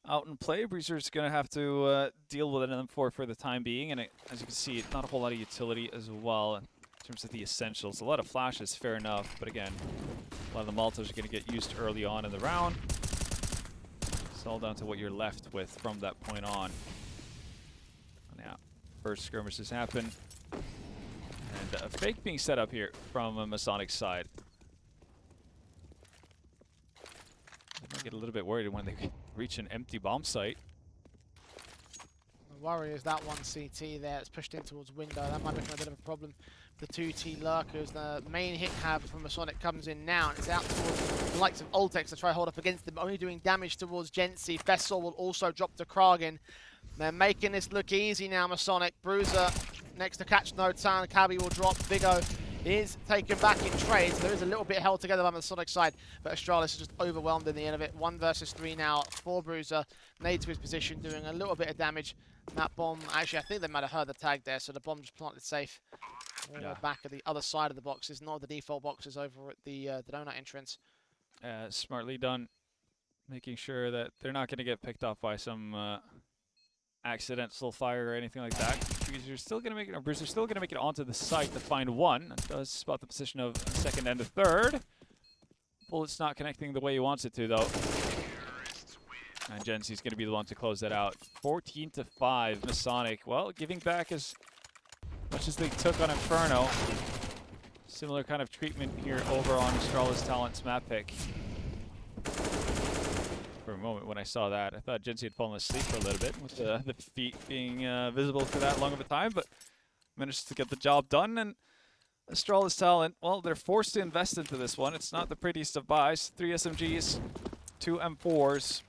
[SPEAKER 2] out in play. Bruiser's going to have to deal with it for the time being, and as you can see, not a whole lot of utility as well in terms of the essentials. A lot of flashes, fair enough, but again, a lot of the Molotovs are going to get used early on in the round. It's all down to what you're left with from that point on. Now, first skirmishes happen, and a fake being set up here from a Masonic side. They might get a little bit worried when they reach an empty bomb site.
[SPEAKER 1] The worry is that one CT there. It's pushed in towards window. That might become a bit of a problem. The 2T lurkers. The main hit have from Masonic comes in now, and it's out towards the likes of Ultex to try hold up against them, only doing damage towards Jency. Vessel will also drop to Kragen. They're making this look easy now, Masonic. Bruiser next to catch Notan. Cabby will drop. Vigo is taken back in trades. There is a little bit held together by the Masonic side, but Astralis is just overwhelmed in the end of it. 1 versus 3 now for Bruiser. Nade to his position, doing a little bit of damage. That bomb, actually, I think they might have heard the tag there, so the bomb just planted safe.
[SPEAKER 2] Yeah.
[SPEAKER 1] Back at the other side of the boxes, not the default boxes over at the donut entrance.
[SPEAKER 2] Smartly done, making sure that they're not going to get picked off by some accidental fire or anything like that. Bruiser's still going to make it. Bruiser's still going to make it onto the site to find one. It does spot the position of a 2nd and a 3rd. Bullet's not connecting the way he wants it to, though. And Jency's going to be the one to close that out. 14-5, Masonic. Well, giving back as much as they took on Inferno. Similar kind of treatment here over on Astralis Talent's map pick. For a moment when I saw that, I thought Jency had fallen asleep for a little bit with the feet being visible for that long of a time, but managed to get the job done. And Astralis Talent, well, they're forced to invest into this one. It's not the prettiest of buys. 3 SMGs, 2 M4s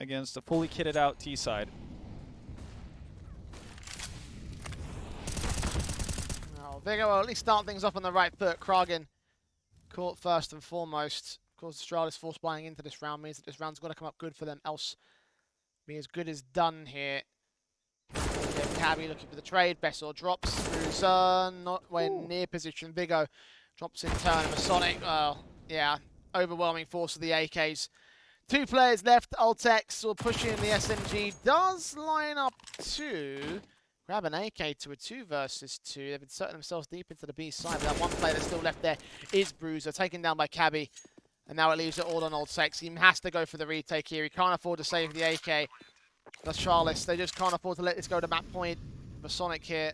[SPEAKER 2] against a fully kitted out T side.
[SPEAKER 1] Oh, Viggo will at least start things off on the right foot. Kragen caught first and foremost. Of course, Astralis force buying into this round means that this round's got to come up good for them, else be as good as done here. Cabby looking for the trade. Bessel drops. Bruiser not when near position. Viggo drops in turn. Masonic, well, yeah, overwhelming force of the AKs. 2 players left. Ultex will push in the SMG. Does line up to grab an AK to a 2 versus 2. They've inserted themselves deep into the B side. But that one player that's still left there is Bruiser, taken down by Cabby. And now it leaves it all on Ultex. He has to go for the retake here. He can't afford to save the AK. Astralis, they just can't afford to let this go to map point. Masonic here,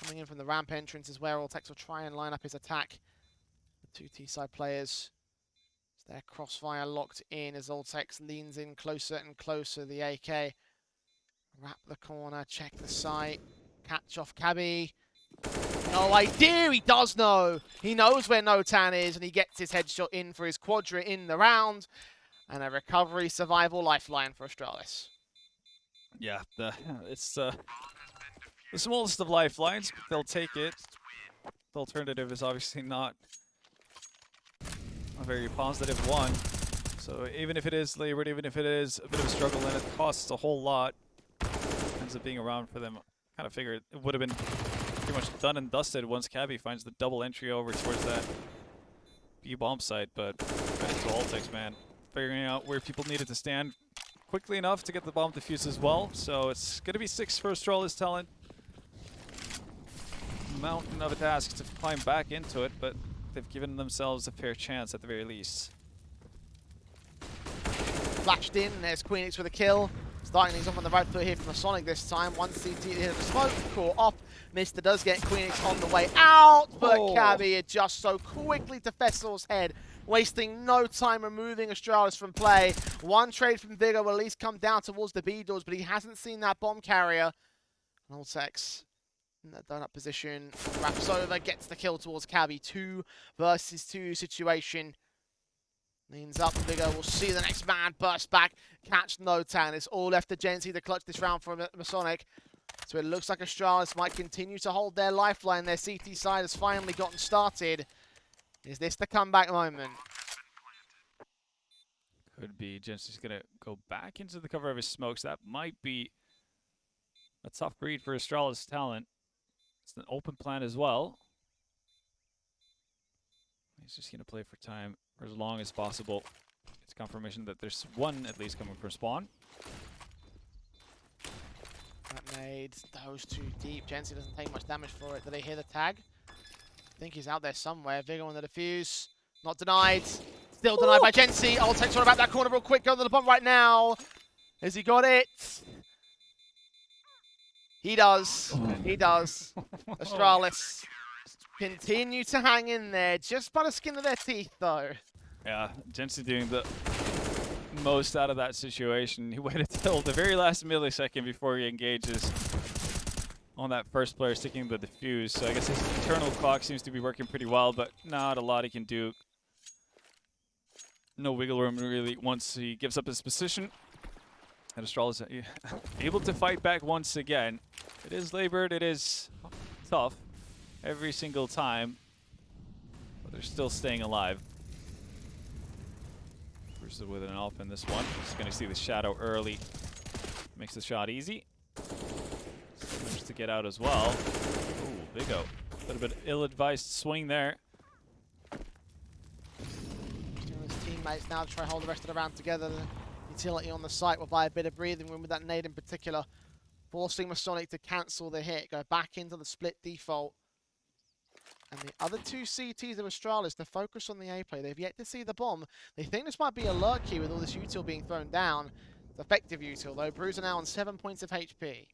[SPEAKER 1] coming in from the ramp entrance is where Ultex will try and line up his attack. The 2 T-side players, their crossfire locked in as Ultex leans in closer and closer. The AK, wrap the corner, check the site, catch off Cabby. No idea, he does know. He knows where Notan is and he gets his headshot in for his quadra in the round. And a recovery survival lifeline for Astralis.
[SPEAKER 2] Yeah, it's the smallest of lifelines, but they'll take it. The alternative is obviously not a very positive one. So even if it is labored, even if it is a bit of a struggle and it costs a whole lot, ends up being around for them. Kind of figured it would have been pretty much done and dusted once Cabby finds the double entry over towards that B-bomb site, but back to Ultex, man. Figuring out where people needed to stand quickly enough to get the bomb defused as well. So it's going to be 6 for Astralis Talent. Mountain of a task to climb back into it, but they've given themselves a fair chance at the very least.
[SPEAKER 1] Flashed in, there's Queenix with a kill. Starting things off on the right foot here from Masonic this time. 1 CT here of the smoke, caught off. Mister does get Queenix on the way out, but Cabby adjusts so quickly to Fessel's head, wasting no time removing Astralis from play. 1 trade from Viggo will at least come down towards the B doors, but he hasn't seen that bomb carrier. Ultex in that donut position, wraps over, gets the kill towards Cabby. 2 versus 2 situation. Leans up, Viggo will see the next man burst back, catch Notan. It's all left to Jency to clutch this round for Masonic. So it looks like Astralis might continue to hold their lifeline. Their CT side has finally gotten started. Is this the comeback moment?
[SPEAKER 2] Could be. Jency's going to go back into the cover of his smokes. That might be a tough read for Astralis Talent. It's an open plan as well. He's just going to play for time for as long as possible. It's confirmation that there's one at least coming from spawn.
[SPEAKER 1] That nade, those 2 deep. Jency doesn't take much damage for it. Do they hear the tag? I think he's out there somewhere. Viggo on the defuse. Not denied. Still denied by Jency. Ultex one about that corner real quick. Go to the bomb right now. Has he got it? He does. He does. Astralis continue to hang in there, just by the skin of their teeth, though.
[SPEAKER 2] Yeah, Jency doing the most out of that situation. He waited till the very last millisecond before he engages on that first player sticking the defuse. So I guess his internal clock seems to be working pretty well, but not a lot he can do. No wiggle room really once he gives up his position. And Astralis is able to fight back once again. It is labored, it is tough every single time, but they're still staying alive. Bruiser with an AWP in this one. Just going to see the shadow early. Makes the shot easy. Managed to get out as well. Ooh, Viggo. A little bit ill-advised swing there.
[SPEAKER 1] His teammates now to try and hold the rest of the round together. The utility on the site will buy a bit of breathing room with that nade in particular, forcing Masonic to cancel the hit, go back into the split default. And the other 2 CTs of Astralis to focus on the A play. They've yet to see the bomb. They think this might be a lurk key with all this util being thrown down. It's effective util though. Bruiser now on 7 points of HP.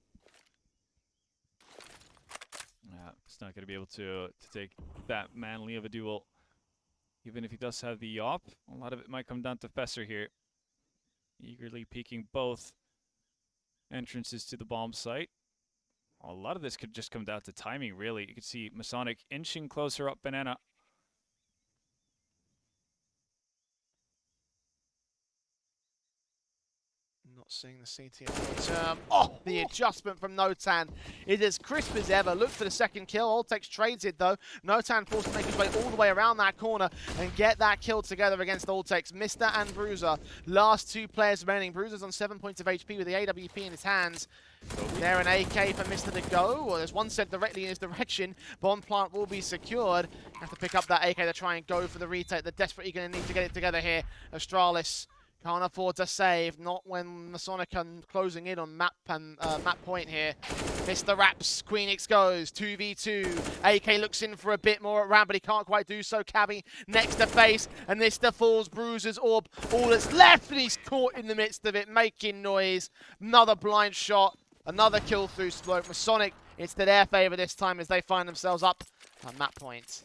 [SPEAKER 2] Yeah, He's not going to be able to take that manly of a duel. Even if he does have the op, a lot of it might come down to Fesser here. Eagerly peeking both entrances to the bomb site. A lot of this could just come down to timing, really. You can see Masonic inching closer up Banana.
[SPEAKER 1] Not seeing the CT term. Oh, the adjustment from Notan is as crisp as ever. Look for the second kill. Oltex trades it though. Notan forced to make his way all the way around that corner and get that kill together against Oltex. Mister and Bruiser, last two players remaining. Bruiser's on 7 points of HP with the AWP in his hands. There an AK for Mister to go. Well, there's one sent directly in his direction. Bomb plant will be secured. Have to pick up that AK to try and go for the retake. They're desperately going to need to get it together here. Astralis can't afford to save, not when Masonic are closing in on map point here. Mr. Raps, Queenix goes, 2v2. AK looks in for a bit more at Ram, but he can't quite do so. Cabby next to face, and Mister falls, Bruiser's orb, all that's left, and he's caught in the midst of it, making noise. Another blind shot, another kill through smoke. Masonic, it's to their favor this time as they find themselves up on map point.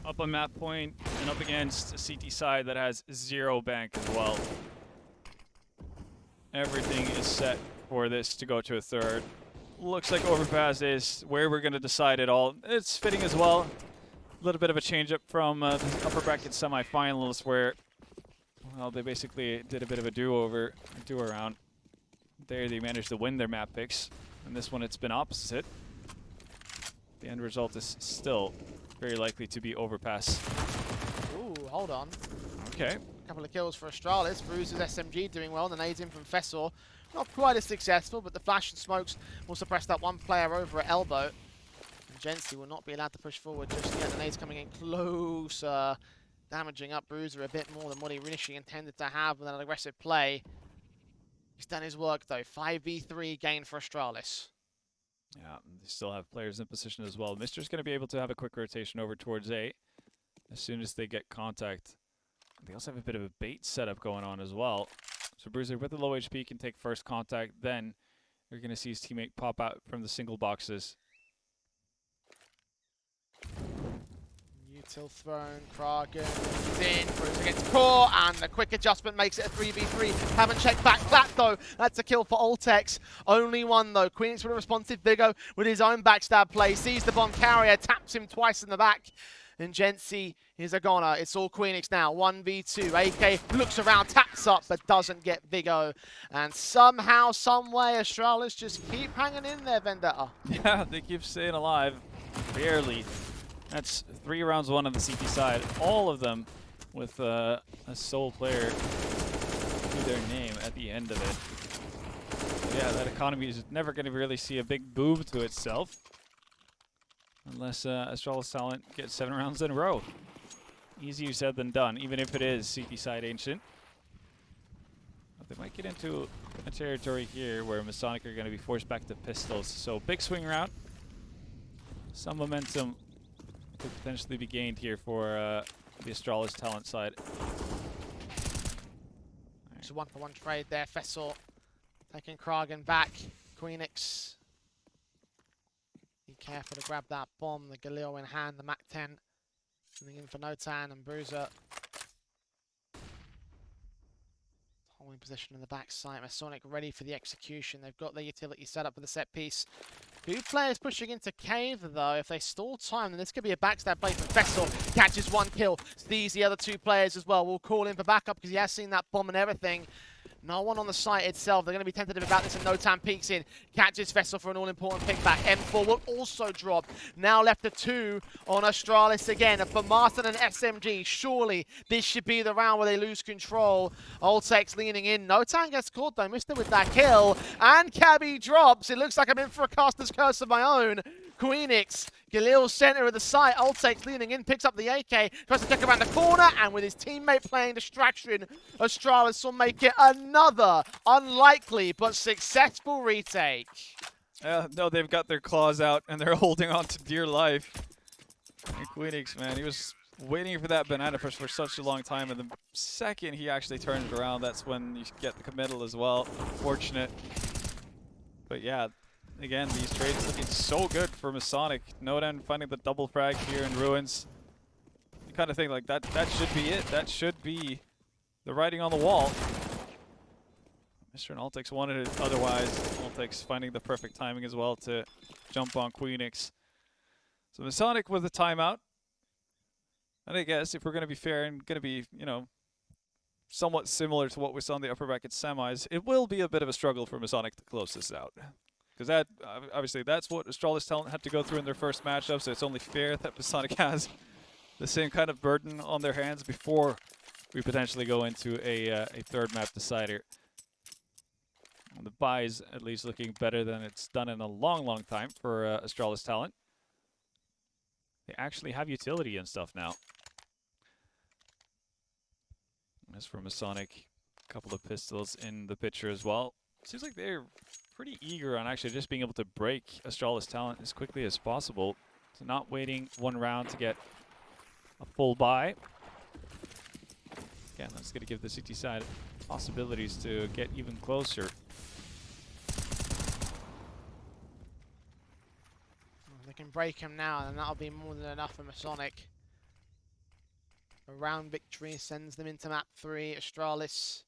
[SPEAKER 2] Up on map point and up against a CT side that has 0 bank as well. Everything is set for this to go to a third. Looks like overpass is where we're going to decide it all. It's fitting as well. A little bit of a change up from the upper bracket semifinals where, well, they basically did a bit of a do-over, do-around. There they managed to win their map picks. And this one it's been opposite. The end result is still very likely to be overpass.
[SPEAKER 1] Ooh, hold on.
[SPEAKER 2] Okay.
[SPEAKER 1] Couple of kills for Astralis. Bruiser's SMG doing well. The nades in from Fessor. Not quite as successful, but the flash and smokes will suppress that one player over at elbow. And Jensi will not be allowed to push forward just yet. The nades coming in closer, damaging up Bruiser a bit more than what he initially intended to have with an aggressive play. He's done his work though. 5v3 gain for Astralis.
[SPEAKER 2] Yeah, they still have players in position as well. Mister's going to be able to have a quick rotation over towards A as soon as they get contact. They also have a bit of a bait setup going on as well. So Bruiser with the low HP can take first contact. Then you're going to see his teammate pop out from the single boxes.
[SPEAKER 1] Util thrown, Kragen is in, Bruiser gets caught, and the quick adjustment makes it a 3v3. Haven't checked back flat though. That's a kill for Oltex. Only one though. Queenix with a responsive Vigo with his own backstab play. Sees the bomb carrier, taps him twice in the back. And Jensi is a goner. It's all Queenix now. 1v2. AK looks around, taps up, but doesn't get Vigo. And somehow, someway, Astralis just keep hanging in there, Vendetta.
[SPEAKER 2] Yeah, they keep staying alive. Barely. That's 3 rounds won on the CT side. All of them with a sole player to their name at the end of it. Yeah, that economy is never going to really see a big boom to itself. Unless Astralis Talent gets 7 rounds in a row. Easier said than done, even if it is CT side Ancient. But they might get into a territory here where Masonic are going to be forced back to pistols. So big swing round. Some momentum could potentially be gained here for the Astralis Talent side.
[SPEAKER 1] It's a 1-for-1 trade there. Fessor taking Kragen back. Queenix. Be careful to grab that bomb. The Galil in hand. The MAC-10 coming in for Notan and Bruiser. Holding position in the back side. Masonic ready for the execution. They've got their utility set up for the set piece. 2 players pushing into cave though. If they stall time, then this could be a backstab play from Fessor. Catches 1 kill. Sees the other 2 players as well. We'll call in for backup because he has seen that bomb and everything. No one on the site itself. They're going to be tentative about this, and Notan peeks in. Catches Fessor for an all-important pickback. M4 will also drop. Now left to 2 on Astralis again. For Marston and SMG, surely this should be the round where they lose control. Oltex leaning in. Notan gets caught though. Missed it with that kill. And Cabby drops. It looks like I'm in for a caster's curse of my own. Queenix, Galil center of the site. Oltex leaning in, picks up the AK, tries to check around the corner, and with his teammate playing distraction, Astralis will make it another unlikely but successful retake.
[SPEAKER 2] No, they've got their claws out and they're holding on to dear life. And Queenix, man, he was waiting for that banana push for such a long time, and the second he actually turned it around, that's when you get the committal as well. Fortunate. But yeah, again, these trades looking so good for Masonic. Nodan finding the double frag here in Ruins. You kind of think like that should be it. That should be the writing on the wall. Mr. and Altix wanted it otherwise. Altix finding the perfect timing as well to jump on Queenix. So Masonic with a timeout. And I guess if we're going to be fair and going to be, you know, somewhat similar to what we saw in the upper bracket semis, it will be a bit of a struggle for Masonic to close this out. Because that, obviously, that's what Astralis Talent had to go through in their first matchup, so it's only fair that Masonic has the same kind of burden on their hands before we potentially go into a third map decider. And the buy is at least looking better than it's done in a long, long time for Astralis Talent. They actually have utility and stuff now. As for Masonic, a couple of pistols in the picture as well. Seems like they're pretty eager on actually just being able to break Astralis Talent as quickly as possible. So not waiting one round to get a full buy. Again, that's going to give the CT side possibilities to get even closer.
[SPEAKER 1] If they can break him now, then that'll be more than enough for Masonic. A round victory sends them into map 3. Astralis,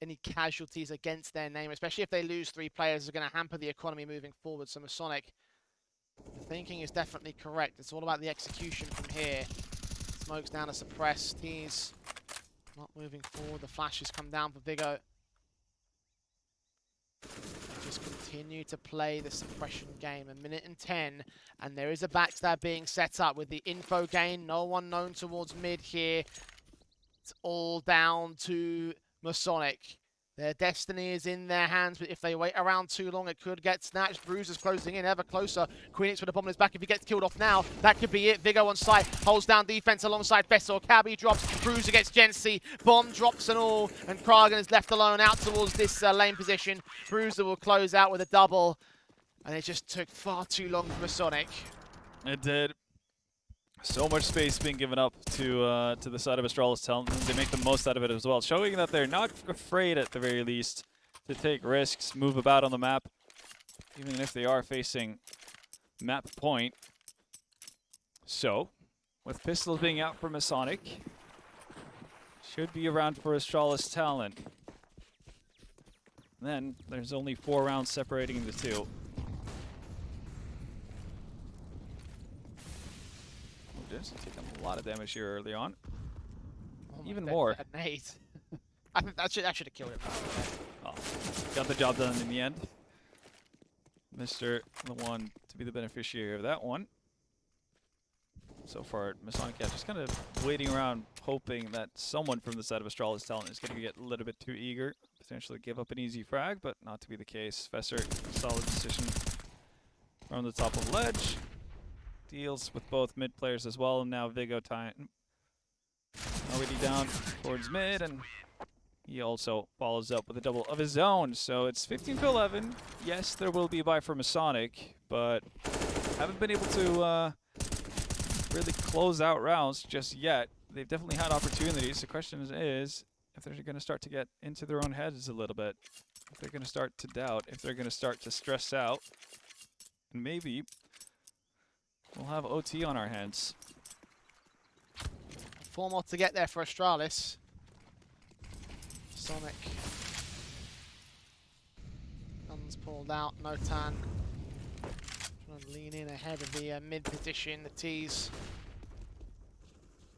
[SPEAKER 1] any casualties against their name, especially if they lose 3 players, is going to hamper the economy moving forward. So Masonic, the thinking is definitely correct. It's all about the execution from here. Smoke's down to suppress. T's not moving forward. The flashes come down for Vigo. Just continue to play the suppression game. 1:10, and there is a backstab being set up with the info gain. No one known towards mid here. It's all down to Masonic. Their destiny is in their hands, but if they wait around too long, it could get snatched. Bruiser's closing in ever closer. Queenix with the bomb on his back. If he gets killed off now, that could be it. Vigo on site, holds down defense alongside Fessor. Cabby drops, Bruiser gets Gensi. Bomb drops and all, and Kragan is left alone out towards this lane position. Bruiser will close out with a double, and it just took far too long for Masonic.
[SPEAKER 2] It did. So much space being given up to the side of Astralis Talent, and they make the most out of it as well, showing that they're not afraid at the very least to take risks, move about on the map, even if they are facing map point. So, with pistols being out for Masonic, should be around for Astralis Talent. Then there's only 4 rounds separating the two. Taking a lot of damage here early on.
[SPEAKER 1] Oh
[SPEAKER 2] Even
[SPEAKER 1] God,
[SPEAKER 2] more.
[SPEAKER 1] that nade. I think that should have killed him.
[SPEAKER 2] Oh, got the job done in the end. Mr. the one to be the beneficiary of that one. So far, Masonic, yeah, just kind of waiting around, hoping that someone from the side of Astralis Talent is going to get a little bit too eager, potentially give up an easy frag, but not to be the case. Fessor, solid decision from the top of the ledge. Deals with both mid players as well, and now Vigo time already down towards mid, and he also follows up with a double of his own. So it's 15-11. Yes, there will be a buy for Masonic, but haven't been able to really close out rounds just yet. They've definitely had opportunities. The question is if they're going to start to get into their own heads a little bit, if they're going to start to doubt, if they're going to start to stress out, and maybe we'll have OT on our hands.
[SPEAKER 1] 4 more to get there for Astralis. Sonic. Guns pulled out. Notan trying to lean in ahead of the mid position. The T's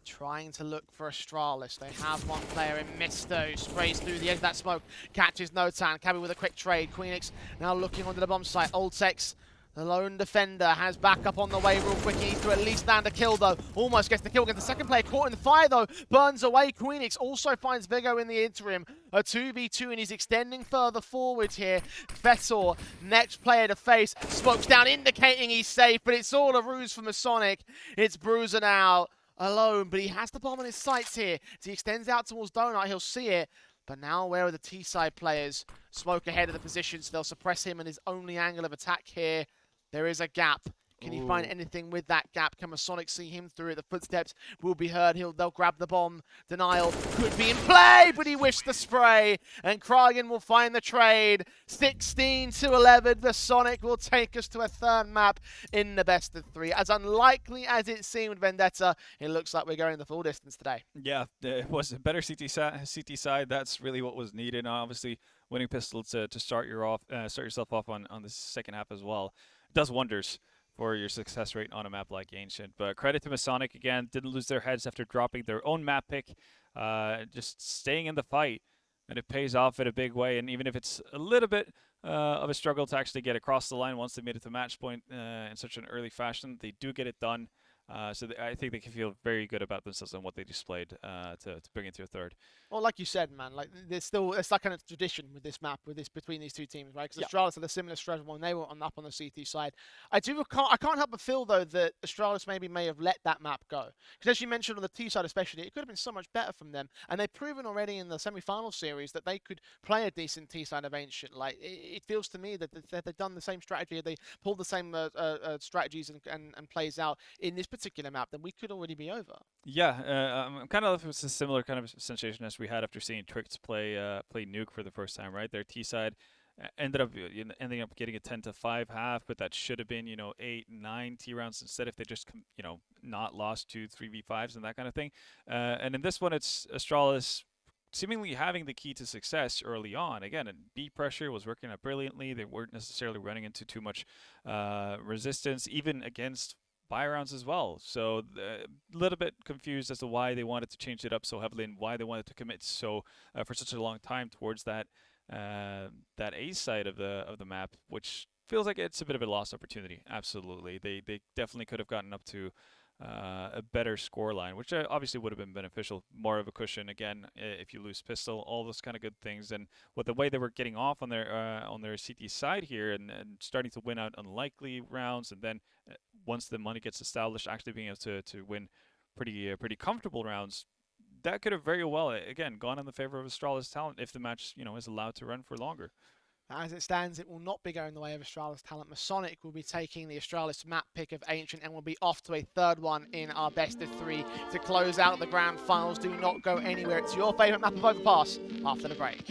[SPEAKER 1] trying to look for Astralis. They have one player in Misto, who sprays through the edge of that smoke, catches Notan. Cabby with a quick trade. Queenix now looking onto the bomb site. Oltex, the lone defender, has backup on the way real quick. He needs to at least land a kill, though. Almost gets the kill against the second player. Caught in the fire, though. Burns away. Queenix also finds Vigo in the interim. A 2v2, and he's extending further forward here. Fessor, next player to face. Smokes down, indicating he's safe, but it's all a ruse for Masonic. It's Bruiser now alone, but he has the bomb on his sights here. As he extends out towards Donut, he'll see it. But now where are the T-side players? Smoke ahead of the position, so they'll suppress him and his only angle of attack here. There is a gap Can he find
[SPEAKER 2] Ooh.
[SPEAKER 1] anything with that gap? Can Masonic see him through it? The footsteps will be heard. They'll grab the bomb. Denial could be in play, but he whiffs the spray. And Kragen will find the trade. 16-11. The Sonic will take us to a third map in the best of 3. As unlikely as it seemed, Vendetta, it looks like we're going the full distance today.
[SPEAKER 2] Yeah, it was a better CT side. That's really what was needed. Obviously, winning pistol to start yourself off on the second half as well does wonders for your success rate on a map like Ancient. But credit to Masonic again, didn't lose their heads after dropping their own map pick, just staying in the fight, and it pays off in a big way. And even if it's a little bit of a struggle to actually get across the line once they made it to match point in such an early fashion, they do get it done. So I think they can feel very good about themselves and what they displayed to bring it to a third.
[SPEAKER 1] Well, like you said, man, like it's like kind of tradition with this map, between these two teams, right? Because Astralis had a similar strategy when they were up on the CT side. I can't help but feel though that Astralis may have let that map go, because as you mentioned on the T side especially, it could have been so much better from them, and they've proven already in the semi-final series that they could play a decent T side of Ancient. Like it feels to me that they've done the same strategy, they pulled the same strategies and plays out in this particular map, then we could already be over.
[SPEAKER 2] Yeah, I'm kind of left with a similar kind of sensation as we had after seeing Twix play Nuke for the first time, right? Their T side ended up getting a 10-5 half, but that should have been 8, 9 T rounds instead if they just not lost 2 3v5s and that kind of thing. And in this one, it's Astralis seemingly having the key to success early on. Again, and B pressure was working out brilliantly. They weren't necessarily running into too much resistance, even against buy rounds as well. So a little bit confused as to why they wanted to change it up so heavily and why they wanted to commit for such a long time towards that A side of the map, which feels like it's a bit of a lost opportunity. Absolutely, they definitely could have gotten up to a better score line, which obviously would have been beneficial. More of a cushion again if you lose pistol, all those kind of good things. And with the way they were getting off on their CT side here and starting to win out unlikely rounds, and then once the money gets established, actually being able to win pretty comfortable rounds, that could have very well again gone in the favor of Astralis talent if the match is allowed to run for longer.
[SPEAKER 1] As it stands, it will not be going the way of Astralis talent. Masonic will be taking the Astralis map pick of Ancient and will be off to a third one in our best of 3 to close out the grand finals. Do not go anywhere. It's your favourite map of Overpass after the break.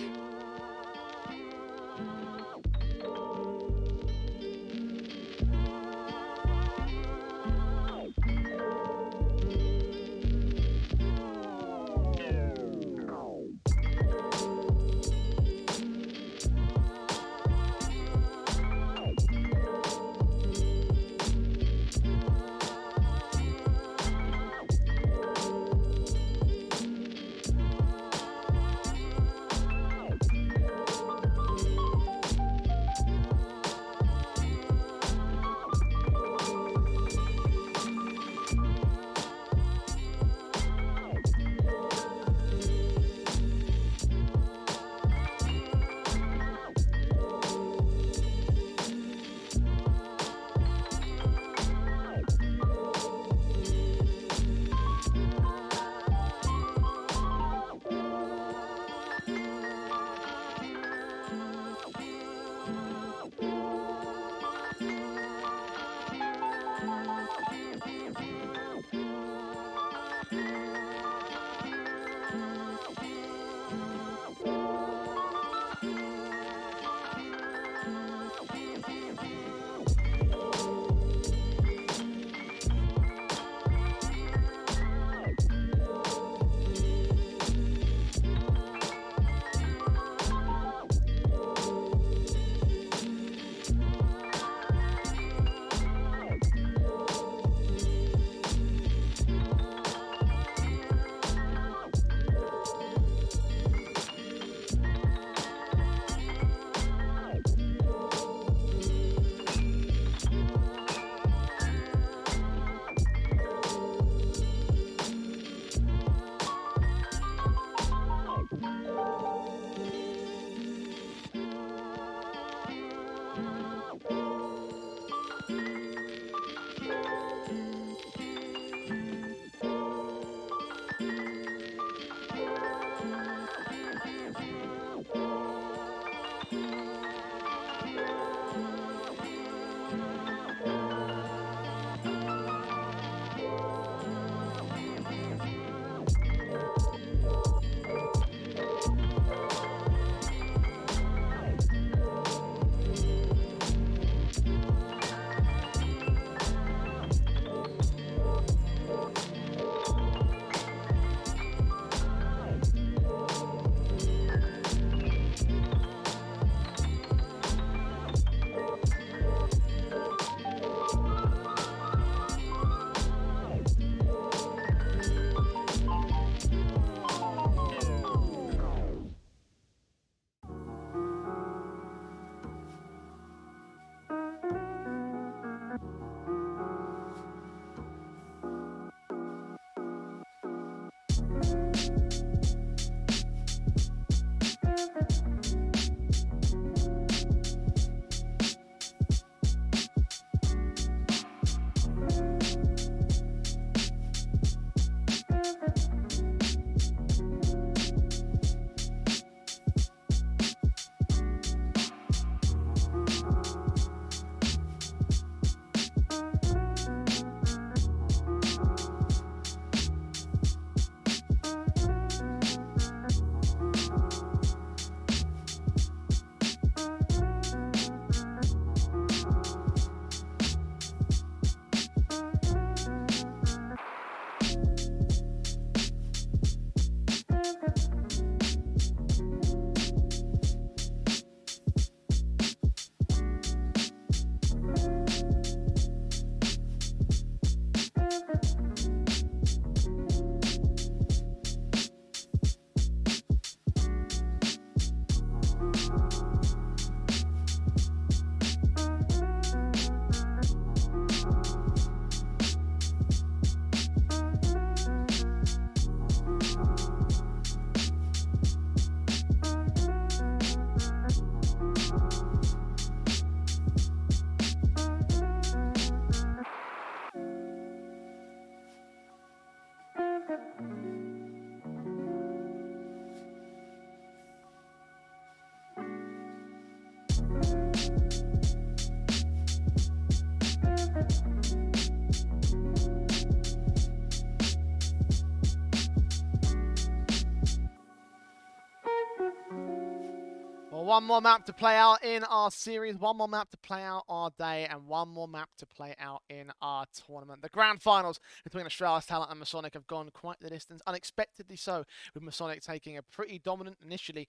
[SPEAKER 1] Well, one more map to play out in our series, one more map to play out our day, and one more map to play out in our tournament. The grand finals between Astralis Talent and Masonic have gone quite the distance, unexpectedly so, with Masonic taking a pretty dominant, initially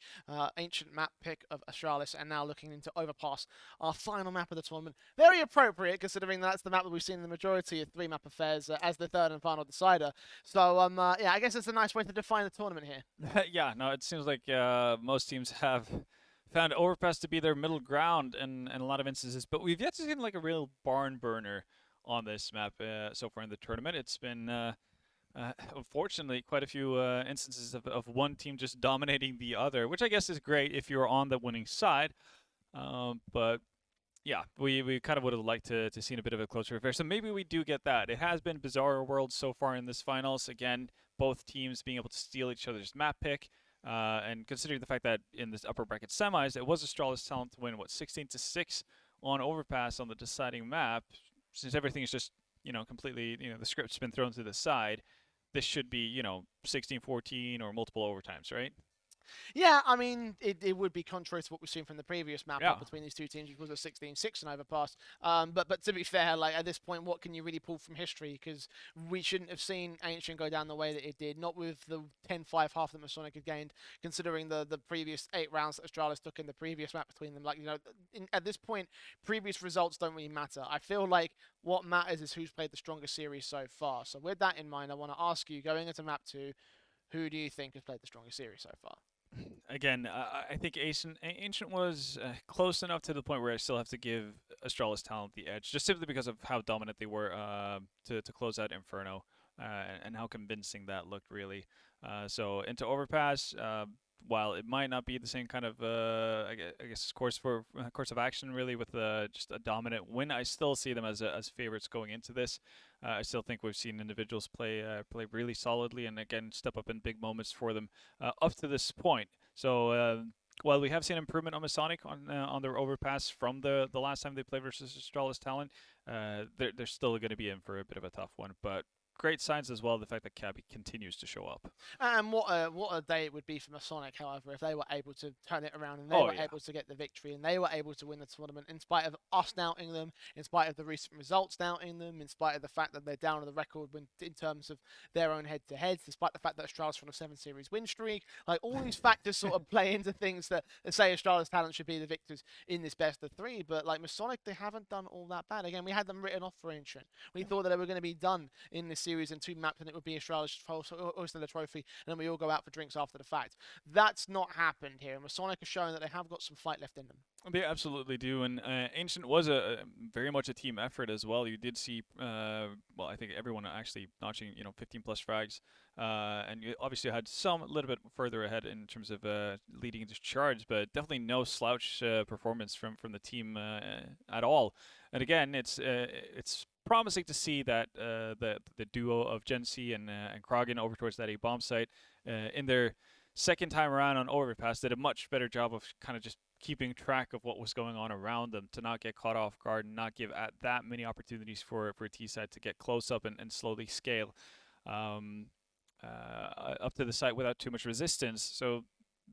[SPEAKER 1] ancient map pick of Astralis, and now looking into Overpass, our final map of the tournament. Very appropriate, considering that's the map that we've seen in the majority of 3-map affairs as the third and final decider. So, yeah, I guess it's a nice way to define the tournament here.
[SPEAKER 2] Yeah, no, it seems like most teams have found Overpass to be their middle ground in a lot of instances, but we've yet to see like a real barn burner on this map so far in the tournament. It's been, unfortunately, quite a few instances of one team just dominating the other, which I guess is great if you're on the winning side. But yeah, we kind of would have liked to seen a bit of a closer affair. So maybe we do get that. It has been bizarre world so far in this finals. Again, both teams being able to steal each other's map pick. And considering the fact that in this upper bracket semis, it was Astralis Talent to win, 16-6 on Overpass on the deciding map. Since everything is just, completely, the script's been thrown to the side, this should be, 16-14 or multiple overtimes, right?
[SPEAKER 1] Yeah, I mean, it would be contrary to what we've seen from the previous map
[SPEAKER 2] Yeah.
[SPEAKER 1] up between these two teams, which was a 16-6 and Overpass. But to be fair, like at this point, what can you really pull from history? Because we shouldn't have seen Ancient go down the way that it did, not with the 10-5 half that Masonic had gained, considering the previous 8 rounds that Astralis took in the previous map between them. Like, at this point, previous results don't really matter. I feel like what matters is who's played the strongest series so far. So with that in mind, I want to ask you, going into map 2, who do you think has played the strongest series so far?
[SPEAKER 2] Again, I think Ancient was close enough to the point where I still have to give Astralis Talent the edge, just simply because of how dominant they were to close out Inferno and how convincing that looked, really. So into Overpass, while it might not be the same kind of I guess course of action really with just a dominant win, I still see them as favorites going into this. I still think we've seen individuals play really solidly and again step up in big moments for them up to this point. So while we have seen improvement on Masonic on their Overpass from the last time they played versus Astralis Talent, they're still going to be in for a bit of a tough one, but great signs as well, the fact that Cabby continues to show up.
[SPEAKER 1] And what a day it would be for Masonic, however, if they were able to turn it around and they were able to get the victory and they were able to win the tournament in spite of us doubting them, in spite of the recent results doubting them, in spite of the fact that they're down on the record in terms of their own head-to-heads, despite the fact that Astralis are on a 7-series win streak. Like, all these factors sort of play into things that say Astralis Talent should be the victors in this best of 3, but like Masonic, they haven't done all that bad. Again, we had them written off for Ancient. We thought that they were going to be done in this series series in 2 maps, and it would be Astralis hosting the trophy, and then we all go out for drinks after the fact. That's not happened here. Masonic is showing that they have got some fight left in them.
[SPEAKER 2] They absolutely do, and Ancient was a very much a team effort as well. You did see, well, I think everyone actually notching, 15 plus frags, and you obviously had some a little bit further ahead in terms of leading into charge, but definitely no slouch performance from the team at all. And again, it's promising to see that the duo of Gensi and Krogan over towards that A bomb site in their second time around on Overpass did a much better job of kind of just keeping track of what was going on around them, to not get caught off guard and not give that many opportunities for T side to get close up and slowly scale up to the site without too much resistance. So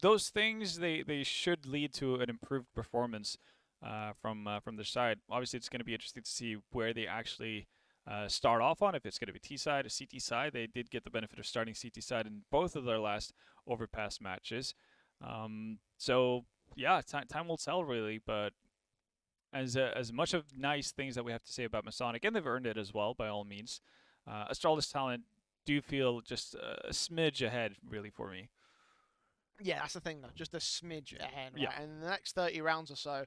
[SPEAKER 2] those things, they should lead to an improved performance from their side. Obviously, it's going to be interesting to see where they actually start off on, if it's going to be T side or CT side. They did get the benefit of starting CT side in both of their last Overpass matches. So yeah, time will tell really, but as much of nice things that we have to say about Masonic, and they've earned it as well by all means, Astralis talent do feel just a smidge ahead really for me.
[SPEAKER 1] Yeah, that's the thing though, just a smidge ahead, right?
[SPEAKER 2] Yeah.
[SPEAKER 1] And in the next 30 rounds or so,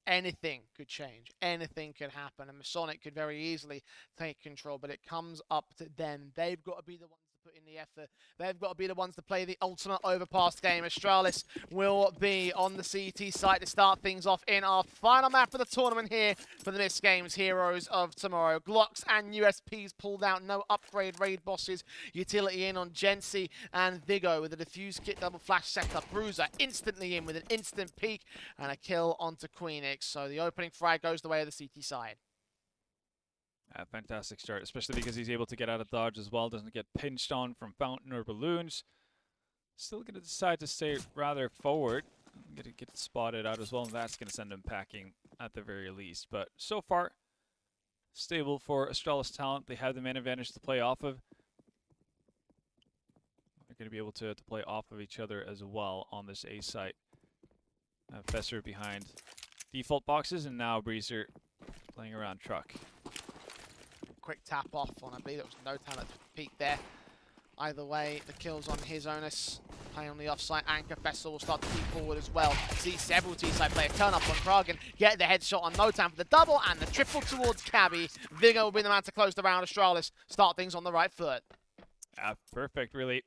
[SPEAKER 1] anything could change, anything could happen, and Masonic could very easily take control, but it comes up to them. They've got to be the ones to put in the effort. They've got to be the ones to play the ultimate Overpass game. Astralis will be on the CT site to start things off in our final map of the tournament here for the MistGames Heroes of Tomorrow. Glocks and USPs pulled out, no upgrade raid bosses. Utility in on Gensi and Vigo with a diffuse kit double flash setup. Bruiser instantly in with an instant peek and a kill onto Queenix. So the opening frag goes the way of the CT side.
[SPEAKER 2] Fantastic start, especially because he's able to get out of dodge as well, doesn't get pinched on from fountain or balloons. Still going to decide to stay rather forward. Going to get spotted out as well, and that's going to send him packing at the very least. But so far, stable for Astralis talent. They have the man advantage to play off of. They're going to be able to play off of each other as well on this A site. Fessor behind default boxes, and now Breezer playing around truck.
[SPEAKER 1] Quick tap off on, I believe it was no talent peek there. Either way, the kill's on his onus. Play on the offside. Anchor Vessel will start to keep forward as well. See several T-side players turn up on Kragen, get the headshot on no time for the double and the triple towards Cabby. Vigo will be the man to close the round. Astralis start things on the right foot.
[SPEAKER 2] Perfect, really.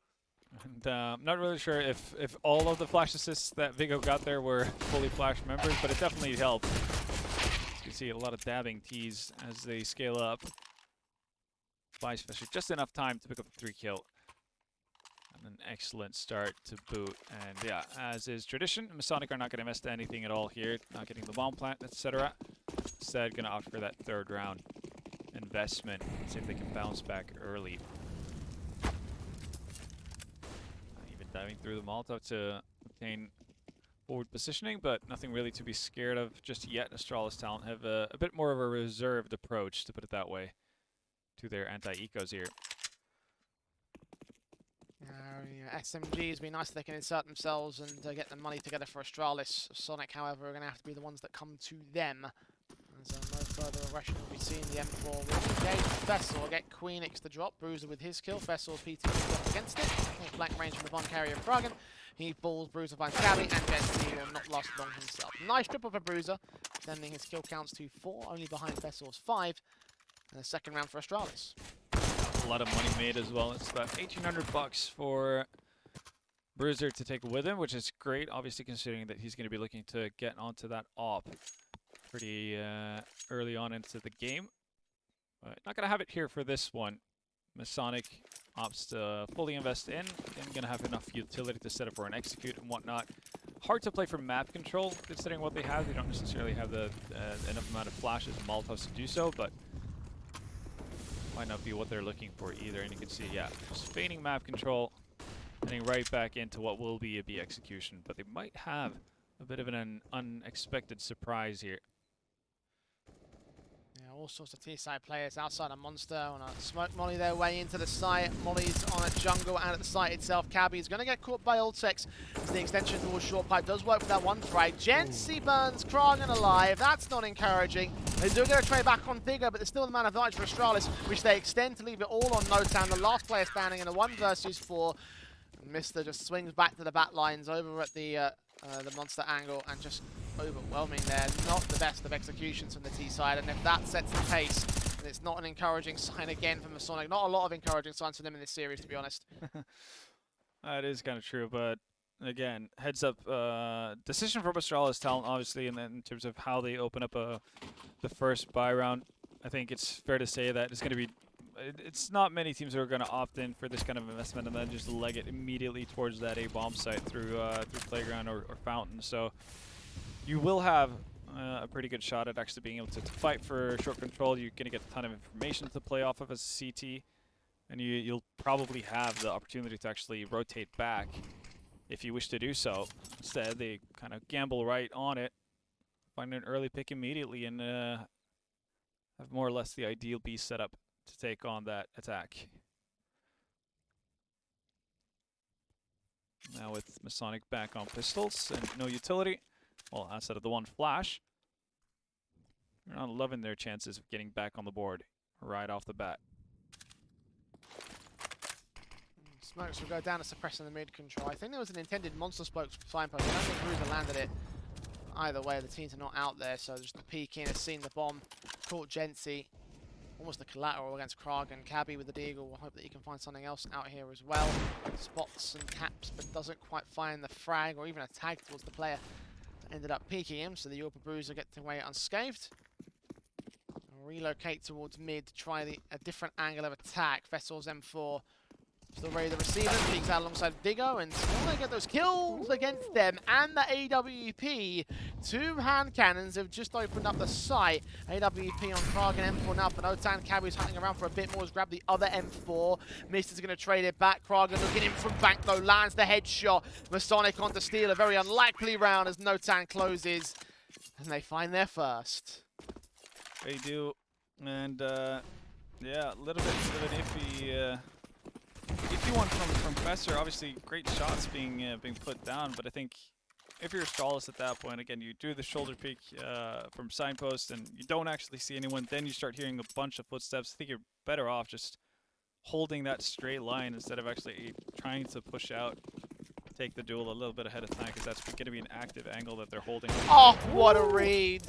[SPEAKER 2] And I'm not really sure if all of the flash assists that Vigo got there were fully flash members, but it definitely helped. You can see a lot of dabbing T's as they scale up. Buys Fisher just enough time to pick up the 3 kill. And an excellent start to boot. And yeah, as is tradition, Masonic are not going to miss anything at all here. Not getting the bomb plant, etc. Instead, going to opt for that 3rd round investment. See if they can bounce back early. Even diving through the Molotov to obtain forward positioning, but nothing really to be scared of just yet. Astralis talent have a bit more of a reserved approach, to put it that way, to their anti-ecos here.
[SPEAKER 1] SMGs be nice if they can insert themselves and get the money together for Astralis. Sonic, however, are going to have to be the ones that come to them. And so no further aggression will be seen. The M4 will engage. Vessel will get Queenix the drop. Bruiser with his kill. Vessel's PT up against it. Flank range from the bomb carrier Kragen. He falls. Bruiser finds Cabby and Gensi will not last long himself. Nice triple for Bruiser, sending his kill counts to 4, only behind Vessel's 5. And the second round for Astralis.
[SPEAKER 2] A lot of money made as well. It's about 1,800 bucks for Bruiser to take with him, which is great, obviously considering that he's going to be looking to get onto that op pretty early on into the game. But not going to have it here for this one. Masonic opts to fully invest in. And going to have enough utility to set up for an execute and whatnot. Hard to play for map control, considering what they have. They don't necessarily have the enough amount of flashes and Molotovs to do so, but might not be what they're looking for either. And you can see, yeah, just feigning map control, heading right back into what will be a B execution. But they might have a bit of an unexpected surprise here.
[SPEAKER 1] Yeah, all sorts of T-side players outside a monster on a smoke molly their way into the site. Molly's on a jungle and at the site itself. Cabby's going to get caught by Ultex as the extension towards short pipe does work for that one frag. Jency burns Kragan alive. That's not encouraging. They do get a trade back on Digger, but there's still the man advantage for Astralis, which they extend to leave it all on Notan. The last player standing in a 1 versus 4. Mister just swings back to the back lines over at the monster angle and just overwhelming there. Not the best of executions from the T side, and if that sets the pace, then it's not an encouraging sign again for Masonic. Not a lot of encouraging signs for them in this series, to be honest.
[SPEAKER 2] That is kind of true, but again, heads up, decision from Astralis talent, obviously, in terms of how they open up the first buy round. I think it's fair to say that it's going to be, it's not many teams who are going to opt in for this kind of investment and then just leg it immediately towards that A bomb site through Playground or Fountain. So you will have a pretty good shot at actually being able to fight for short control. You're going to get a ton of information to play off of as a CT, and you'll probably have the opportunity to actually rotate back if you wish to do so. Instead, they kind of gamble right on it, find an early pick immediately, and have more or less the ideal B setup to take on that attack. Now with Masonic back on pistols and no utility, well, outside of the one flash, they're not loving their chances of getting back on the board right off the bat.
[SPEAKER 1] Smokes will go down to suppressing the mid control. I think there was an intended monster spokes signpost. I don't think Bruiser landed it. Either way, the teams are not out there, so just the peek in has seen the bomb, caught Jency. Almost the collateral against Kragan. Cabby with the Deagle. We'll hope that he can find something else out here as well. Spots and taps, but doesn't quite find the frag or even a tag towards the player that ended up peeking him, so the Europa Bruiser gets away unscathed. Relocate towards mid to try a different angle of attack. Vessel's M4 still ready to receive it. Peeks out alongside Diggo, and still they get those kills against them. And the AWP, 2 hand cannons have just opened up the site. AWP on Kragan, M4 now, but Notan. Cabby's hunting around for a bit more. Has grabbed the other M4. Mister's going to trade it back. Kragan looking in from bank though, lands the headshot. Masonic on to steal a very unlikely round as Notan closes, and they find their first.
[SPEAKER 2] They do, and yeah, a little bit of an iffy one from Professor. Obviously, great shots being put down, but I think if you're Astralis at that point, again, you do the shoulder peek from signpost, and you don't actually see anyone. Then you start hearing a bunch of footsteps. I think you're better off just holding that straight line instead of actually trying to push out, take the duel a little bit ahead of time, because that's going to be an active angle that they're holding.
[SPEAKER 1] Oh, what a read!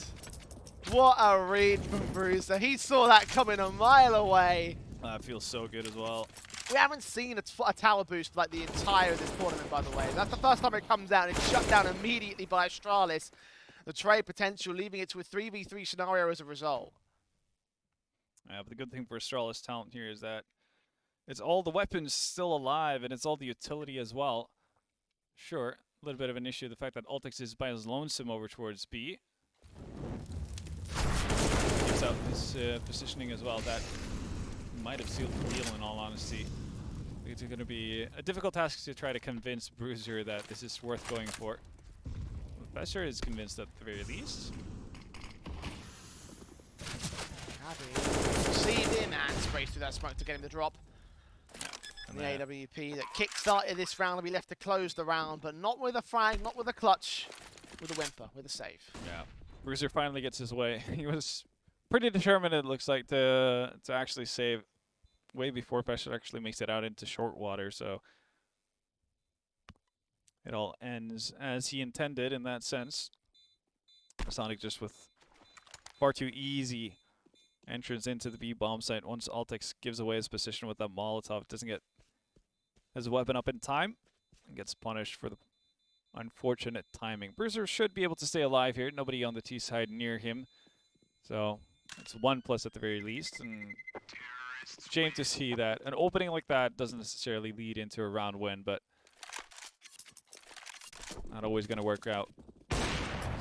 [SPEAKER 1] What a read from Bruiser. He saw that coming a mile away.
[SPEAKER 2] That feels so good as well.
[SPEAKER 1] We haven't seen a tower boost for like the entire of this tournament, by the way. That's the first time it comes out. It's shut down immediately by Astralis. The trade potential, leaving it to a 3v3 scenario as a result.
[SPEAKER 2] Yeah, but the good thing for Astralis talent here is that it's all the weapons still alive, and it's all the utility as well. Sure, a little bit of an issue, the fact that Ultex is by his lonesome over towards B. Gives out his positioning as well. That might have sealed the deal, in all honesty. It's going to be a difficult task to try to convince Bruiser that this is worth going for. Professor is convinced at the very least.
[SPEAKER 1] Received him and sprays through that smoke to get him the drop. And the AWP that kick-started this round will be left to close the round, but not with a frag, not with a clutch, with a whimper, with a save.
[SPEAKER 2] Yeah, Bruiser finally gets his way. He was pretty determined, it looks like, to actually save way before Professor actually makes it out into short water, so it all ends as he intended in that sense. Masonic just with far too easy entrance into the B bomb site. Once Ultex gives away his position with that Molotov, doesn't get his weapon up in time, and gets punished for the unfortunate timing. Bruiser should be able to stay alive here. Nobody on the T side near him, so it's 1+ at the very least, and it's a shame to see that an opening like that doesn't necessarily lead into a round win, but not always going to work out.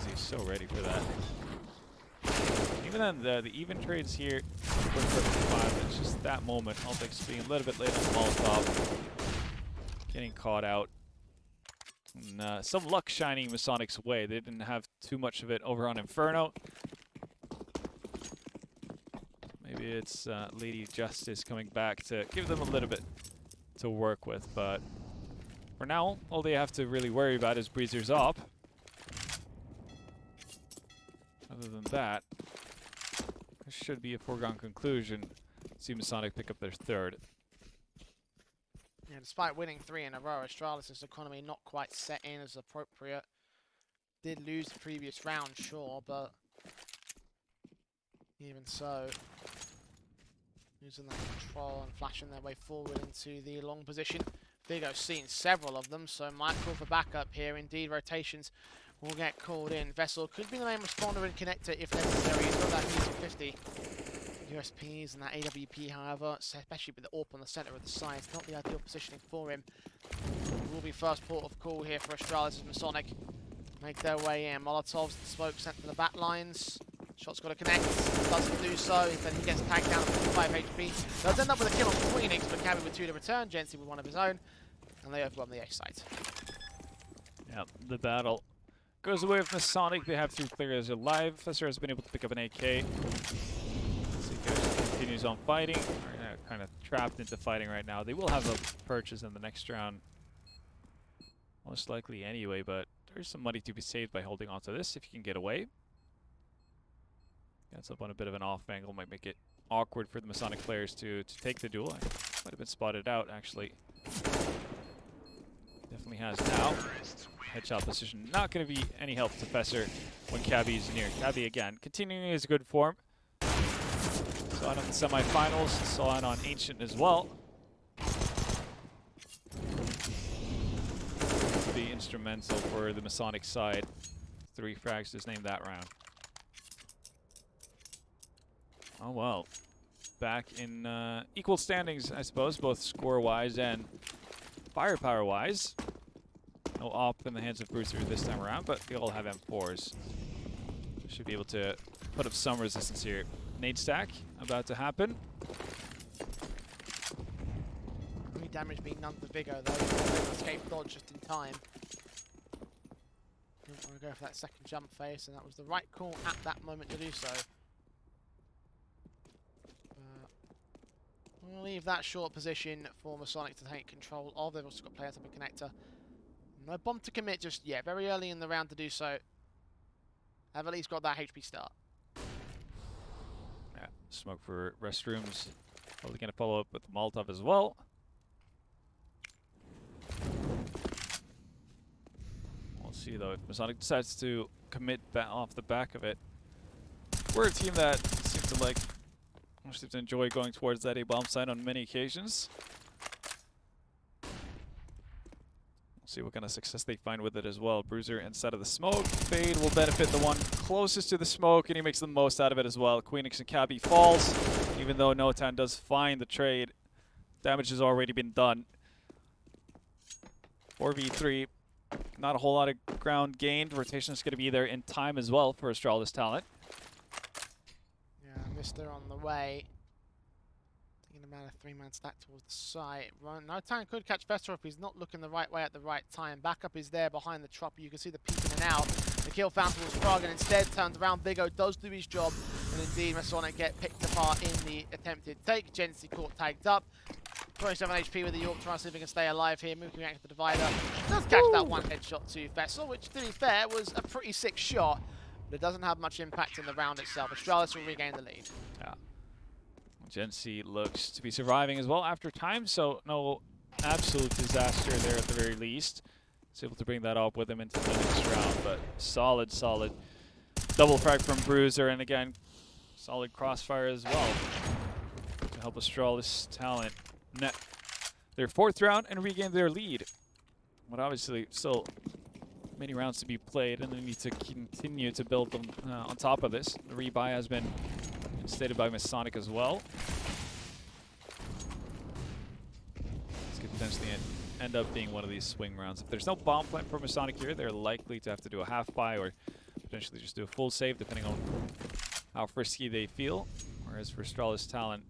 [SPEAKER 2] He's so ready for that. Even then, the even trades here were perfectly fine. It's just that moment, Ultex being a little bit late on the Molotov, getting caught out. And, some luck shining Masonic's way. They didn't have too much of it over on Inferno. Hopefully it's Lady Justice coming back to give them a little bit to work with, but for now, all they have to really worry about is Breezer's op. Other than that, it should be a foregone conclusion. See Masonic pick up their third.
[SPEAKER 1] Yeah, despite winning 3 in a row, Astralis' economy not quite set in as appropriate. Did lose the previous round, sure, but even so, using that control and flashing their way forward into the long position. Vigo's seen several of them, so might call for backup here. Indeed, rotations will get called in. Vessel could be the main responder and connector if necessary. He's got that PC-50 USPs and that AWP, however, especially with the AWP on the centre of the side, it's not the ideal positioning for him. It will be first port of call here for Astralis as Masonic make their way in. Molotovs, the smoke sent to the back lines. Shot's got to connect, doesn't do so, then he gets tagged down at 45 HP. They'll end up with a kill on Phoenix, but Cabby with 2 to return, Jency with 1 of his own, and they overwhelm the A site.
[SPEAKER 2] Yep, the battle goes away with Masonic. They have 3 players alive. Fessor has been able to pick up an AK. Continues on fighting. Kind of trapped into fighting right now. They will have a purchase in the next round, most likely anyway, but there's some money to be saved by holding on to this if you can get away. Gets up on a bit of an off angle, might make it awkward for the Masonic players to take the duel. Might have been spotted out, actually. Definitely has now. Headshot position, not going to be any help to Fessor when Cabby's near. Cabby again, continuing his good form. Saw it on the semifinals, saw it on Ancient as well. To be instrumental for the Masonic side. 3 frags just named that round. Oh well, back in equal standings, I suppose, both score-wise and firepower-wise. No op in the hands of Brewster this time around, but they all have M4s. Should be able to put up some resistance here. Nade stack about to happen.
[SPEAKER 1] Only damage being none for Vigo though. Escape dodge just in time. Didn't want to go for that second jump phase, and that was the right call at that moment to do so. We'll leave that short position for Masonic to take control of. They've also got players up in connector. No bomb to commit just yet. Very early in the round to do so. Have at least got that HP start.
[SPEAKER 2] Yeah, smoke for restrooms. Probably going to follow up with the Molotov as well. We'll see though if Masonic decides to commit off the back of it. We're a team that seems to like, seems to enjoy going towards that A-bomb site on many occasions. See what kind of success they find with it as well. Bruiser inside of the smoke. Fade will benefit the one closest to the smoke, and he makes the most out of it as well. Queenix and Cabby falls, even though Notan does find the trade. Damage has already been done. 4v3. Not a whole lot of ground gained. Rotation is going to be there in time as well for Astralis talent.
[SPEAKER 1] Yeah, Mister on the way. About a 3-man stack towards the side. Notan could catch Fester if he's not looking the right way at the right time. Backup is there behind the chopper. You can see the peek in and out. The kill found towards Frog, and instead turns around. Vigo does do his job, and indeed Masonic get picked apart in the attempted take. Jency caught tagged up. 27 HP with the York, trying to see if he can stay alive here. Moving back to the divider. Does catch that one headshot to Vessel, which, to be fair, was a pretty sick shot, but it doesn't have much impact in the round itself. Astralis will regain the lead.
[SPEAKER 2] Yeah. Jency looks to be surviving as well after time, so no absolute disaster there at the very least. He's able to bring that up with him into the next round, but solid double frag from Bruiser, and again, solid crossfire as well to help Astralis talent net their 4th round and regain their lead. But obviously, still many rounds to be played, and they need to continue to build them on top of this. The rebuy has been stated by Masonic as well. This could potentially end up being one of these swing rounds. If there's no bomb plant for Masonic here, they're likely to have to do a half buy or potentially just do a full save, depending on how frisky they feel. Whereas for Astralis talent,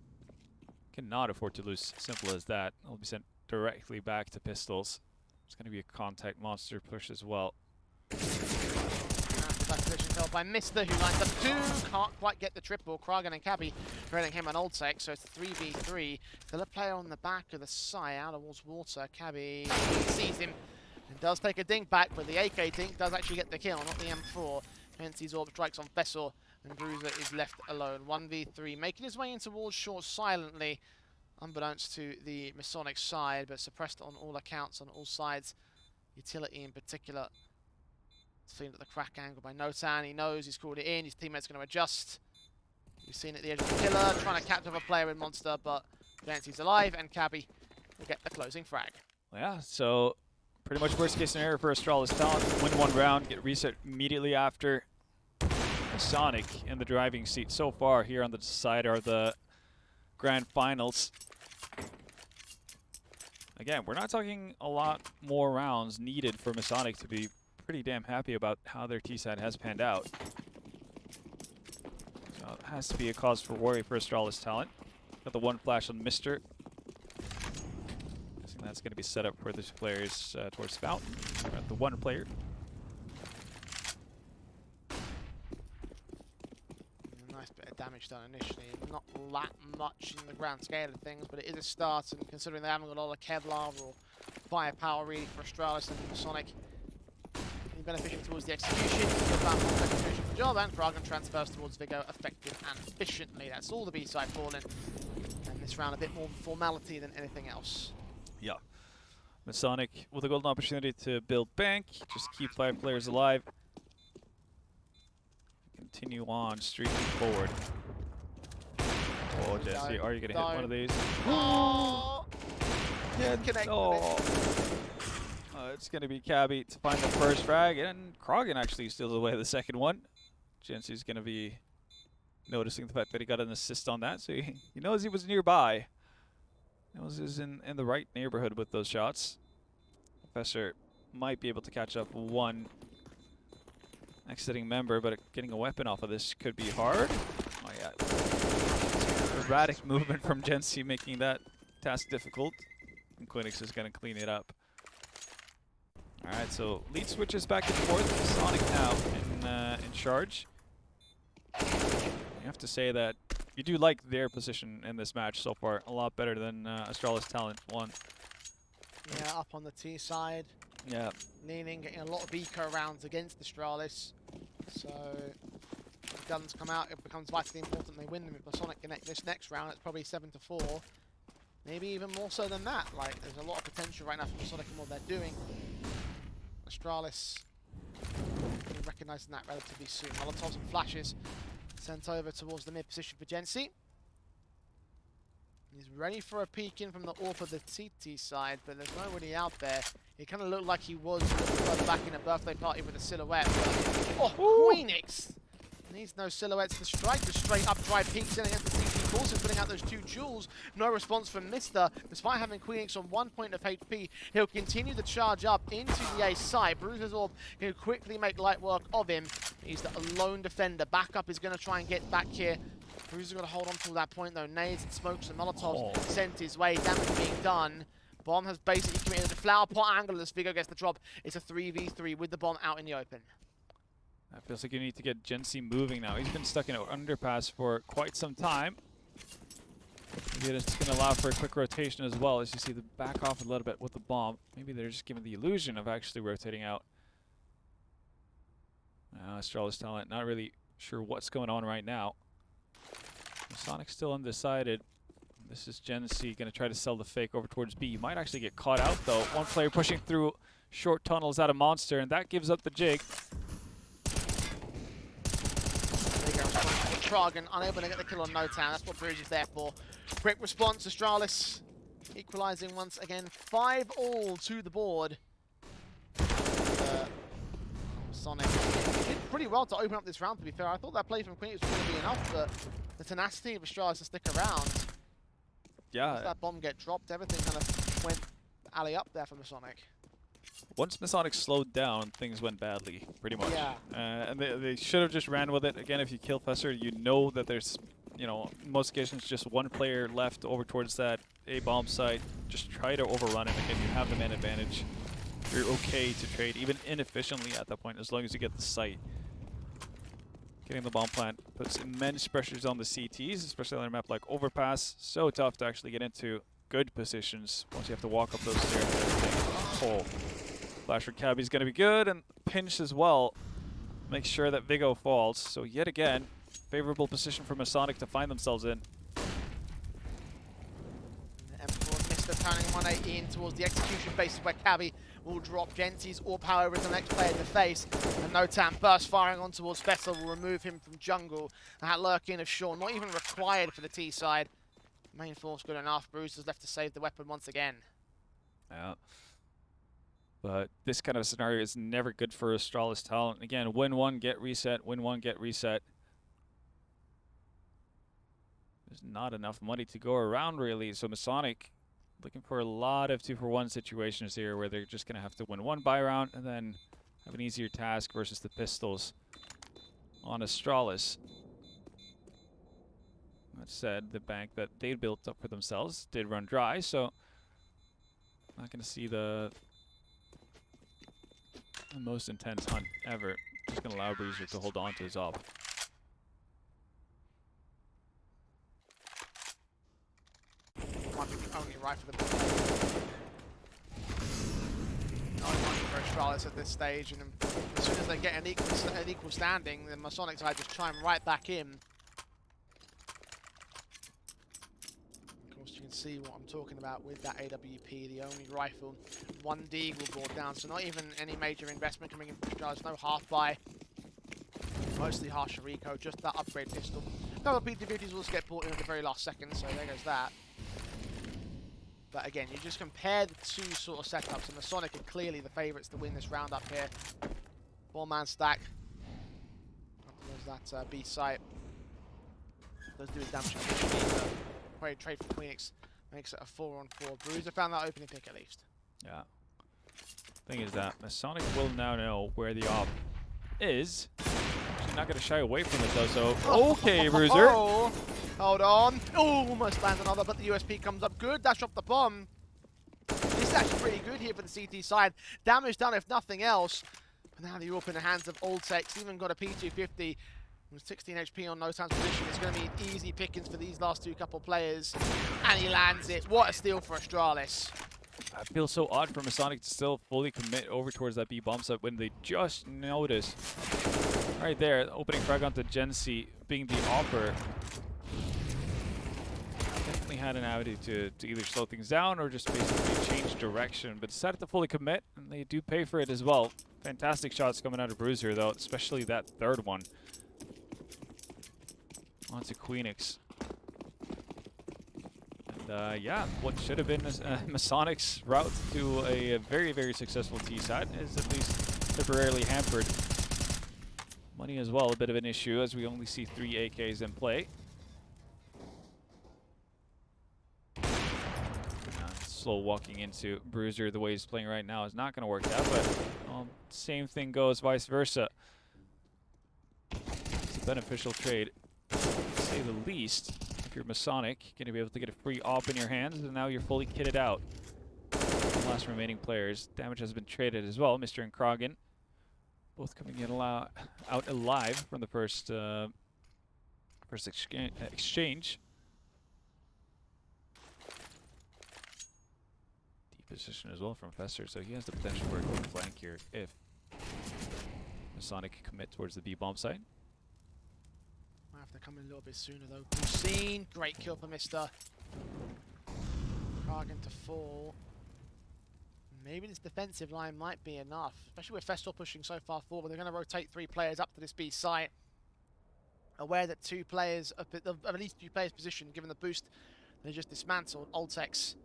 [SPEAKER 2] cannot afford to lose. Simple as that. It'll be sent directly back to pistols. It's going to be a contact monster push as well.
[SPEAKER 1] Back Consolidation killed by Mr. who lines up 2. Can't quite get the triple. Kragan and Cabby trading him an old sec, so it's a 3v3. Still a player on the back of the side out towards water. Cabby sees him and does take a dink back, but the AK dink does actually get the kill, not the M4. Hence his orb strikes on Vessel, and Bruiser is left alone. 1v3, making his way in towards short silently, unbeknownst to the Masonic side, but suppressed on all accounts, on all sides. Utility in particular, seen at the crack angle by Notan. He knows he's called it in, his teammate's going to adjust. We've seen at the edge of the killer, trying to capture a player in Monster, but Dancy's alive, and Cabby will get the closing frag.
[SPEAKER 2] Yeah, so pretty much worst case scenario for Astralis Talent. Win 1 round, get reset immediately after. Masonic in the driving seat so far here on the side are the grand finals. Again, we're not talking a lot more rounds needed for Masonic to be pretty damn happy about how their T-side has panned out. So it has to be a cause for worry for Astralis Talent. Got the 1 flash on Mr. Guessing that's going to be set up for the players towards Fountain. Got the 1 player.
[SPEAKER 1] Nice bit of damage done initially. Not that much in the grand scale of things, but it is a start, and considering they haven't got a lot of Kevlar or firepower really for Astralis and Masonic, benefiting towards the execution, execution for job, and Kragan transfers towards Vigo effective and efficiently. That's all the B-side falling, and this round a bit more formality than anything else.
[SPEAKER 2] Yeah. Masonic with a golden opportunity to build bank, just keep 5 players alive. Continue on streaking forward. Oh, Jesse, are you going to hit one of these?
[SPEAKER 1] Oh!
[SPEAKER 2] Yeah,
[SPEAKER 1] Connect.
[SPEAKER 2] Oh. It's going to be Cabby to find the first frag, and Kragan actually steals away the second one. Jensi's going to be noticing the fact that he got an assist on that, so he knows he was nearby. He knows he was in the right neighborhood with those shots. Professor might be able to catch up 1 exiting member, but getting a weapon off of this could be hard. Oh yeah. Erratic movement from Jensi making that task difficult. And Quinix is going to clean it up. Alright, so lead switches back and forth. Sonic now in charge. You have to say that you do like their position in this match so far. A lot better than Astralis Talent 1.
[SPEAKER 1] Yeah, up on the T side.
[SPEAKER 2] Yeah.
[SPEAKER 1] Leaning, getting a lot of eco rounds against Astralis. So, if guns come out, it becomes vitally important they win them. If Masonic connect this next round, it's probably 7-4. Maybe even more so than that. Like, there's a lot of potential right now for Masonic and what they're doing. Astralis recognizing that relatively soon. Molotovs and flashes sent over towards the mid position for Jensi. He's ready for a peek in from the AWP of the TT side, but there's nobody out there. He kind of looked like he was further back in a birthday party with a silhouette. But, oh, Queenix! Needs no silhouettes to strike, just straight up dry peeks in against the TT forces, putting out those 2 jewels. No response from Mr. Despite having Queenix on 1 point of HP, he'll continue to charge up into the A side. Bruiser's orb can quickly make light work of him. He's the lone defender. Backup is going to try and get back here. Bruiser's got to hold on to that point though. Nades and smokes and Molotovs sent his way. Damage being done. Bomb has basically committed a flower pot angle as Vigo gets the drop. It's a 3v3 with the bomb out in the open.
[SPEAKER 2] That feels like you need to get Jensi moving now. He's been stuck in an underpass for quite some time. Maybe it's going to allow for a quick rotation as well, as you see the back off a little bit with the bomb. Maybe they're just giving the illusion of actually rotating out. Astralis Talent, not really sure what's going on right now. Sonic's still undecided. This is Jensi going to try to sell the fake over towards B. He might actually get caught out though. 1 player pushing through short tunnels out of Monster, and that gives up the jig.
[SPEAKER 1] Kragan unable to get the kill on No Town. That's what Bruiser is there for. Quick response, Astralis equalizing once again. 5-all to the board. Sonic did pretty well to open up this round, to be fair. I thought that play from Queenix was going to be enough, but the tenacity of Astralis to stick around.
[SPEAKER 2] Yeah.
[SPEAKER 1] Once that bomb get dropped, everything kind of went alley up there for Masonic.
[SPEAKER 2] Once Masonic slowed down, things went badly, pretty much.
[SPEAKER 1] Yeah.
[SPEAKER 2] And they should have just ran with it. Again, if you kill Fessor, you know that there's, you know, in most occasions, just 1 player left over towards that A-bomb site. Just try to overrun it. Again, you have the man advantage. You're okay to trade, even inefficiently at that point, as long as you get the site. Getting the bomb plant puts immense pressures on the CTs, especially on a map like Overpass. So tough to actually get into good positions once you have to walk up those stairs and everything. Oh, flash for Cabby's going to be good, and pinch as well. Make sure that Vigo falls. So yet again, favorable position for Masonic to find themselves in.
[SPEAKER 1] Mr. turning 180 in towards the execution bases where Cabby will drop Genty's AWP, however, is the next player to face. And Notam burst firing on towards Fessel will remove him from jungle. And that lurk-in of Sean, not even required for the T side. Main force good enough. Bruiser's left to save the weapon once again.
[SPEAKER 2] Yeah. But this kind of scenario is never good for Astralis talent. Again, win one, get reset, win one, get reset. There's not enough money to go around, really. So Masonic looking for a lot of 2-for-1 situations here where they're just going to have to win one buy round and then have an easier task versus the pistols on Astralis. That said, the bank that they built up for themselves did run dry, so not going to see the most intense hunt ever. Just going to allow Bruiser to hold on to his op.
[SPEAKER 1] Might be the only rifle that only one for Astralis at this stage, and as soon as they get an equal standing, the Masonic side just chime right back in. Of course, you can see what I'm talking about with that AWP, the only rifle. One Deagle brought down, so not even any major investment coming in for Astralis, no half buy. Mostly harsher eco, just that upgrade pistol. Couple of PTBTs will just get bought in at the very last second, so there goes that. But again, you just compare the two sort of setups, and Masonic are clearly the favourites to win this round up here. 4-man stack. There's that B site. Does do his damage. Great trade for Queenix. Makes it a 4-on-4. Bruiser found that opening pick at least.
[SPEAKER 2] Yeah. Thing is that Masonic will now know where the op is. She's not going to shy away from it though, so okay, Bruiser.
[SPEAKER 1] Oh, hold on. Oh, almost lands another, but the USP comes up good. Dash up the bomb. This is actually pretty good here for the CT side. Damage done if nothing else. But now the AWP in the hands of Oltex. Even got a P250. With 16 HP on Notam's position. It's going to be easy pickings for these last couple players. And he lands it. What a steal for Astralis.
[SPEAKER 2] I feel so odd for Masonic to still fully commit over towards that B bomb site when they just noticed. Right there, opening frag onto Gency being the offer. Definitely had an avenue to either slow things down or just basically change direction, but decided to fully commit, and they do pay for it as well. Fantastic shots coming out of Bruiser though, especially that third one. Onto Queenix. And yeah, what should have been Masonic's route to a very, very successful T-side is at least temporarily hampered. Money as well, a bit of an issue as we only see 3 AKs in play. Slow walking into Bruiser the way he's playing right now is not going to work out, but same thing goes vice versa. It's a beneficial trade, to say the least. If you're Masonic, you're going to be able to get a free op in your hands, and now you're fully kitted out. The last remaining players. Damage has been traded as well. Mr. and Krogan, both coming in out alive from the first exchange. Deep position as well from Fester, so he has the potential for a quick flank here if Masonic can commit towards the B bomb site.
[SPEAKER 1] Might have to come in a little bit sooner though. Hussein, great kill for Mr. Kragan to fall. Maybe this defensive line might be enough, especially with Festor pushing so far forward. They're going to rotate 3 players up to this B site. Aware that 2 players, at least 2 players positioned, given the boost they just dismantled. Oltex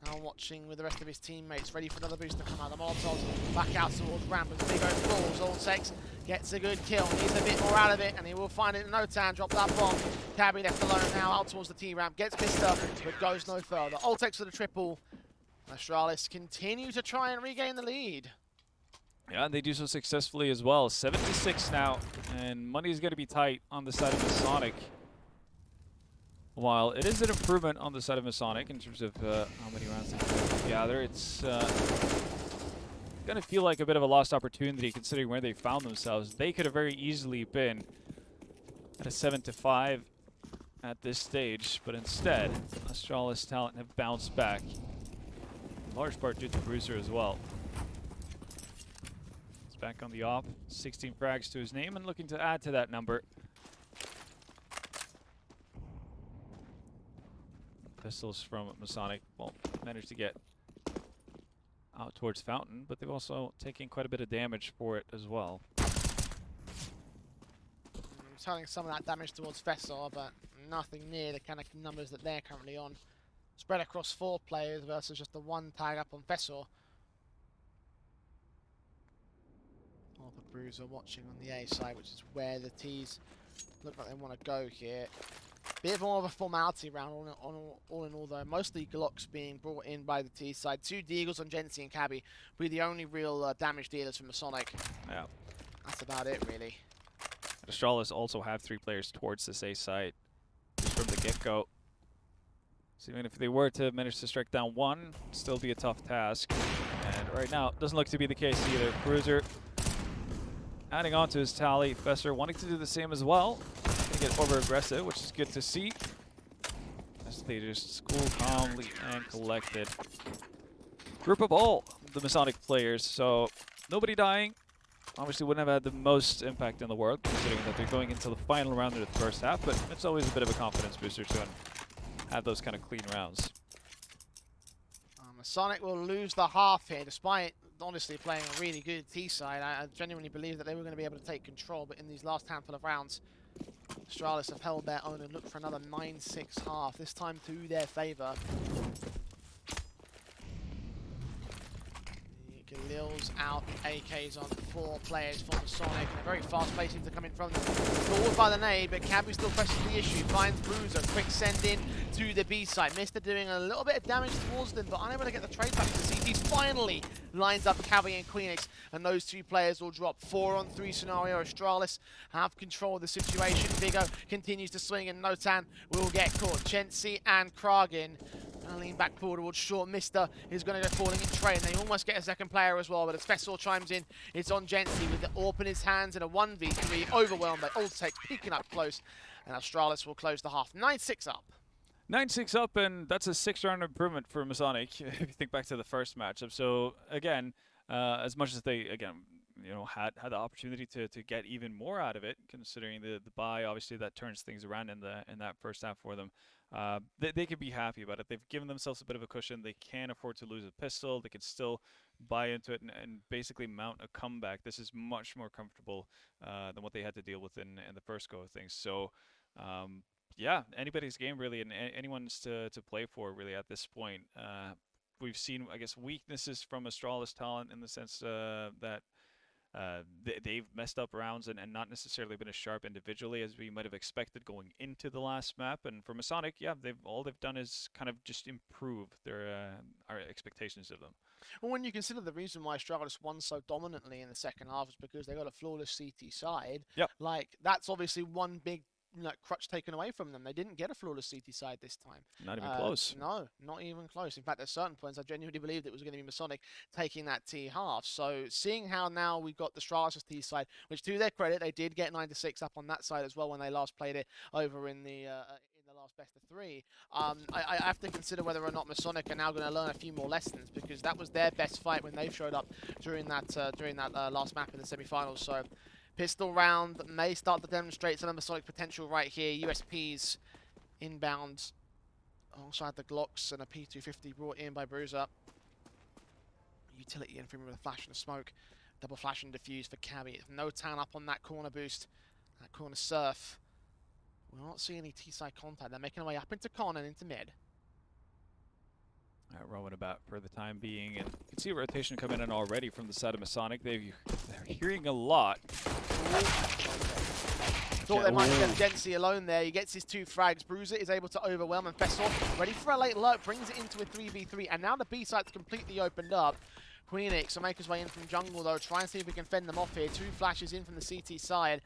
[SPEAKER 1] now watching with the rest of his teammates, ready for another boost to come out. The Molotovs back out towards Ramp as Vigo falls. Oltex gets a good kill, needs a bit more out of it, and he will find it in no time. Drop that bomb. Cabby left alone now, out towards the T-ramp, gets Mr. but goes no further. Oltex for the triple. Astralis continue to try and regain the lead.
[SPEAKER 2] Yeah, and they do so successfully as well. 7-6 now, and money is going to be tight on the side of Masonic. While it is an improvement on the side of Masonic in terms of how many rounds they can gather, it's going to feel like a bit of a lost opportunity considering where they found themselves. They could have very easily been at a 7-5 at this stage, but instead, Astralis talent have bounced back, in large part due to Bruiser as well. He's back on the op, 16 frags to his name, and looking to add to that number. Pistols from Masonic won't manage to get out towards Fountain, but they've also taken quite a bit of damage for it as well.
[SPEAKER 1] Turning some of that damage towards Fessor, but nothing near the kind of numbers that they're currently on. Spread across 4 players versus just the 1 tag up on Fessor. The Bruiser watching on the A side, which is where the T's look like they want to go here. Bit more of a formality round all in all though. Mostly Glocks being brought in by the T side. 2 Deagles on Gensi and Cabby will be the only real damage dealers from Masonic.
[SPEAKER 2] Yeah.
[SPEAKER 1] That's about it really.
[SPEAKER 2] Astralis also have 3 players towards this A site just from the get-go. So even if they were to manage to strike down 1, it'd still be a tough task. And right now, it doesn't look to be the case either. Bruiser adding on to his tally. Fessor wanting to do the same as well. They get over-aggressive, which is good to see. As they just cool, calmly, and collected. Group up all the Masonic players, so nobody dying. Obviously wouldn't have had the most impact in the world, considering that they're going into the final round of the first half, but it's always a bit of a confidence booster to have those kind of clean rounds.
[SPEAKER 1] Masonic will lose the half here, despite honestly playing a really good T side. I genuinely believe that they were going to be able to take control, but in these last handful of rounds, Astralis have held their own and looked for another 9-6 half, this time to their favour. Galil's out, AK's on 4 players for Masonic, and a very fast place to come in from them. Forward by the nade, but Cabby still presses the issue, finds Bruiser, quick send in to the B side. Mister doing a little bit of damage towards them, but unable to get the trade back to CT. Finally lines up Cabby and Queenix, and those 2 players will drop. 4-on-3 scenario. Astralis have control of the situation. Vigo continues to swing, and Notan will get caught. Chensi and Kragen gonna lean back forward towards short. Mister is going to go falling in trade, and they almost get a second player as well, but as Fessor chimes in, it's on Gensi with the AWP in his hands and a 1v3, overwhelmed by Ultex, peeking up close, and Astralis will close the half. 9-6 up.
[SPEAKER 2] 9-6 up, and that's a 6-round improvement for Masonic, if you think back to the first matchup. So, again, as much as they, again, you know, had the opportunity to get even more out of it, considering the bye, obviously that turns things around in that first half for them. They could be happy about it. They've given themselves a bit of a cushion. They can't afford to lose a pistol. They can still buy into it and basically mount a comeback. This is much more comfortable than what they had to deal with in the first go of things. So, yeah, anybody's game really, and anyone's to play for really at this point. We've seen, I guess, weaknesses from Astralis talent in the sense that they've messed up rounds and not necessarily been as sharp individually as we might have expected going into the last map. And for Masonic, yeah, all they've done is kind of just improve our expectations of them.
[SPEAKER 1] Well, when you consider the reason why Astralis won so dominantly in the second half is because they got a flawless CT side.
[SPEAKER 2] Yep.
[SPEAKER 1] Like, that's obviously one big crutch taken away from them. They didn't get a flawless CT side this time.
[SPEAKER 2] Not even close.
[SPEAKER 1] No, not even close. In fact, at certain points, I genuinely believed it was going to be Masonic taking that T half. So seeing how now we've got the Astralis T side, which to their credit, they did get 9-6 up on that side as well when they last played it over in the last best of 3. I have to consider whether or not Masonic are now going to learn a few more lessons, because that was their best fight when they showed up during that last map in the semi-finals. So pistol round may start to demonstrate some of Masonic potential right here. USPs inbound alongside the Glocks and a P250 brought in by Bruiser. Utility in for him with a flash and a smoke. Double flash and diffuse for Cabby. No tan up on that corner boost, that corner surf. We're not seeing any T-side contact. They're making their way up into con and into mid.
[SPEAKER 2] Rowan about for the time being, and you can see a rotation coming in already from the side of Masonic. They're hearing a lot.
[SPEAKER 1] Thought they might have Gensi alone there. He gets his 2 frags. Bruiser is able to overwhelm, and Fessor ready for a late lurk, brings it into a 3v3, and now the B site's completely opened up. Queenix will make his way in from jungle though, try and see if we can fend them off here. 2 flashes in from the CT side,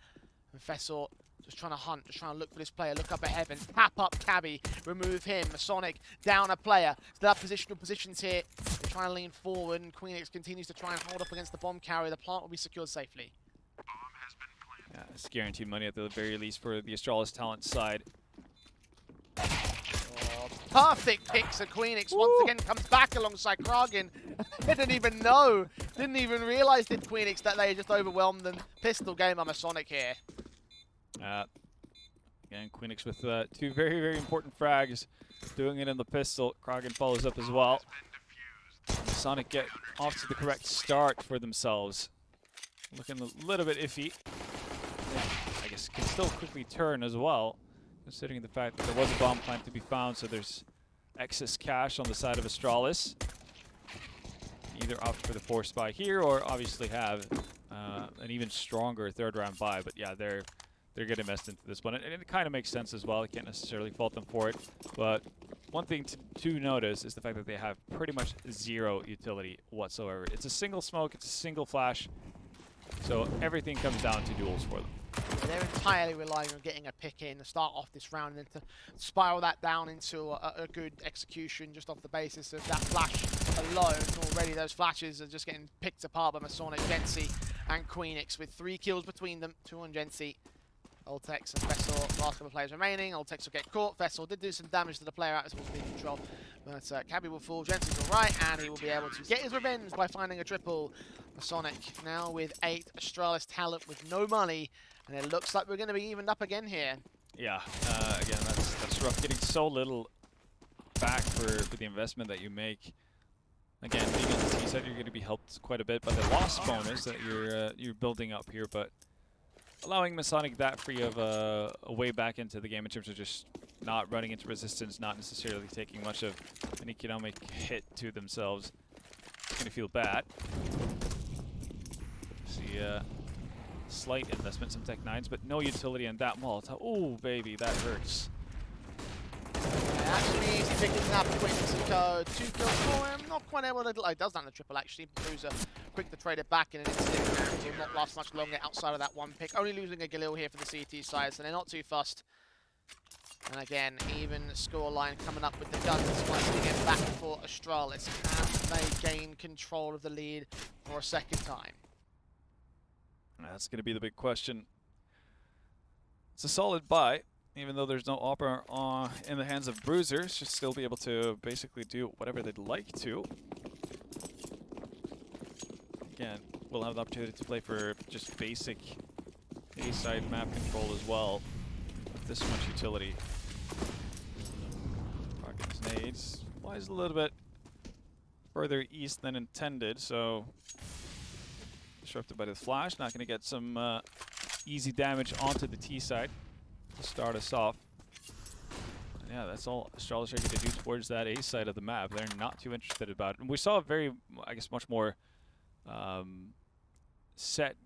[SPEAKER 1] and Fessor just trying to hunt, just trying to look for this player, look up at heaven, tap up Cabby, remove him. Masonic down a player. Still have positional positions here. They're trying to lean forward, and Queenix continues to try and hold up against the bomb carrier. The plant will be secured safely.
[SPEAKER 2] Yeah, It's guaranteed money at the very least for the Astralis talent side.
[SPEAKER 1] Oh, perfect picks. And Queenix once again comes back alongside Kragen. They didn't even know. Didn't even realize, did Queenix, that they just overwhelmed them. Pistol game on Masonic here.
[SPEAKER 2] Again, Queenix with two very, very important frags. Doing it in the pistol. Kragen follows up as well. Masonic get off to the correct start for themselves. Looking a little bit iffy. I guess can still quickly turn as well, considering the fact that there was a bomb plant to be found, so there's excess cash on the side of Astralis. Either opt for the force buy here, or obviously have an even stronger third round buy. But yeah, they're getting messed into this one, and it kind of makes sense as well. I can't necessarily fault them for it, but one thing to notice is the fact that they have pretty much zero utility whatsoever. It's a single smoke, it's a single flash, so everything comes down to duels for them.
[SPEAKER 1] They're entirely relying on getting a pick in to start off this round, and then to spiral that down into a good execution just off the basis of that flash alone. Already those flashes are just getting picked apart by Masonic, Gensi, and Queenix, with 3 kills between them, 2 on Gensi. Ultex and Vessel, last couple of players remaining. Ultex will get caught. Vessel did do some damage to the player out as well as being control. But Cabby will fall. Jensen's alright, and he will be able to get his revenge by finding a triple. Masonic now with 8 Astralis talent with no money, and it looks like we're going to be evened up again here.
[SPEAKER 2] Yeah, again, that's rough. Getting so little back for the investment that you make. Again, being on the T side, you're going to be helped quite a bit by the loss bonus that you're building up here, but allowing Masonic that free of a way back into the game in terms of just not running into resistance, not necessarily taking much of an economic hit to themselves. It's going to feel bad. See, slight investment, some Tech 9s, but no utility in that Molotov. Oh, baby, that hurts.
[SPEAKER 1] Actually, easy picking up Queenix and Co. 2 kills for him. Not quite able to. Oh, does land the triple actually. Bruiser quick to trade it back in an instant, and will not last much longer outside of that one pick. Only losing a Galil here for the CT side, so they're not too fussed. And again, even scoreline coming up with the guns once again back for Astralis. Can they gain control of the lead for a second time?
[SPEAKER 2] That's going to be the big question. It's a solid buy. Even though there's no opera in the hands of Bruisers, should still be able to basically do whatever they'd like to. Again, we'll have the opportunity to play for just basic A-side map control as well, with this much utility. Rocket's nades flies a little bit further east than intended, so disrupted by the flash. Not going to get some easy damage onto the T side to start us off. And yeah, that's all Astralis are going to do towards that A side of the map. They're not too interested about it. And we saw a very, I guess, much more set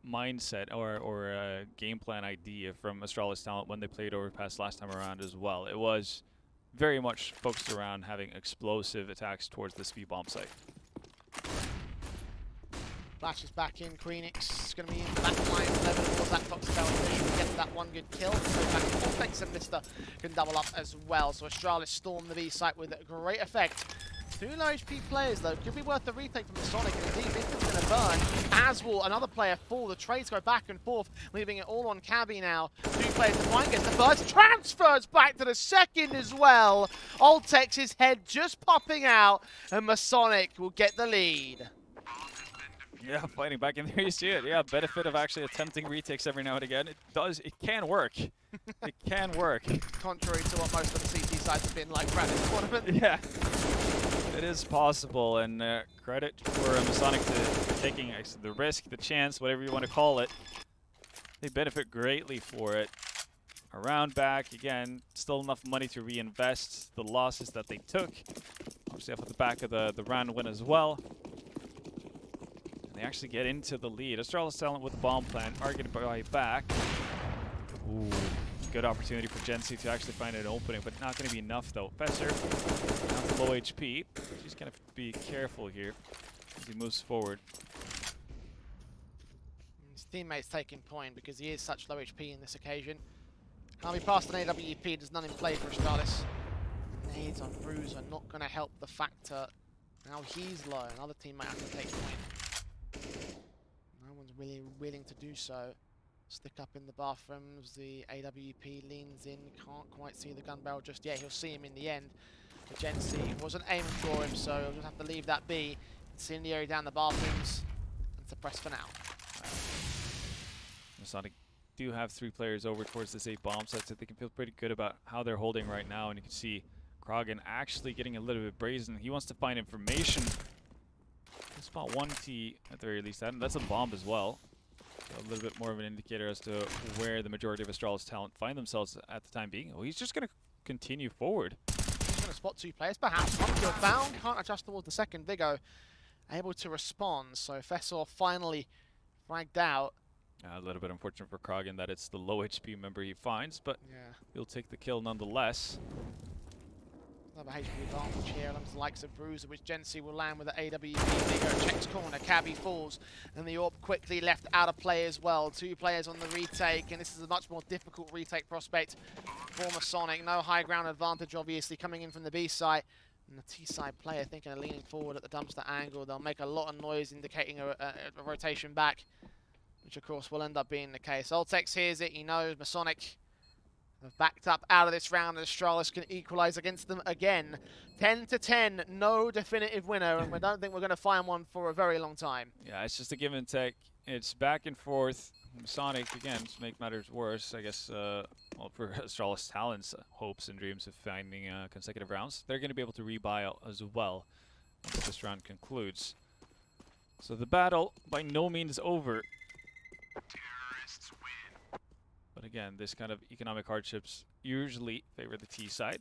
[SPEAKER 2] mindset or game plan idea from Astralis talent when they played Overpass last time around as well. It was very much focused around having explosive attacks towards the speed bomb site.
[SPEAKER 1] Flash is back in. Queenix is going to be in the back line, level towards that Fox Tower. Gets that one good kill. So back to Vortex, and Mister can double up as well. So Astralis storm the B site with great effect. 2 low HP players though. Could be worth the retake from the Sonic, and indeed Mister's going to burn. As will another player fall. The trades go back and forth, leaving it all on Cabby now. 2 players to find, gets the first, transfers back to the second as well. Ultex's head just popping out, and Masonic will get the lead.
[SPEAKER 2] Yeah, fighting back in there, you see it. Yeah, benefit of actually attempting retakes every now and again. It can work. It can work.
[SPEAKER 1] Contrary to what most of the CT sides have been like throughout this tournament.
[SPEAKER 2] Yeah, it is possible, and credit for Masonic for taking the risk, the chance, whatever you want to call it. They benefit greatly for it. Around back, again, still enough money to reinvest the losses that they took. Obviously off the back of the round win as well. They actually get into the lead. Astralis talent with the bomb plant are going to buy back. Ooh, good opportunity for Gensi to actually find an opening, but not going to be enough though. Fesser, down to low HP. She's going to be careful here as he moves forward.
[SPEAKER 1] His teammate's taking point because he is such low HP in this occasion. Can't be past an AWP, there's none in play for Astralis. Nades on Bruiser, not going to help the factor. Now he's low, another teammate has to take point. No one's really willing to do so. Stick up in the bathrooms. The AWP leans in. Can't quite see the gun barrel just yet. He'll see him in the end. But Gen C wasn't aiming for him, so he'll just have to leave that be. Incendiary down the bathrooms and suppress for now.
[SPEAKER 2] Masonic do have 3 players over towards this 8 bomb site, so they can feel pretty good about how they're holding right now. And you can see Krogan actually getting a little bit brazen. He wants to find information. He'll spot 1 T at the very least. That's a bomb as well. So a little bit more of an indicator as to where the majority of Astralis talent find themselves at the time being. Oh, he's just going to continue forward.
[SPEAKER 1] He's going to spot 2 players, perhaps. One kill found. Can't adjust towards the second. Vigo able to respond. So Fessor finally fragged out.
[SPEAKER 2] A little bit unfortunate for Krogan that it's the low HP member he finds, but
[SPEAKER 1] Yeah.
[SPEAKER 2] he'll take the kill nonetheless.
[SPEAKER 1] Another HP advantage here. Along the likes of Bruiser, which Gen C will land with the AWP. Vigo checks corner. Cabby falls. And the AWP quickly left out of play as well. 2 players on the retake. And this is a much more difficult retake prospect for Masonic. No high ground advantage, obviously, coming in from the B side. And the T side player thinking of leaning forward at the dumpster angle. They'll make a lot of noise indicating a rotation back, which of course will end up being the case. Ultex hears it. He knows Masonic have backed up out of this round, and Astralis can equalize against them again. 10-10, no definitive winner, and we don't think we're going to find one for a very long time.
[SPEAKER 2] Yeah, it's just a give and take. It's back and forth. Masonic, again, to make matters worse, I guess, well, for Astralis Talent's hopes and dreams of finding consecutive rounds, they're going to be able to rebuy out as well once this round concludes. So the battle by no means over. But again, this kind of economic hardships usually favor the T side.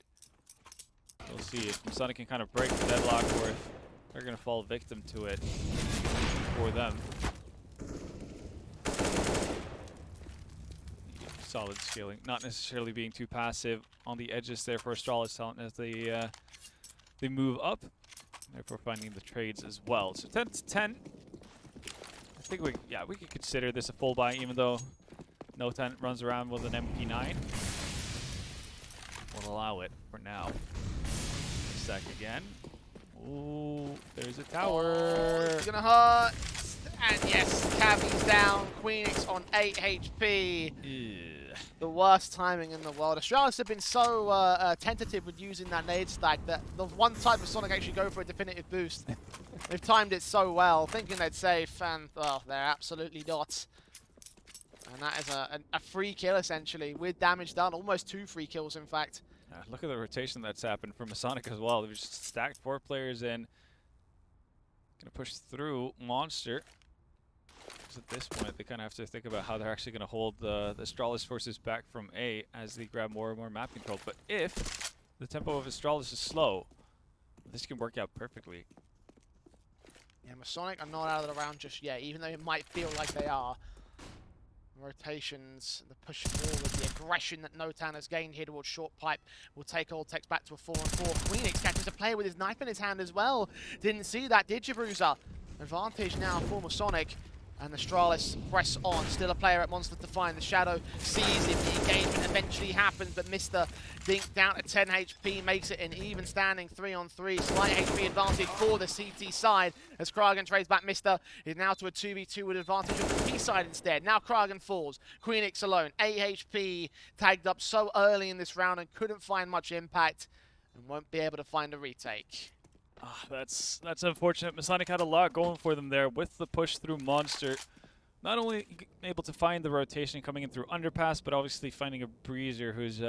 [SPEAKER 2] We'll see if Masonic can kind of break the deadlock or if they're going to fall victim to it for them. Solid scaling, not necessarily being too passive on the edges there for Astralis Talent as they move up, therefore finding the trades as well. So 10-10. I think we could consider this a full buy, even though No10 runs around with an MP9. We'll allow it for now. Sec again. Ooh, there's a tower.
[SPEAKER 1] Oh, it's gonna hurt. And yes, Cabby's down. Queenix on 8 HP.
[SPEAKER 2] Ugh.
[SPEAKER 1] The worst timing in the world. Astralis have been so tentative with using that nade stack that the one time Masonic actually go for a definitive boost. They've timed it so well, thinking they'd safe, and well, they're absolutely not. And that is a free kill, essentially, with damage done. Almost 2 free kills, in fact.
[SPEAKER 2] Look at the rotation that's happened for Masonic as well. They've just stacked 4 players in. Gonna push through Monster. Because at this point, they kind of have to think about how they're actually going to hold the Astralis forces back from A as they grab more and more map control. But if the tempo of Astralis is slow, this can work out perfectly.
[SPEAKER 1] Yeah, Masonic are not out of the round just yet, even though it might feel like they are. Rotations, the push forward, the aggression that Notan has gained here towards short pipe will take Ultex back to a 4-on-4. Queenix catches a player with his knife in his hand as well. Didn't see that, did you, Bruiser? Advantage now for Masonic. And the Astralis press on. Still a player at Monster to find. The Shadow sees it. The engagement eventually happens, but Mr. Dink down to 10 HP makes it an even standing 3-on-3. Slight HP advantage for the CT side as Kragan trades back. Mr. is now to a 2v2 with advantage of the P side instead. Now Kragan falls. Queenix alone. 8 HP tagged up so early in this round and couldn't find much impact and won't be able to find a retake.
[SPEAKER 2] That's unfortunate. Masonic had a lot going for them there with the push through Monster. Not only able to find the rotation coming in through Underpass, but obviously finding a Breezer who's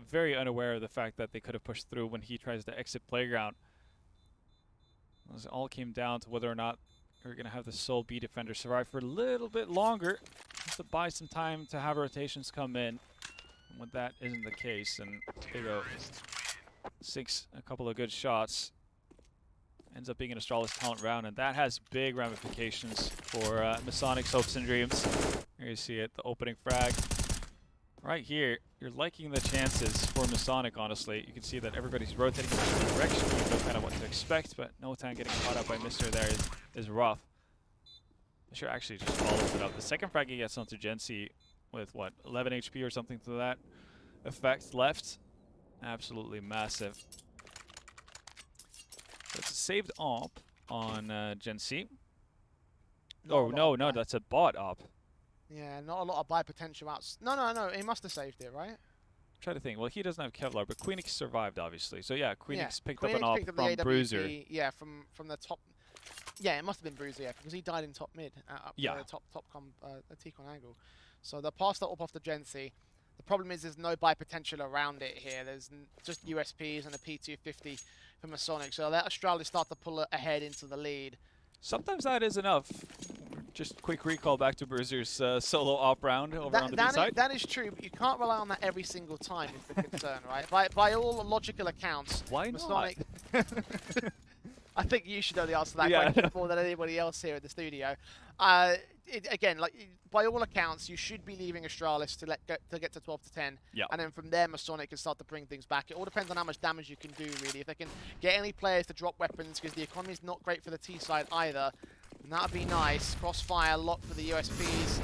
[SPEAKER 2] very unaware of the fact that they could have pushed through when he tries to exit Playground. It all came down to whether or not we're going to have the sole B defender survive for a little bit longer, just to buy some time to have rotations come in. And when that isn't the case, and they go 6 a couple of good shots. Ends up being an Astralis Talent round, and that has big ramifications for Masonic's hopes and dreams. Here you see it, the opening frag. Right here, you're liking the chances for Masonic, honestly. You can see that everybody's rotating in a different direction. You know kind of what to expect, but Notan getting caught up by Mr. there is rough. Mr. actually just follows it up. The second frag he gets onto Gen C with, what, 11 HP or something to that effect left. Absolutely massive. So it's a saved op on Gen C. Oh, no, that's a bot op.
[SPEAKER 1] Yeah, not a lot of buy potential outs. No, he must have saved it, right?
[SPEAKER 2] Try to think. Well, he doesn't have Kevlar, but Queenix survived, obviously. So yeah, Queenix picked up
[SPEAKER 1] Queenix
[SPEAKER 2] an op
[SPEAKER 1] picked up
[SPEAKER 2] from
[SPEAKER 1] the AWP,
[SPEAKER 2] Bruiser.
[SPEAKER 1] Yeah, from the top. Yeah, it must have been Bruiser, yeah, because he died in top mid, up
[SPEAKER 2] Yeah.
[SPEAKER 1] the top T-con angle. So they'll pass that up off to Gensi. The problem is there's no buy potential around it here. There's just USPs and a P250 for Masonic. So let Astralis start to pull ahead into the lead.
[SPEAKER 2] Sometimes that is enough. Just quick recall back to Bruiser's solo op round over on the B side.
[SPEAKER 1] That is true, but you can't rely on that every single time is the concern, right? By all logical accounts,
[SPEAKER 2] Why
[SPEAKER 1] Masonic... I think you should know the answer to that question more than anybody else here in the studio. Again, like by all accounts, you should be leaving Astralis to get to 12 to 10, and then from there, Masonic can start to bring things back. It all depends on how much damage you can do, really. If they can get any players to drop weapons, because the economy is not great for the T side either, and that'd be nice. Crossfire locked for the USPs,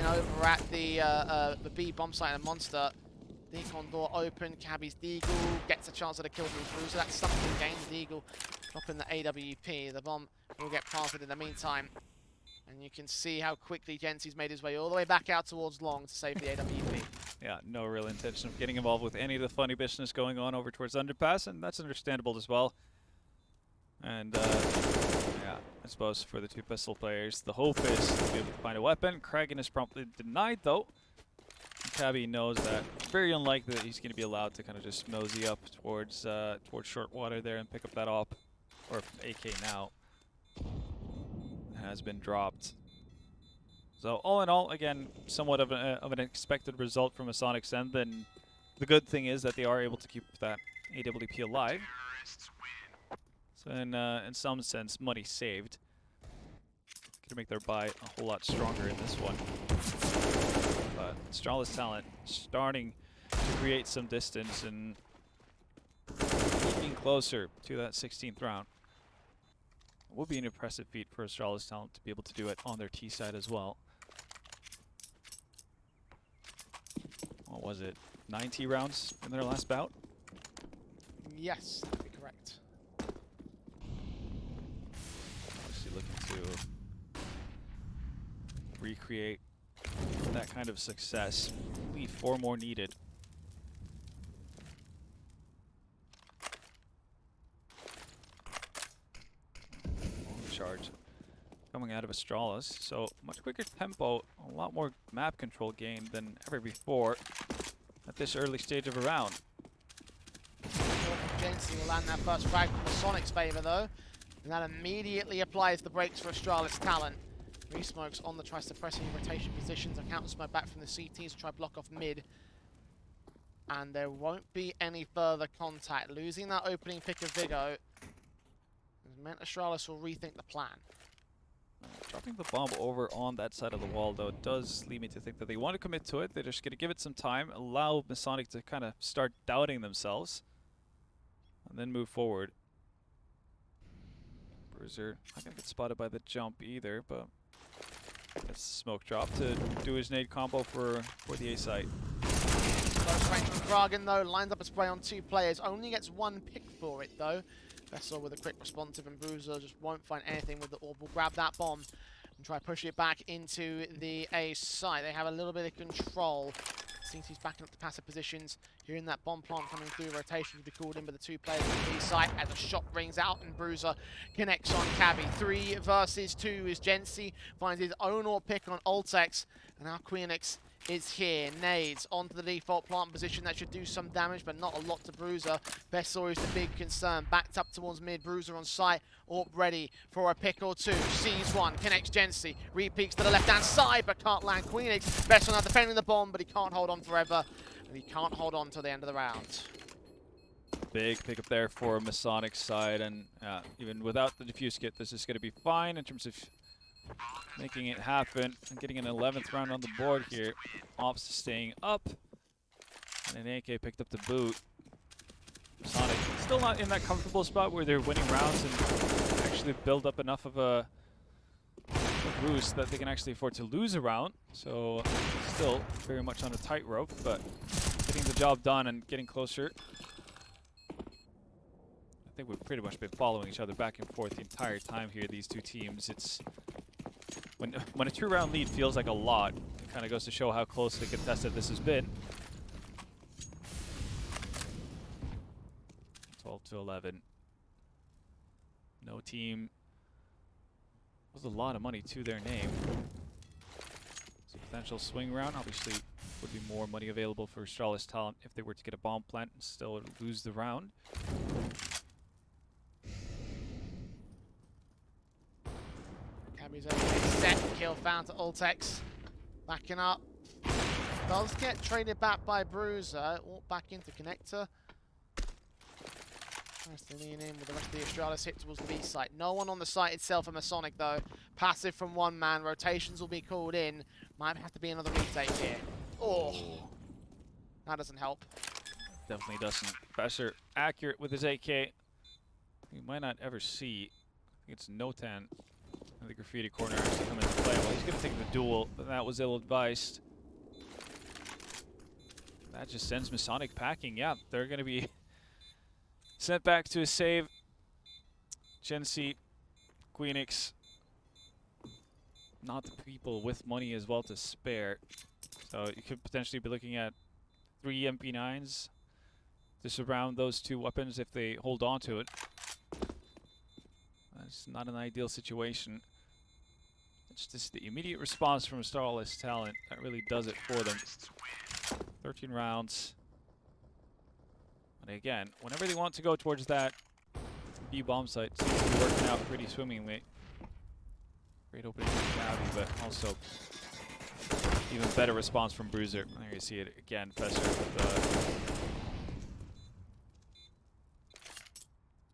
[SPEAKER 1] over at the B bomb site and Monster. Decon door open, Cabby's Deagle gets a chance at a kill from Bruiser. That's something gained. Deagle dropping the AWP. The bomb will get planted in the meantime. And you can see how quickly Gensi's made his way all the way back out towards long to save the AWP.
[SPEAKER 2] Yeah, no real intention of getting involved with any of the funny business going on over towards Underpass, and that's understandable as well. And yeah, I suppose for the two pistol players, the hope is to be able to find a weapon. Kragan is promptly denied though. Cabby knows that it's very unlikely that he's going to be allowed to kind of just mosey up towards short water there and pick up that op, or AK now. Has been dropped. So all in all, again, somewhat of an expected result from Masonic's end. Then the good thing is that they are able to keep that AWP alive. So in some sense, money saved. Gonna make their buy a whole lot stronger in this one. But Astralis talent starting to create some distance and getting closer to that 16th round. It will be an impressive feat for Astralis talent to be able to do it on their T side as well. What was it? 90 rounds in their last bout?
[SPEAKER 1] Yes, that would be correct.
[SPEAKER 2] Obviously looking to recreate that kind of success. Only 4 more needed. Charge coming out of Astralis, so much quicker tempo, a lot more map control gain than ever before at this early stage of a round.
[SPEAKER 1] Gensi will land that first frag in Masonic's favour though, and that immediately applies the brakes for Astralis talent. Re-smokes on the try-suppressing rotation positions, a counter-smoke back from the CTs to try block off mid. And there won't be any further contact. Losing that opening pick of Vigo has meant Astralis will rethink the plan.
[SPEAKER 2] Dropping the bomb over on that side of the wall, though, does lead me to think that they want to commit to it. They're just going to give it some time, allow Masonic to kind of start doubting themselves, and then move forward. Bruiser not going to get spotted by the jump either, but gets the smoke drop to do his nade combo for the A site.
[SPEAKER 1] Close range from Kragan though, lines up a spray on 2 players, only gets 1 pick for it though. Vessel with a quick responsive, and Bruiser just won't find anything with the orb. Will grab that bomb and try to push it back into the A site. They have a little bit of control. CT's backing up to passive positions. Hearing that bomb plant coming through rotation to be called in by the 2 players on the B site as a shot rings out and Bruiser connects on Cabby. 3 versus 2 as Gensi finds his own orb pick on Ultex, and now Queenix is here. Nades onto the default plant position. That should do some damage, but not a lot to Bruiser. Vessel is the big concern. Backed up towards mid. Bruiser on site. Orb ready for a pick or 2. Sees one. Connects Gensi. Re-peeks to the left-hand side, but can't land Queenix. Vessel now defending the bomb, but he can't hold on forever. And he can't hold on till the end of the round.
[SPEAKER 2] Big pickup there for Masonic's side, and even without the defuse kit, this is going to be fine in terms of making it happen and getting an 11th round on the board here. Ops staying up, and an AK picked up the boot. Masonic still not in that comfortable spot where they're winning rounds and actually build up enough of a boost that they can actually afford to lose a round. So still very much on a tightrope, but getting the job done and getting closer. I think we've pretty much been following each other back and forth the entire time here, these two teams. It's when a 2-round lead feels like a lot, Kind of goes to show how closely contested this has been. 12 to 11. No team with a lot of money to their name. So potential swing round. Obviously, would be more money available for Astralis talent if they were to get a bomb plant and still lose the round.
[SPEAKER 1] Cabby's over set. Kill found to Ultex. Backing up. Does get traded back by Bruiser. Walk back into Connector. Tries to lean in with the rest of the Astralis hit towards the B site. No one on the site itself for Masonic though. Passive from one man. Rotations will be called in. Might have to be another retake here. Oh, that doesn't help.
[SPEAKER 2] Definitely doesn't. Professor accurate with his AK. You might not ever see. I think it's Notan in the graffiti corner actually come into play. Well, he's going to take the duel, but that was ill-advised. That just sends Masonic packing. Yeah, they're going to be sent back to a save. Gensi, Queenix, not the people with money as well to spare. So you could potentially be looking at 3 MP9s to surround those 2 weapons if they hold on to it. That's not an ideal situation. It's just the immediate response from Astralis talent that really does it for them. 13 rounds. And again, whenever they want to go towards that B bomb site, it seems to be working out pretty swimmingly. Great opening from Cabby, but also even better response from Bruiser. There you see it again, Professor with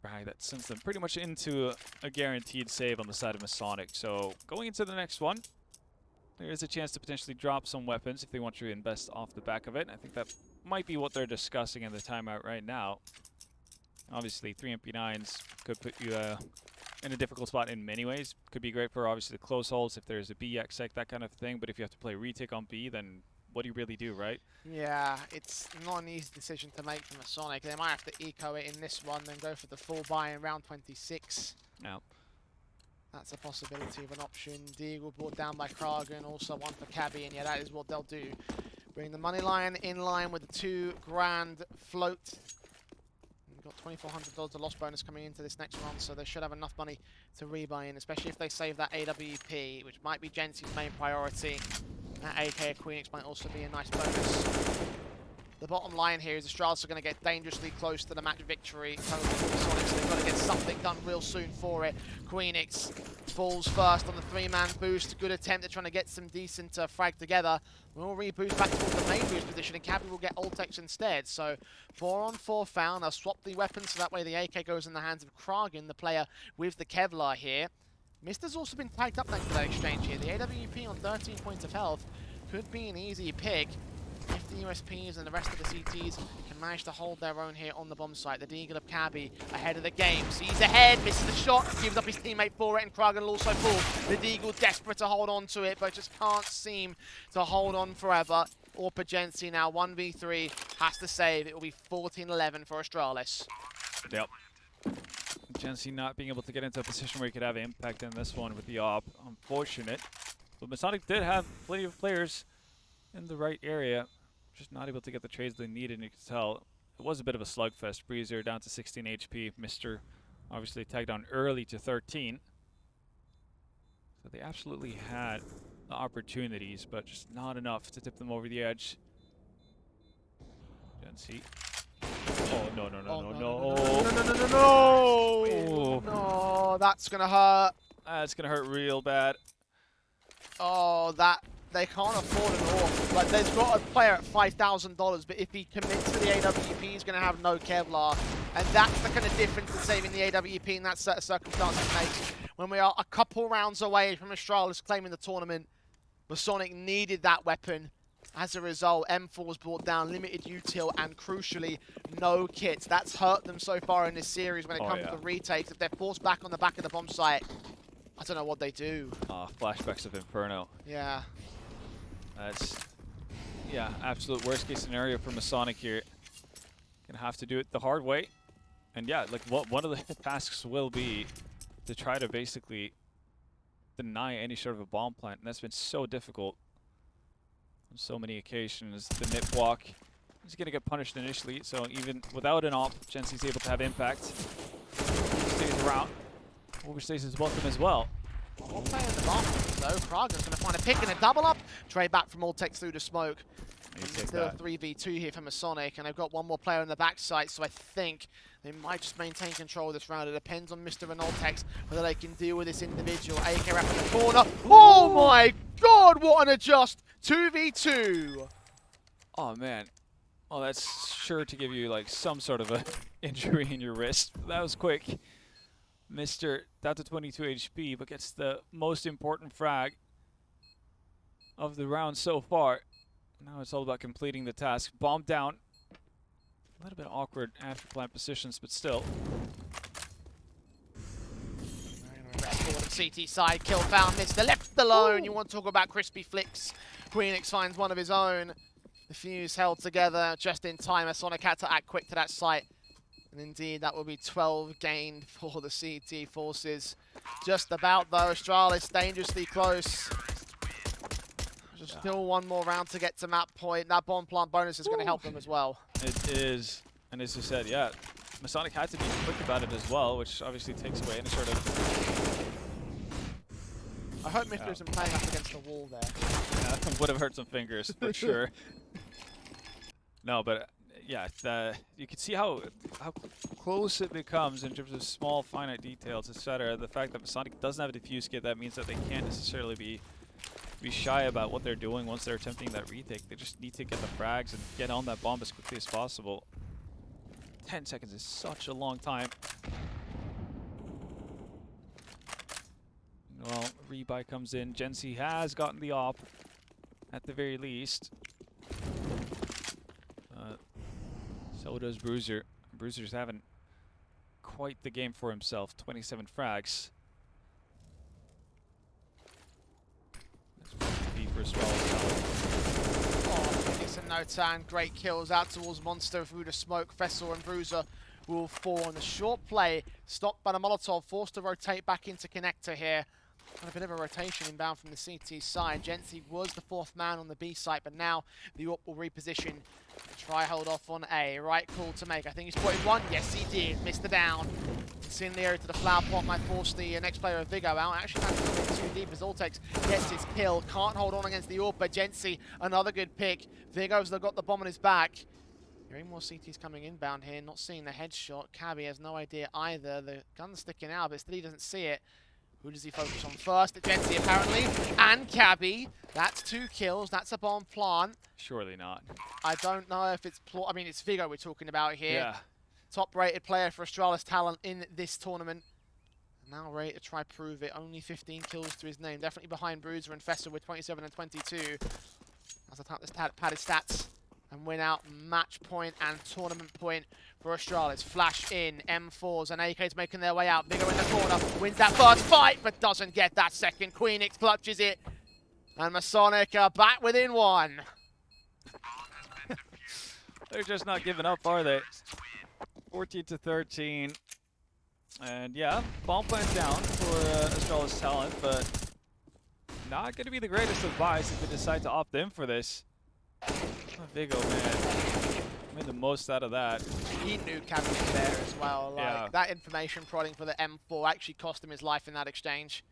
[SPEAKER 2] brag that sends them pretty much into a guaranteed save on the side of Masonic. So going into the next one, there is a chance to potentially drop some weapons if they want to invest off the back of it. I think that might be what they're discussing in the timeout right now. Obviously, 3 MP9s could put you in a difficult spot in many ways. Could be great for obviously the close holds if there's a B exec, that kind of thing. But if you have to play retake on B, then what do you really do, right?
[SPEAKER 1] Yeah, it's not an easy decision to make for Masonic. They might have to eco it in this one, then go for the full buy in round 26.
[SPEAKER 2] Yeah.
[SPEAKER 1] That's a possibility of an option. Deagle brought down by Kragan, also one for Cabby, and yeah, that is what they'll do. Bring the money line in line with the 2 grand float. We've got $2,400 of loss bonus coming into this next run, so they should have enough money to rebuy in, especially if they save that AWP, which might be Gensi's main priority. That AK Queenix might also be a nice bonus. The bottom line here is Astralis are going to get dangerously close to the match victory. Totally Masonic, so they've got to get something done real soon for it. Queenix falls first on the 3-man boost. Good attempt at trying to get some decent frag together. We'll reboost back towards the main boost position, and Cabby will get Ultex instead. So 4-on-4 found. They'll swap the weapons, so that way the AK goes in the hands of Kragan, the player with the Kevlar here. Mister's also been tagged up thanks to that exchange here. The AWP on 13 points of health could be an easy pick if the USPs and the rest of the CTs can manage to hold their own here on the bomb site. The Deagle of Cabby ahead of the game. Sees ahead, misses the shot, gives up his teammate for it, and Kragan will also fall. The Deagle desperate to hold on to it, but just can't seem to hold on forever. Or Gensi now, 1v3, has to save. It will be 14-11 for Astralis.
[SPEAKER 2] Yep. Gensi not being able to get into a position where he could have impact in this one with the op. Unfortunate. But Masonic did have plenty of players in the right area. Just not able to get the trades they needed, and you can tell it was a bit of a slugfest. Breezer down to 16 HP. Mr. obviously tagged on early to 13. So they absolutely had the opportunities, but just not enough to tip them over the edge. Gensi. Oh, no, no, no, no, no.
[SPEAKER 1] No, no, that's going to hurt.
[SPEAKER 2] That's going to hurt real bad.
[SPEAKER 1] Oh, they can't afford an AWP. Like, there's got a player at $5,000, but if he commits to the AWP, he's going to have no Kevlar. And that's the kind of difference in saving the AWP in that set of circumstances makes. When we are a couple rounds away from Astralis claiming the tournament, Masonic needed that weapon. As a result, M4 was brought down, limited util, and crucially, no kits. That's hurt them so far in this series when it comes to the retakes. If they're forced back on the back of the bomb site, I don't know what they do.
[SPEAKER 2] Flashbacks of Inferno.
[SPEAKER 1] Yeah.
[SPEAKER 2] That's, yeah, absolute worst case scenario for Masonic here. Gonna have to do it the hard way. And yeah, like one of the tasks will be to try to basically deny any sort of a bomb plant. And that's been so difficult. on so many occasions. The nip walk is going to get punished initially, so even without an op, Jensi's able to have impact. Stays around. Overstays his welcome as well.
[SPEAKER 1] One player in the market, though. Kraga's going to find a pick and a double up. Trade back from Alltech through to smoke. Still a 3v2 here for Masonic, and they've got one more player on the backside, so I think they might just maintain control of this round. It depends on Mr. and Alltech whether they can deal with this individual. AK wrap in the corner. Oh my god, what an adjust! 2v2!
[SPEAKER 2] Oh man. Well, that's sure to give you like some sort of a injury in your wrist. That was quick. Mr. down to 22 HP, but gets the most important frag of the round so far. Now it's all about completing the task. Bomb down. A little bit awkward after plant positions, but still.
[SPEAKER 1] CT side, kill found, Mr. left alone. You want to talk about crispy flicks. Queenix finds one of his own. The fuse held together just in time. Masonic had to act quick to that site. And indeed, that will be 12 gained for the CT forces. Just about, though. Astralis dangerously close. Just still one more round to get to map point. That bomb plant bonus is going to help them as well.
[SPEAKER 2] It is. And as you said, yeah, Masonic had to be quick about it as well, which obviously takes away any sort of...
[SPEAKER 1] I hope Mr. isn't playing up against the wall there.
[SPEAKER 2] Yeah, that would have hurt some fingers, for sure. No, but yeah, you can see how close it becomes in terms of small, finite details, etc. The fact that Masonic doesn't have a defuse kit, that means that they can't necessarily be shy about what they're doing once they're attempting that retake. They just need to get the frags and get on that bomb as quickly as possible. 10 seconds is such a long time. Well, rebuy comes in. Jensi has gotten the op, at the very least. So does Bruiser. Bruiser's having quite the game for himself. 27 frags. For Astralis.
[SPEAKER 1] Oh, it's a no tan. Great kills out towards Monster through the smoke. Fessel and Bruiser will fall on the short play. Stopped by the Molotov. Forced to rotate back into connector here. And a bit of a rotation inbound from the CT side. Jensi was the fourth man on the B site, but now the AWP will reposition. Try hold off on A. Right call to make. I think he spotted one. Yes, he did. Missed the down. Incendiary to the flower pot might force the next player of Vigo out. Actually, that's a bit too deep as Alltex gets his kill. Can't hold on against the AWP, but Jensi, another good pick. Vigo's got the bomb on his back. Hearing more CTs coming inbound here. Not seeing the headshot. Cabby has no idea either. The gun's sticking out, but still he doesn't see it. Who does he focus on first? Jensi, apparently. And Cabby. That's 2 kills. That's a bomb plant.
[SPEAKER 2] Surely not.
[SPEAKER 1] I don't know if it's... I mean, it's Vigo we're talking about here.
[SPEAKER 2] Yeah.
[SPEAKER 1] Top-rated player for Astralis talent in this tournament. Now ready to try prove it. Only 15 kills to his name. Definitely behind Bruiser and Fester with 27 and 22. As I tap this pad his stats and win out match point and tournament point for Astralis. Flash in, M4s and AKs making their way out. Vigo in the corner, wins that first fight, but doesn't get that second. Queenix clutches it. And Masonic are back within 1.
[SPEAKER 2] They're just not giving up, are they? 14 to 13. And yeah, bomb plant down for Astralis talent, but not going to be the greatest of buys if they decide to opt in for this. Oh, Vigo, man. Made the most out of that.
[SPEAKER 1] He knew Cabby was there as well. Like,
[SPEAKER 2] yeah.
[SPEAKER 1] That information prodding for the M4 actually cost him his life in that exchange.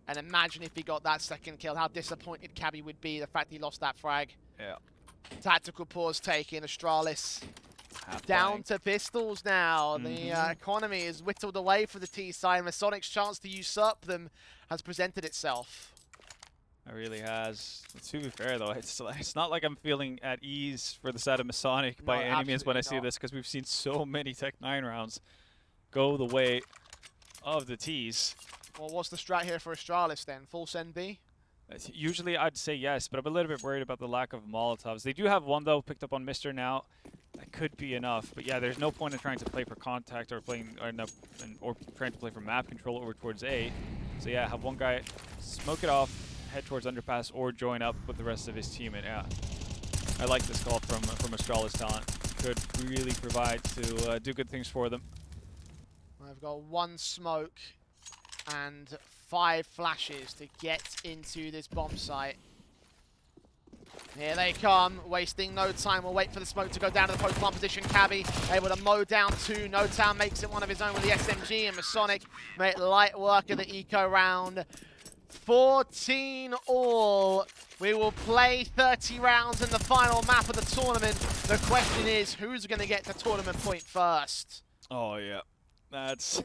[SPEAKER 1] And imagine if he got that second kill, how disappointed Cabby would be, the fact he lost that frag.
[SPEAKER 2] Yeah.
[SPEAKER 1] Tactical pause taken, Astralis down to pistols now. The economy is whittled away for the T side. Masonic's chance to usurp them has presented itself.
[SPEAKER 2] It really has. To be fair, though, it's not like I'm feeling at ease for the side of Masonic by any means when I see this, because we've seen so many Tech 9 rounds go the way of the Ts.
[SPEAKER 1] Well, what's the strat here for Astralis then? Full send B?
[SPEAKER 2] Usually I'd say yes, but I'm a little bit worried about the lack of Molotovs. They do have one, though, picked up on Mr. now. That could be enough, but yeah, there's no point in trying to play for contact or playing or trying to play for map control over towards A. So yeah, have one guy smoke it off, head towards underpass, or join up with the rest of his team. And yeah, I like this call from Astralis talent. Could really provide to do good things for them.
[SPEAKER 1] I've got 1 smoke and 5 flashes to get into this bomb site. Here they come, wasting no time. We'll wait for the smoke to go down to the post plant position. Cabby able to mow down two. No Town makes it one of his own with the SMG, and Masonic make light work of the eco round. 14 all. We will play 30 rounds in the final map of the tournament. The question is, who's going to get the tournament point first?
[SPEAKER 2] Oh yeah, that's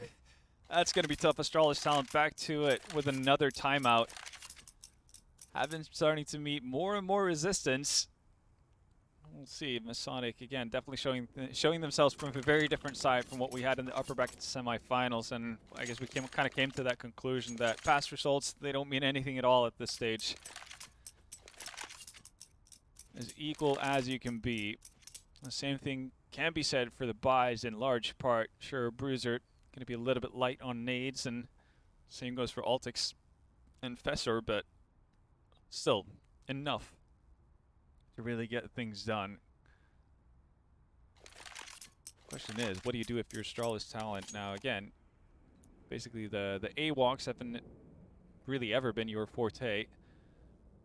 [SPEAKER 2] going to be tough. Astralis Talent back to it with another timeout. Have been starting to meet more and more resistance. We'll see. Masonic again, definitely showing themselves from a very different side from what we had in the upper bracket semifinals, and I guess we kind of came to that conclusion that past results, they don't mean anything at all at this stage. As equal as you can be. The same thing can be said for the buys in large part. Sure, Bruiser going to be a little bit light on nades, and same goes for Altix and Fessor, but still enough to really get things done. Question is, what do you do if you're Astralis Talent? Now again, basically the A walks haven't really ever been your forte.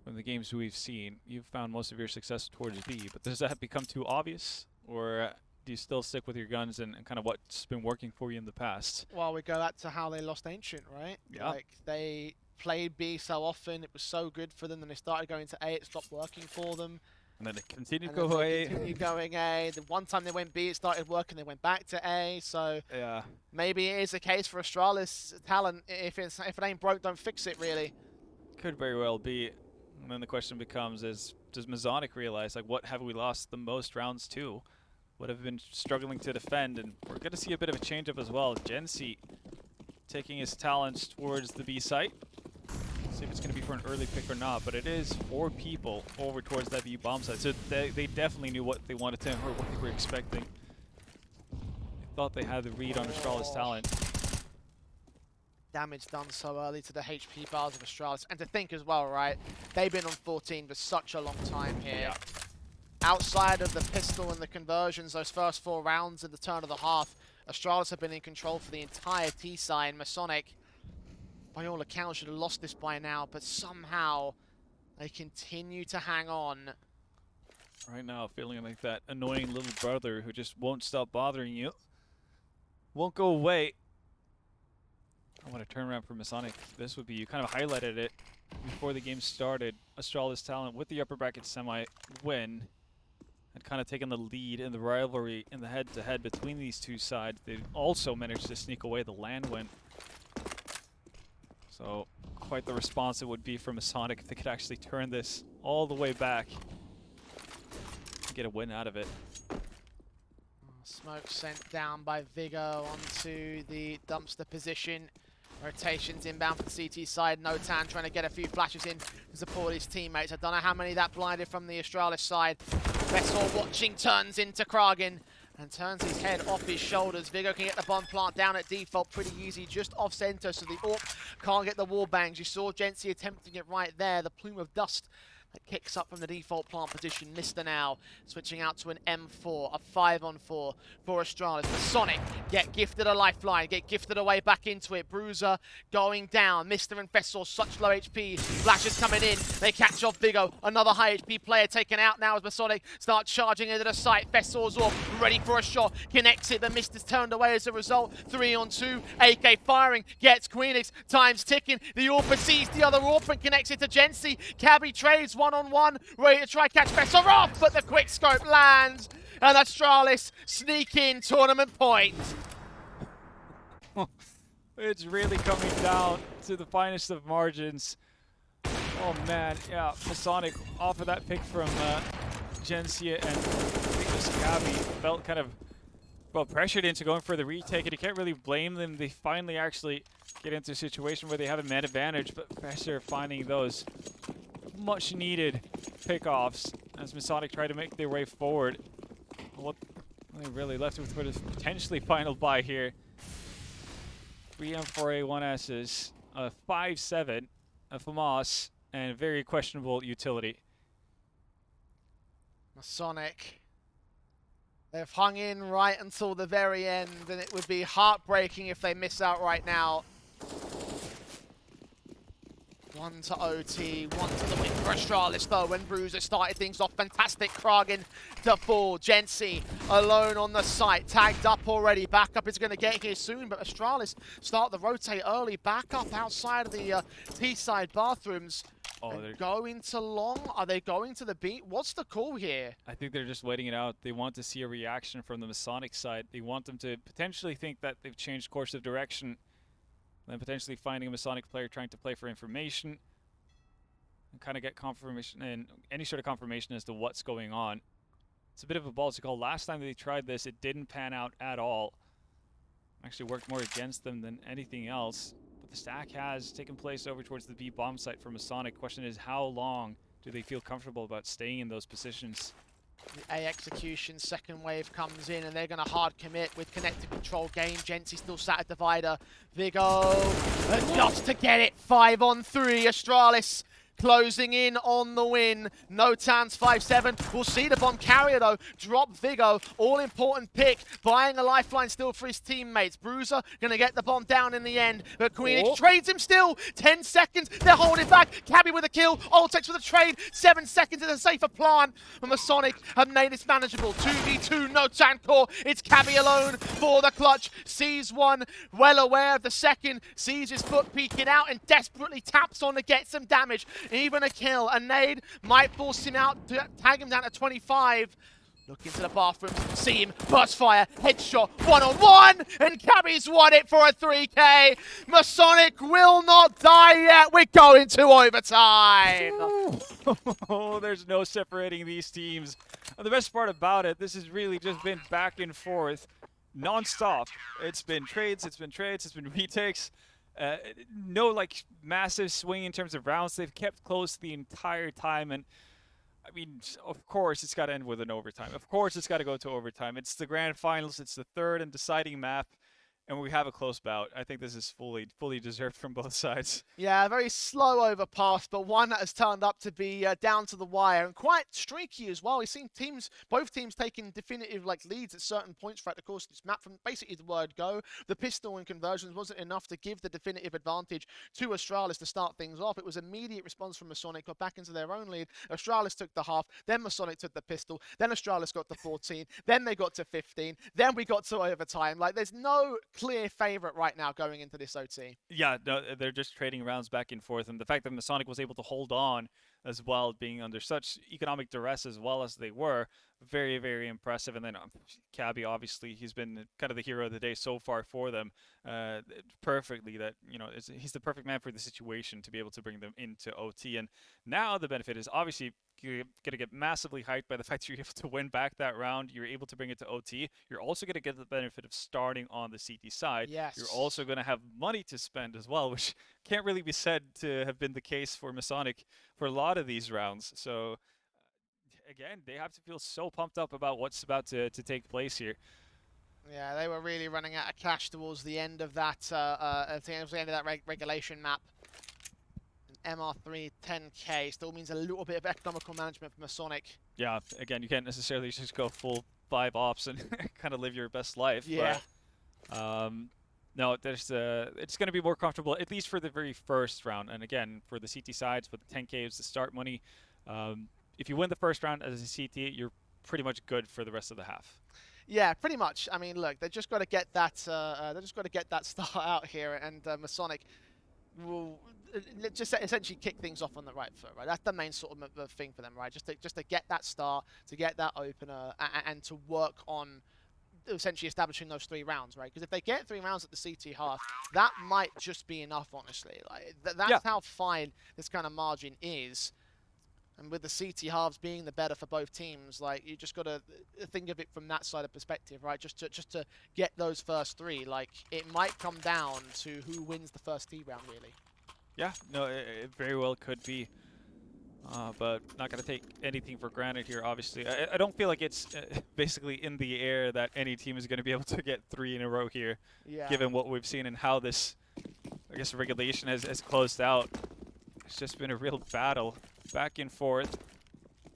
[SPEAKER 2] From the games we've seen, you've found most of your success towards B, but does that become too obvious? Or do you still stick with your guns and kind of what's been working for you in the past?
[SPEAKER 1] Well, we go back to how they lost Ancient, right?
[SPEAKER 2] Yeah.
[SPEAKER 1] Like, they played B so often, it was so good for them, then they started going to A, it stopped working for them.
[SPEAKER 2] And then it continued
[SPEAKER 1] And
[SPEAKER 2] to
[SPEAKER 1] then
[SPEAKER 2] go
[SPEAKER 1] they
[SPEAKER 2] A.
[SPEAKER 1] continued going A. The one time they went B, it started working, they went back to A, so
[SPEAKER 2] Yeah.
[SPEAKER 1] maybe it is a case for Astralis Talent. If it ain't broke, don't fix it, really.
[SPEAKER 2] Could very well be. And then the question becomes is, does Masonic realize, like, what have we lost the most rounds to? What have we been struggling to defend? And we're going to see a bit of a change-up as well. Gensi taking his talents towards the B site. See if it's going to be for an early pick or not, but it is 4 people over towards that B bomb site. So they definitely knew what they wanted to, or what they were expecting. They thought they had the read on Astralis Talent.
[SPEAKER 1] Damage done so early to the HP bars of Astralis. And to think as well, right, they've been on 14 for such a long time here.
[SPEAKER 2] Yeah.
[SPEAKER 1] Outside of the pistol and the conversions, those first 4 rounds at the turn of the half, Astralis have been in control for the entire T-side. Masonic, by all accounts, should have lost this by now, but somehow they continue to hang on.
[SPEAKER 2] Right now, feeling like that annoying little brother who just won't stop bothering you. Won't go away. I want to turn around for Masonic. This would be, you kind of highlighted it before the game started. Astralis Talent with the upper bracket semi win. Had kind of taken the lead in the rivalry in the head-to-head between these two sides. They also managed to sneak away the land win. So quite the response it would be for Masonic if they could actually turn this all the way back and get a win out of it.
[SPEAKER 1] Smoke sent down by Vigo onto the dumpster position. Rotations inbound for the CT side. Notan trying to get a few flashes in to support his teammates. I don't know how many that blinded from the Astralis side. Vessel watching, turns into Kragen and turns his head off his shoulders. Vigo can get the bomb plant down at default pretty easy, just off center, so the AWP can't get the wall bangs. You saw Gensi attempting it right there. The plume of dust that kicks up from the default plant position. Mister now switching out to an M4, a 5-on-4 for Astralis. Masonic get gifted a lifeline, get gifted a way back into it. Bruiser going down. Mister and Fessor, such low HP. Flashes coming in. They catch off Vigo. Another high HP player taken out now as Masonic start charging into the site. Fessor's off, ready for a shot. Connects it, but Mister's turned away as a result. 3-on-2. AK firing, gets Queenix. Time's ticking. The AWP sees the other AWP and connects it to Gensi. Cabby trades 1-on-1, ready to try catch Fessor off, but the quick scope lands, and Astralis sneak in tournament point.
[SPEAKER 2] It's really coming down to the finest of margins. Oh man, yeah, Masonic off of that pick from Gensia, and I think it was Cabby felt kind of, well, pressured into going for the retake, and you can't really blame them. They finally actually get into a situation where they have a man advantage, but Fessor finding those much needed pickoffs as Masonic try to make their way forward. What they really left with what is potentially final buy here. 3 M4A 1Ss, a 5-7, a FAMAS, and very questionable utility.
[SPEAKER 1] Masonic, they've hung in right until the very end, and it would be heartbreaking if they miss out right now. One to OT, one to the wing for Astralis though, when Bruiser started things off. Fantastic Kragen to fall. Gensi alone on the site, tagged up already. Backup is going to get here soon, but Astralis start the rotate early. Backup outside of the T-side bathrooms.
[SPEAKER 2] Oh,
[SPEAKER 1] They're going to long? Are they going to the beat? What's the call here?
[SPEAKER 2] I think they're just waiting it out. They want to see a reaction from the Masonic side. They want them to potentially think that they've changed course of direction. Then potentially finding a Masonic player trying to play for information. And kind of get confirmation and any sort of confirmation as to what's going on. It's a bit of a ballsy call. Last time they tried this, it didn't pan out at all. Actually worked more against them than anything else. But the stack has taken place over towards the B bomb site for Masonic. Question is, how long do they feel comfortable about staying in those positions?
[SPEAKER 1] The A execution, second wave comes in, and they're going to hard commit with connected control game. Gensi still sat at divider. Vigo, just to get it, 5 on 3. Astralis closing in on the win. No Tans 5-7. We'll see the bomb carrier though. Drop Vigo. All important pick. Buying a lifeline still for his teammates. Bruiser gonna get the bomb down in the end. But Queenix trades him still. 10 seconds. They're holding back. Cabby with a kill. Ultex with a trade. 7 seconds is a safer plan. And Masonic have made this manageable. 2v2. No Tan core. It's Cabby alone for the clutch. Sees one. Well aware of the second. Sees his foot peeking out and desperately taps on to get some damage. Even a kill. A nade might force him out to tag him down to 25. Look into the bathroom, see him, burst fire, headshot, 1-on-1, and Cabby's won it for a 3K. Masonic will not die yet. We're going to overtime.
[SPEAKER 2] Oh, there's no separating these teams. And the best part about it, this has really just been back and forth, non-stop. It's been trades, it's been retakes. No like massive swing in terms of rounds. They've kept close the entire time, and I mean, of course it's got to end with an overtime. Of course it's got to go to overtime. It's the grand finals. It's the third and deciding map, and we have a close bout. I think this is fully deserved from both sides.
[SPEAKER 1] Yeah, very slow overpass, but one that has turned up to be down to the wire and quite streaky as well. We've seen both teams taking definitive leads at certain points throughout the course of this map. From basically the word go, the pistol and conversions wasn't enough to give the definitive advantage to Astralis to start things off. It was immediate response from Masonic, got back into their own lead. Astralis took the half, then Masonic took the pistol, then Astralis got to 14, then they got to 15, then we got to overtime. There's no clear favorite right now going into this OT.
[SPEAKER 2] Yeah, no, they're just trading rounds back and forth, and the fact that Masonic was able to hold on as well, being under such economic duress as well as they were, very, very impressive. And then Cabby, obviously, he's been kind of the hero of the day so far for them. Perfectly, that he's the perfect man for the situation to be able to bring them into OT. And now the benefit is obviously you're going to get massively hyped by the fact you're able to win back that round. You're able to bring it to OT. You're also going to get the benefit of starting on the CT side.
[SPEAKER 1] Yes.
[SPEAKER 2] You're also going to have money to spend as well, which can't really be said to have been the case for Masonic for a lot of these rounds. So again, they have to feel so pumped up about what's about to take place here.
[SPEAKER 1] Yeah, they were really running out of cash towards the end of that. At the end of that regulation map. MR3 10K still means a little bit of economical management for Masonic.
[SPEAKER 2] Yeah, again, you can't necessarily just go full 5 ops and kind of live your best life.
[SPEAKER 1] Yeah.
[SPEAKER 2] But, no, it's going to be more comfortable, at least for the very first round. And again, for the CT sides, with the 10K is the start money. If you win the first round as a CT, you're pretty much good for the rest of the half.
[SPEAKER 1] Yeah, pretty much. I mean, look, they just got to get that. They just got to get that start out here, and Masonic will just essentially kick things off on the right foot, right? That's the main sort of thing for them, right? Just to get that start, to get that opener, and to work on essentially establishing those 3 rounds, right? Because if they get 3 rounds at the CT half, that might just be enough, honestly. That's how fine this kind of margin is. And with the CT halves being the better for both teams, you just got to think of it from that side of perspective, right? Just to get those first 3, it might come down to who wins the first T round, really. Yeah,
[SPEAKER 2] no, it very well could be. But not going to take anything for granted here, obviously. I don't feel like it's basically in the air that any team is going to be able to get 3 in a row here, given what we've seen and how this, I guess, regulation has closed out. It's just been a real battle, back and forth,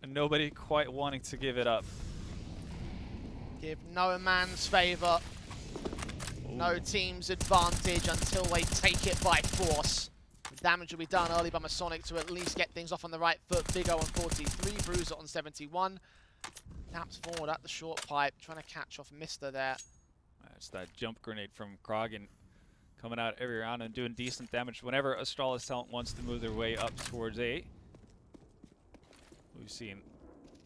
[SPEAKER 2] and nobody quite wanting to give it up.
[SPEAKER 1] Give no man's favor, no team's advantage until they take it by force. The damage will be done early by Masonic to at least get things off on the right foot. Big O on 43, Bruiser on 71. Taps forward at the short pipe, trying to catch off Mister there.
[SPEAKER 2] It's that jump grenade from Krogan coming out every round and doing decent damage whenever Astralis talent wants to move their way up towards A. We've seen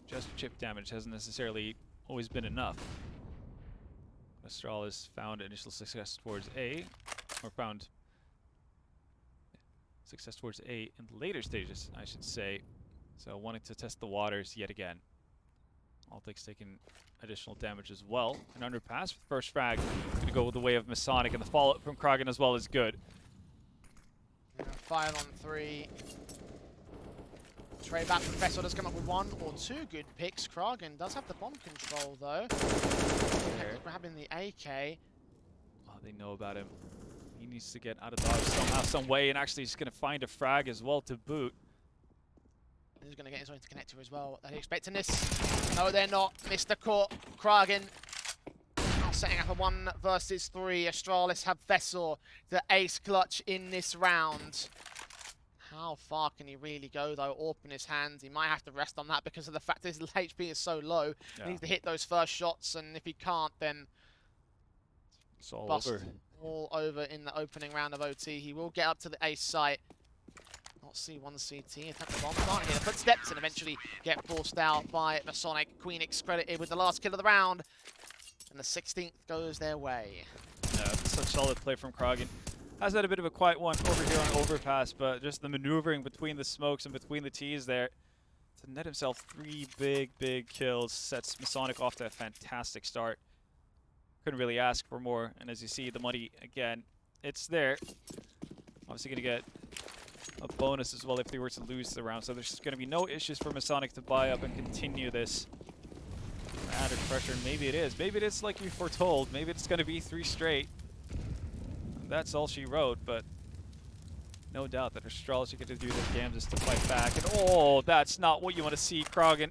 [SPEAKER 2] just chip damage hasn't necessarily always been enough. Astralis found initial success towards A, or found success towards A in the later stages, I should say. So wanting to test the waters yet again. Altic's taking additional damage as well. An underpass with first frag. Gonna go with the way of Masonic, and the follow-up from Krogan as well is good.
[SPEAKER 1] 5 on 3. Trade back Professor does come up with 1 or 2 good picks. Krogan does have the bomb control though. Grabbing the AK.
[SPEAKER 2] Oh, they know about him. He needs to get out of dodge somehow, some way, and actually he's gonna find a frag as well to boot.
[SPEAKER 1] He's going to get his own connector as well. Are they expecting this? No, they're not. Mr. Caught. Krogan now setting up a 1 versus 3. Astralis have Vessel, the ace clutch in this round. How far can he really go, though? AWP in his hands. He might have to rest on that because of the fact that his HP is so low.
[SPEAKER 2] Yeah.
[SPEAKER 1] He needs to hit those first shots, and if he can't, then
[SPEAKER 2] It's all
[SPEAKER 1] bust
[SPEAKER 2] over.
[SPEAKER 1] all over in the opening round of OT. He will get up to the ace site. Not C1 CT, attack the bomb plant, hear the footsteps, and eventually get forced out by Masonic. Queenix credited with the last kill of the round, and the 16th goes their way.
[SPEAKER 2] Such solid play from Krogan. Has had a bit of a quiet one over here on overpass, but just the maneuvering between the smokes and between the T's there to net himself 3 big kills sets Masonic off to a fantastic start. Couldn't really ask for more, and as you see, the money again, it's there. Obviously gonna get a bonus as well if they were to lose the round, so there's going to be no issues for Masonic to buy up and continue this added pressure. And maybe it is like we foretold. Maybe it's going to be 3 straight. That's all she wrote, but no doubt that Astralis are going to do the Gamses to fight back. And oh, that's not what you want to see. Krogan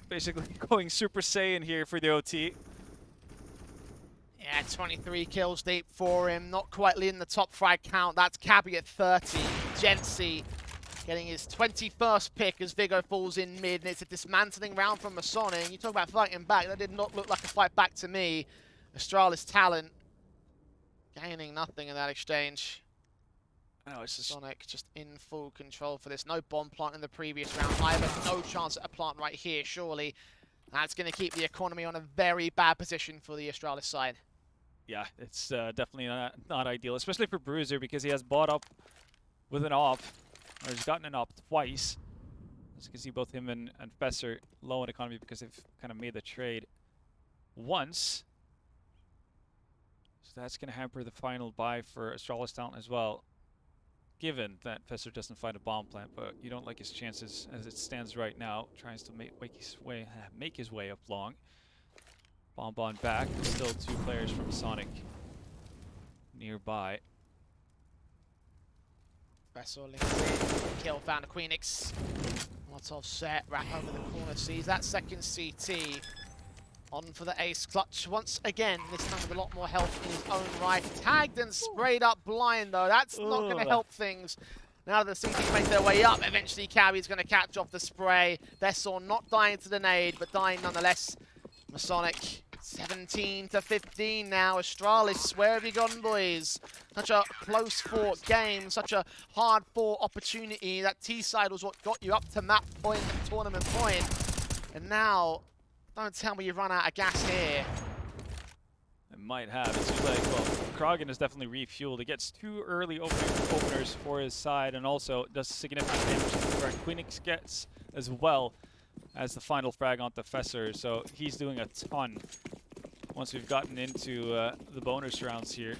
[SPEAKER 2] basically going Super Saiyan here for the OT.
[SPEAKER 1] Yeah, 23 kills deep for him. Not quite leading the top frag count. That's Cabby at 30. Gensi getting his 21st pick as Vigo falls in mid. And it's a dismantling round from Masonic. You talk about fighting back. That did not look like a fight back to me. Astralis talent gaining nothing in that exchange.
[SPEAKER 2] Oh, it's just
[SPEAKER 1] Masonic just in full control for this. No bomb plant in the previous round either. No chance at a plant right here, surely. That's going to keep the economy on a very bad position for the Astralis side.
[SPEAKER 2] yeah, it's definitely not ideal, especially for Bruiser because he has bought up with an op, or he's gotten an op twice. As you can see, both him and Fesser low in economy because they've kind of made the trade once. So that's going to hamper the final buy for Astralis talent as well, given that Fesser doesn't find a bomb plant, but you don't like his chances as it stands right now. Tries to make his way up long. Bomb back. Still 2 players from Sonic nearby.
[SPEAKER 1] Vessel links in. Kill found a Queenix. Molotov set. Wrap over the corner. Sees that second CT. On for the ace clutch once again. This time with a lot more health in his own right. Tagged and sprayed up blind though. That's not going to help things. Now that the CTs make their way up, eventually Cabby's going to catch off the spray. Vessel not dying to the nade, but dying nonetheless. Masonic 17 to 15 now. Astralis, where have you gone, boys? Such a close fought game, such a hard fought opportunity. That T-side was what got you up to map point and tournament point. And now, don't tell me you've run out of gas here.
[SPEAKER 2] It might have. It seems like, well, Krogan is definitely refueled. He gets 2 early openers for his side, and also does significant damage to the frag. Queenix gets as well as the final frag onto Fesser, so he's doing a ton once we've gotten into the bonus rounds here.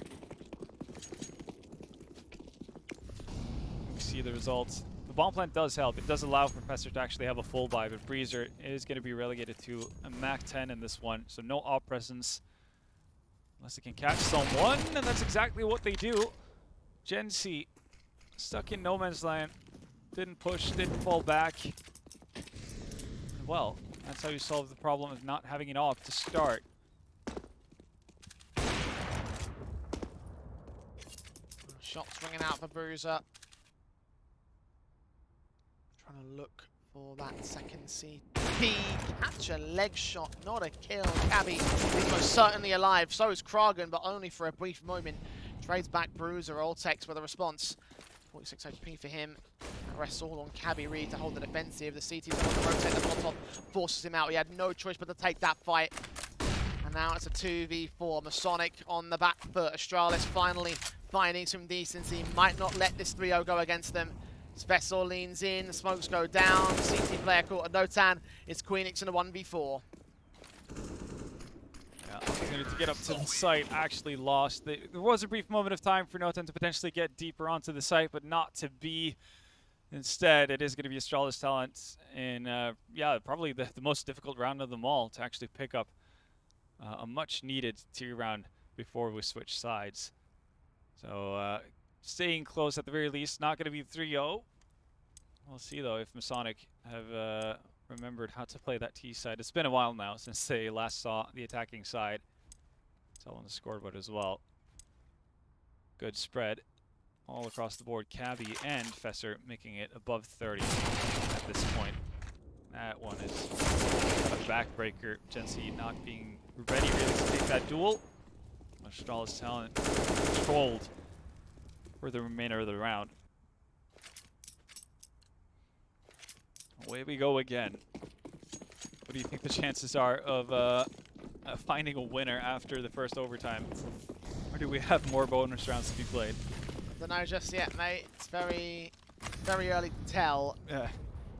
[SPEAKER 2] We see the results. The bomb plant does help. It does allow Professor to actually have a full buy, but Breezer is going to be relegated to a Mach 10 in this one, so no op presence. Unless they can catch someone, and that's exactly what they do. Gen C stuck in no man's land. Didn't push, didn't fall back. Well, that's how you solve the problem of not having an op to start.
[SPEAKER 1] Shots ringing out for Bruiser. Trying to look for that second CP. Catch a leg shot, not a kill. Cabby is most certainly alive. So is Kragan, but only for a brief moment. Trades back Bruiser. Oltex with a response. 46 HP for him. That rests all on Cabby Reed to hold the defensive. The CT's on the rotate. The Molotov forces him out. He had no choice but to take that fight. And now it's a 2v4. Masonic on the back foot. Astralis finally finding some decency. Might not let this 3-0 go against them. Vessel leans in, the smokes go down. CT player caught a Notan. It's Queenix in a 1v4.
[SPEAKER 2] Yeah, opportunity to get up to the site, actually lost. There was a brief moment of time for Notan to potentially get deeper onto the site, but not to be. Instead, it is going to be Astralis talent in, yeah, probably the most difficult round of them all to actually pick up a much-needed tier round before we switch sides. So, staying close at the very least, not going to be 3-0. We'll see, though, if Masonic have remembered how to play that T side. It's been a while now since they last saw the attacking side. It's all on the scoreboard as well. Good spread all across the board. Cabby and Fesser making it above 30 at this point. That one is a backbreaker. Gensi not being ready really to take that duel. Astralis talent controlled for the remainder of the round. Away we go again. What do you think the chances are of finding a winner after the first overtime? Or do we have more bonus rounds to be played?
[SPEAKER 1] Don't know just yet, mate. It's very early to tell.
[SPEAKER 2] Yeah.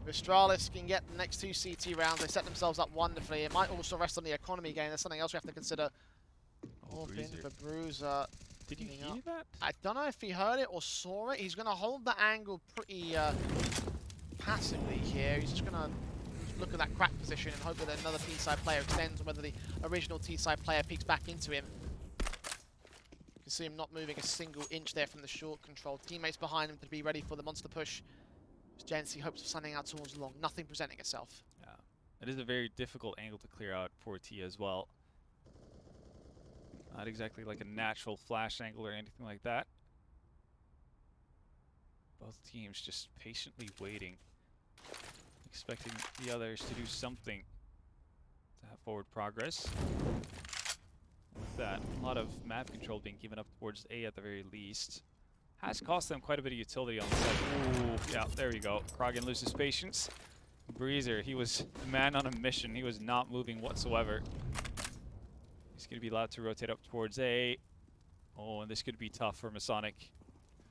[SPEAKER 1] If Astralis can get the next 2 CT rounds, they set themselves up wonderfully. It might also rest on the economy game. That's something else we have to consider. All in for Bruiser.
[SPEAKER 2] Did you hear that?
[SPEAKER 1] I don't know if he heard it or saw it. He's going to hold the angle pretty passively here. He's just going to look at that crack position and hope that another T-side player extends, or whether the original T-side player peeks back into him. You can see him not moving a single inch there from the short control. Teammates behind him to be ready for the monster push. Gensi hopes of sending out towards long. Nothing presenting itself.
[SPEAKER 2] Yeah. It is a very difficult angle to clear out for T as well. Not exactly like a natural flash angle or anything like that. Both teams just patiently waiting, expecting the others to do something to have forward progress. With that, a lot of map control being given up towards A at the very least. Has cost them quite a bit of utility on the side. Ooh, yeah, there we go. Kragan loses patience. Breezer, he was a man on a mission. He was not moving whatsoever. He's going to be allowed to rotate up towards A. Oh, and this could be tough for Masonic.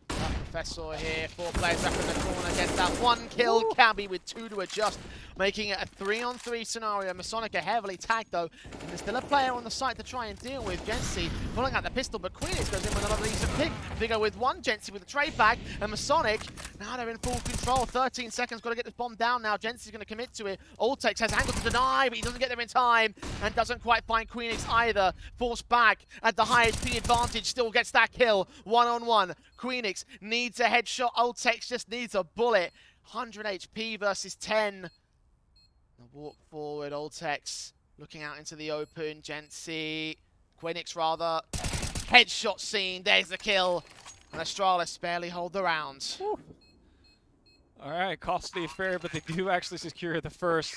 [SPEAKER 1] Professor here, 4 players up in the corner, gets that 1 kill. Cabby with 2 to adjust, making it a 3-on-3 scenario. Masonic are heavily tagged though, and there's still a player on the site to try and deal with. Gensi pulling out the pistol, but Queenix goes in with another decent pick. They go with 1, Gensi with a trade bag, and Masonic, now they're in full control. 13 seconds, got to get this bomb down now. Gensi's going to commit to it. Oltex has angle to deny, but he doesn't get there in time, and doesn't quite find Queenix either. Forced back at the high HP advantage, still gets that kill. 1-on-1. Queenix needs a headshot. Oltex just needs a bullet. 100 HP versus 10. The walk forward, Oltex looking out into the open. Gensi, Queenix rather. Headshot scene, there's the kill. And Astralis barely hold the round.
[SPEAKER 2] Alright, costly affair, but they do actually secure the first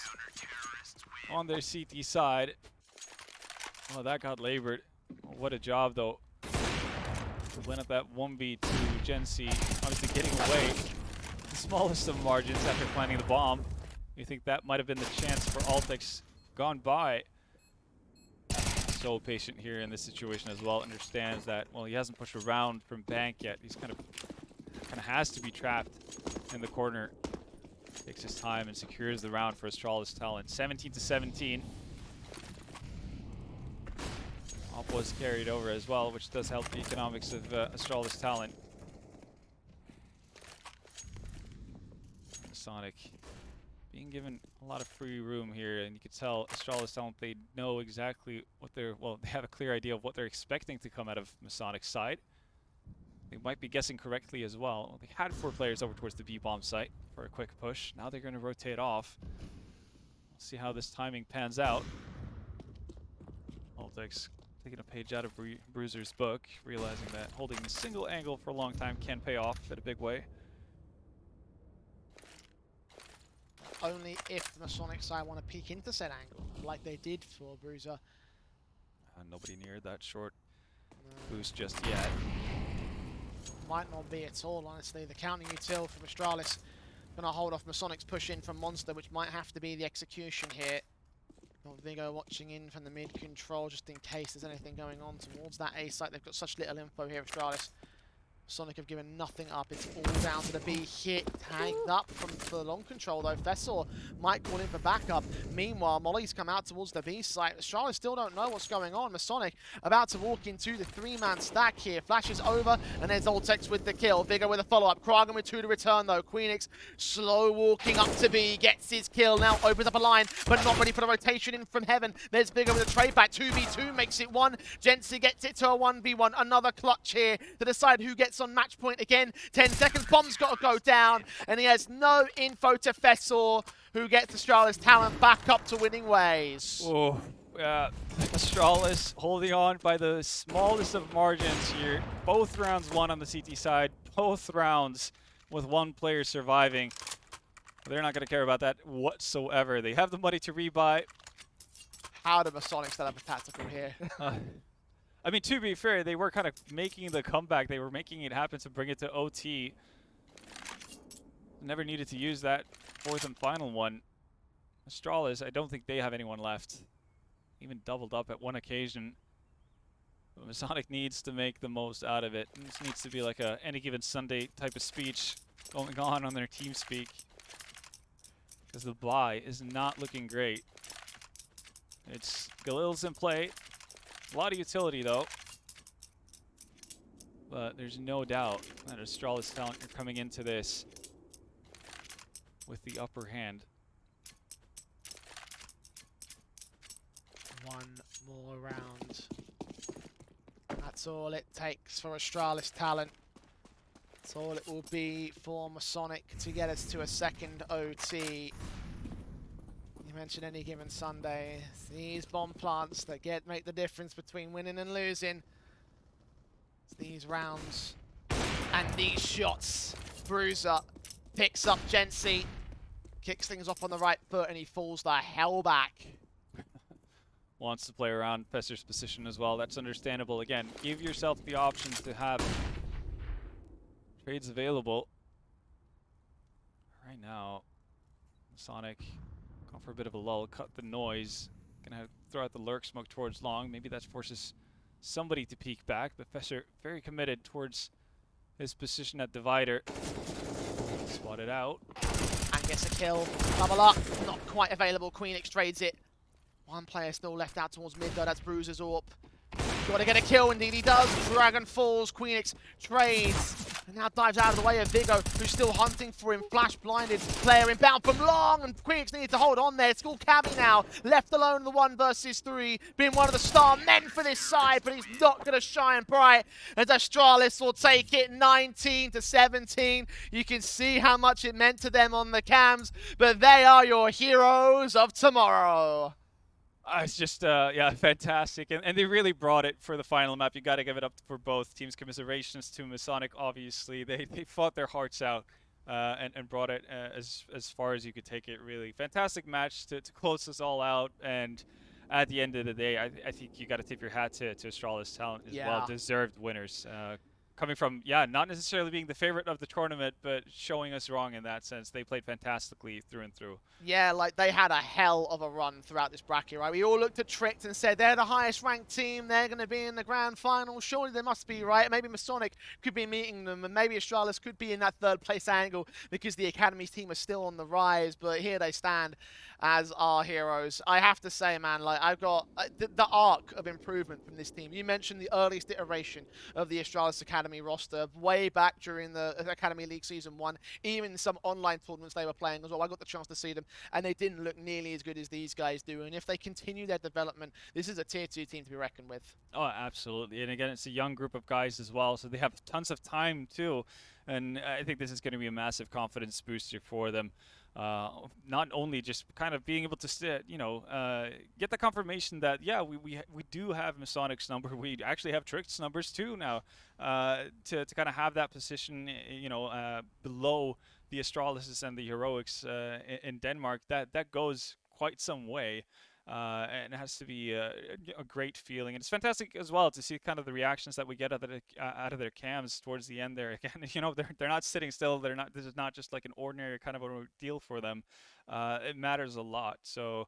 [SPEAKER 2] on their CT side. Oh, that got labored. What a job, though. To win up that 1v2, Gensi obviously getting away. The smallest of margins after planting the bomb. You think that might have been the chance for Altex gone by. So patient here in this situation as well. Understands that, well, he hasn't pushed around from bank yet. He's kind of has to be trapped in the corner. Takes his time and secures the round for Astralis talent. 17-17. Op was carried over as well, which does help the economics of Astralis talent. Masonic being given a lot of free room here, and you could tell Astralis talent, they know exactly what they're, well, they have a clear idea of what they're expecting to come out of Masonic's side. They might be guessing correctly as well. They had 4 players over towards the B-bomb site for a quick push. Now they're going to rotate off. We'll see how this timing pans out. Altex taking a page out of Bruiser's book, realizing that holding a single angle for a long time can pay off in a big way.
[SPEAKER 1] only if the Masonic side want to peek into said angle, like they did for Bruiser.
[SPEAKER 2] Nobody near that short
[SPEAKER 1] No,
[SPEAKER 2] boost just yet.
[SPEAKER 1] might not be at all, honestly. The counter util from Astralis gonna hold off Masonic's push in from Monster, which might have to be the execution here. Got Vigo watching in from the mid control just in case there's anything going on towards that A site. They've got such little info here, Astralis. Sonic have given nothing up. It's all down to the B hit. Tagged up from the long control though. Fessor might call in for backup. Meanwhile, Molly's come out towards the B site. Charlotte still don't know what's going on. Masonic about to walk into the 3-man stack here. Flashes over, and there's Oltex with the kill. Vigor with a follow-up. Kragan with 2 to return though. Queenix slow walking up to B. Gets his kill. Now opens up a line, but not ready for the rotation in from heaven. There's Vigor with a trade back. 2v2 makes it 1. Jensi gets it to a 1v1. Another clutch here to decide who gets on match point again. 10 seconds, bomb's got to go down, and he has no info to Fessor, who gets Astralis talent back up to winning ways.
[SPEAKER 2] Oh, Astralis holding on by the smallest of margins here. Both rounds won on the CT side, both rounds with one player surviving. They're not going to care about that whatsoever. They have the money to rebuy.
[SPEAKER 1] How did Masonic set up a tactical here?
[SPEAKER 2] I mean, to be fair, they were kind of making the comeback. They were making it happen to bring it to OT. Never needed to use that 4th and final one. Astralis, I don't think they have anyone left. Even doubled up at one occasion. But Masonic needs to make the most out of it. This needs to be like a any given Sunday type of speech going on their team speak. Because the buy is not looking great. It's Galil's in play. A lot of utility though, but there's no doubt that Astralis talent are coming into this with the upper hand.
[SPEAKER 1] One more round. That's all it takes for Astralis talent. That's all it will be for Masonic to get us to a second OT. You mentioned any given Sunday. It's these bomb plants that make the difference between winning and losing. It's these rounds and these shots. Bruiser picks up Jensi, kicks things off on the right foot, and he falls the hell back.
[SPEAKER 2] Wants to play around Fesser's position as well. That's understandable. Again, give yourself the options to have trades available. Right now, Sonic going for a bit of a lull, cut the noise. Gonna throw out the lurk smoke towards long. Maybe that forces somebody to peek back, but Fesser very committed towards his position at divider. Spotted out.
[SPEAKER 1] And gets a kill. Double up. Not quite available. Queenix trades it. One player still left out towards mid though. That's Bruiser's AWP. Got to get a kill, indeed he does. Dragon falls, Queenix trades, and now dives out of the way of Vigo, who's still hunting for him. Flash blinded, player inbound from long, and Queenix needs to hold on there. It's all Cabby now, left alone in the 1 versus 3, being one of the star men for this side, but he's not going to shine bright, as Astralis will take it 19-17. You can see how much it meant to them on the cams, but they are your heroes of tomorrow.
[SPEAKER 2] It's just, yeah, fantastic. And they really brought it for the final map. You got to give it up for both teams. Commiserations to Masonic, obviously. They fought their hearts out and brought it as far as you could take it, really. Fantastic match to close this all out. And at the end of the day, I think you got to tip your hat to Astralis talent as well. Deserved winners. Coming from, yeah, not necessarily being the favorite of the tournament, but showing us wrong in that sense. They played fantastically through and through.
[SPEAKER 1] Yeah, like they had a hell of a run throughout this bracket, right? We all looked at Tricked and said they're the highest ranked team. They're going to be in the grand final. Surely they must be, right? Maybe Masonic could be meeting them, and maybe Astralis could be in that 3rd place angle because the Academy's team is still on the rise. But here they stand as our heroes. I have to say, man, like I've got the arc of improvement from this team. You mentioned the earliest iteration of the Astralis Academy roster way back during the Academy League Season 1, even some online tournaments they were playing as well. I got the chance to see them, and they didn't look nearly as good as these guys do. And if they continue their development, this is a Tier 2 team to be reckoned with. Oh,
[SPEAKER 2] absolutely. And again, it's a young group of guys as well, so they have tons of time too. And I think this is going to be a massive confidence booster for them. Not only just kind of being able to, get the confirmation that, yeah, we do have Masonic's number. We actually have Tricked's numbers too now, to kind of have that position, below the Astralis and the Heroics in Denmark, that goes quite some way. And it has to be a great feeling, and it's fantastic as well to see kind of the reactions that we get out of their cams towards the end there. Again, they're not sitting still. They're not. This is not just like an ordinary kind of a deal for them. It matters a lot. So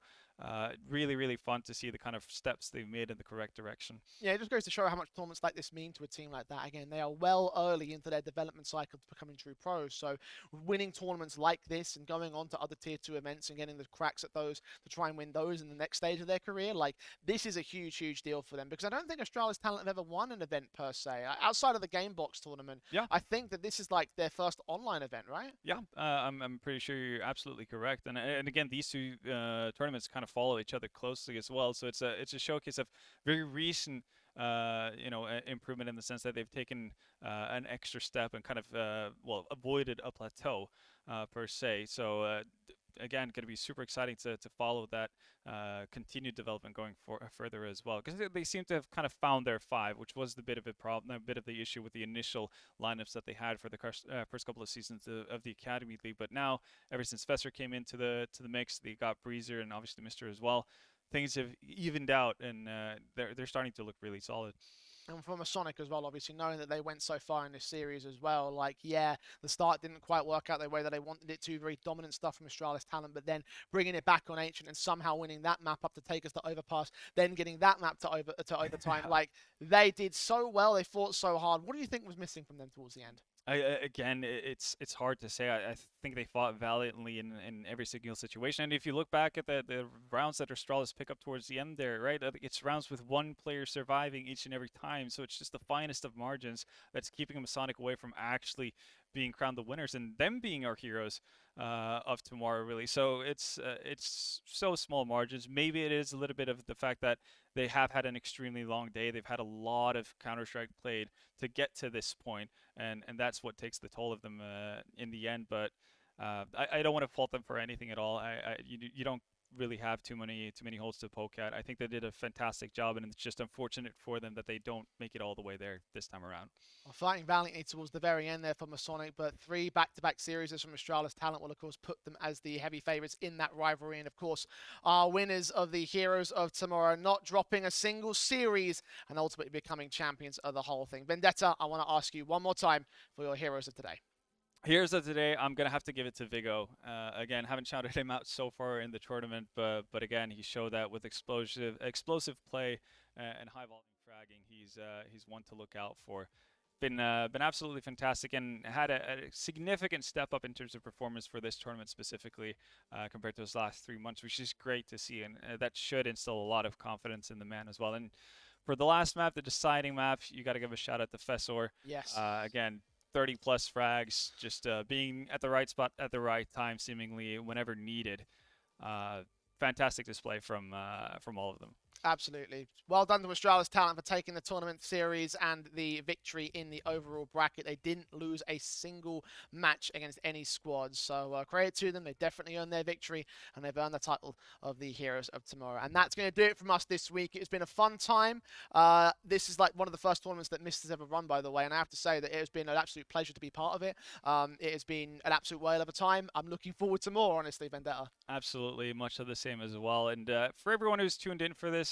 [SPEAKER 2] really, really fun to see the kind of steps they've made in the correct direction.
[SPEAKER 1] Yeah, it just goes to show how much tournaments like this mean to a team like that. Again, they are well early into their development cycle to becoming true pros. So winning tournaments like this and going on to other tier 2 events and getting the cracks at those to try and win those in the next stage of their career, like this is a huge, huge deal for them, because I don't think Astralis Talent have ever won an event per se. Outside of the Game Box tournament,
[SPEAKER 2] Yeah.
[SPEAKER 1] I think that this is like their first online event, right?
[SPEAKER 2] Yeah, I'm pretty sure you're absolutely correct. And again, these two tournaments kind of follow each other closely as well. So it's a showcase of very recent improvement in the sense that they've taken an extra step and kind of avoided a plateau per se. So again, going to be super exciting to follow that continued development going further as well, because they seem to have kind of found their five, which was the bit of a problem, a bit of the issue with the initial lineups that they had for the first couple of seasons of the Academy League. But now, ever since Fester came into the mix, they got Breezer and obviously Mister as well. Things have evened out, and they're starting to look really solid.
[SPEAKER 1] And from Masonic as well, obviously, knowing that they went so far in this series as well. Like, yeah, the start didn't quite work out the way that they wanted it to. Very dominant stuff from Astralis Talent, but then bringing it back on Ancient and somehow winning that map up to take us to Overpass, then getting that map to overtime. Like, they did so well. They fought so hard. What do you think was missing from them towards the end?
[SPEAKER 2] Again, it's hard to say. I think they fought valiantly in every single situation. And if you look back at the rounds that Astralis pick up towards the end there, right? It's rounds with one player surviving each and every time. So it's just the finest of margins that's keeping Masonic away from actually being crowned the winners and them being our heroes of tomorrow, really. So it's so small margins. Maybe it is a little bit of the fact that they have had an extremely long day. They've had a lot of Counter-Strike played to get to this point, and that's what takes the toll of them in the end. But I don't want to fault them for anything at all. You don't really have too many holes to poke at. I think they did a fantastic job, and it's just unfortunate for them that they don't make it all the way there this time around.
[SPEAKER 1] Well, fighting valiantly towards the very end there for Masonic, but 3 back-to-back series from Astralis Talent will, of course, put them as the heavy favourites in that rivalry. And, of course, our winners of the Heroes of Tomorrow not dropping a single series and ultimately becoming champions of the whole thing. Vendetta, I want to ask you one more time for your Heroes of today.
[SPEAKER 2] Here's of today. I'm gonna have to give it to Vigo. Again, haven't shouted him out so far in the tournament, but again, he showed that with explosive play and high volume fragging. He's one to look out for. Been absolutely fantastic, and had a significant step up in terms of performance for this tournament specifically compared to his last 3 months, which is great to see, and that should instill a lot of confidence in the man as well. And for the last map, the deciding map, you got to give a shout out to Fessor.
[SPEAKER 1] Yes.
[SPEAKER 2] Again, 30 plus frags, just being at the right spot at the right time, seemingly whenever needed. Fantastic display from all of them.
[SPEAKER 1] Absolutely. Well done to Astralis Talent for taking the tournament series and the victory in the overall bracket. They didn't lose a single match against any squad. So credit to them. They definitely earned their victory, and they've earned the title of the Heroes of Tomorrow. And that's going to do it from us this week. It's been a fun time. This is like one of the first tournaments that Mist has ever run, by the way. And I have to say that it has been an absolute pleasure to be part of it. It has been an absolute whale of a time. I'm looking forward to more, honestly, Vendetta.
[SPEAKER 2] Absolutely. Much of the same as well. And for everyone who's tuned in for this,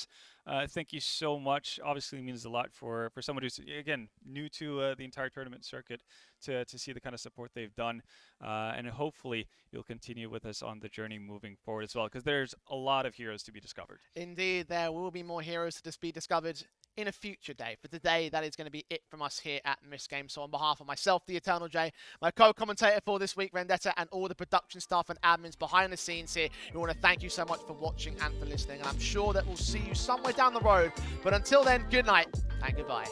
[SPEAKER 2] thank you so much. Obviously, it means a lot for someone who's, again, new to the entire tournament circuit to see the kind of support they've done. And hopefully, you'll continue with us on the journey moving forward as well, because there's a lot of heroes to be discovered.
[SPEAKER 1] Indeed, there will be more heroes to be discovered in a future day. For today, that is going to be it from us here at MistGames. So on behalf of myself, the Eternal J, my co-commentator for this week, Vendetta, and all the production staff and admins behind the scenes here, we want to thank you so much for watching and for listening. And I'm sure that we'll see you somewhere down the road. But until then, good night and goodbye.